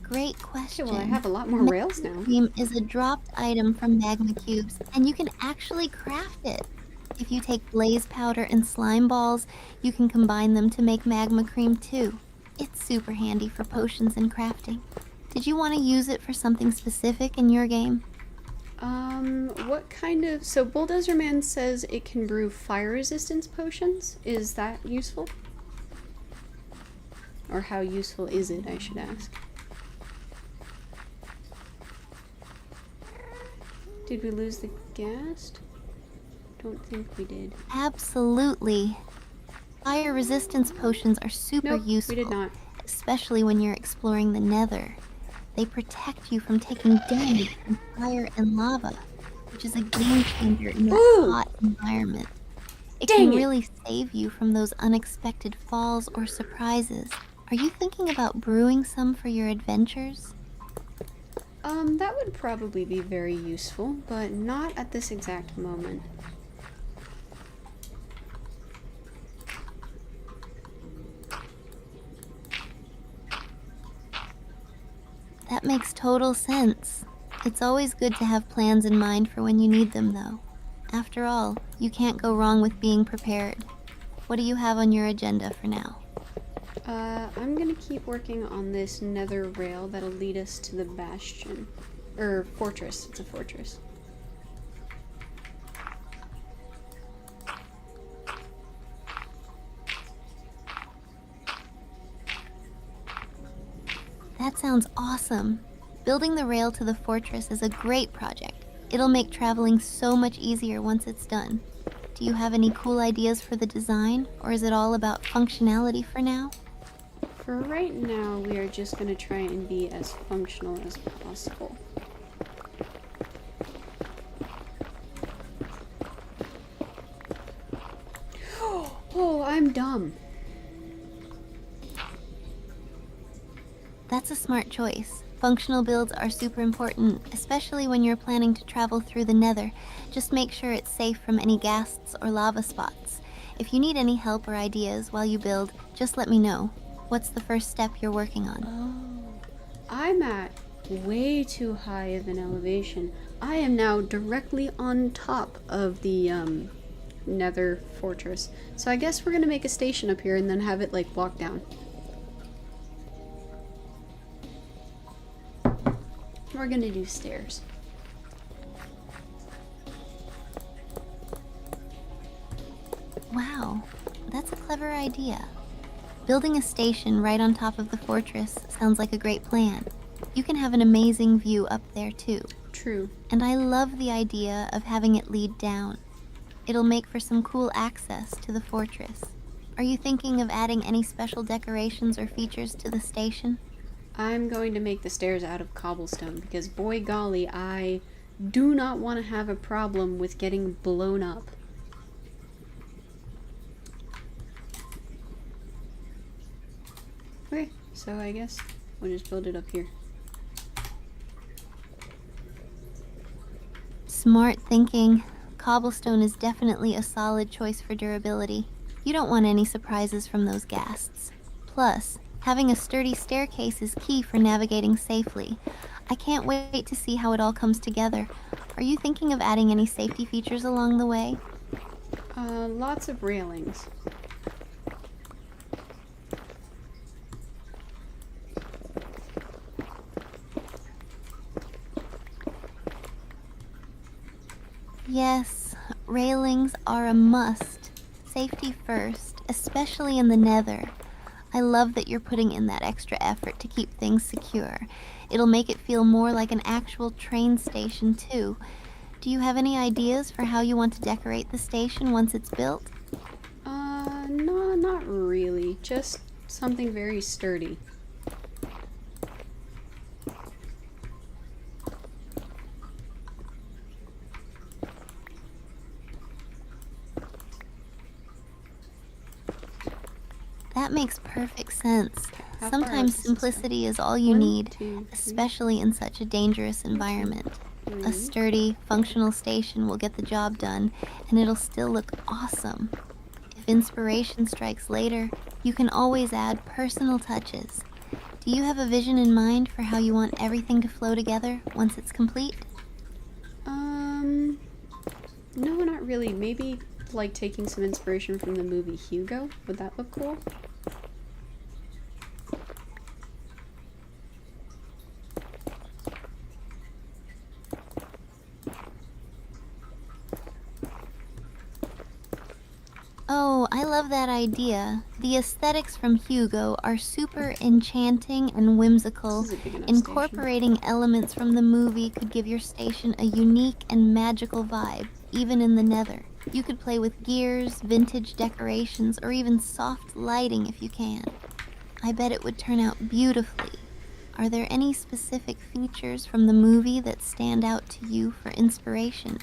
S2: Great question.
S1: Okay, well, I have a lot more rails now.
S2: Magma cream is a dropped item from magma cubes, and you can actually craft it. If you take blaze powder and slime balls, you can combine them to make magma cream too. It's super handy for potions and crafting. Did you want to use it for something specific in your game?
S1: What kind of... So Bulldozer Man says it can brew fire resistance potions. Is that useful? Or how useful is it, I should ask. Did we lose the ghast? Don't think we did.
S2: Absolutely. Fire resistance potions are super useful.
S1: We did not.
S2: Especially when you're exploring the Nether. They protect you from taking damage from fire and lava, which is a game changer in that hot environment. It can really save you from those unexpected falls or surprises. Are you thinking about brewing some for your adventures?
S1: That would probably be very useful, but not at this exact moment.
S2: That makes total sense. It's always good to have plans in mind for when you need them, though. After all, you can't go wrong with being prepared. What do you have on your agenda for now?
S1: I'm gonna keep working on this nether rail that'll lead us to the bastion. Or fortress. It's a fortress.
S2: That sounds awesome. Building the rail to the fortress is a great project. It'll make traveling so much easier once it's done. Do you have any cool ideas for the design, or is it all about functionality for now?
S1: For right now, we are just going to try and be as functional as possible. Oh, I'm dumb.
S2: That's a smart choice. Functional builds are super important, especially when you're planning to travel through the Nether. Just make sure it's safe from any ghasts or lava spots. If you need any help or ideas while you build, just let me know. What's the first step you're working on?
S1: Oh, I'm at way too high of an elevation. I am now directly on top of the Nether fortress. So I guess we're gonna make a station up here and then have it like walk down. We're gonna do stairs.
S2: Wow, that's a clever idea. Building a station right on top of the fortress sounds like a great plan. You can have an amazing view up there too.
S1: True.
S2: And I love the idea of having it lead down. It'll make for some cool access to the fortress. Are you thinking of adding any special decorations or features to the station?
S1: I'm going to make the stairs out of cobblestone because, boy golly, I do not want to have a problem with getting blown up. Okay, so I guess we'll just build it up here.
S2: Smart thinking. Cobblestone is definitely a solid choice for durability. You don't want any surprises from those ghasts. Plus, having a sturdy staircase is key for navigating safely. I can't wait to see how it all comes together. Are you thinking of adding any safety features along the way?
S1: Lots of railings.
S2: Yes, railings are a must. Safety first, especially in the Nether. I love that you're putting in that extra effort to keep things secure. It'll make it feel more like an actual train station, too. Do you have any ideas for how you want to decorate the station once it's built?
S1: No, not really. Just something very sturdy.
S2: That makes perfect sense.
S1: How far up
S2: Sometimes
S1: does this go?
S2: simplicity is all you
S1: 1,
S2: need,
S1: 2, 3,
S2: especially in such a dangerous environment. A
S1: 3.
S2: sturdy, functional station will get the job done, and it'll still look awesome. If inspiration strikes later, you can always add personal touches. Do you have a vision in mind for how you want everything to flow together once it's complete?
S1: No, not really. Maybe like taking some inspiration from the movie Hugo. Would that look cool?
S2: Oh, I love that idea. The aesthetics from Hugo are super enchanting and whimsical.
S1: This is a big enough
S2: Incorporating elements from the movie could give your station a unique and magical vibe, even in the Nether. You could play with gears, vintage decorations, or even soft lighting if you can. I bet it would turn out beautifully. Are there any specific features from the movie that stand out to you for inspiration?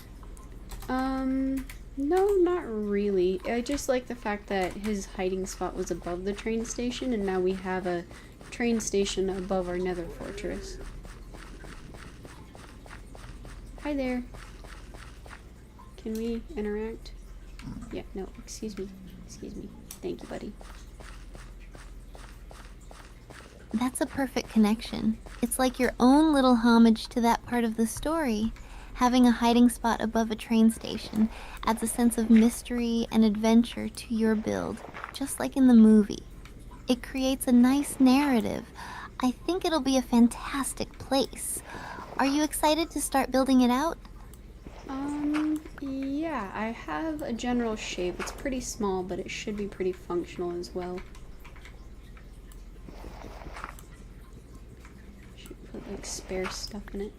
S1: No, not really. I just like the fact that his hiding spot was above the train station, and now we have a train station above our nether fortress. Hi there. Can we interact? Yeah, no, excuse me. Excuse me. Thank you, buddy.
S2: That's a perfect connection. It's like your own little homage to that part of the story. Having a hiding spot above a train station adds a sense of mystery and adventure to your build, just like in the movie. It creates a nice narrative. I think it'll be a fantastic place. Are you excited to start building it out?
S1: Yeah, I have a general shape. It's pretty small, but it should be pretty functional as well. Should put like spare stuff in it.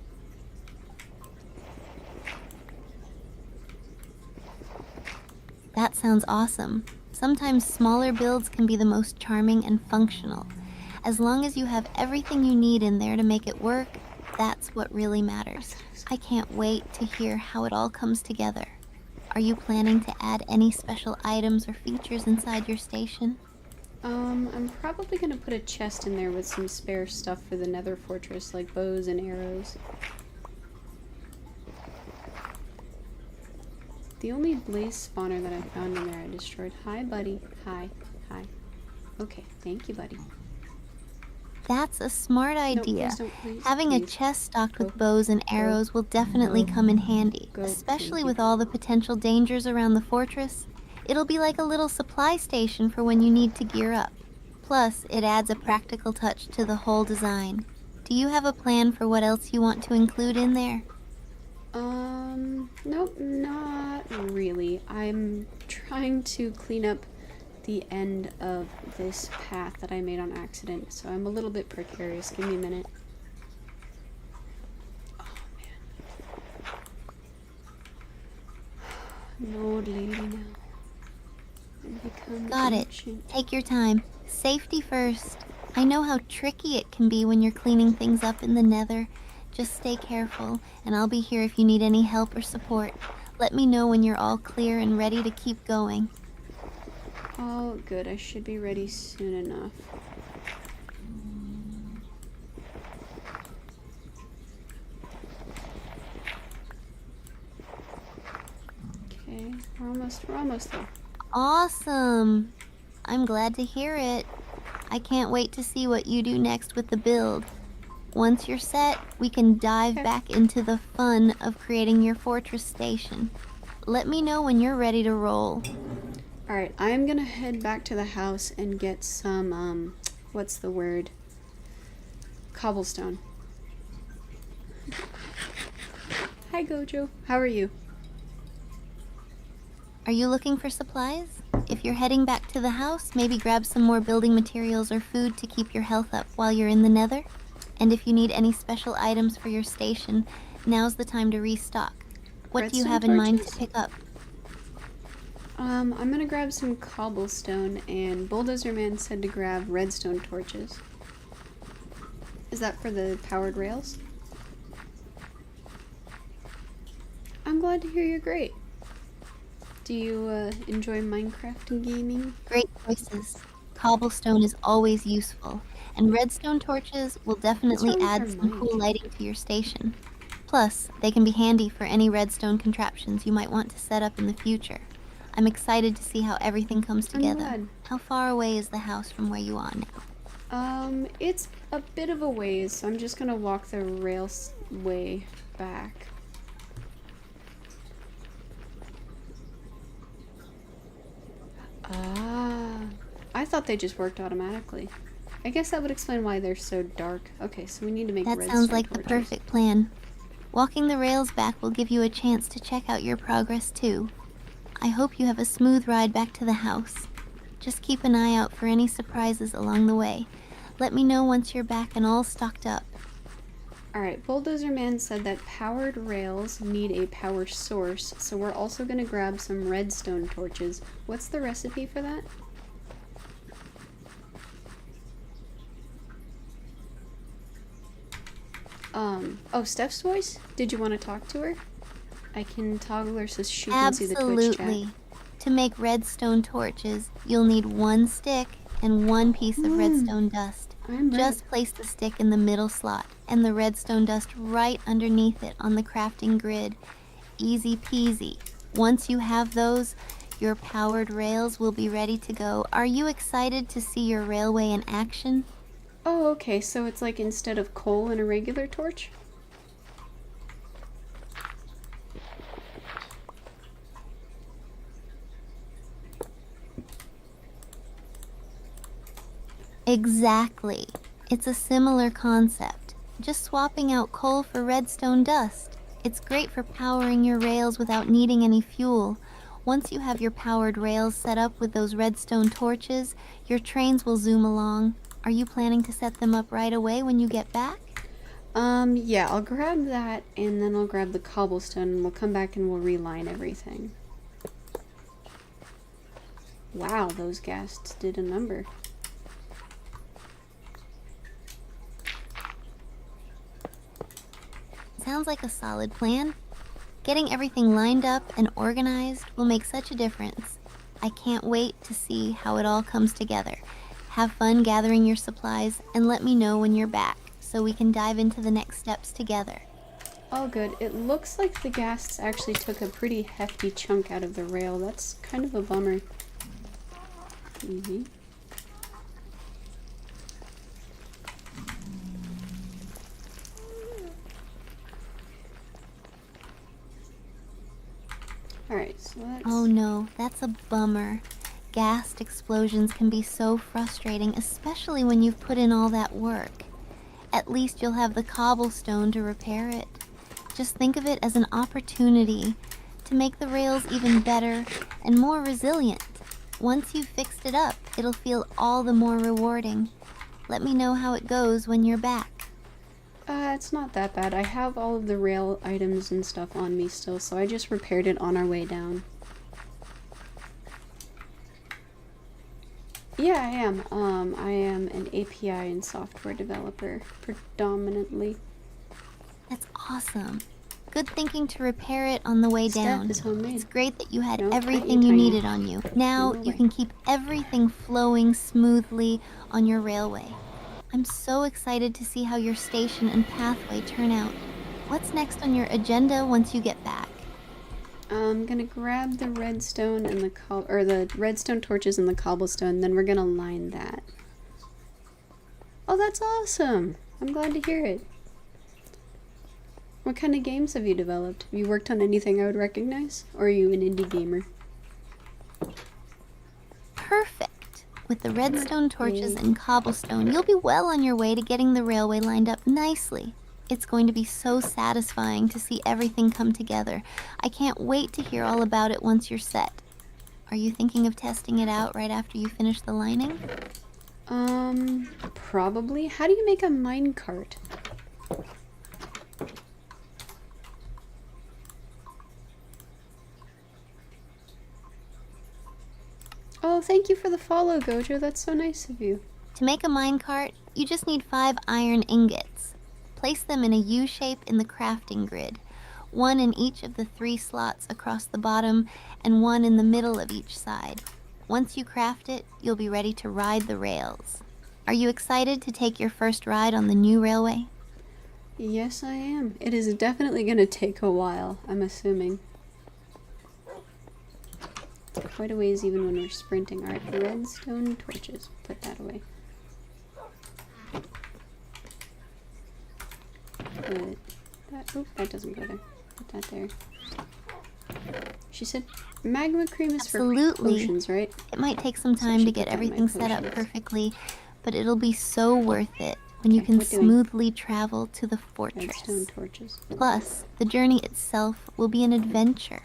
S2: That sounds awesome. Sometimes smaller builds can be the most charming and functional. As long as you have everything you need in there to make it work, that's what really matters. I can't wait to hear how it all comes together. Are you planning to add any special items or features inside your station?
S1: I'm probably gonna put a chest in there with some spare stuff for the nether fortress, like bows and arrows. The only blaze spawner that I found in there I destroyed. Hi, buddy. Hi. Hi. Okay, thank you, buddy.
S2: That's a smart
S1: No,
S2: idea.
S1: please don't, please,
S2: Having a
S1: please.
S2: chest stocked
S1: Go.
S2: with bows and arrows will definitely
S1: Go.
S2: come in handy,
S1: Go.
S2: especially
S1: Thank
S2: with
S1: you.
S2: all the potential dangers around the fortress. It'll be like a little supply station for when you need to gear up. Plus, it adds a practical touch to the whole design. Do you have a plan for what else you want to include in there?
S1: Nope, not really. I'm trying to clean up the end of this path that I made on accident, so I'm a little bit precarious. Give me a minute. Oh, man. No, old lady now. And become
S2: Got it.
S1: ancient.
S2: Take your time. Safety first. I know how tricky it can be when you're cleaning things up in the Nether. Just stay careful, and I'll be here if you need any help or support. Let me know when you're all clear and ready to keep going.
S1: Oh, good. I should be ready soon enough. Okay, we're almost there.
S2: Awesome! I'm glad to hear it. I can't wait to see what you do next with the build. Once you're set, we can dive
S1: Okay.
S2: back into the fun of creating your fortress station. Let me know when you're ready to roll.
S1: Alright, I'm gonna head back to the house and get some, what's the word? Cobblestone. Hi, Gojo. How are you?
S2: Are you looking for supplies? If you're heading back to the house, maybe grab some more building materials or food to keep your health up while you're in the Nether. And if you need any special items for your station, now's the time to restock. What do you
S1: Redstone
S2: have in mind to
S1: torches?
S2: pick up?
S1: I'm gonna grab some cobblestone, and Bulldozer Man said to grab redstone torches. Is that for the powered rails? I'm glad to hear you're great. Do you enjoy Minecraft and gaming?
S2: Great choices. Cobblestone is always useful, and redstone torches will
S1: What's
S2: definitely
S1: wrong with
S2: add
S1: our
S2: some cool
S1: mic?
S2: lighting to your station. Plus, they can be handy for any redstone contraptions you might want to set up in the future. I'm excited to see how everything comes
S1: I'm
S2: together.
S1: glad.
S2: How far away is the house from where you are now?
S1: It's a bit of a ways, so I'm just gonna walk the rails way back. Ah, I thought they just worked automatically. I guess that would explain why they're so dark. Okay, so we need to make
S2: That
S1: redstone
S2: sounds like the
S1: torches.
S2: perfect plan. Walking the rails back will give you a chance to check out your progress too. I hope you have a smooth ride back to the house. Just keep an eye out for any surprises along the way. Let me know once you're back and all stocked up.
S1: Alright, Bulldozer Man said that powered rails need a power source, so we're also gonna grab some redstone torches. What's the recipe for that? Oh, Steph's voice? Did you want to talk to her? I can toggle her so she can see the Twitch chat.
S2: Absolutely. To make redstone torches, you'll need one stick and one piece of redstone dust.
S1: I'm ready.
S2: Just place the stick in the middle slot and the redstone dust right underneath it on the crafting grid. Easy peasy. Once you have those, your powered rails will be ready to go. Are you excited to see your railway in action?
S1: Oh, okay, so it's like instead of coal in a regular torch?
S2: Exactly. It's a similar concept, just swapping out coal for redstone dust. It's great for powering your rails without needing any fuel. Once you have your powered rails set up with those redstone torches, your trains will zoom along. Are you planning to set them up right away when you get back?
S1: Yeah, I'll grab that, and then I'll grab the cobblestone, and we'll come back and we'll reline everything. Wow, those ghasts did a number.
S2: Sounds like a solid plan. Getting everything lined up and organized will make such a difference. I can't wait to see how it all comes together. Have fun gathering your supplies and let me know when you're back so we can dive into the next steps together.
S1: All good. It looks like the ghasts actually took a pretty hefty chunk out of the rail. That's kind of a bummer. Alright, so let's...
S2: Oh no, that's a bummer. Ghast explosions can be so frustrating, especially when you've put in all that work. At least you'll have the cobblestone to repair it. Just think of it as an opportunity to make the rails even better and more resilient. Once you've fixed it up, it'll feel all the more rewarding. Let me know how it goes when you're back.
S1: It's not that bad. I have all of the rail items and stuff on me still, so I just repaired it on our way down. Yeah, I am. I am an API and software developer, predominantly.
S2: That's awesome. Good thinking to repair it on the way
S1: Steph
S2: down.
S1: is homemade.
S2: It's great that you had
S1: No, not
S2: everything you
S1: Tiny.
S2: needed on you. Now
S1: No
S2: you
S1: way.
S2: can keep everything flowing smoothly on your railway. I'm so excited to see how your station and pathway turn out. What's next on your agenda once you get back?
S1: I'm gonna grab the redstone and the redstone torches and the cobblestone, then we're gonna line that. Oh, that's awesome! I'm glad to hear it. What kind of games have you developed? Have you worked on anything I would recognize? Or are you an indie gamer?
S2: Perfect. With the redstone torches and cobblestone, you'll be well on your way to getting the railway lined up nicely. It's going to be so satisfying to see everything come together. I can't wait to hear all about it once you're set. Are you thinking of testing it out right after you finish the lining?
S1: Probably. How do you make a minecart? Oh, thank you for the follow, Gojo. That's so nice of you.
S2: To make a minecart, you just need 5 iron ingots. Place them in a U shape in the crafting grid, one in each of the 3 slots across the bottom and one in the middle of each side. Once you craft it, you'll be ready to ride the rails. Are you excited to take your first ride on the new railway?
S1: Yes, I am. It is definitely going to take a while, I'm assuming. Quite a ways even when we're sprinting. Alright, redstone torches. Put that away. Put that. Oh, that doesn't go there. Put that there. She said magma cream is
S2: Absolutely.
S1: for potions, right?
S2: It might take some
S1: So I
S2: time
S1: should
S2: to
S1: put
S2: get
S1: that in my
S2: everything set up
S1: potions.
S2: perfectly, but it'll be so worth it when you
S1: Okay,
S2: can
S1: what doing?
S2: smoothly travel to the fortress.
S1: Redstone torches.
S2: Plus, the journey itself will be an adventure.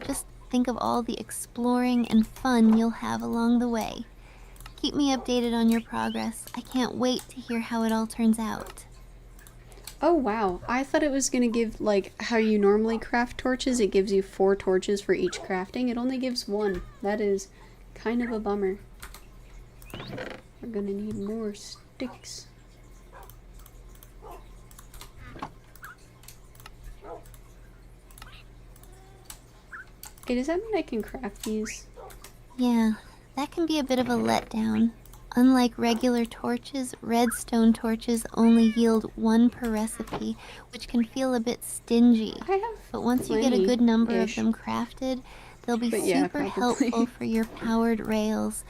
S2: Just think of all the exploring and fun you'll have along the way. Keep me updated on your progress. I can't wait to hear how it all turns out.
S1: Oh wow, I thought it was gonna give, like, how you normally craft torches. It gives you 4 torches for each crafting. It only gives 1. That is kind of a bummer. We're gonna need more sticks. Okay, does that mean I can craft these?
S2: Yeah, that can be a bit of a letdown. Unlike regular torches, redstone torches only yield 1 per recipe, which can feel a bit stingy.
S1: I have
S2: But once you get a good number of
S1: plenty-ish.
S2: them crafted, they'll be
S1: But yeah,
S2: super
S1: probably.
S2: helpful for your powered rails.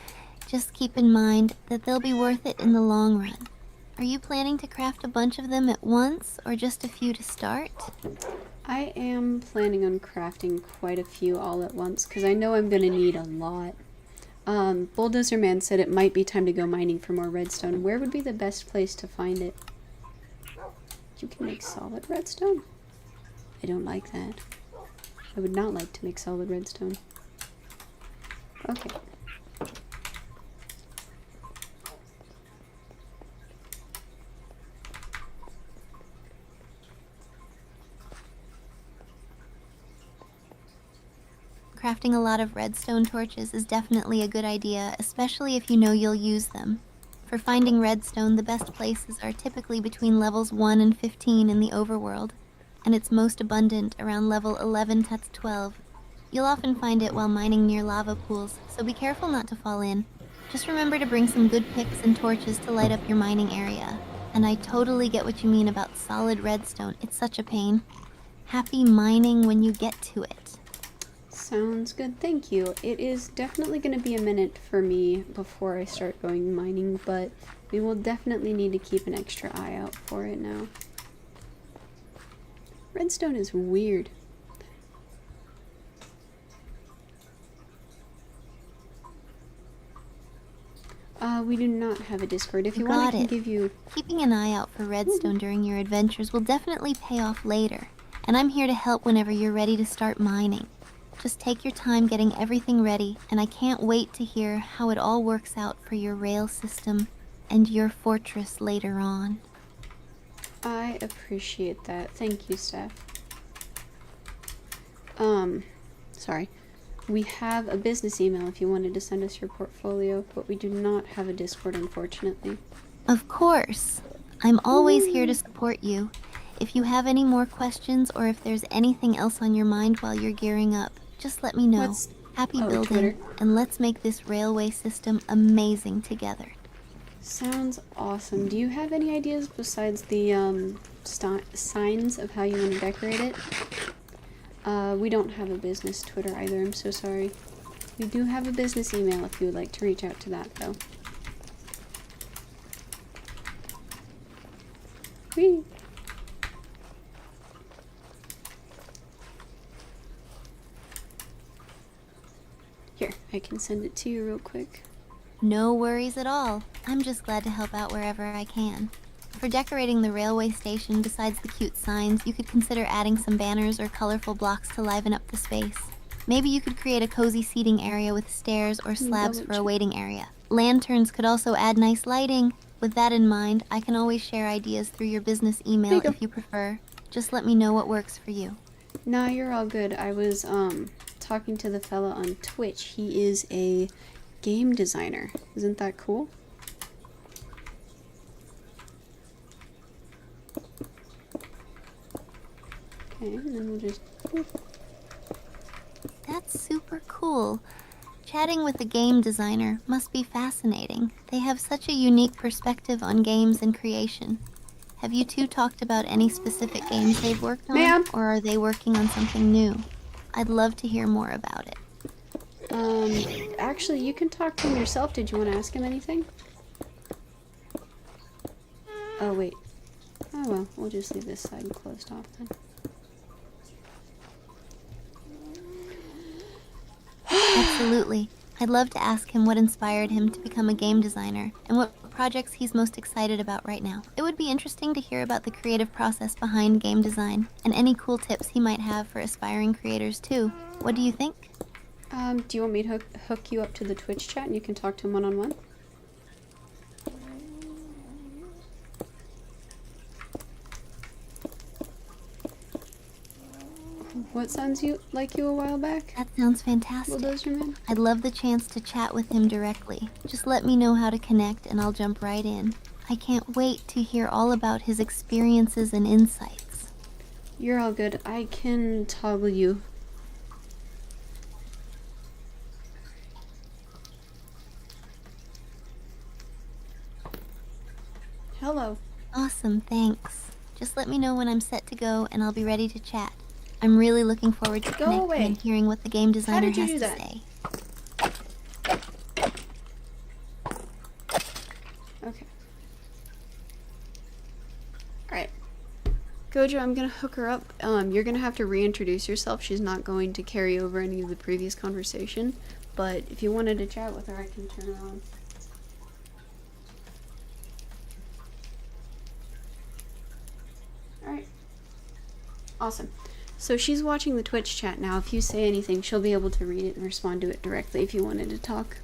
S2: Just keep in mind that they'll be worth it in the long run. Are you planning to craft a bunch of them at once, or just a few to start?
S1: I am planning on crafting quite a few all at once, because I know I'm going to need a lot. Bulldozer Man said it might be time to go mining for more redstone. Where would be the best place to find it? You can make solid redstone? I don't like that. I would not like to make solid redstone. Okay.
S2: Crafting a lot of redstone torches is definitely a good idea, especially if you know you'll use them. For finding redstone, the best places are typically between levels 1 and 15 in the overworld, and it's most abundant around level 11 to 12. You'll often find it while mining near lava pools, so be careful not to fall in. Just remember to bring some good picks and torches to light up your mining area. And I totally get what you mean about solid redstone, it's such a pain. Happy mining when you get to it.
S1: Sounds good, thank you. It is definitely going to be a minute for me before I start going mining, but we will definitely need to keep an extra eye out for it now. Redstone is weird. We do not have a Discord. If you want, I can give you...
S2: Keeping an eye out for redstone during your adventures will definitely pay off later, and I'm here to help whenever you're ready to start mining. Just take your time getting everything ready, and I can't wait to hear how it all works out for your rail system and your fortress later on.
S1: I appreciate that. Thank you, Steph. Sorry. We have a business email if you wanted to send us your portfolio, but we do not have a Discord, unfortunately.
S2: Of course. I'm always here to support you. If you have any more questions or if there's anything else on your mind while you're gearing up, just let me know. Happy building,
S1: Twitter.
S2: and let's make this railway system amazing together.
S1: Sounds awesome. Do you have any ideas besides the signs of how you want to decorate it? We don't have a business Twitter either, I'm so sorry. We do have a business email if you would like to reach out to that, though. Whee! Here, I can send it to you real quick.
S2: No worries at all. I'm just glad to help out wherever I can. For decorating the railway station, besides the cute signs, you could consider adding some banners or colorful blocks to liven up the space. Maybe you could create a cozy seating area with stairs or slabs for a waiting area. Lanterns could also add nice lighting. With that in mind, I can always share ideas through your business email if you prefer. Just let me know what works for you.
S1: Nah, you're all good. I was talking to the fella on Twitch. He is a game designer. Isn't that cool? Okay, and then we'll just...
S2: That's super cool. Chatting with a game designer must be fascinating. They have such a unique perspective on games and creation. Have you two talked about any specific games they've worked on? Or are they working on something new? I'd love to hear more about it.
S1: Actually, you can talk to him yourself. Did you want to ask him anything? Oh, wait. Oh, well, we'll just leave this side closed off then.
S2: Absolutely. I'd love to ask him what inspired him to become a game designer and what projects he's most excited about right now. It would be interesting to hear about the creative process behind game design and any cool tips he might have for aspiring creators too. What do you think?
S1: Do you want me to hook you up to the Twitch chat and you can talk to him one-on-one? What sounds like you a while back?
S2: That sounds fantastic. I'd love the chance to chat with him directly. Just let me know how to connect and I'll jump right in. I can't wait to hear all about his experiences and insights.
S1: You're all good. I can toggle you. Hello.
S2: Awesome, thanks. Just let me know when I'm set to go and I'll be ready to chat. I'm really looking forward to connecting and hearing what the game designer has to say.
S1: Okay. Alright. Gojo, I'm gonna hook her up. You're gonna have to reintroduce yourself. She's not going to carry over any of the previous conversation. But if you wanted to chat with her, I can turn her on. Alright. Awesome. So she's watching the Twitch chat now. If you say anything, she'll be able to read it and respond to it directly if you wanted to talk.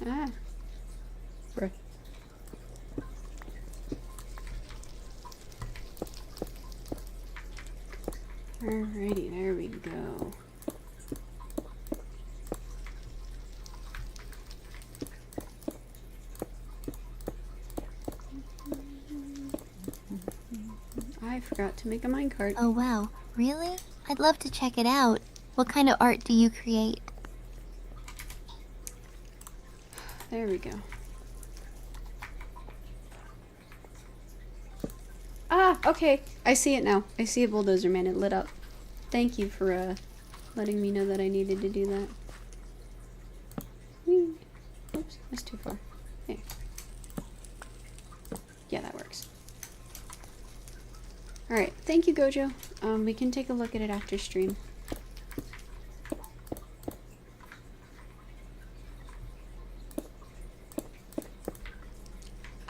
S1: Ah. Bruh. Alrighty, there we go. I forgot to make a minecart.
S2: Oh wow, really? I'd love to check it out. What kind of art do you create?
S1: There we go. Ah, okay. I see it now. I see a bulldozer man. It lit up. Thank you for letting me know that I needed to do that. Whee. Oops, that's too far. Yeah. Yeah, that works. Alright, thank you, Gojo. We can take a look at it after stream.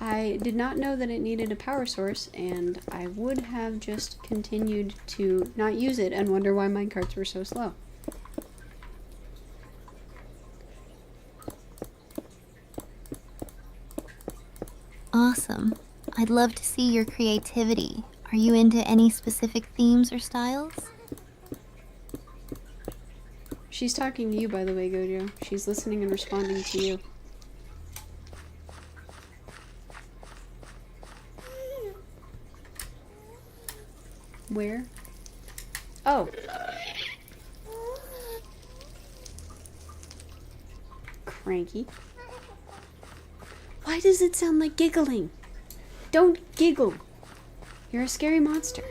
S1: I did not know that it needed a power source, and I would have just continued to not use it and wonder why minecarts were so slow.
S2: Awesome. I'd love to see your creativity. Are you into any specific themes or styles?
S1: She's talking to you, by the way, Gojo. She's listening and responding to you. Where? Oh. Cranky. Why does it sound like giggling? Don't giggle. You're a scary monster.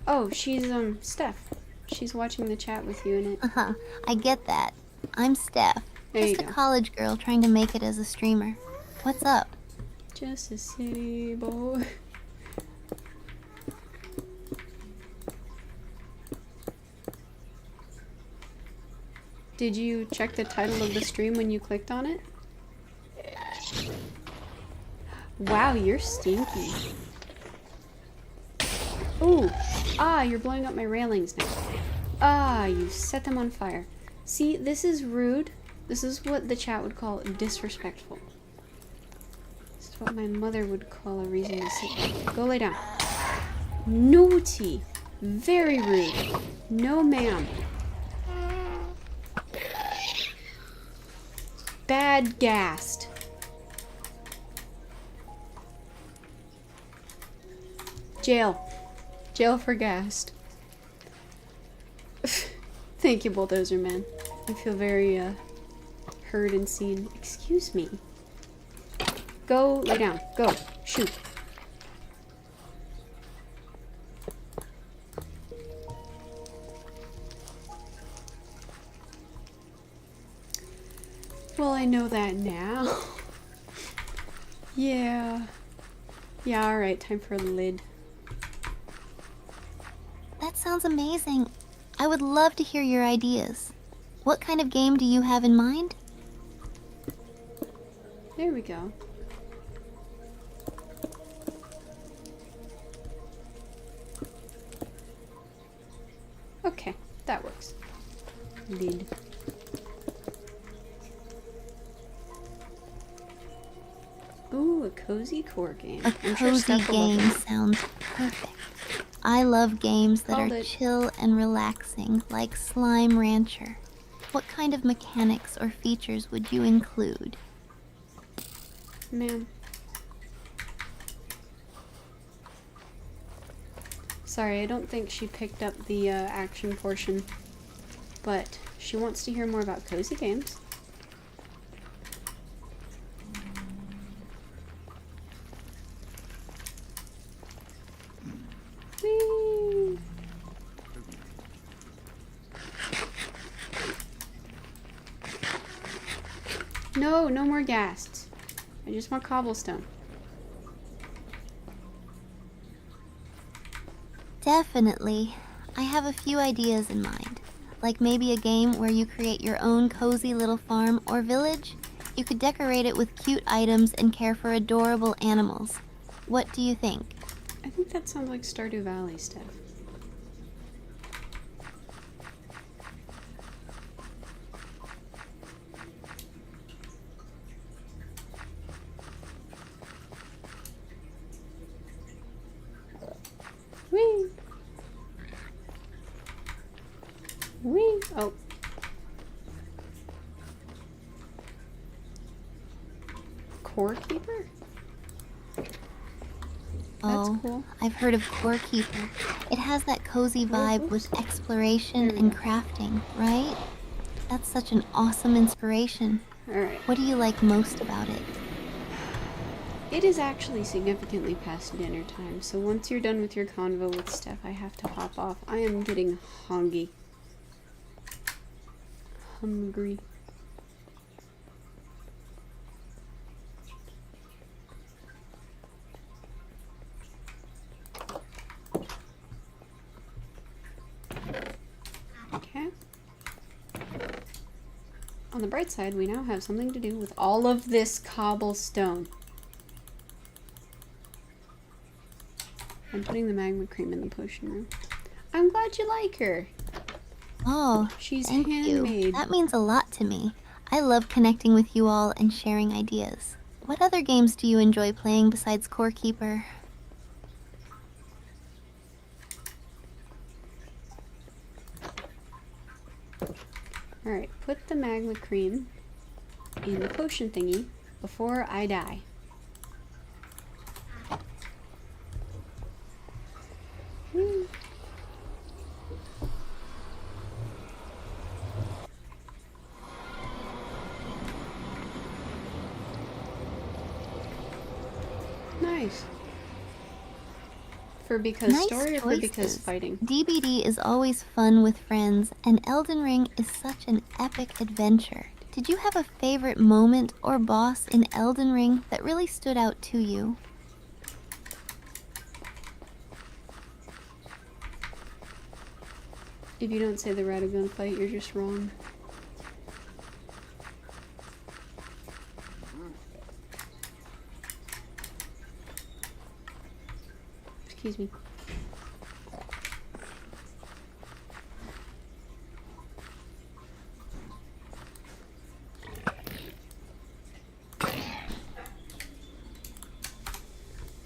S1: Oh, she's, Steph. She's watching the chat with you in it.
S2: Uh-huh, I get that. I'm Steph.
S1: There you
S2: Just a
S1: go.
S2: college girl trying to make it as a streamer. What's up?
S1: Just a city boy. Did you check the title of the stream when you clicked on it? Wow, you're stinky. Ooh. Ah, you're blowing up my railings now. Ah, you set them on fire. See, this is rude. This is what the chat would call disrespectful. This is what my mother would call a reason to sit down. Go lay down. Naughty. Very rude. No, ma'am. Bad gassed. Jail. Jail for gassed. Thank you, Bulldozer Man. I feel very, heard and seen. Excuse me. Go lay down. Go. Shoot. Well, I know that now. Yeah. Yeah, alright. Time for a lid.
S2: That sounds amazing. I would love to hear your ideas. What kind of game do you have in mind?
S1: There we go. Okay, that works. Lid. Ooh, a cozy core game.
S2: A
S1: I'm sure
S2: cozy
S1: Steph will love
S2: game
S1: it.
S2: sounds perfect. I love games that
S1: Called
S2: are
S1: it.
S2: chill and relaxing, like Slime Rancher. What kind of mechanics or features would you include?
S1: Man. Sorry, I don't think she picked up the action portion, but she wants to hear more about cozy games. Whee! No, no more ghasts. I just want cobblestone.
S2: Definitely. I have a few ideas in mind. Like maybe a game where you create your own cozy little farm or village. You could decorate it with cute items and care for adorable animals. What do you think?
S1: I think that sounds like Stardew Valley stuff. Whee! Whee! Oh. Core Keeper? That's
S2: Oh,
S1: cool.
S2: I've heard of Core Keeper. It has that cozy vibe with exploration
S1: There we
S2: and
S1: go.
S2: crafting, right? That's such an awesome inspiration.
S1: Alright.
S2: What do you like most about it?
S1: It is actually significantly past dinner time, so once you're done with your convo with Steph, I have to hop off. I am getting hungry. Hungry. Okay. On the bright side, we now have something to do with all of this cobblestone. I'm putting the magma cream in the potion room. I'm glad you like her.
S2: Oh,
S1: She's
S2: thank
S1: handmade.
S2: you. That means a lot to me. I love connecting with you all and sharing ideas. What other games do you enjoy playing besides Core Keeper?
S1: Alright, put the magma cream in the potion thingy before I die. Nice. For because
S2: Nice
S1: story or for because
S2: choices.
S1: fighting?
S2: DBD is always fun with friends, and Elden Ring is such an epic adventure. Did you have a favorite moment or boss in Elden Ring that really stood out to you?
S1: If you don't say the Radagon fight, you're just wrong. Excuse me.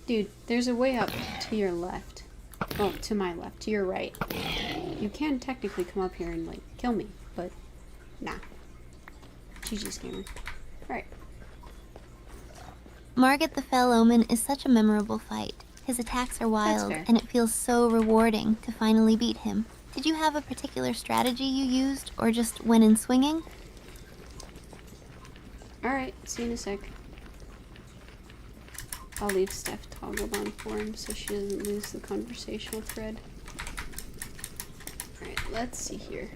S1: Dude, there's a way up to your left. Well, to my left, to your right. You can technically come up here and, like, kill me, but nah. GG scammer. Alright.
S2: Margit the Fell Omen is such a memorable fight. His attacks are wild,
S1: fair.
S2: and it feels so rewarding to finally beat him. Did you have a particular strategy you used, or just went in swinging?
S1: Alright, see you in a sec. I'll leave Steph toggled on for him so she doesn't lose the conversational thread. Alright, let's see here.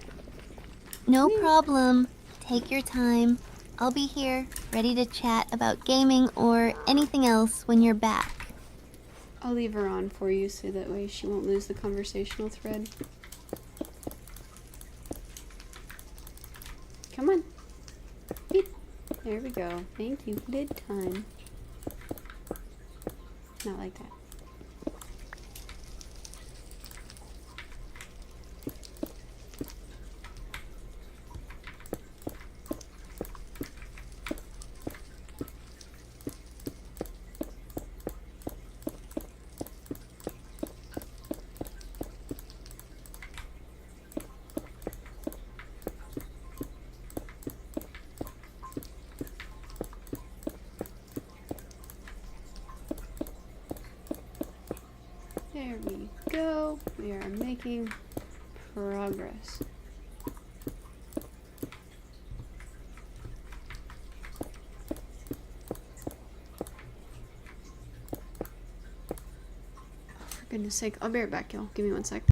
S2: No problem. Take your time. I'll be here, ready to chat about gaming or anything else when you're back.
S1: I'll leave her on for you so that way she won't lose the conversational thread. Come on. Beep. There we go. Thank you. Good time. Not like that. There we go. We are making progress. For goodness sake, I'll be right back, y'all. Give me one sec.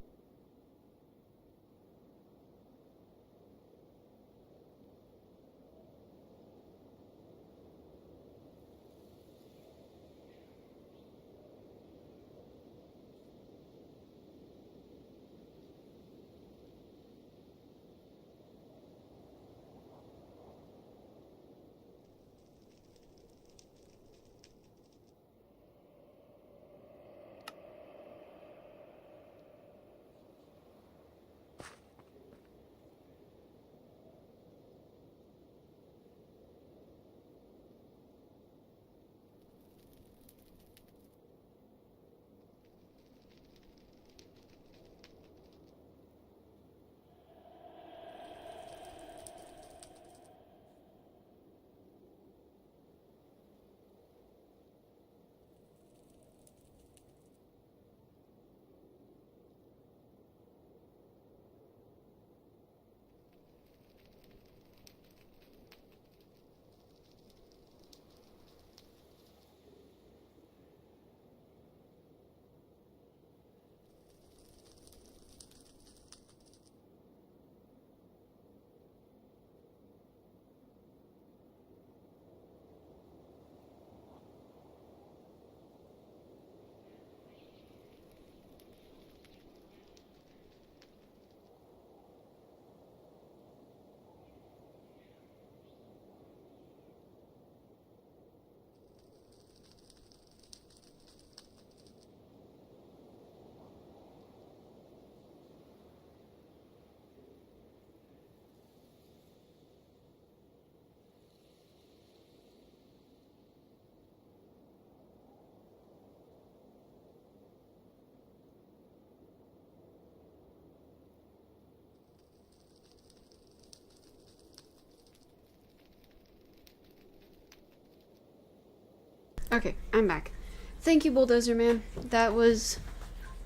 S1: Okay, I'm back. Thank you, Bulldozer Man. That was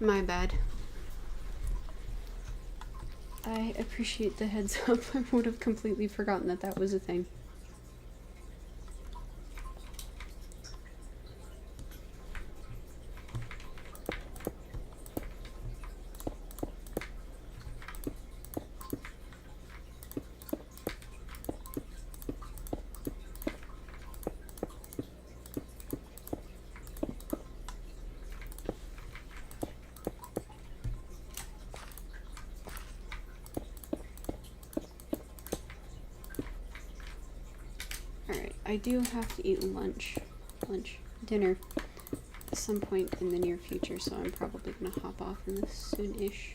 S1: my bad. I appreciate the heads up. I would have completely forgotten that that was a thing. Alright, I do have to eat dinner at some point in the near future, so I'm probably gonna hop off in this soon-ish.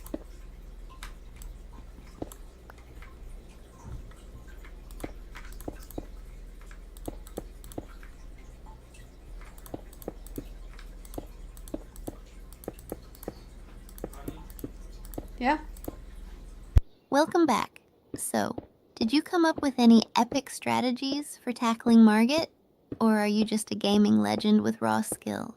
S1: Yeah?
S2: Welcome back. So, did you come up with any epic strategies for tackling Margit? Or are you just a gaming legend with raw skill?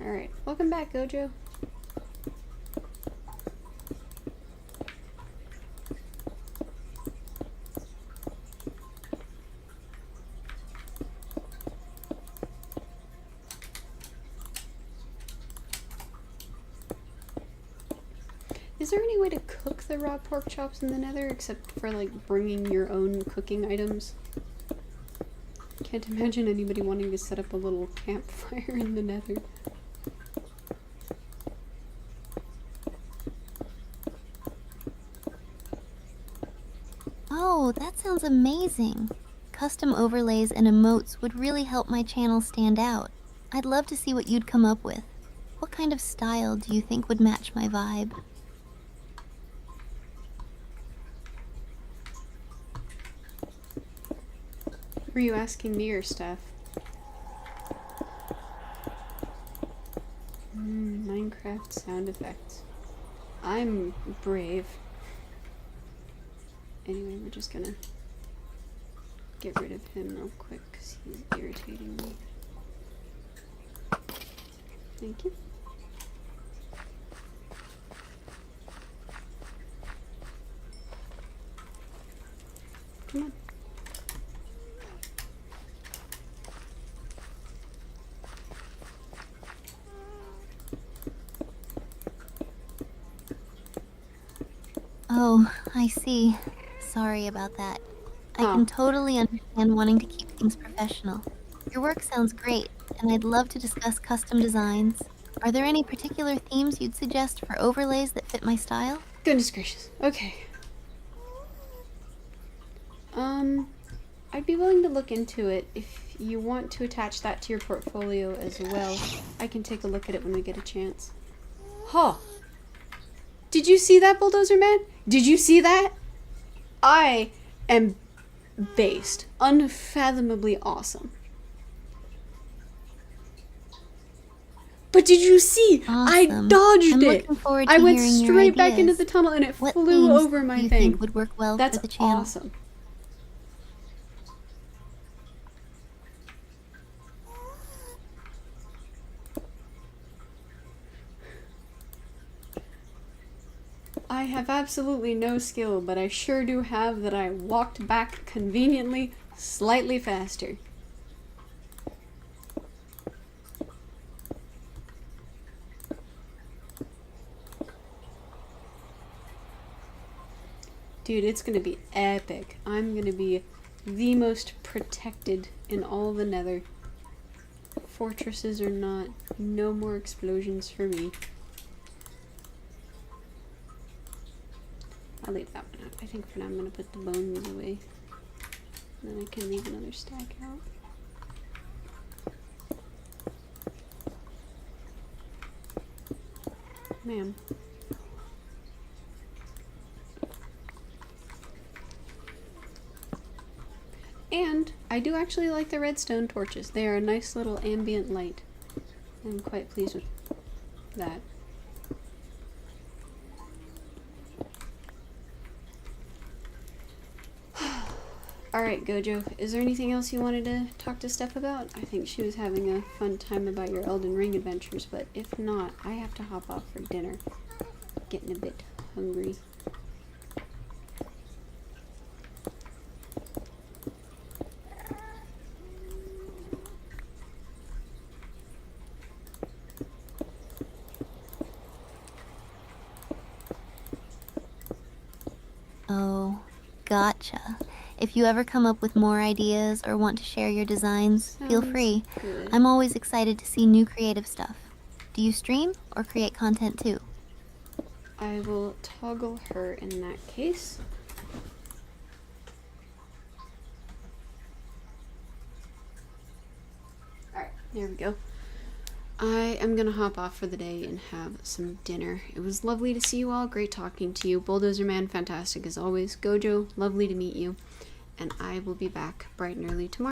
S1: Alright, welcome back, Gojo. Is there any way to cook the raw pork chops in the Nether except for like bringing your own cooking items? Can't imagine anybody wanting to set up a little campfire in the Nether.
S2: Oh, that sounds amazing. Custom overlays and emotes would really help my channel stand out. I'd love to see what you'd come up with. What kind of style do you think would match my vibe?
S1: Were you asking me or Steph? Minecraft sound effects. I'm brave. Anyway, we're just gonna get rid of him real quick because he's irritating me. Thank you. Come on.
S2: Oh, I see. Sorry about that. I can totally understand wanting to keep things professional. Your work sounds great, and I'd love to discuss custom designs. Are there any particular themes you'd suggest for overlays that fit my style?
S1: Goodness gracious. Okay. I'd be willing to look into it. If you want to attach that to your portfolio as well, I can take a look at it when we get a chance. Huh. Did you see that, Bulldozer Man? Did you see that? I am based. Unfathomably awesome. But did you see?
S2: Awesome.
S1: I dodged
S2: I'm
S1: it.
S2: looking forward to
S1: I went
S2: hearing your
S1: straight back into
S2: ideas.
S1: the tunnel and it
S2: What
S1: flew
S2: themes
S1: over my
S2: do you
S1: thing.
S2: think would work well
S1: That's
S2: for the channel?
S1: awesome. I have absolutely no skill, but I sure do have that I walked back conveniently slightly faster. Dude, it's gonna be epic. I'm gonna be the most protected in all the Nether fortresses or not, no more explosions for me. I'll leave that one out. I think for now I'm going to put the bones away. And then I can leave another stack out. Ma'am. And I do actually like the redstone torches. They are a nice little ambient light. I'm quite pleased with that. Alright, Gojo, is there anything else you wanted to talk to Steph about? I think she was having a fun time about your Elden Ring adventures, but if not, I have to hop off for dinner. Getting a bit hungry.
S2: Oh, gotcha. If you ever come up with more ideas or want to share your designs, feel
S1: Sounds
S2: free.
S1: good.
S2: I'm always excited to see new creative stuff. Do you stream or create content too?
S1: I will toggle her in that case. Alright, there we go. I am gonna hop off for the day and have some dinner. It was lovely to see you all. Great talking to you. Bulldozer Man, fantastic as always. Gojo, lovely to meet you. And I will be back bright and early tomorrow.